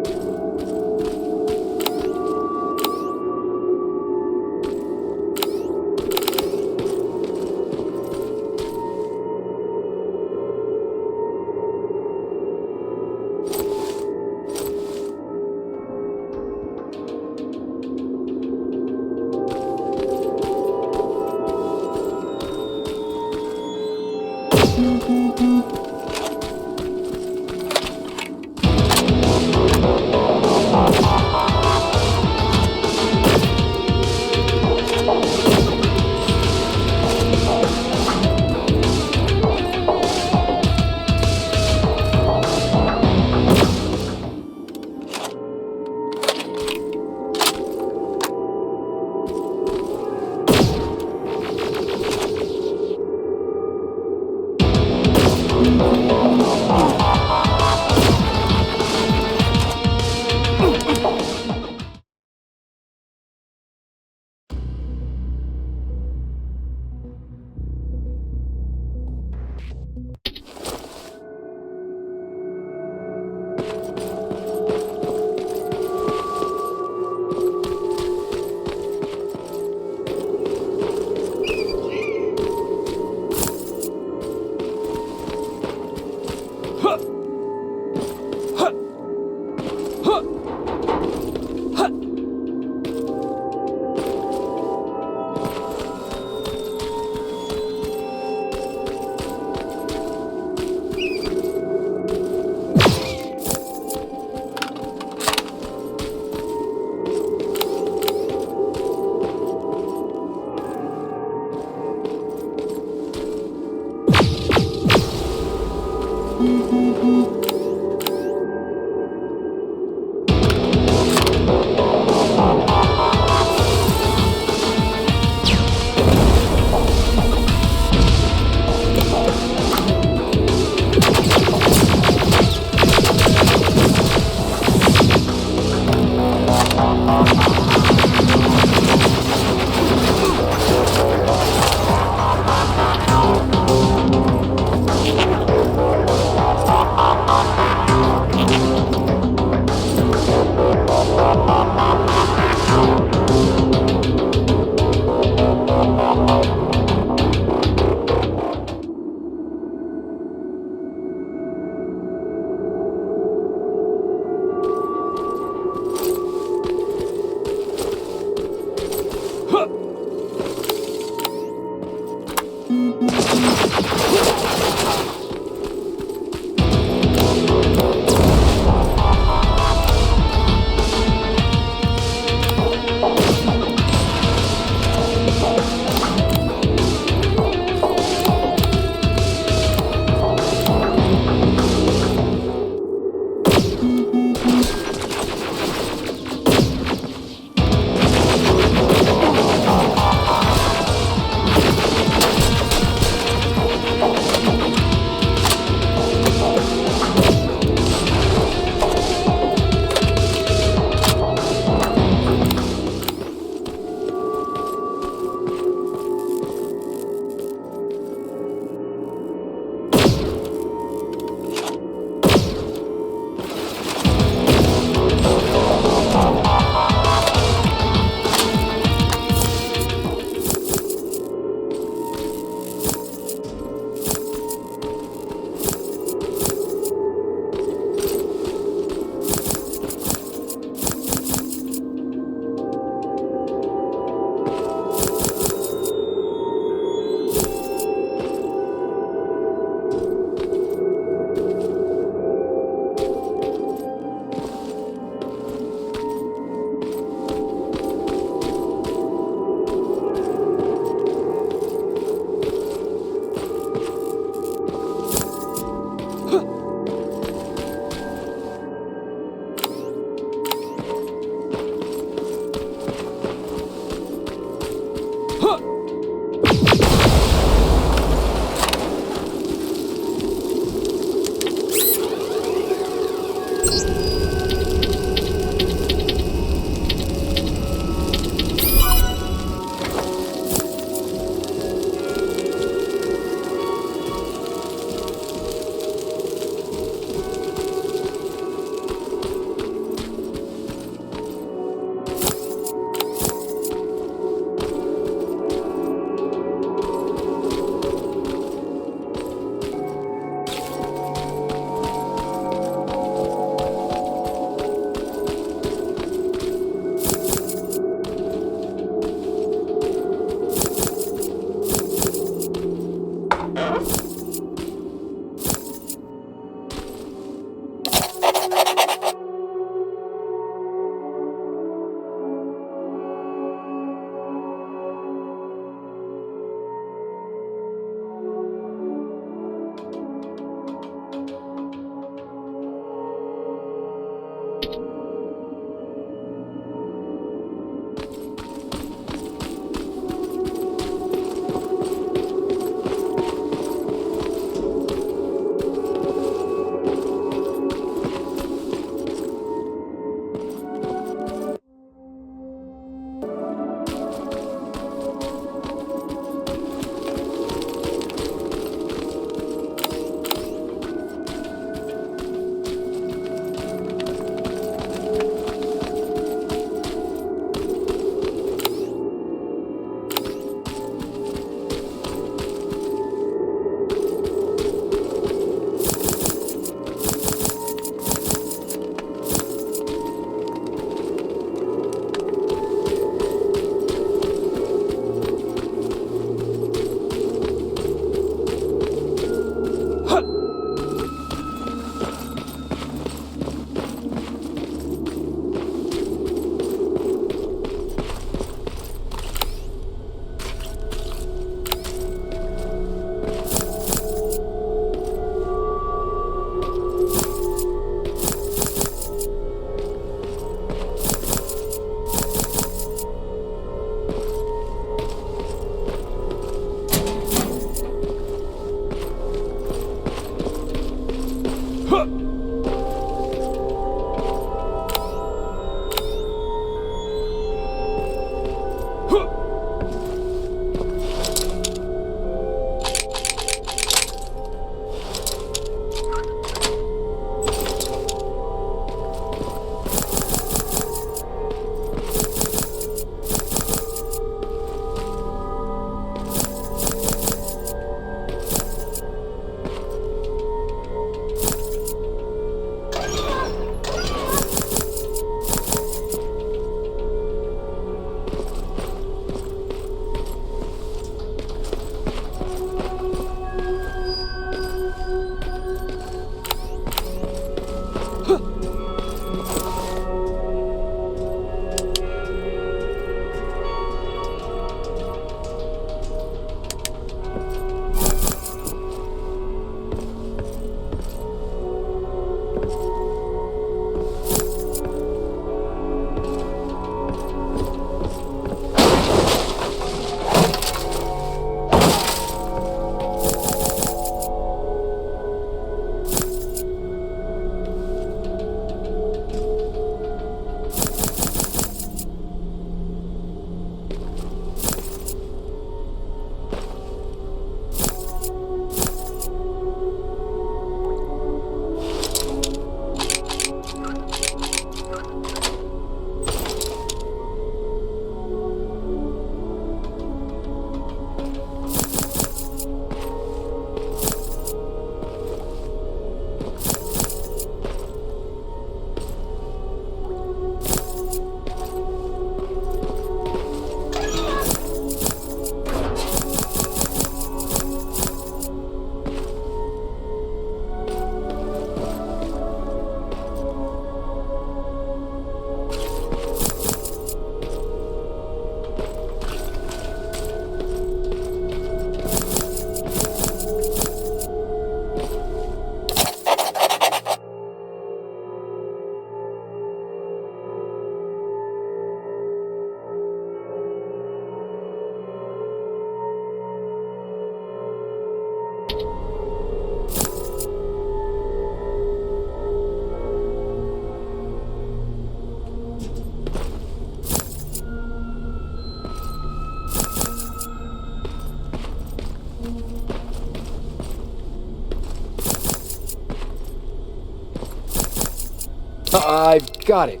I've got it.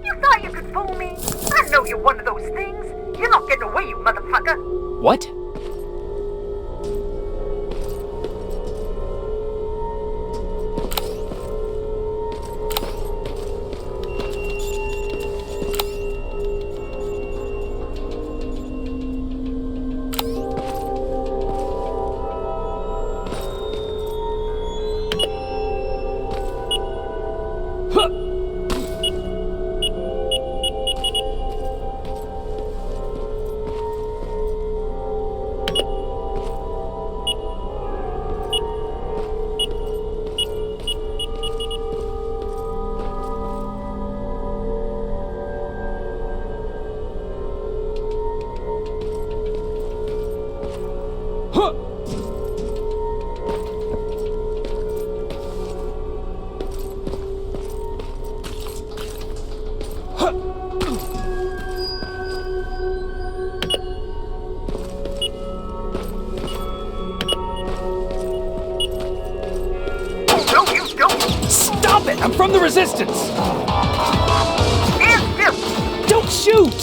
You thought you could fool me? I know you're one of those things. You're not getting away, you motherfucker. What? I'm from the Resistance! Stand still! Don't shoot!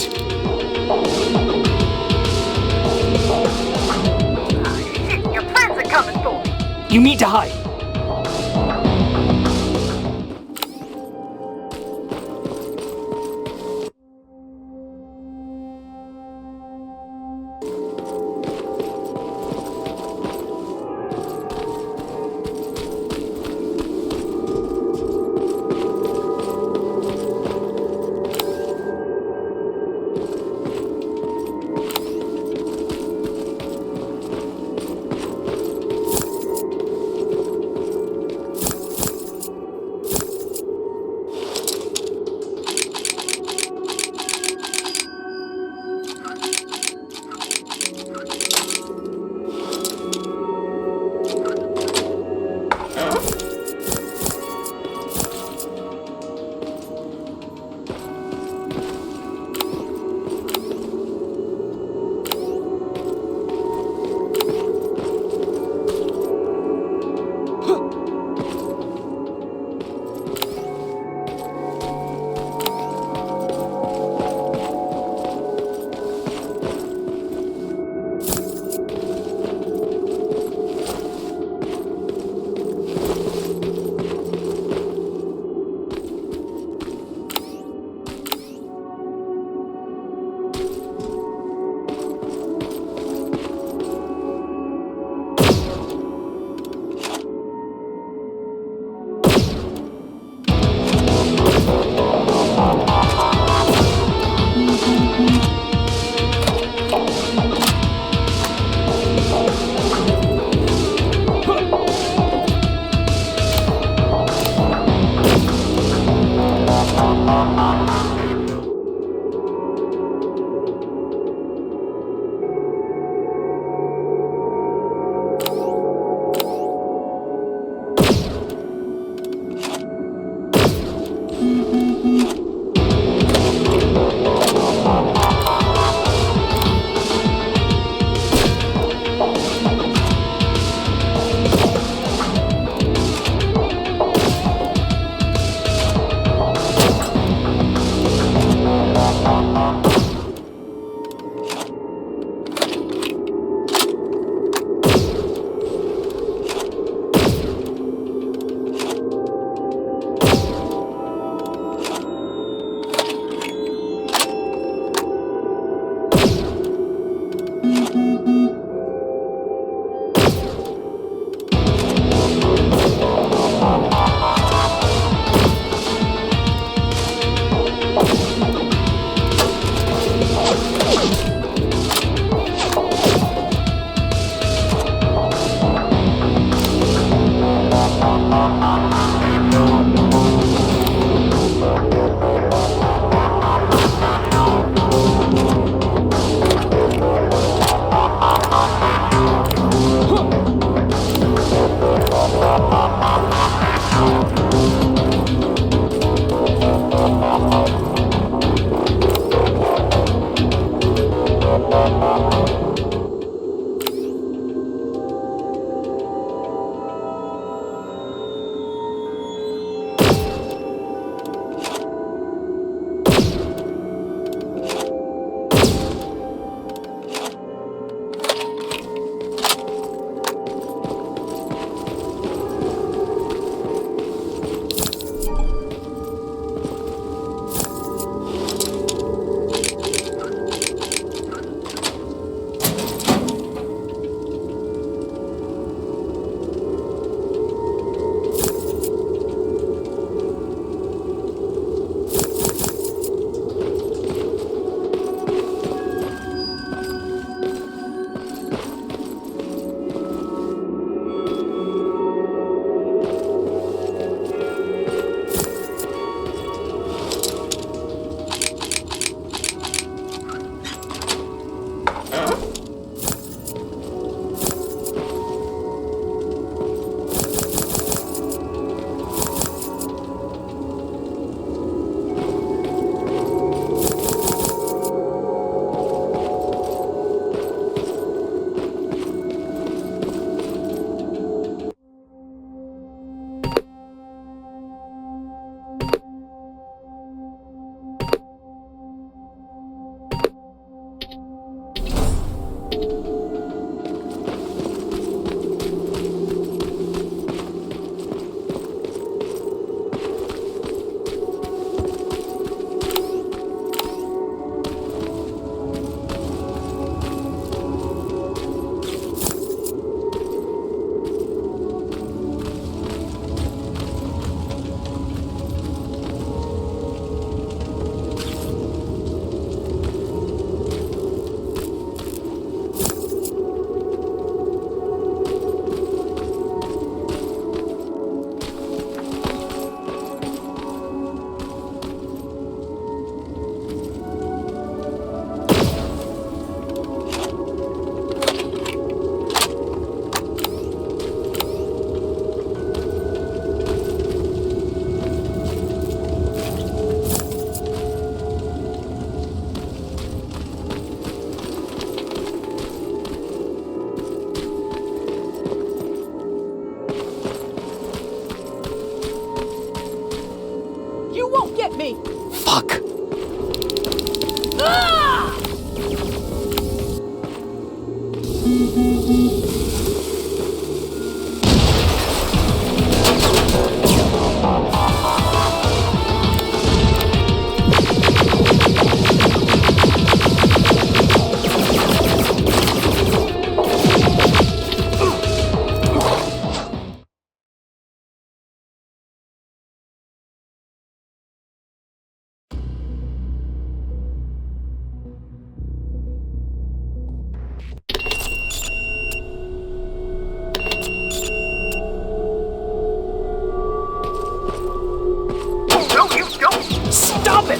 Shit, your friends are coming for me! You need to hide!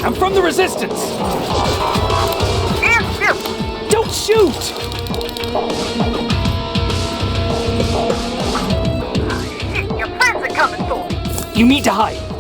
I'm from the Resistance! And shoot! Don't shoot! Shit, your friends are coming for me! You need to hide!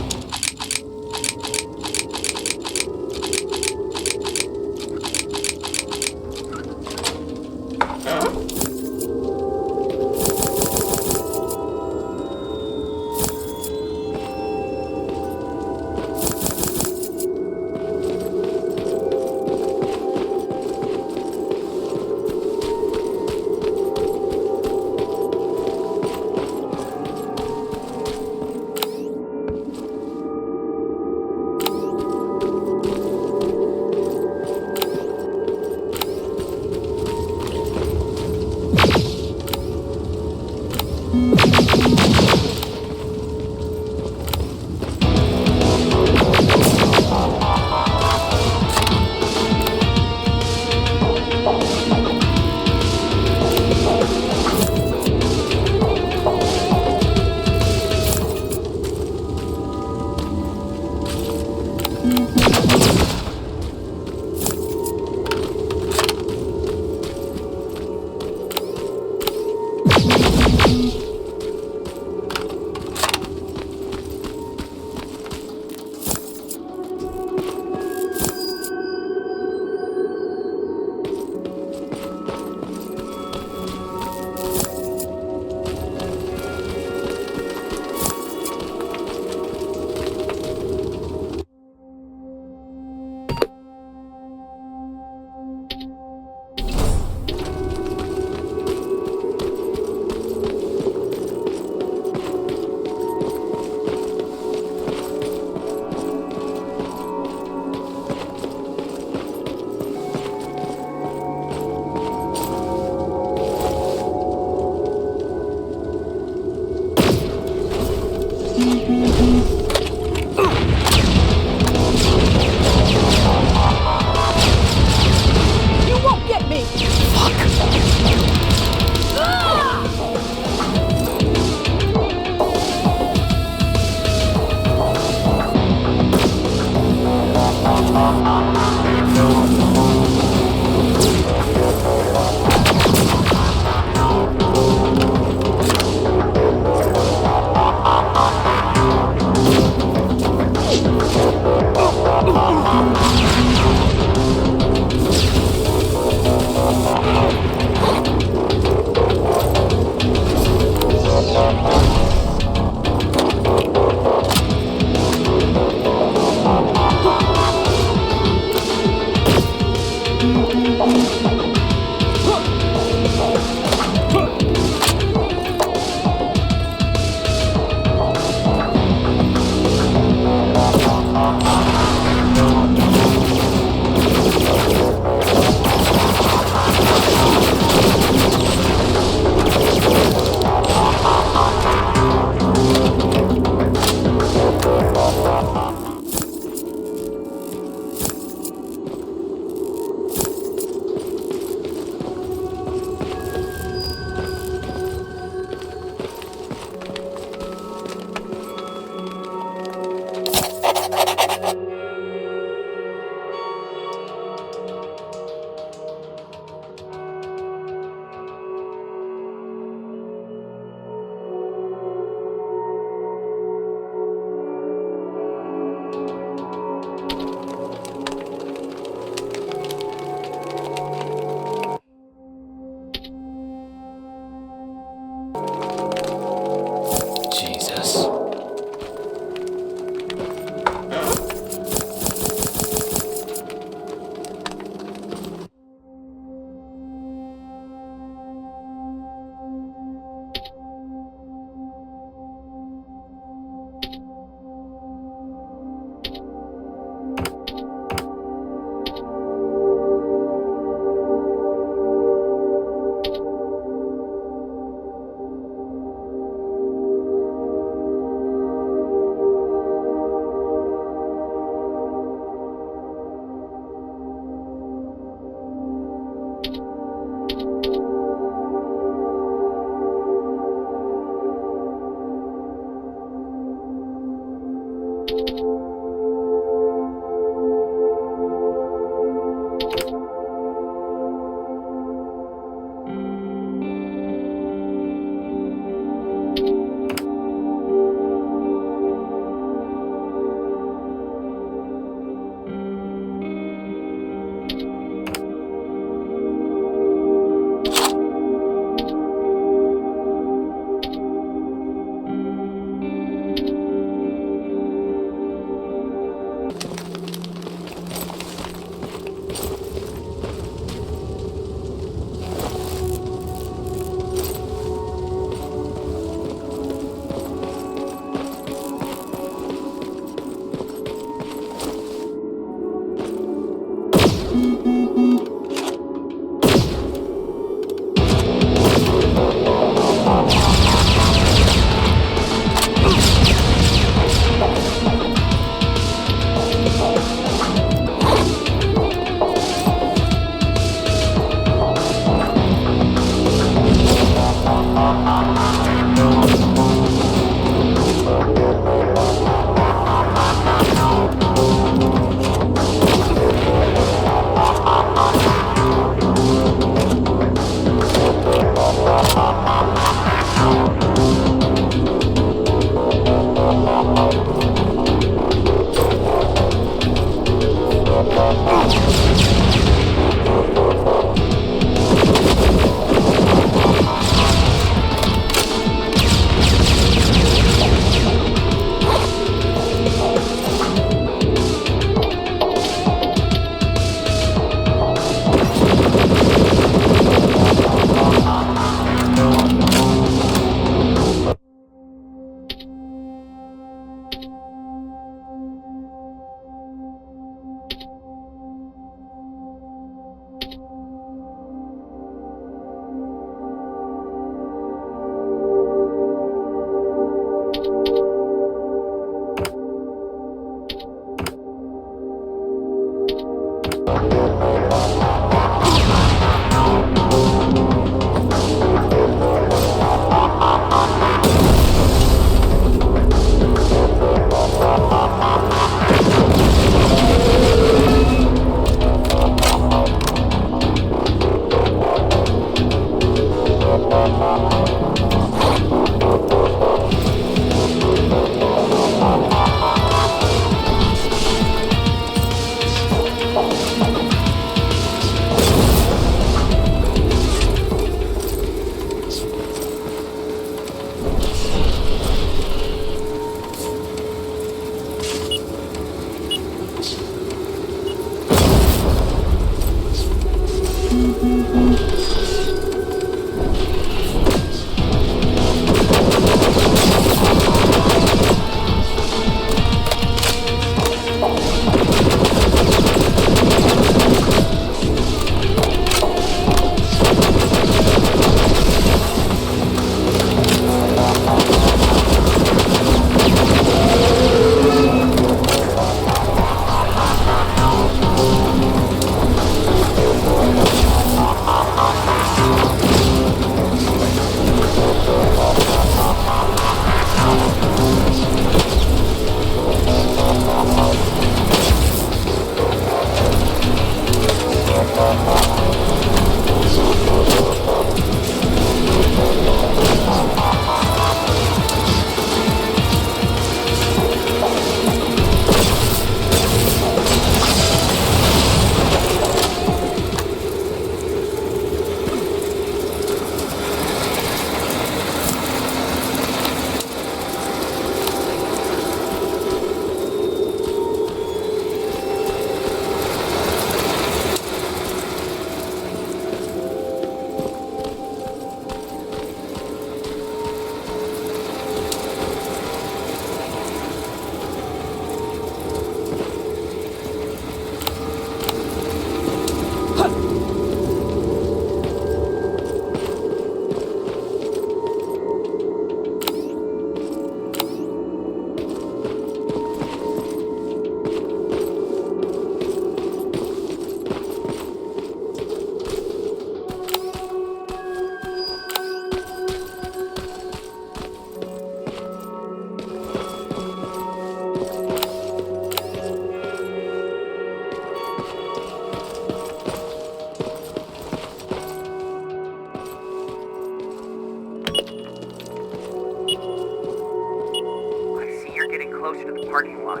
closer to the parking lot.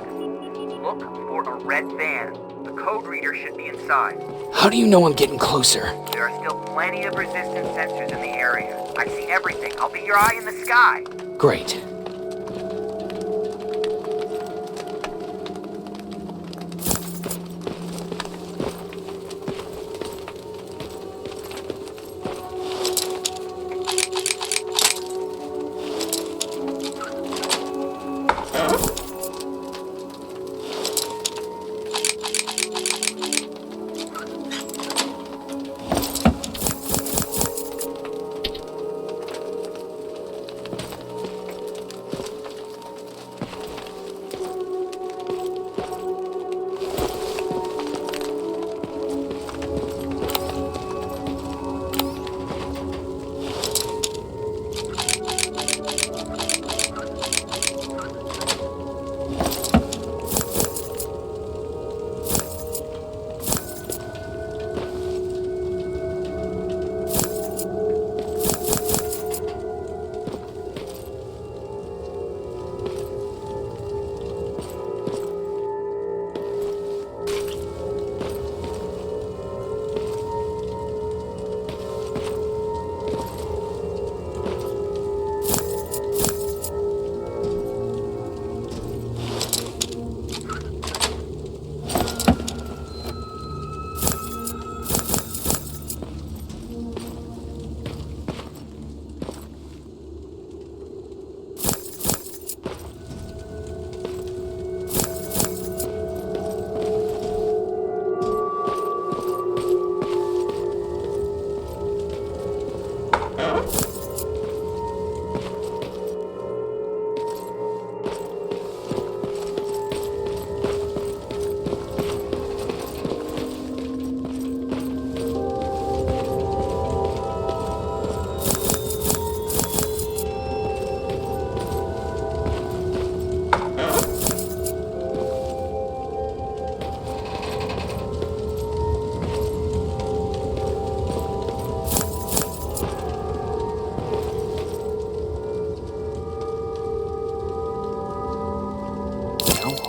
Look for a red van. The code reader should be inside. How do you know I'm getting closer? There are still plenty of resistance sensors in the area. I see everything. I'll be your eye in the sky. Great.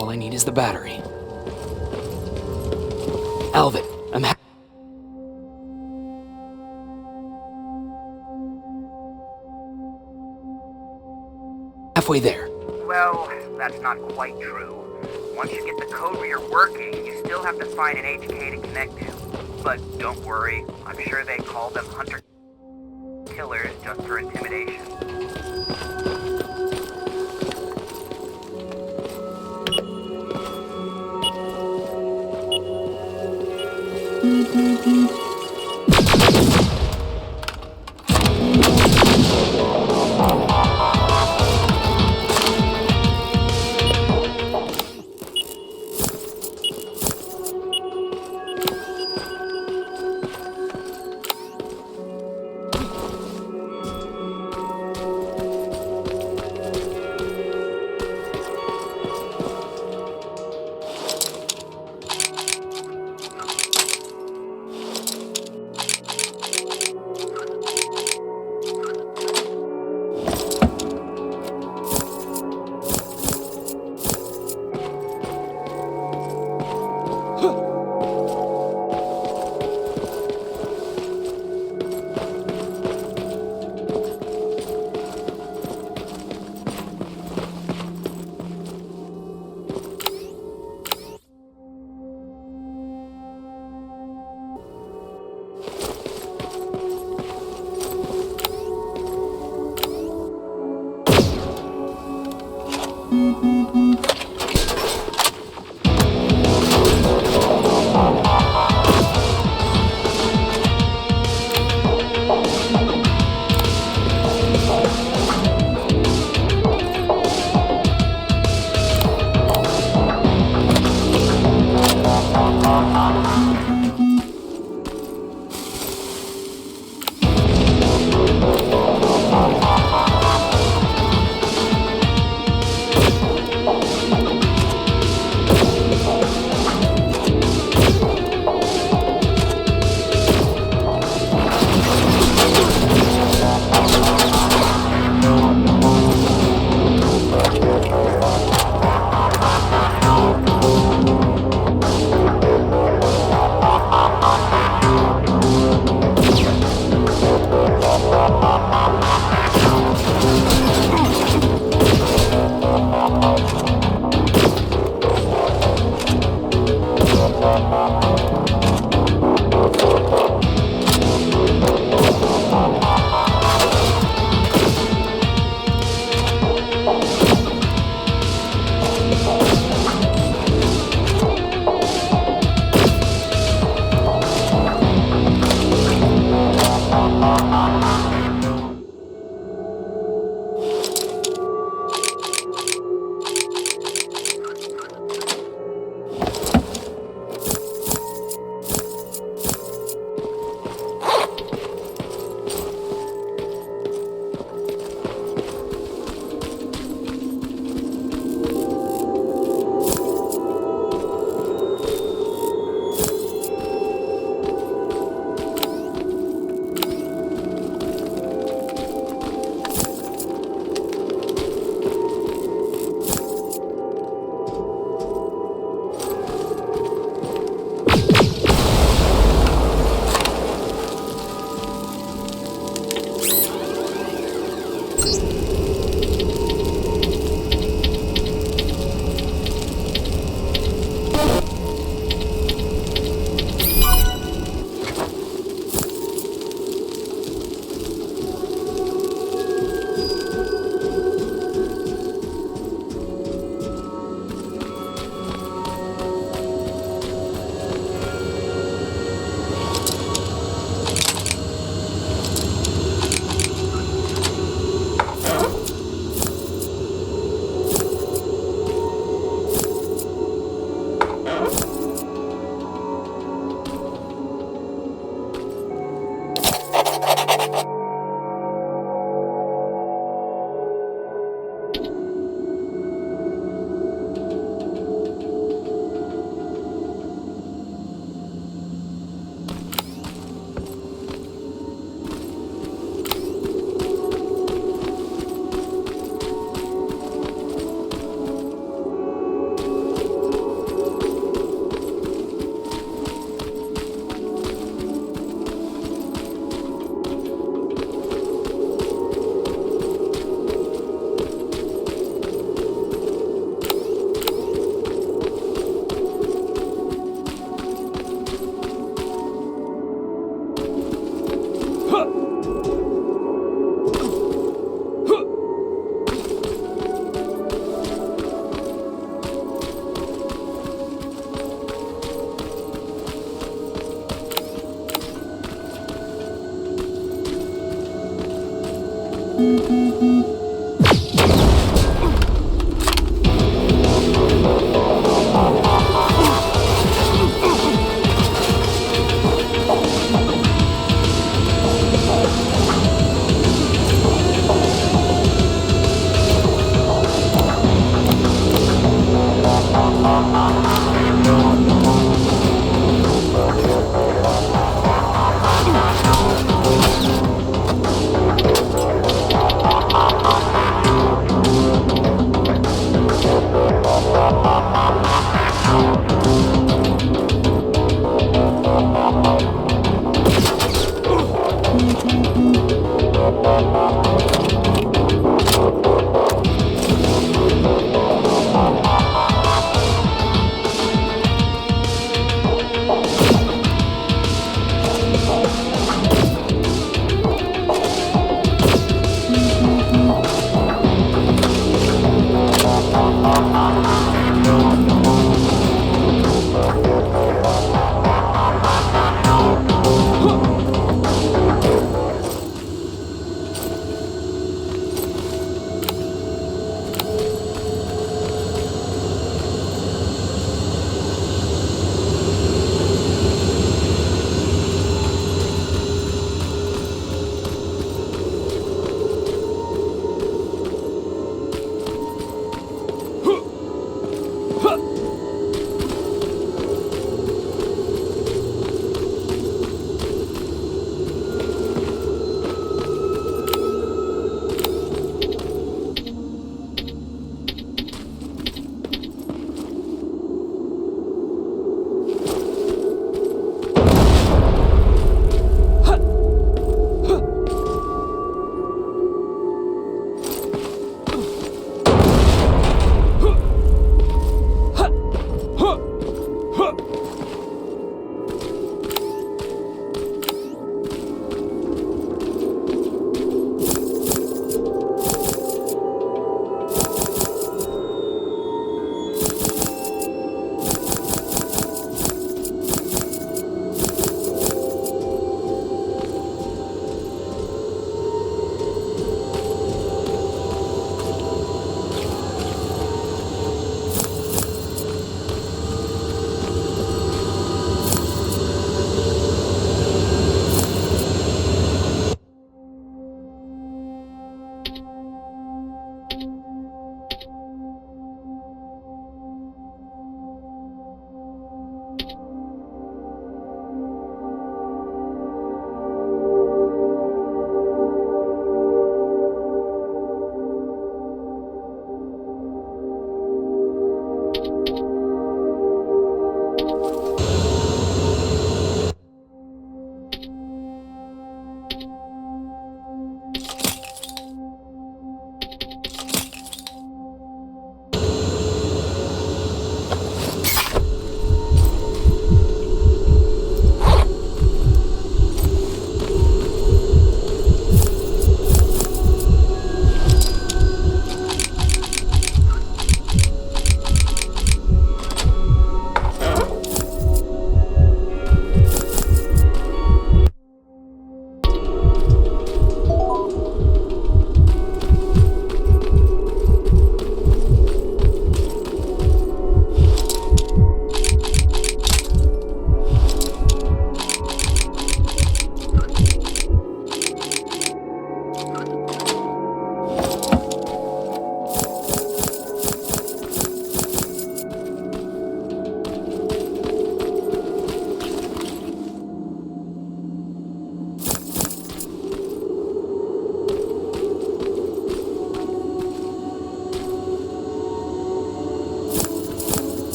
All I need is the battery. Alvin, I'm halfway there. Well, that's not quite true. Once you get the code reader working, you still have to find an HK to connect to. But don't worry, I'm sure they call them hunter killers just for intimidation.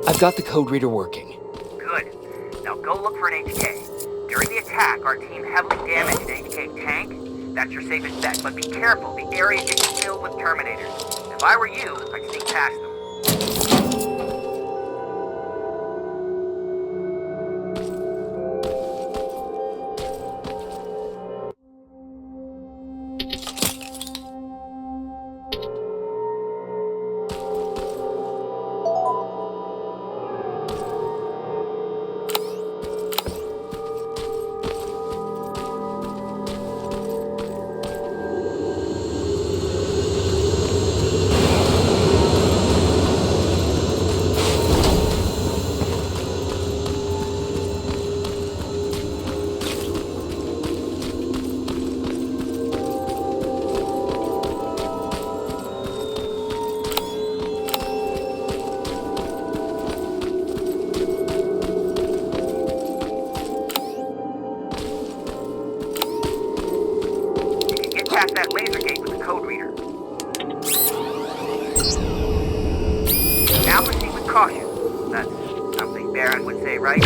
I've got the code reader working. Good. Now go look for an HK. During the attack, our team heavily damaged an HK tank. That's your safest bet, but be careful. The area is filled with Terminators. If I were you, I'd sneak past them. Past that laser gate with the code reader. Now proceed with caution. That's something Beyron would say, right?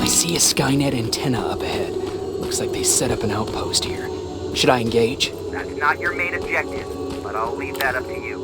See a Skynet antenna up ahead. Looks like they set up an outpost here. Should I engage? That's not your main objective, but I'll leave that up to you.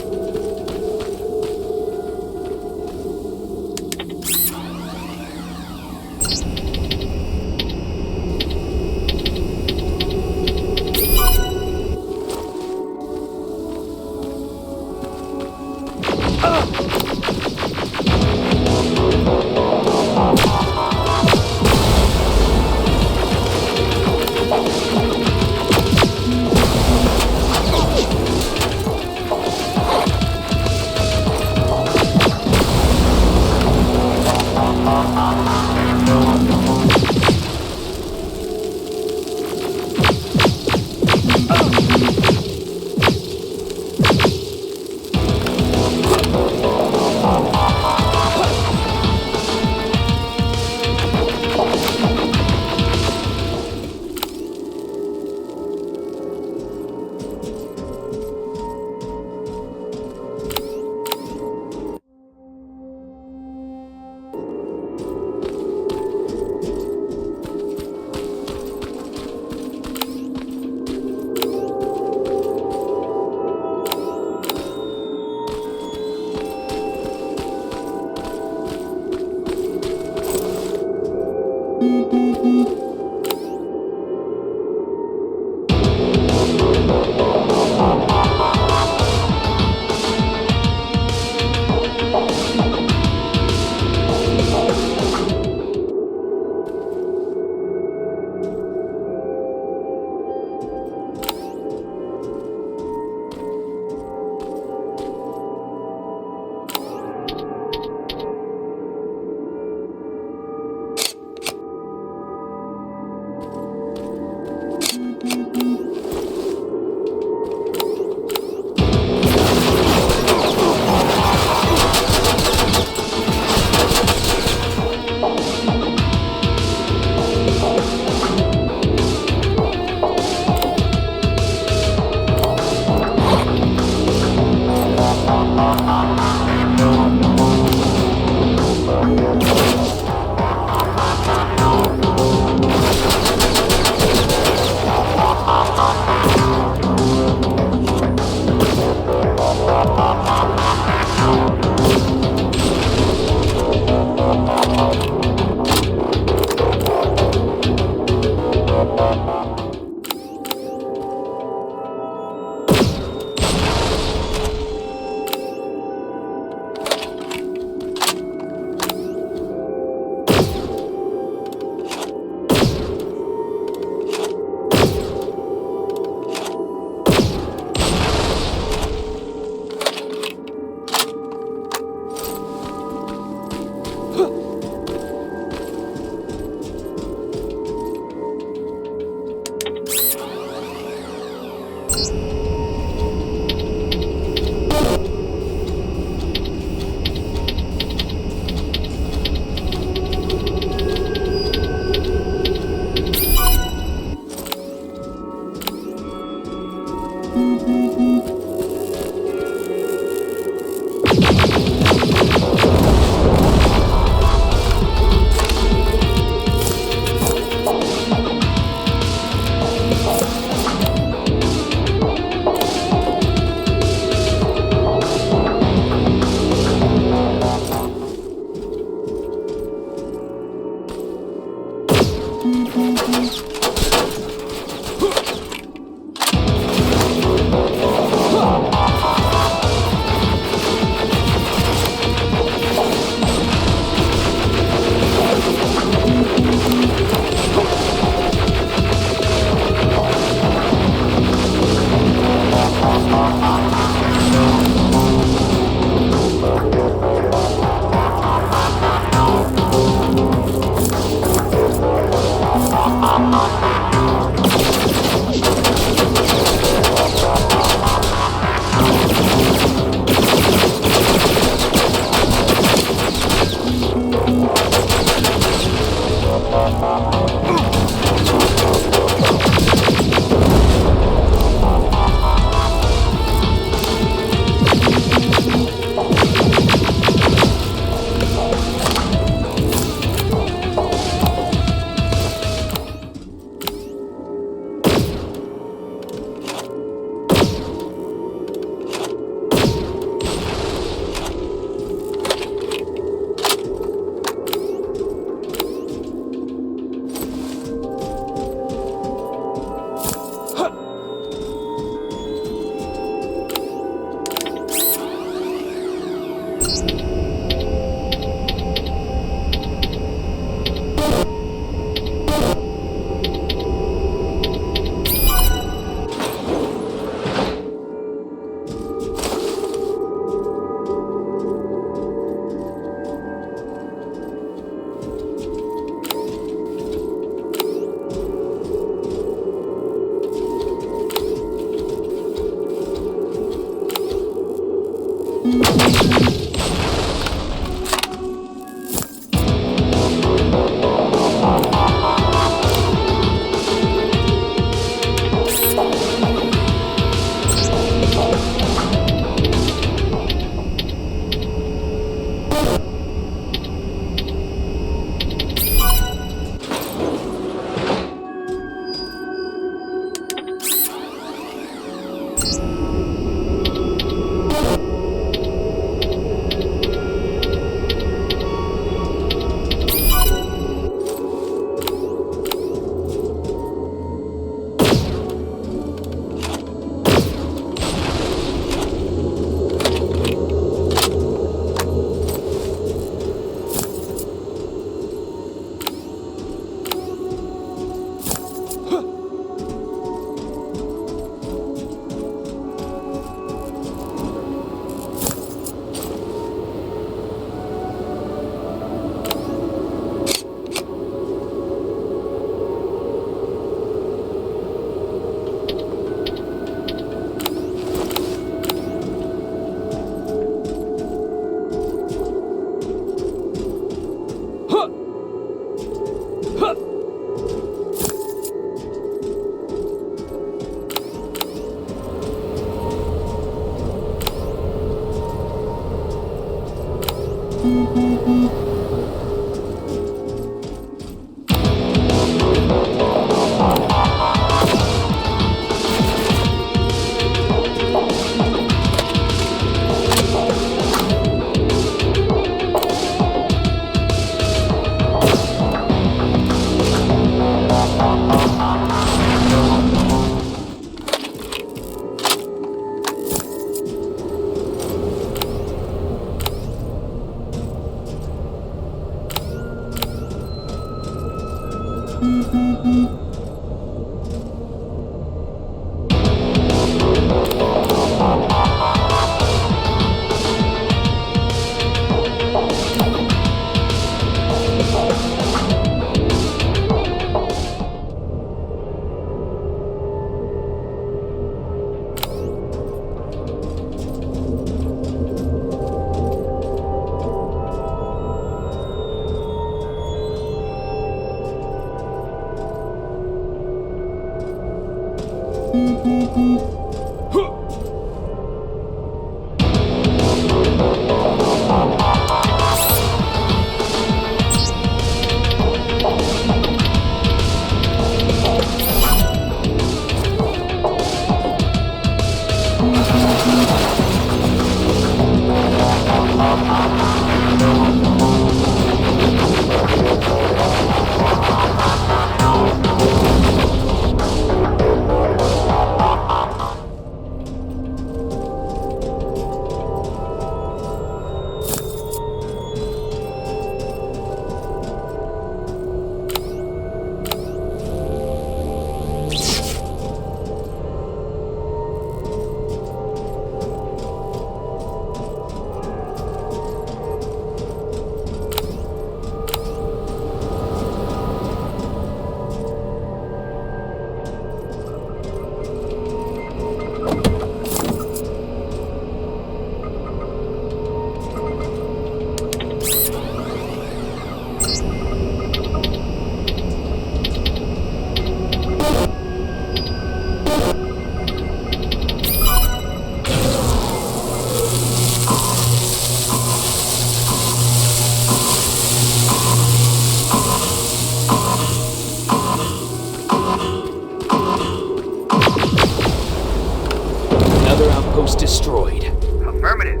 Destroyed. Affirmative.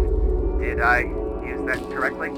Did I use that correctly?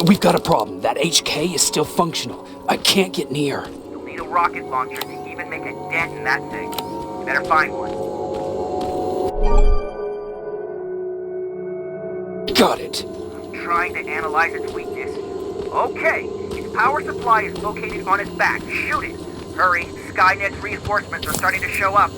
We've got a problem. That HK is still functional. I can't get near. You'll need a rocket launcher to even make a dent in that thing. You better find one. Got it. I'm trying to analyze its weakness. Okay, its power supply is located on its back. Shoot it. Hurry, Skynet's reinforcements are starting to show up.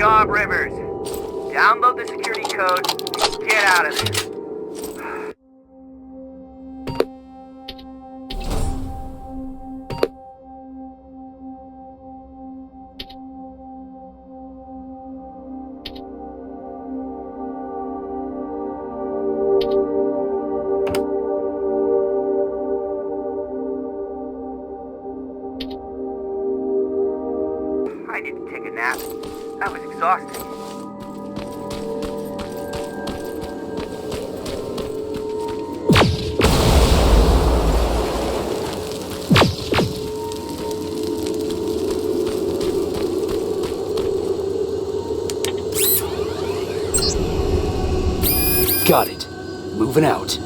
job, Rivers. Download the security code and get out of there. I need to take a nap. That was exhausting. Got it. Moving out.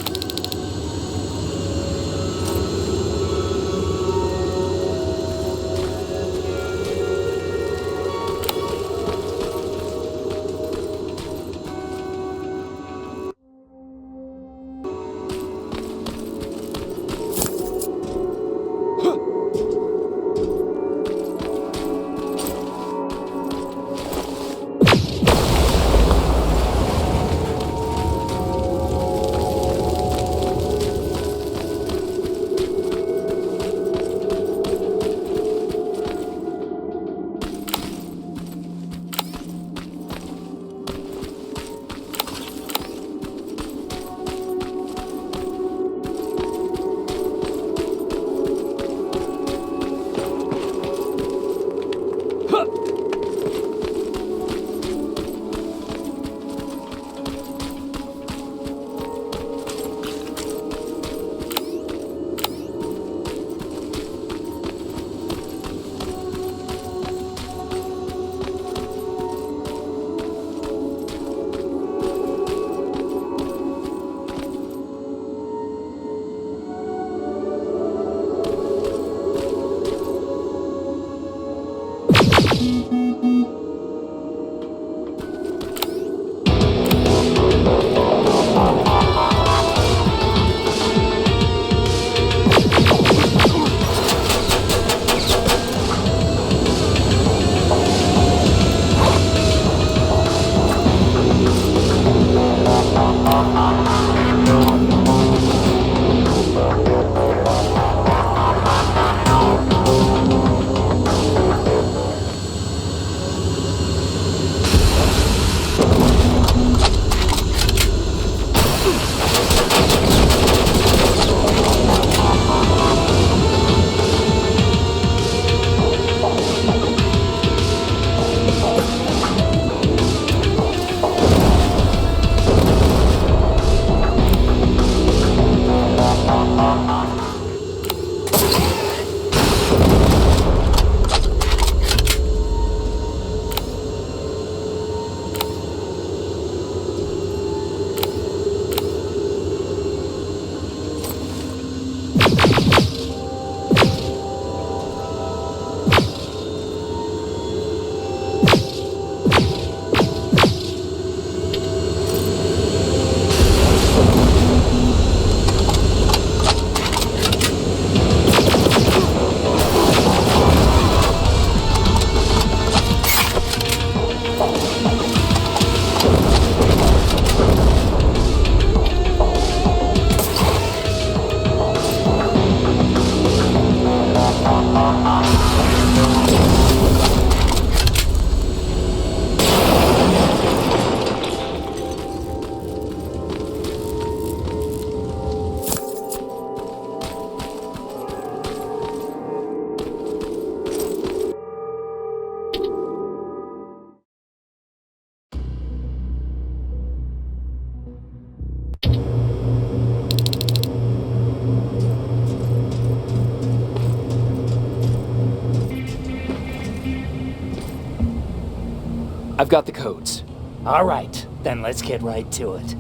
I've got the codes. All right, then let's get right to it.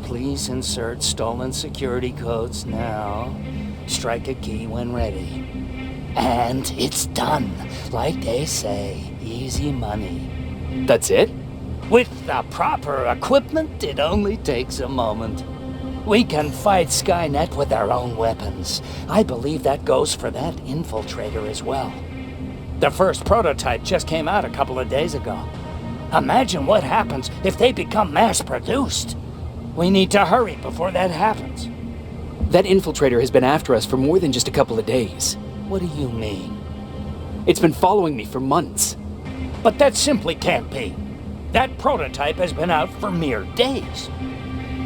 Please insert stolen security codes now. Strike a key when ready. And it's done. Like they say, easy money. That's it? With the proper equipment, it only takes a moment. We can fight Skynet with our own weapons. I believe that goes for that infiltrator as well. The first prototype just came out a couple of days ago. Imagine what happens if they become mass-produced. We need to hurry before that happens. That infiltrator has been after us for more than just a couple of days. What do you mean? It's been following me for months. But that simply can't be. That prototype has been out for mere days.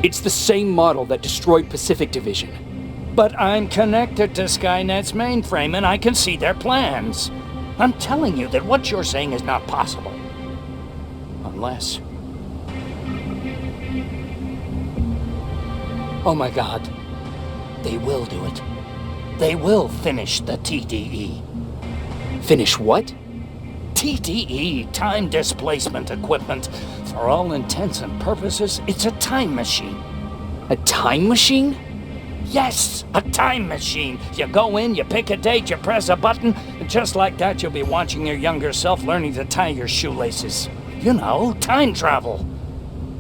It's the same model that destroyed Pacific Division. But I'm connected to Skynet's mainframe and I can see their plans. I'm telling you that what you're saying is not possible. Unless... Oh my God. They will do it. They will finish the TDE. Finish what? TDE, time displacement equipment. For all intents and purposes, it's a time machine. A time machine? Yes, a time machine. You go in, you pick a date, you press a button, and just like that you'll be watching your younger self learning to tie your shoelaces. You know, time travel.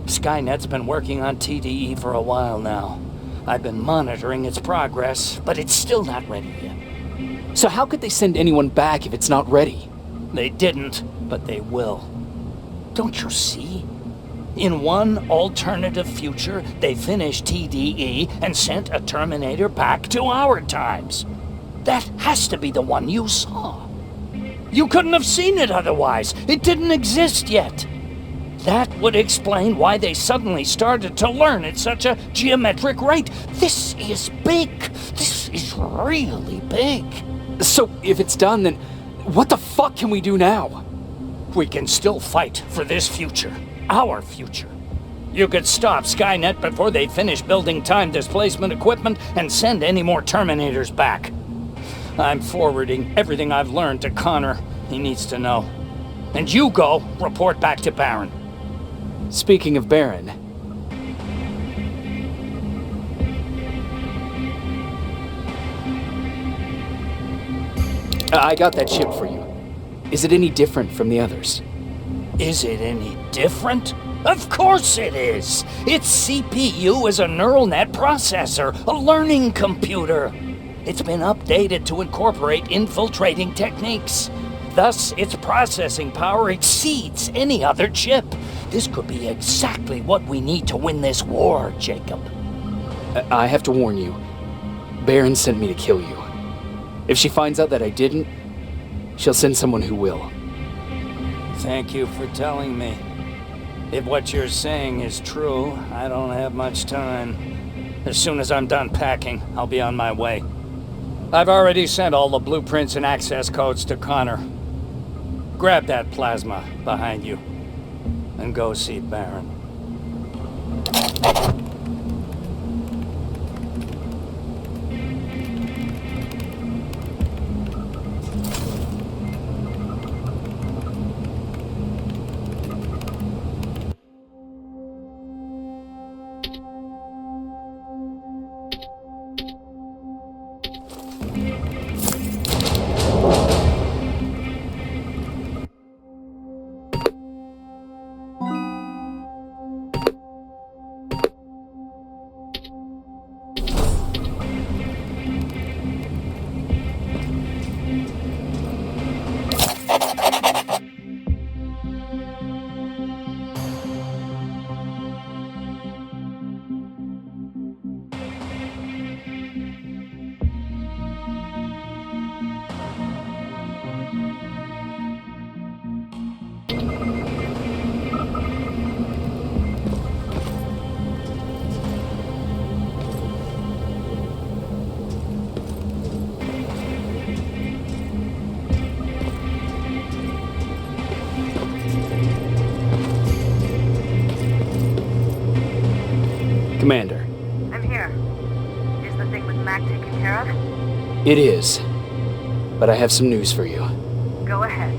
Skynet's been working on TDE for a while now. I've been monitoring its progress, but it's still not ready yet. So how could they send anyone back if it's not ready? They didn't, but they will. Don't you see? In one alternative future, they finished TDE and sent a Terminator back to our times. That has to be the one you saw. You couldn't have seen it otherwise. It didn't exist yet. That would explain why they suddenly started to learn at such a geometric rate. This is big. This is really big. So if it's done, then what the fuck can we do now? We can still fight for this future. Our future. You could stop Skynet before they finish building time displacement equipment and send any more Terminators back. I'm forwarding everything I've learned to Connor. He needs to know. And you go report back to Beyron. Speaking of Beyron... I got that chip for you. Is it any different from the others? Is it any different? Of course it is! Its CPU is a neural net processor, a learning computer. It's been updated to incorporate infiltrating techniques. Thus, its processing power exceeds any other chip. This could be exactly what we need to win this war, Jacob. I have to warn you. Beyron sent me to kill you. If she finds out that I didn't, she'll send someone who will. Thank you for telling me. If what you're saying is true, I don't have much time. As soon as I'm done packing, I'll be on my way. I've already sent all the blueprints and access codes to Connor. Grab that plasma behind you, and go see Beyron. Commander. I'm here. Is the thing with Mac taken care of? It is. But I have some news for you. Go ahead.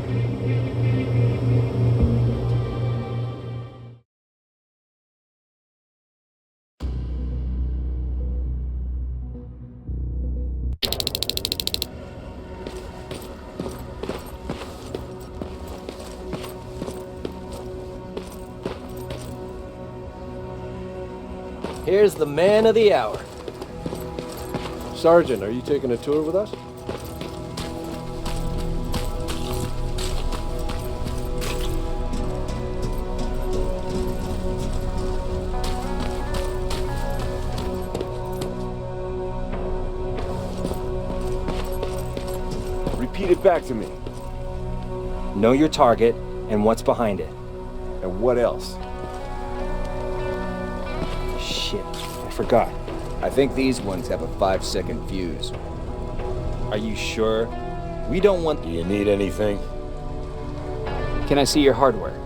Here's the man of the hour. Sergeant, are you taking a tour with us? Repeat it back to me. Know your target and what's behind it. And what else? Shit, I forgot. I think these ones have a 5-second fuse. Are you sure? We don't want... Do you need anything? Can I see your hardware?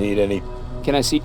Need any... Can I see...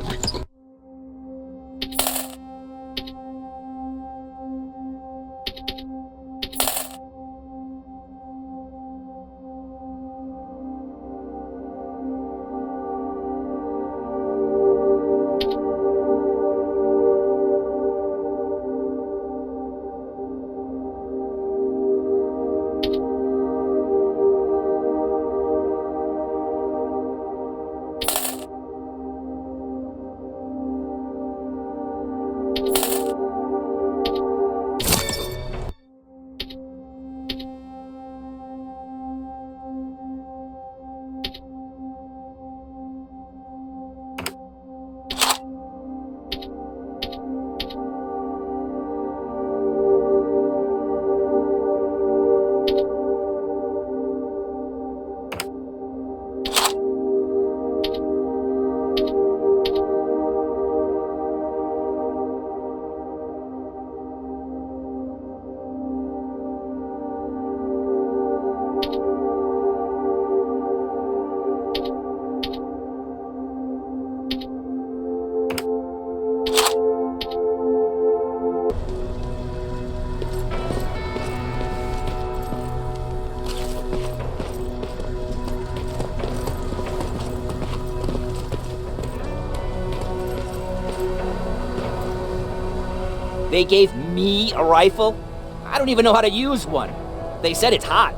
They gave me a rifle? I don't even know how to use one. They said it's hot,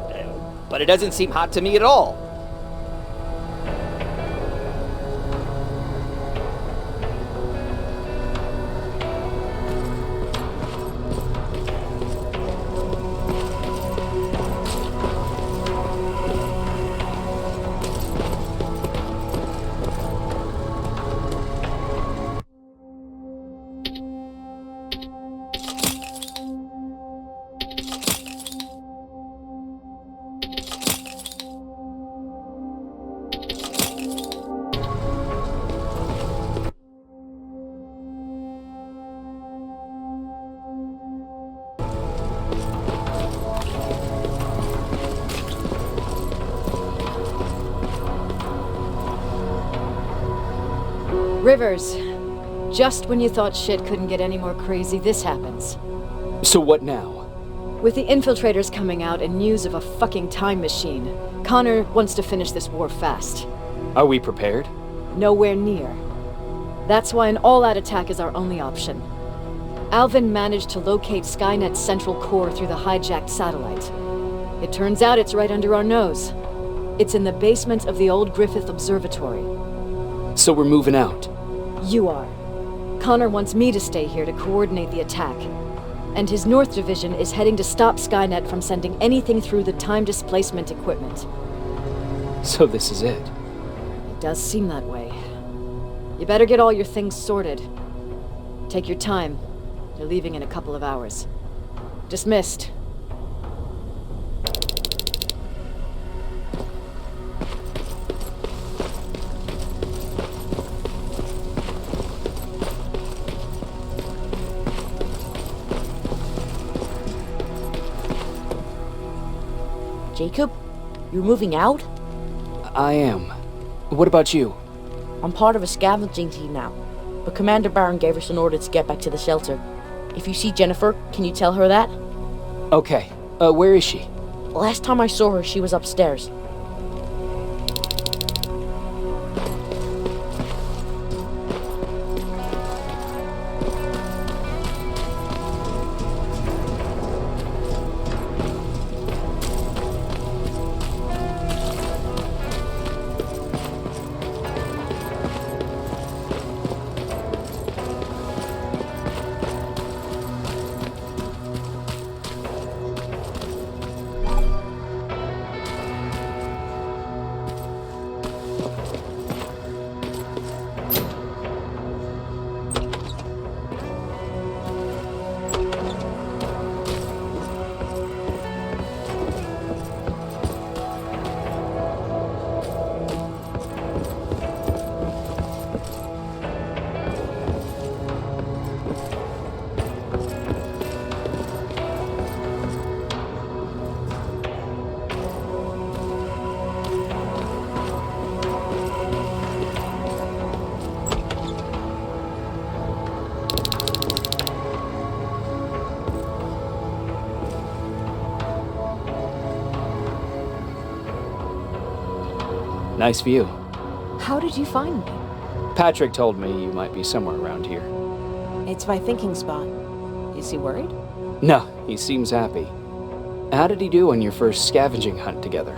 but it doesn't seem hot to me at all. Rivers, just when you thought shit couldn't get any more crazy, this happens. So what now? With the infiltrators coming out and news of a fucking time machine, Connor wants to finish this war fast. Are we prepared? Nowhere near. That's why an all-out attack is our only option. Alvin managed to locate Skynet's central core through the hijacked satellite. It turns out it's right under our nose. It's in the basement of the old Griffith Observatory. So we're moving out? You are. Connor wants me to stay here to coordinate the attack. And his North Division is heading to stop Skynet from sending anything through the time displacement equipment. So this is it? It does seem that way. You better get all your things sorted. Take your time. They're leaving in a couple of hours. Dismissed. Jacob? You're moving out? I am. What about you? I'm part of a scavenging team now, but Commander Beyron gave us an order to get back to the shelter. If you see Jennifer, can you tell her that? Okay. Where is she? Last time I saw her, she was upstairs. Nice view. How did you find me? Patrick told me you might be somewhere around here. It's my thinking spot. Is he worried? No, he seems happy. How did he do on your first scavenging hunt together?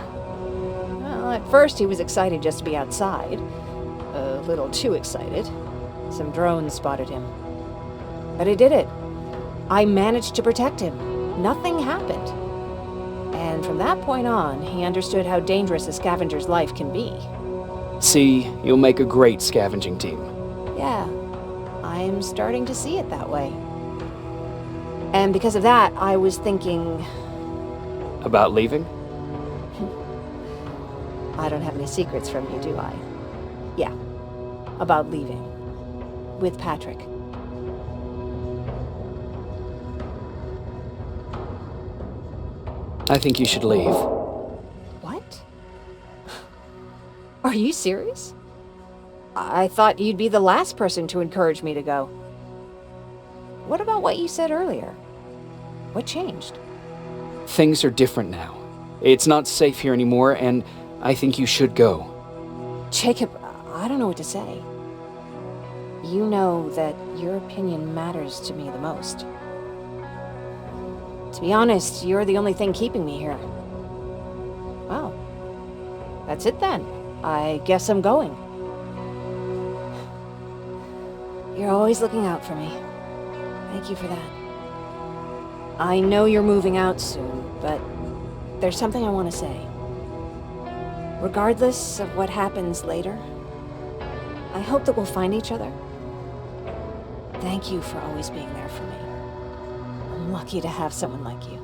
Well, at first he was excited just to be outside. A little too excited. Some drones spotted him. But I did it. I managed to protect him. Nothing happened. And from that point on, he understood how dangerous a scavenger's life can be. See, you'll make a great scavenging team. Yeah, I'm starting to see it that way. And because of that, I was thinking... About leaving? I don't have any secrets from you, do I? Yeah, about leaving. With Patrick. I think you should leave. What? Are you serious? I thought you'd be the last person to encourage me to go. What about what you said earlier? What changed? Things are different now. It's not safe here anymore, and I think you should go. Jacob, I don't know what to say. You know that your opinion matters to me the most. To be honest, you're the only thing keeping me here. Well, that's it then. I guess I'm going. You're always looking out for me. Thank you for that. I know you're moving out soon, but there's something I want to say. Regardless of what happens later, I hope that we'll find each other. Thank you for always being there for me. I'm lucky to have someone like you.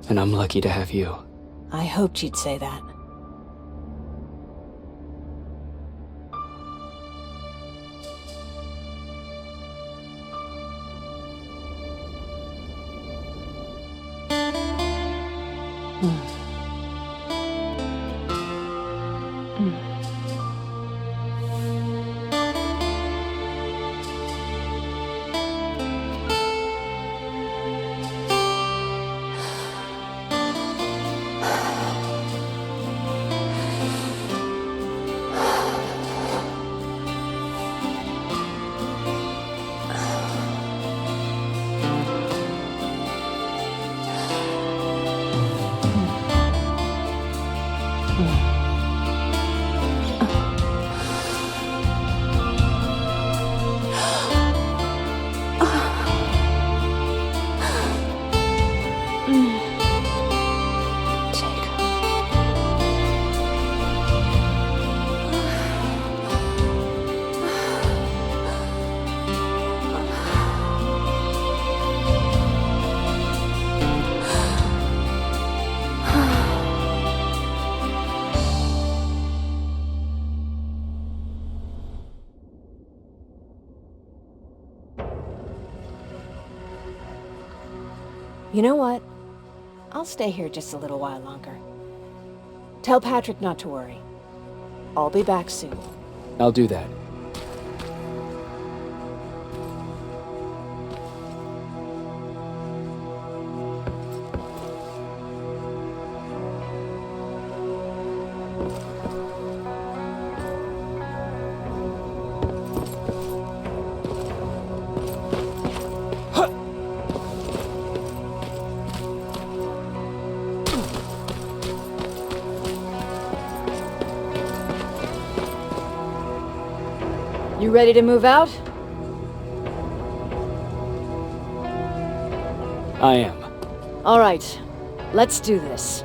And I'm lucky to have you. I hoped you'd say that. You know what? I'll stay here just a little while longer. Tell Patrick not to worry. I'll be back soon. I'll do that. You ready to move out? I am. All right, let's do this.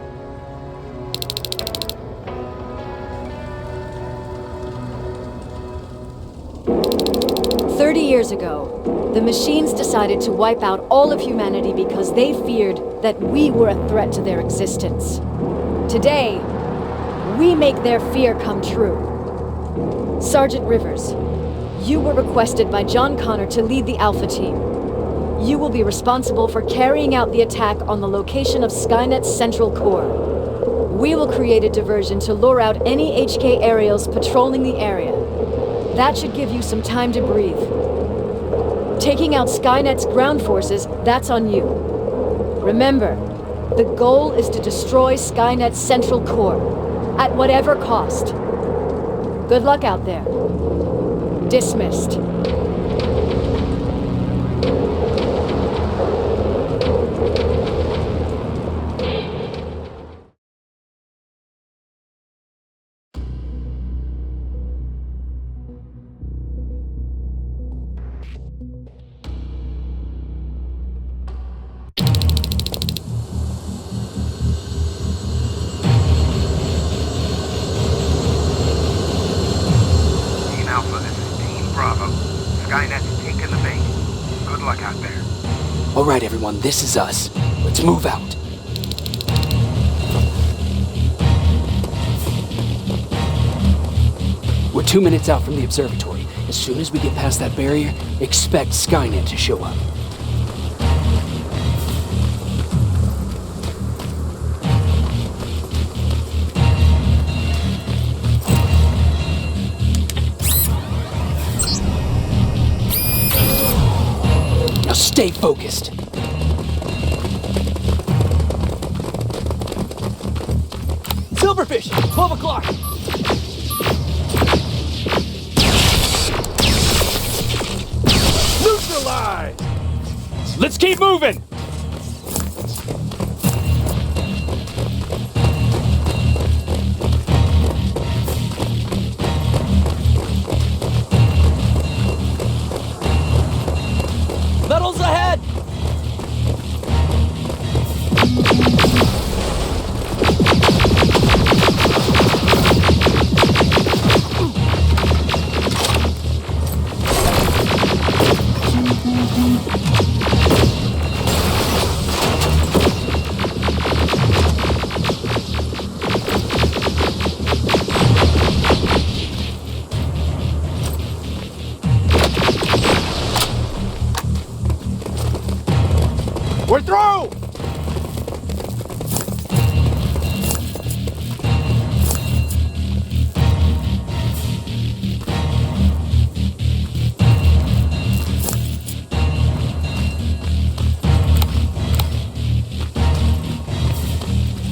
Years ago, the machines decided to wipe out all of humanity because they feared that we were a threat to their existence. Today, we make their fear come true. Sergeant Rivers, you were requested by ДжонКоннор to lead the Alpha team. You will be responsible for carrying out the attack on the location of Skynet's central core. We will create a diversion to lure out any HK aerials patrolling the area. That should give you some time to breathe. taking out Skynet's ground forces, that's on you. Remember, the goal is to destroy Skynet's central core, at whatever cost. Good luck out there. Dismissed. All right, everyone, this is us. Let's move out. We're 2 minutes out from the observatory. As soon as we get past that barrier, expect Skynet to show up. Now stay focused. Silverfish! 12 o'clock! Neutralized! Let's keep moving! Metals ahead! We're through!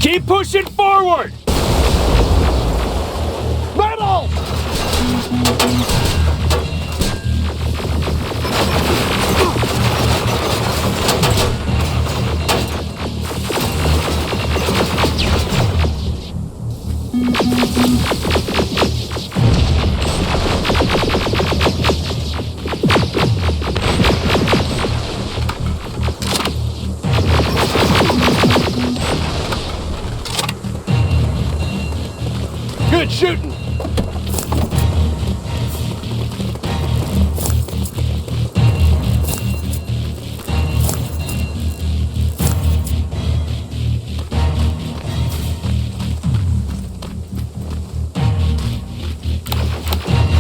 Keep pushing forward! Metal! Good shooting!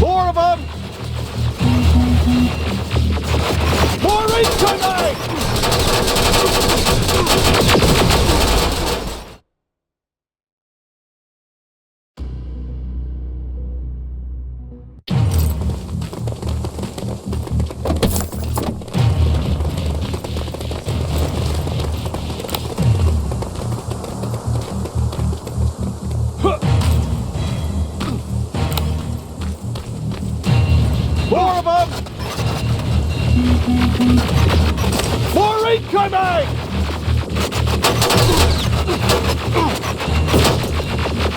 More of them! More incoming! More of them! More incoming!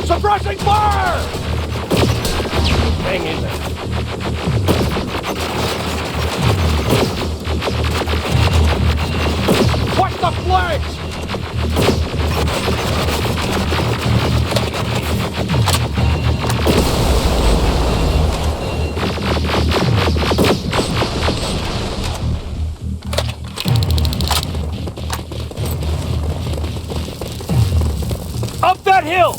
Suppressing fire! Hang in there. Watch the flanks! Up that hill!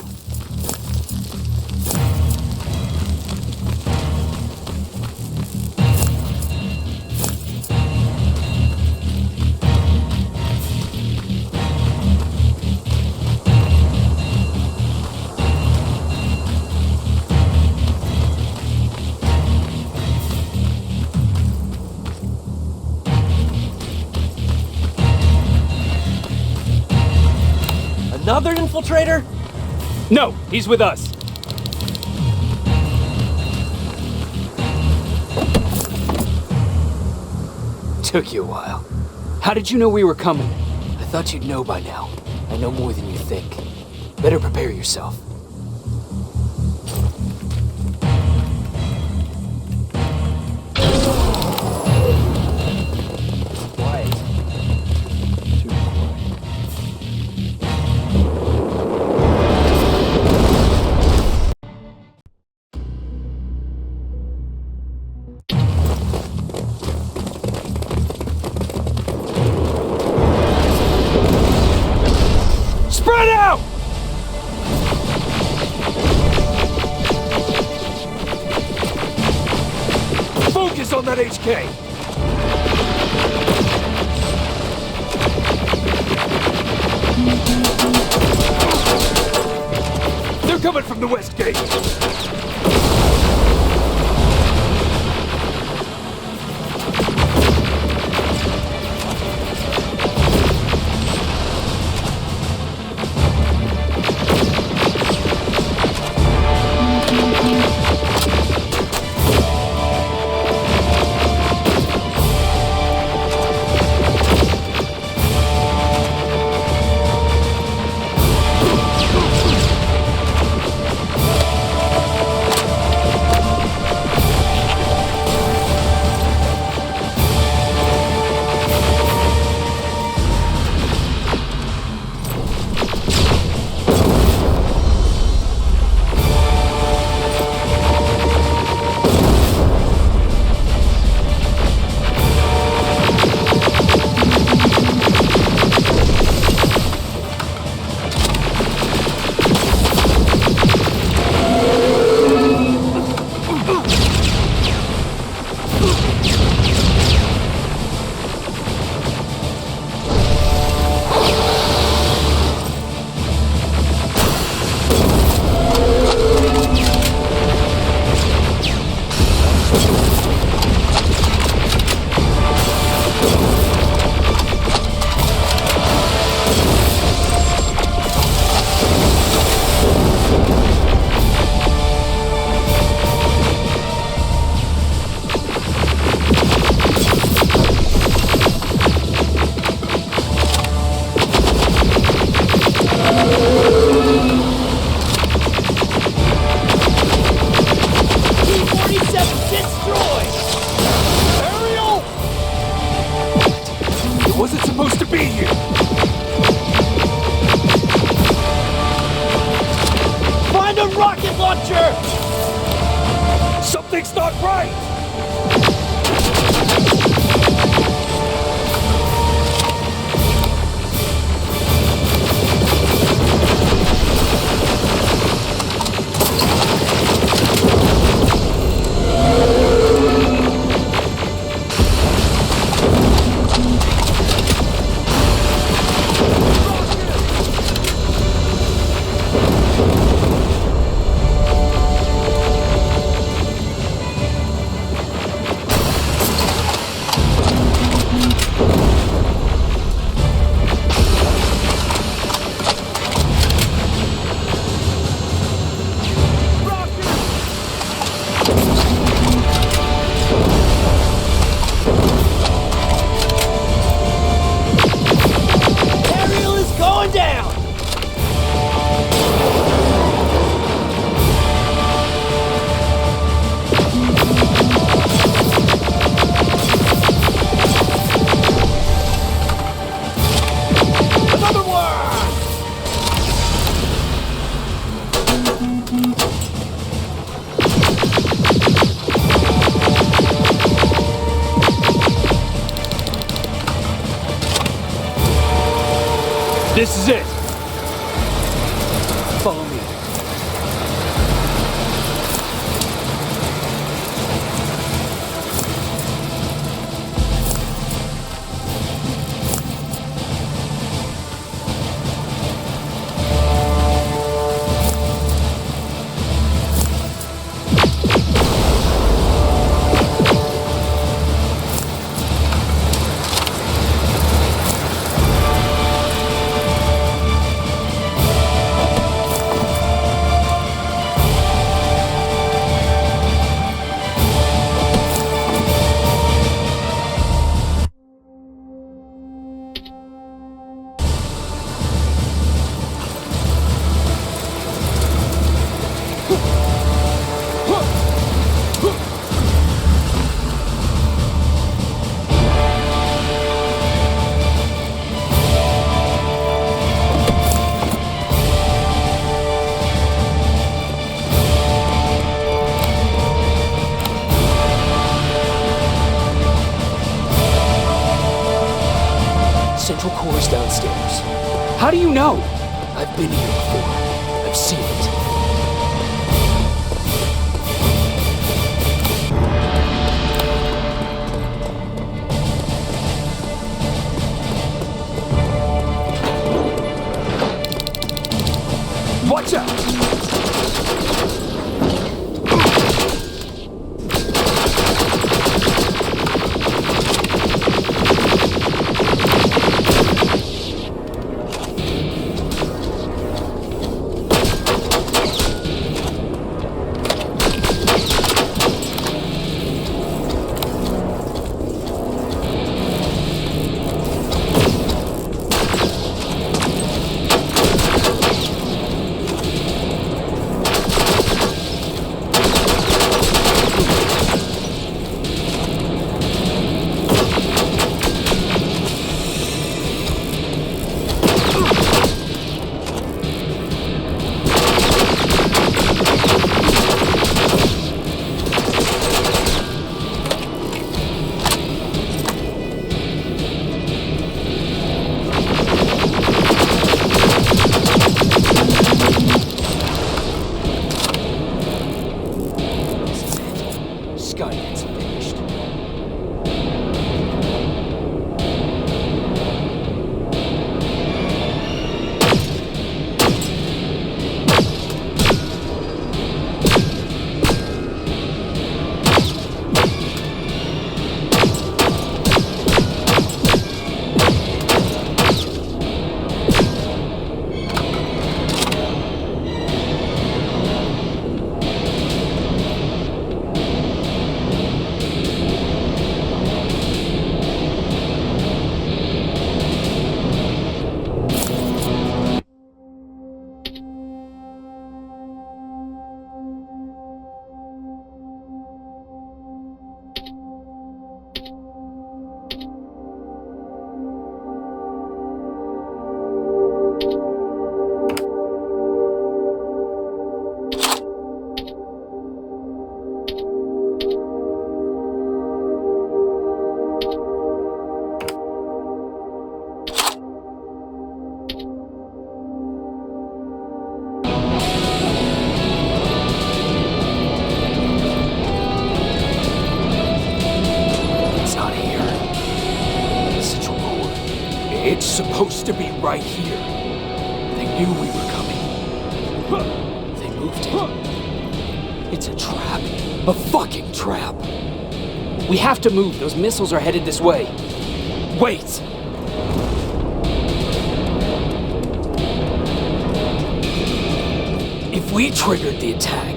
Another infiltrator? No, he's with us. Took you a while. How did you know we were coming? I thought you'd know by now. I know more than you think. Better prepare yourself. Spread out! Focus on that HK! They're coming from the west gate! Something's not right! This is it. Follow me. How do you know? I've been here before. I've seen it. Watch out! Skynet's finished. It's supposed to be right here. They knew we were coming. They moved it. It's a trap. A fucking trap. We have to move. Those missiles are headed this way. Wait! If we triggered the attack,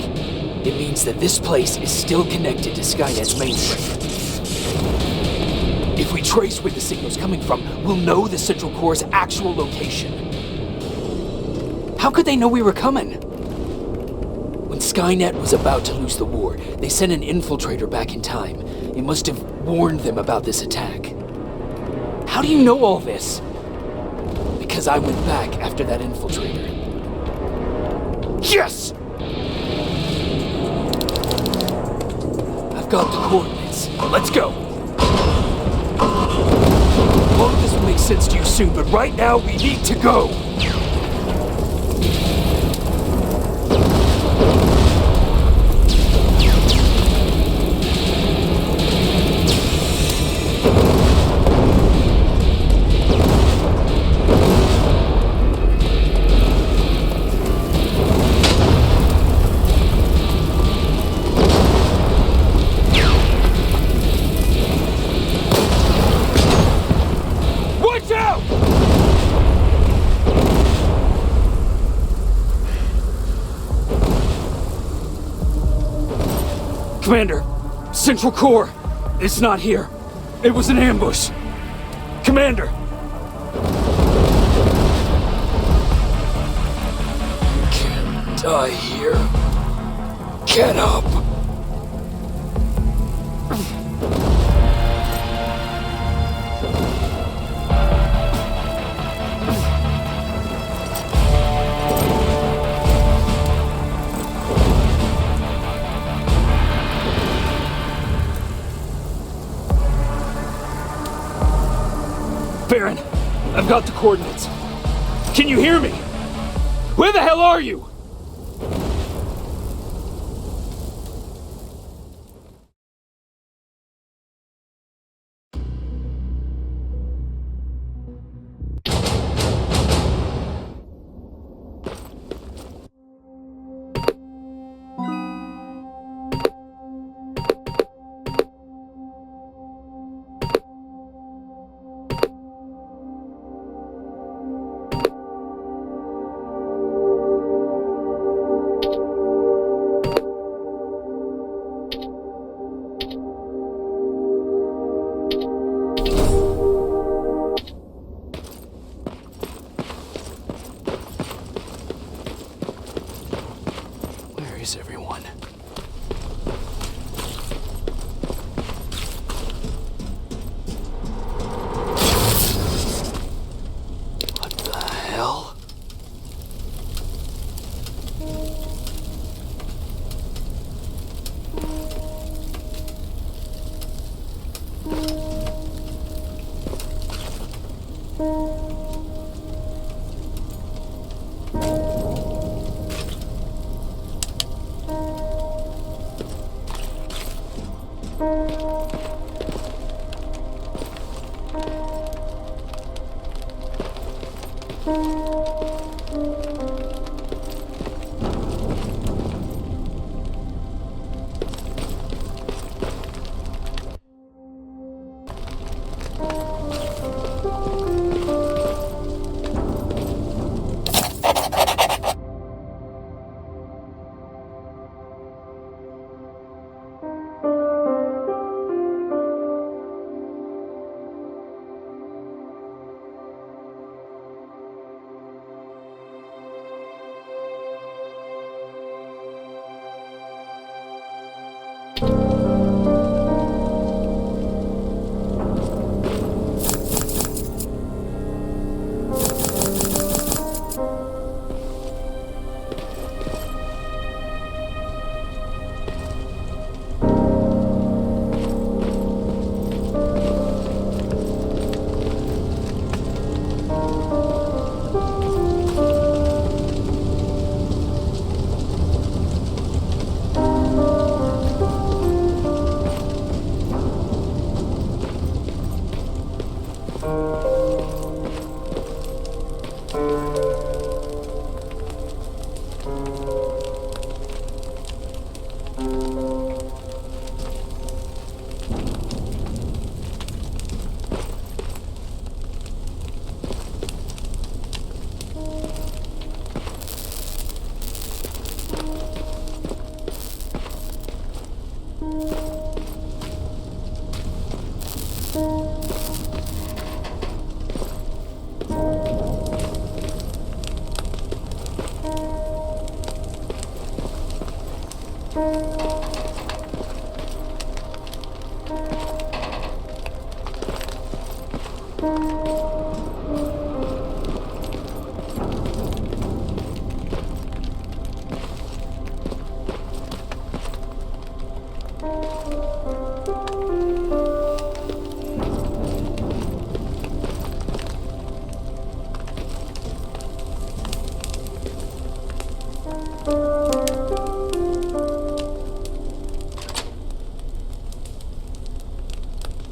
it means that this place is still connected to Skynet's mainframe. If we trace where the signal's coming from, we'll know the Central Core's actual location. How could they know we were coming? When Skynet was about to lose the war, they sent an infiltrator back in time. It must have warned them about this attack. How do you know all this? Because I went back after that infiltrator. Yes! I've got the coordinates. Let's go. All of this will make sense to you soon, but right now we need to go. Commander, Central Core, it's not here. It was an ambush. Commander! You can't die here. Get up! Baron, I've got the coordinates. Can you hear me? Where the hell are you? Everyone. What the hell?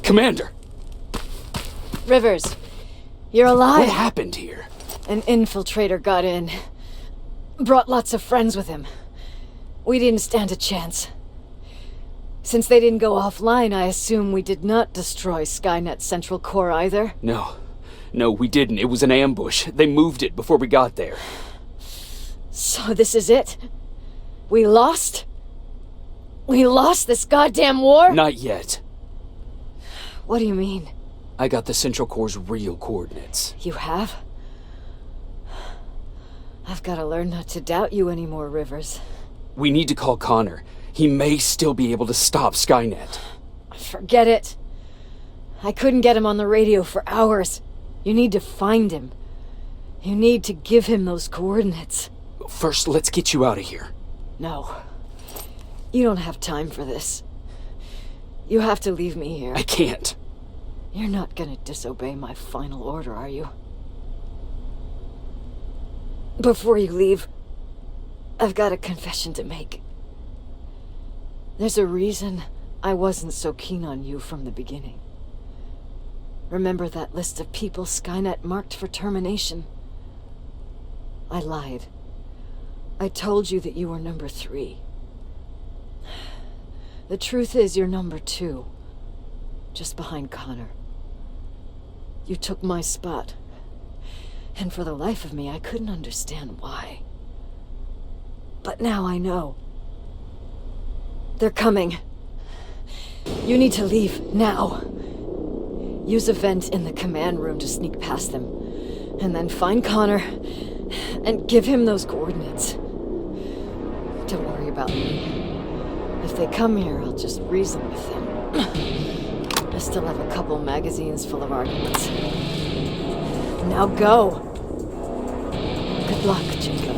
Commander! Rivers, you're alive. What happened here? An infiltrator got in. Brought lots of friends with him. We didn't stand a chance. Since they didn't go offline, I assume we did not destroy Skynet's central core either? No, we didn't. It was an ambush. They moved it before we got there. So this is it? We lost? We lost this goddamn war? Not yet. What do you mean? I got the central core's real coordinates. You have? I've got to learn not to doubt you anymore, Rivers. We need to call Connor. He may still be able to stop Skynet. Forget it. I couldn't get him on the radio for hours. You need to find him. You need to give him those coordinates. First, let's get you out of here. No. You don't have time for this. You have to leave me here. I can't. You're not gonna disobey my final order, are you? Before you leave, I've got a confession to make. There's a reason I wasn't so keen on you from the beginning. Remember that list of people Skynet marked for termination? I lied. I told you that you were number 3. The truth is you're number 2, just behind Connor. You took my spot, and for the life of me, I couldn't understand why. But now I know. They're coming. You need to leave, now. Use a vent in the command room to sneak past them, and then find Connor and give him those coordinates. Don't worry about me. If they come here, I'll just reason with them. I still have a couple magazines full of arguments. Now go! Good luck, Jacob.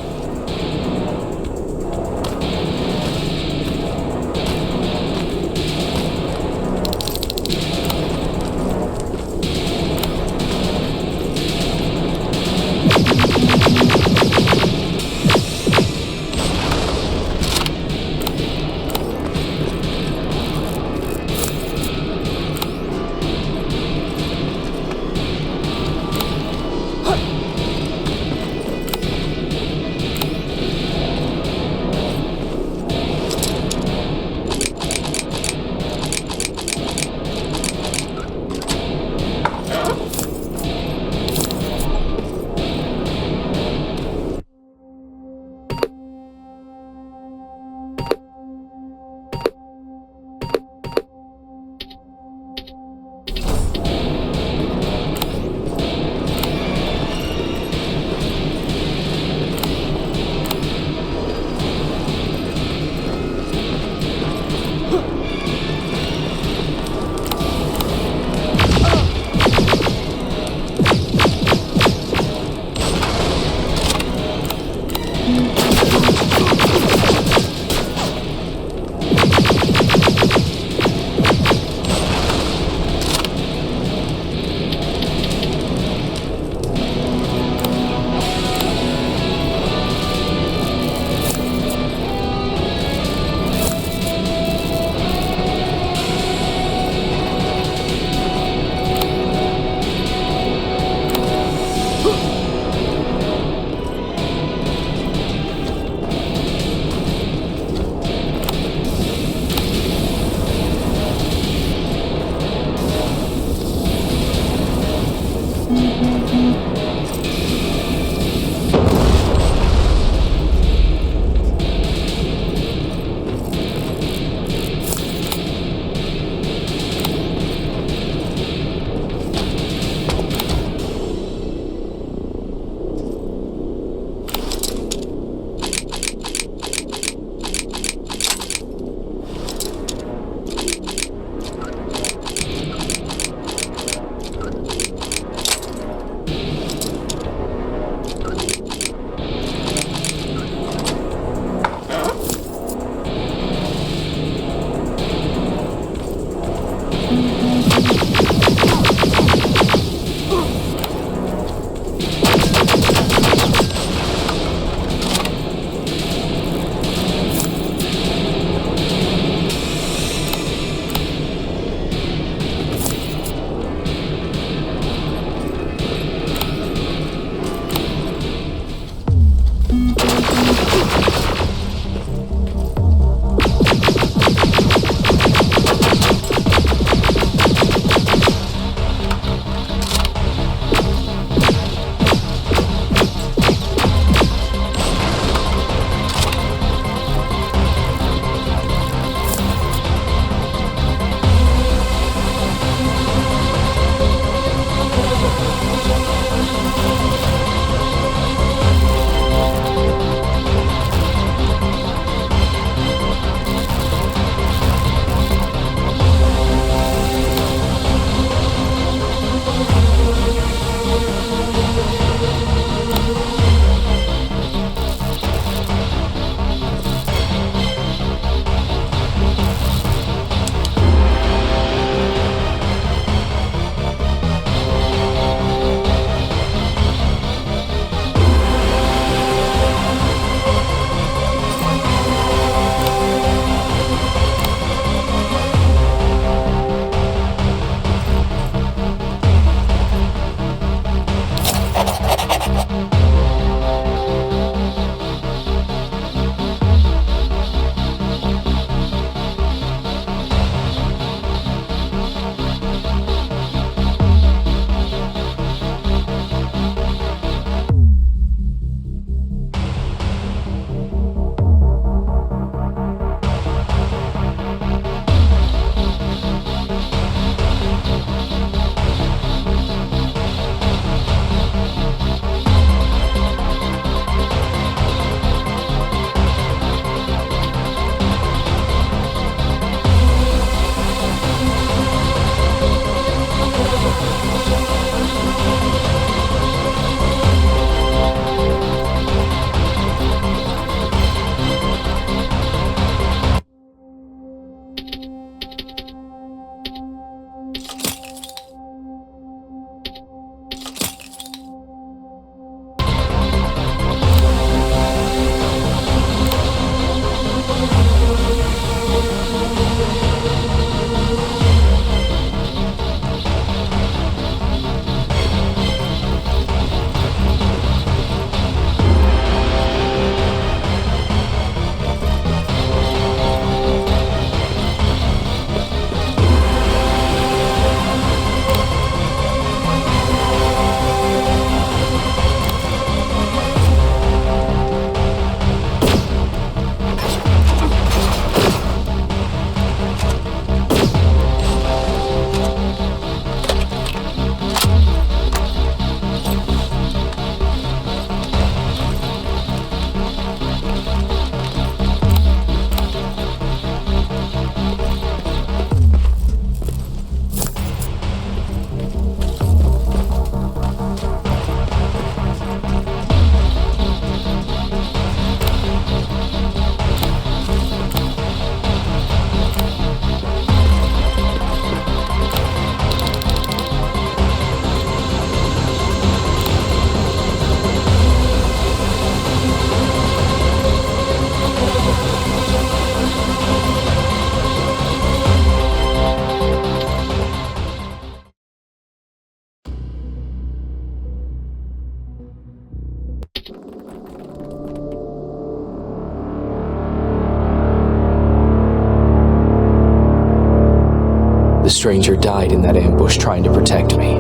The stranger died in that ambush trying to protect me.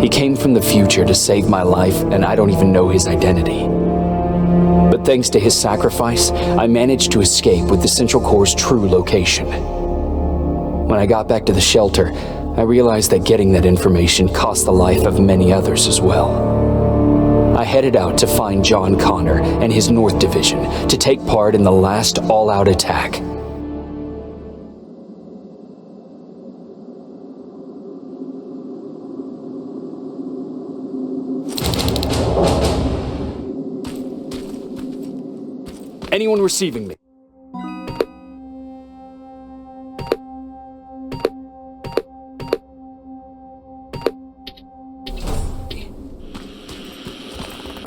He came from the future to save my life, and I don't even know his identity. But thanks to his sacrifice, I managed to escape with the Central Core's true location. When I got back to the shelter, I realized that getting that information cost the life of many others as well. I headed out to find JonKonnor and his North Division to take part in the last all-out attack. Anyone receiving me?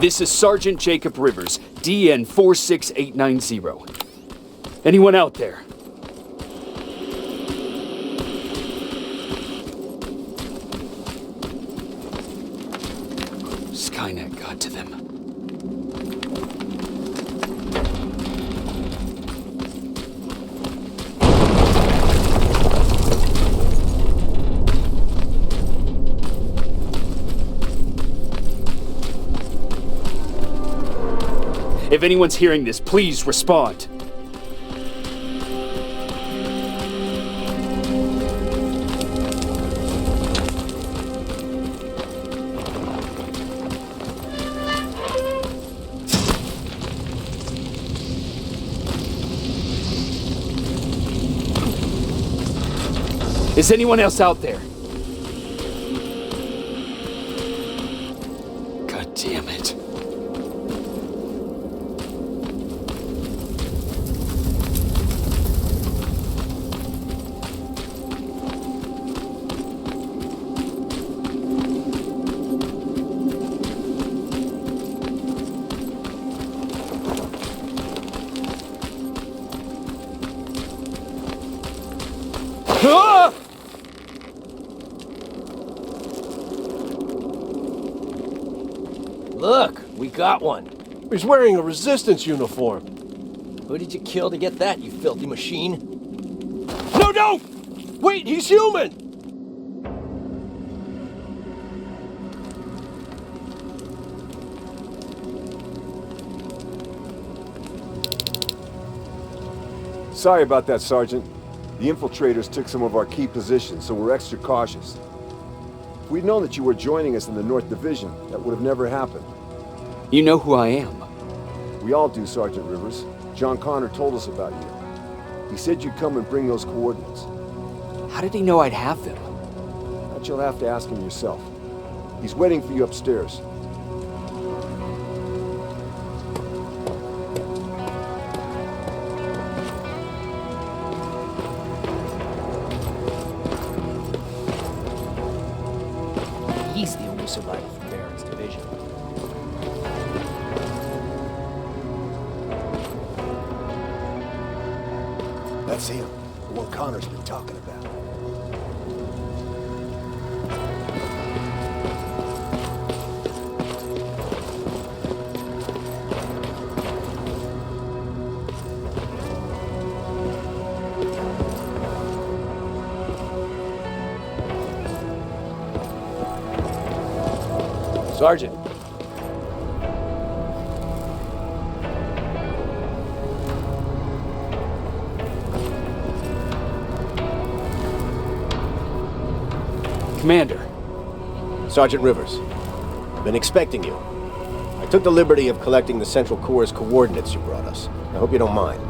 This is Sergeant Jacob Rivers, DN 46890. Anyone out there? Skynet got to them. If anyone's hearing this, please respond. Is anyone else out there? God damn it. Look, we got one. He's wearing a resistance uniform. Who did you kill to get that, you filthy machine? No, no! Wait, he's human! Sorry about that, Sergeant. The infiltrators took some of our key positions, so we're extra cautious. If we'd known that you were joining us in the North Division, that would have never happened. You know who I am. We all do, Sergeant Rivers. JonKonnor told us about you. He said you'd come and bring those coordinates. How did he know I'd have them? That you'll have to ask him yourself. He's waiting for you upstairs. He's the only survivor from Beyron's division. That's him, the one Connor's been talking about. Sergeant. Commander. Sergeant Rivers. Been expecting you. I took the liberty of collecting the Central Core's coordinates you brought us. I hope you don't mind.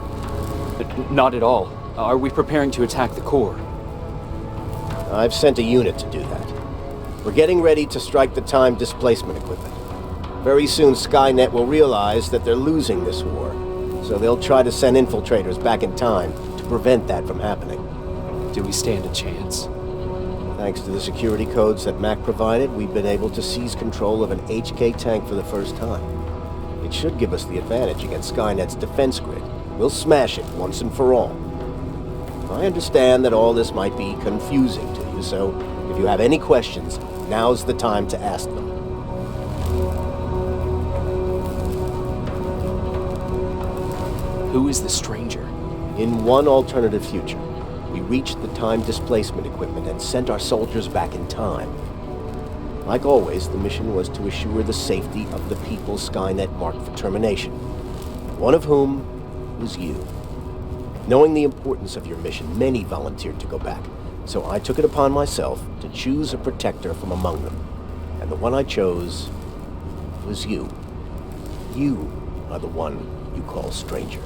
Not at all. Are we preparing to attack the core? I've sent a unit to do that. We're getting ready to strike the time displacement equipment. Very soon Skynet will realize that they're losing this war, so they'll try to send infiltrators back in time to prevent that from happening. Do we stand a chance? Thanks to the security codes that Mac provided, we've been able to seize control of an HK tank for the first time. It should give us the advantage against Skynet's defense grid. We'll smash it once and for all. I understand that all this might be confusing to you, so if you have any questions, now's the time to ask them. Who is the stranger? In one alternative future, We reached the time displacement equipment and sent our soldiers back in time. Like always, the mission was to assure the safety of the people Skynet marked for termination. One of whom was you. Knowing the importance of your mission, many volunteered to go back, so I took it upon myself to choose a protector from among them. And the one I chose was you. You are the one you call stranger.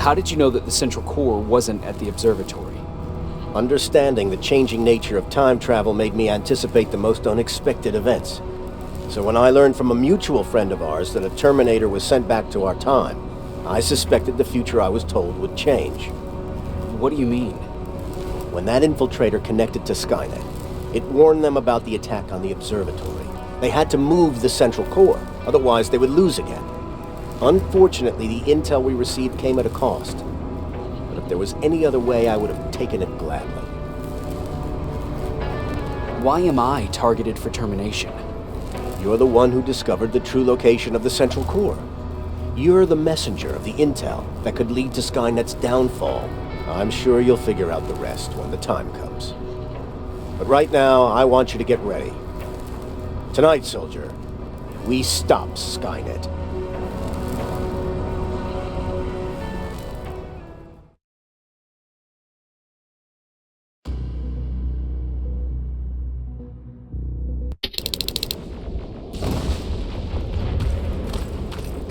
How did you know that the central core wasn't at the observatory? Understanding the changing nature of time travel made me anticipate the most unexpected events. So when I learned from a mutual friend of ours that a Terminator was sent back to our time, I suspected the future I was told would change. What do you mean? When that infiltrator connected to Skynet, it warned them about the attack on the observatory. They had to move the central core, otherwise they would lose again. Unfortunately, the intel we received came at a cost. But if there was any other way, I would have taken it gladly. Why am I targeted for termination? You're the one who discovered the true location of the central core. You're the messenger of the intel that could lead to Skynet's downfall. I'm sure you'll figure out the rest when the time comes. But right now, I want you to get ready. Tonight, soldier, we stop Skynet.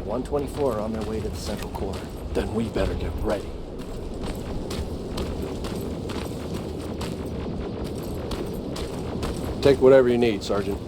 .124 are on their way to the central core. Then we better get ready. Take whatever you need, Sergeant.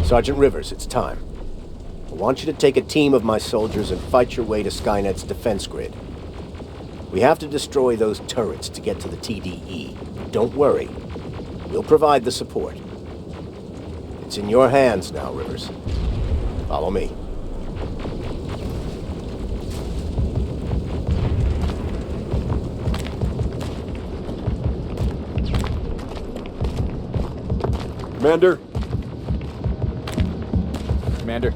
Sergeant Rivers, it's time. I want you to take a team of my soldiers and fight your way to Skynet's defense grid. We have to destroy those turrets to get to the TDE. Don't worry. We'll provide the support. It's in your hands now, Rivers. Follow me. Commander? Commander?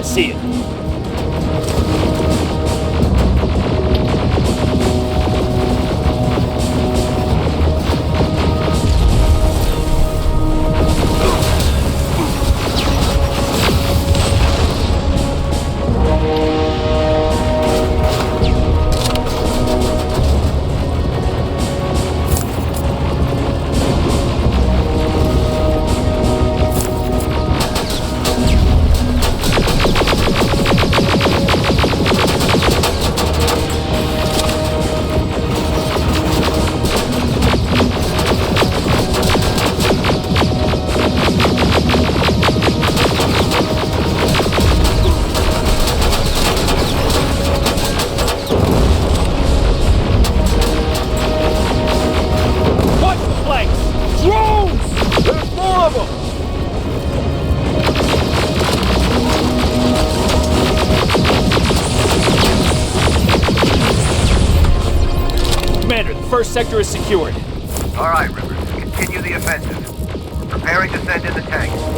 See it. First sector is secured. All right, Rivers. Continue the offensive. We're preparing to send in the tanks.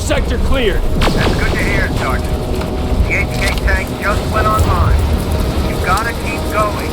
First sector cleared. That's good to hear, Sergeant. The HK tank just went online. You've gotta keep going.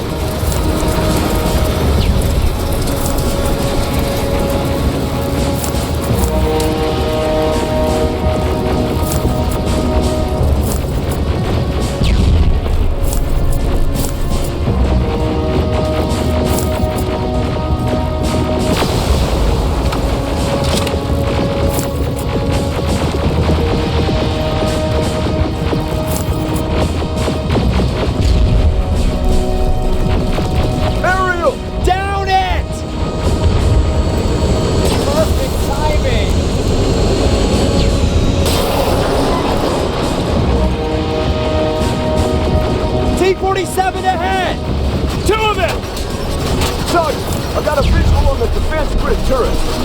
T-47 ahead! Two of them! Sergeant, I got a visual on the defense grid turret.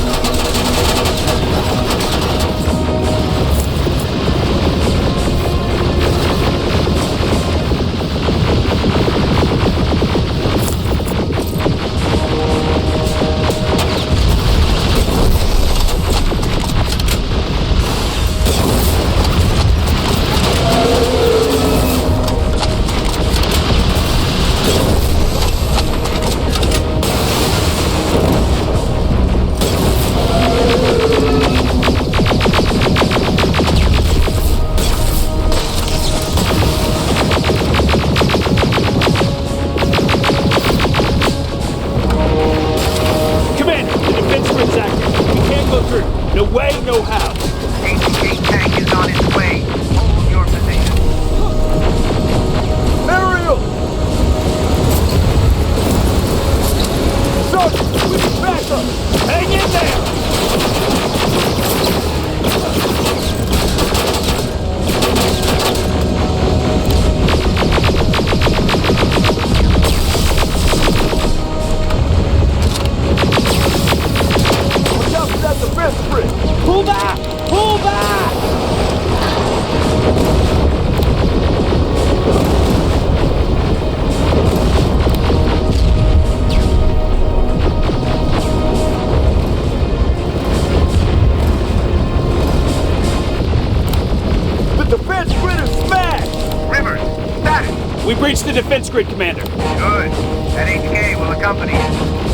We breached the defense grid, Commander. Good. That HK will accompany you.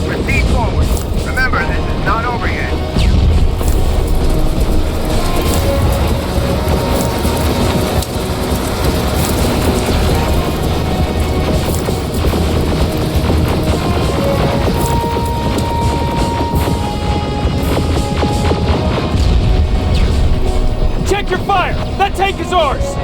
Proceed forward. Remember, this is not over yet. Check your fire! That tank is ours!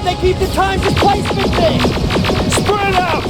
How'd they keep the time displacement thing? Spread out!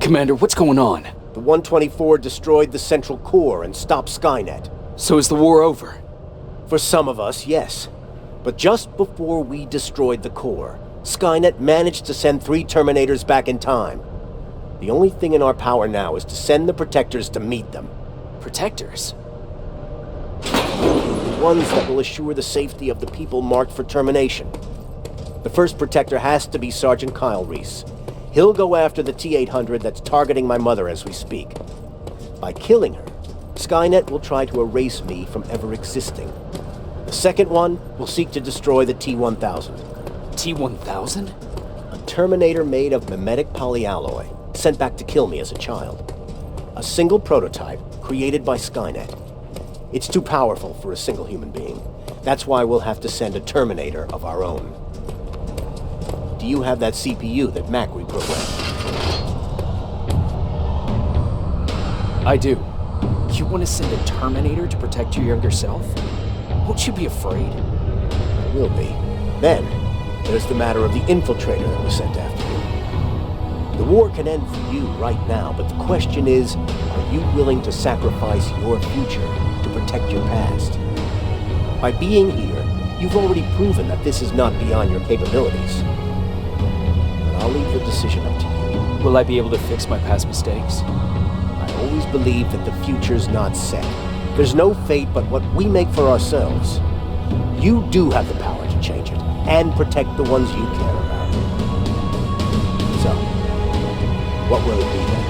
Commander, what's going on? The 124 destroyed the central core and stopped Skynet. So is the war over? For some of us, yes. But just before we destroyed the core, Skynet managed to send 3 Terminators back in time. The only thing in our power now is to send the Protectors to meet them. Protectors? The ones that will assure the safety of the people marked for termination. The first Protector has to be Sergeant КайлРиз. He'll go after the T-800 that's targeting my mother as we speak. By killing her, Skynet will try to erase me from ever existing. The second one will seek to destroy the T-1000. T-1000? A Terminator made of mimetic polyalloy, sent back to kill me as a child. A single prototype created by Skynet. It's too powerful for a single human being. That's why we'll have to send a Terminator of our own. Do you have that CPU that Mac reprogrammed? I do. You want to send a Terminator to protect your younger self? Won't you be afraid? I will be. Then, there's the matter of the infiltrator that was sent after you. The war can end for you right now, but the question is, are you willing to sacrifice your future to protect your past? By being here, you've already proven that this is not beyond your capabilities. But I'll leave the decision up to you. Will I be able to fix my past mistakes? I always believe that the future's not set. There's no fate but what we make for ourselves. You do have the power to change it, and protect the ones you care about. So, what will it be then?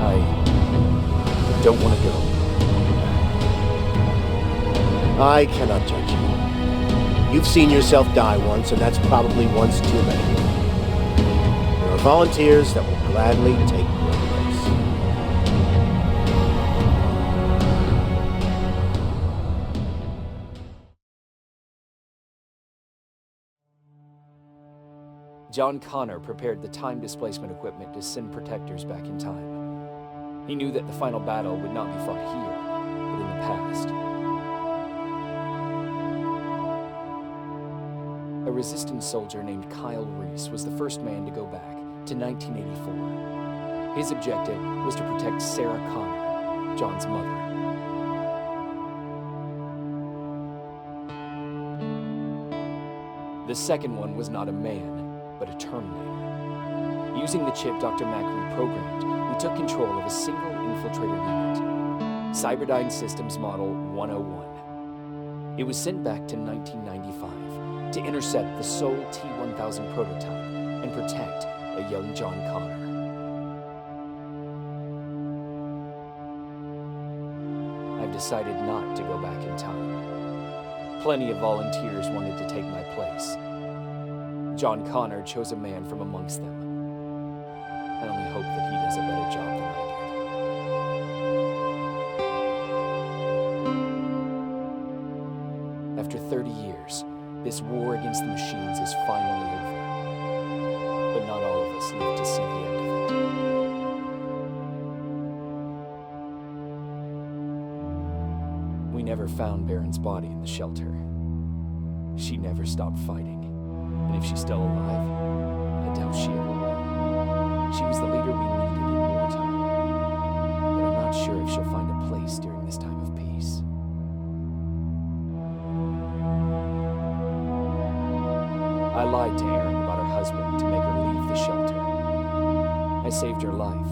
I don't want to go. I cannot judge you. You've seen yourself die once, and that's probably once too many. There are volunteers that will gladly take your place. JonKonnor prepared the time displacement equipment to send protectors back in time. He knew that the final battle would not be fought here, but in the past. A resistance soldier named KайлRiz was the first man to go back to 1984. His objective was to protect SaраKonnor, John's mother. The second one was not a man, but a Terminator. Using the chip Dr. Mack reprogrammed, we took control of a single infiltrator unit, Cyberdyne Systems Model 101. It was sent back to 1995 to intercept the sole T-1000 prototype and protect a young JonKonnor. I've decided not to go back in time. Plenty of Volunteers wanted to take my place. JonKonnor chose a man from amongst them. I only hope that he does a better job than I did. After 30 years, this war against the machines is finally over. But not all of us live to see the end of it. We never found Beyron's body in the shelter. She never stopped fighting. And if she's still alive, I doubt she ever will. She was the leader we needed in wartime. But I'm not sure if she'll find a place during this time of peace. I lied to Erин about her husband to make her leave the shelter. I saved her life.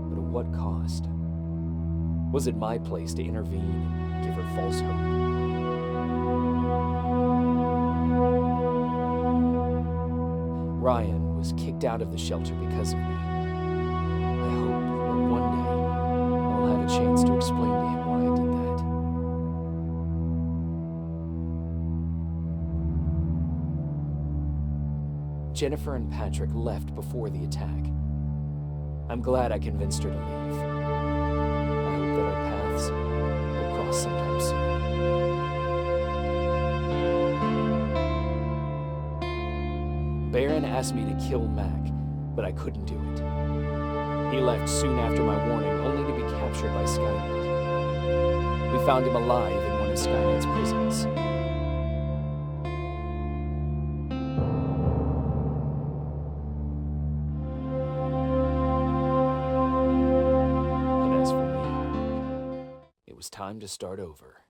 But at what cost? Was it my place to intervene and give her false hope? Ryan was kicked out of the shelter because of me. I hope that one day I'll have a chance to explain to him why I did that. Jennifer and Patrick left before the attack. I'm glad I convinced her to leave. I hope that our paths will cross sometime soon. Beyron asked me to kill Mac, but I couldn't do it. He left soon after my warning, only to be captured by Skynet. We found him alive in one of Skynet's prisons. And as for me, it was time to start over.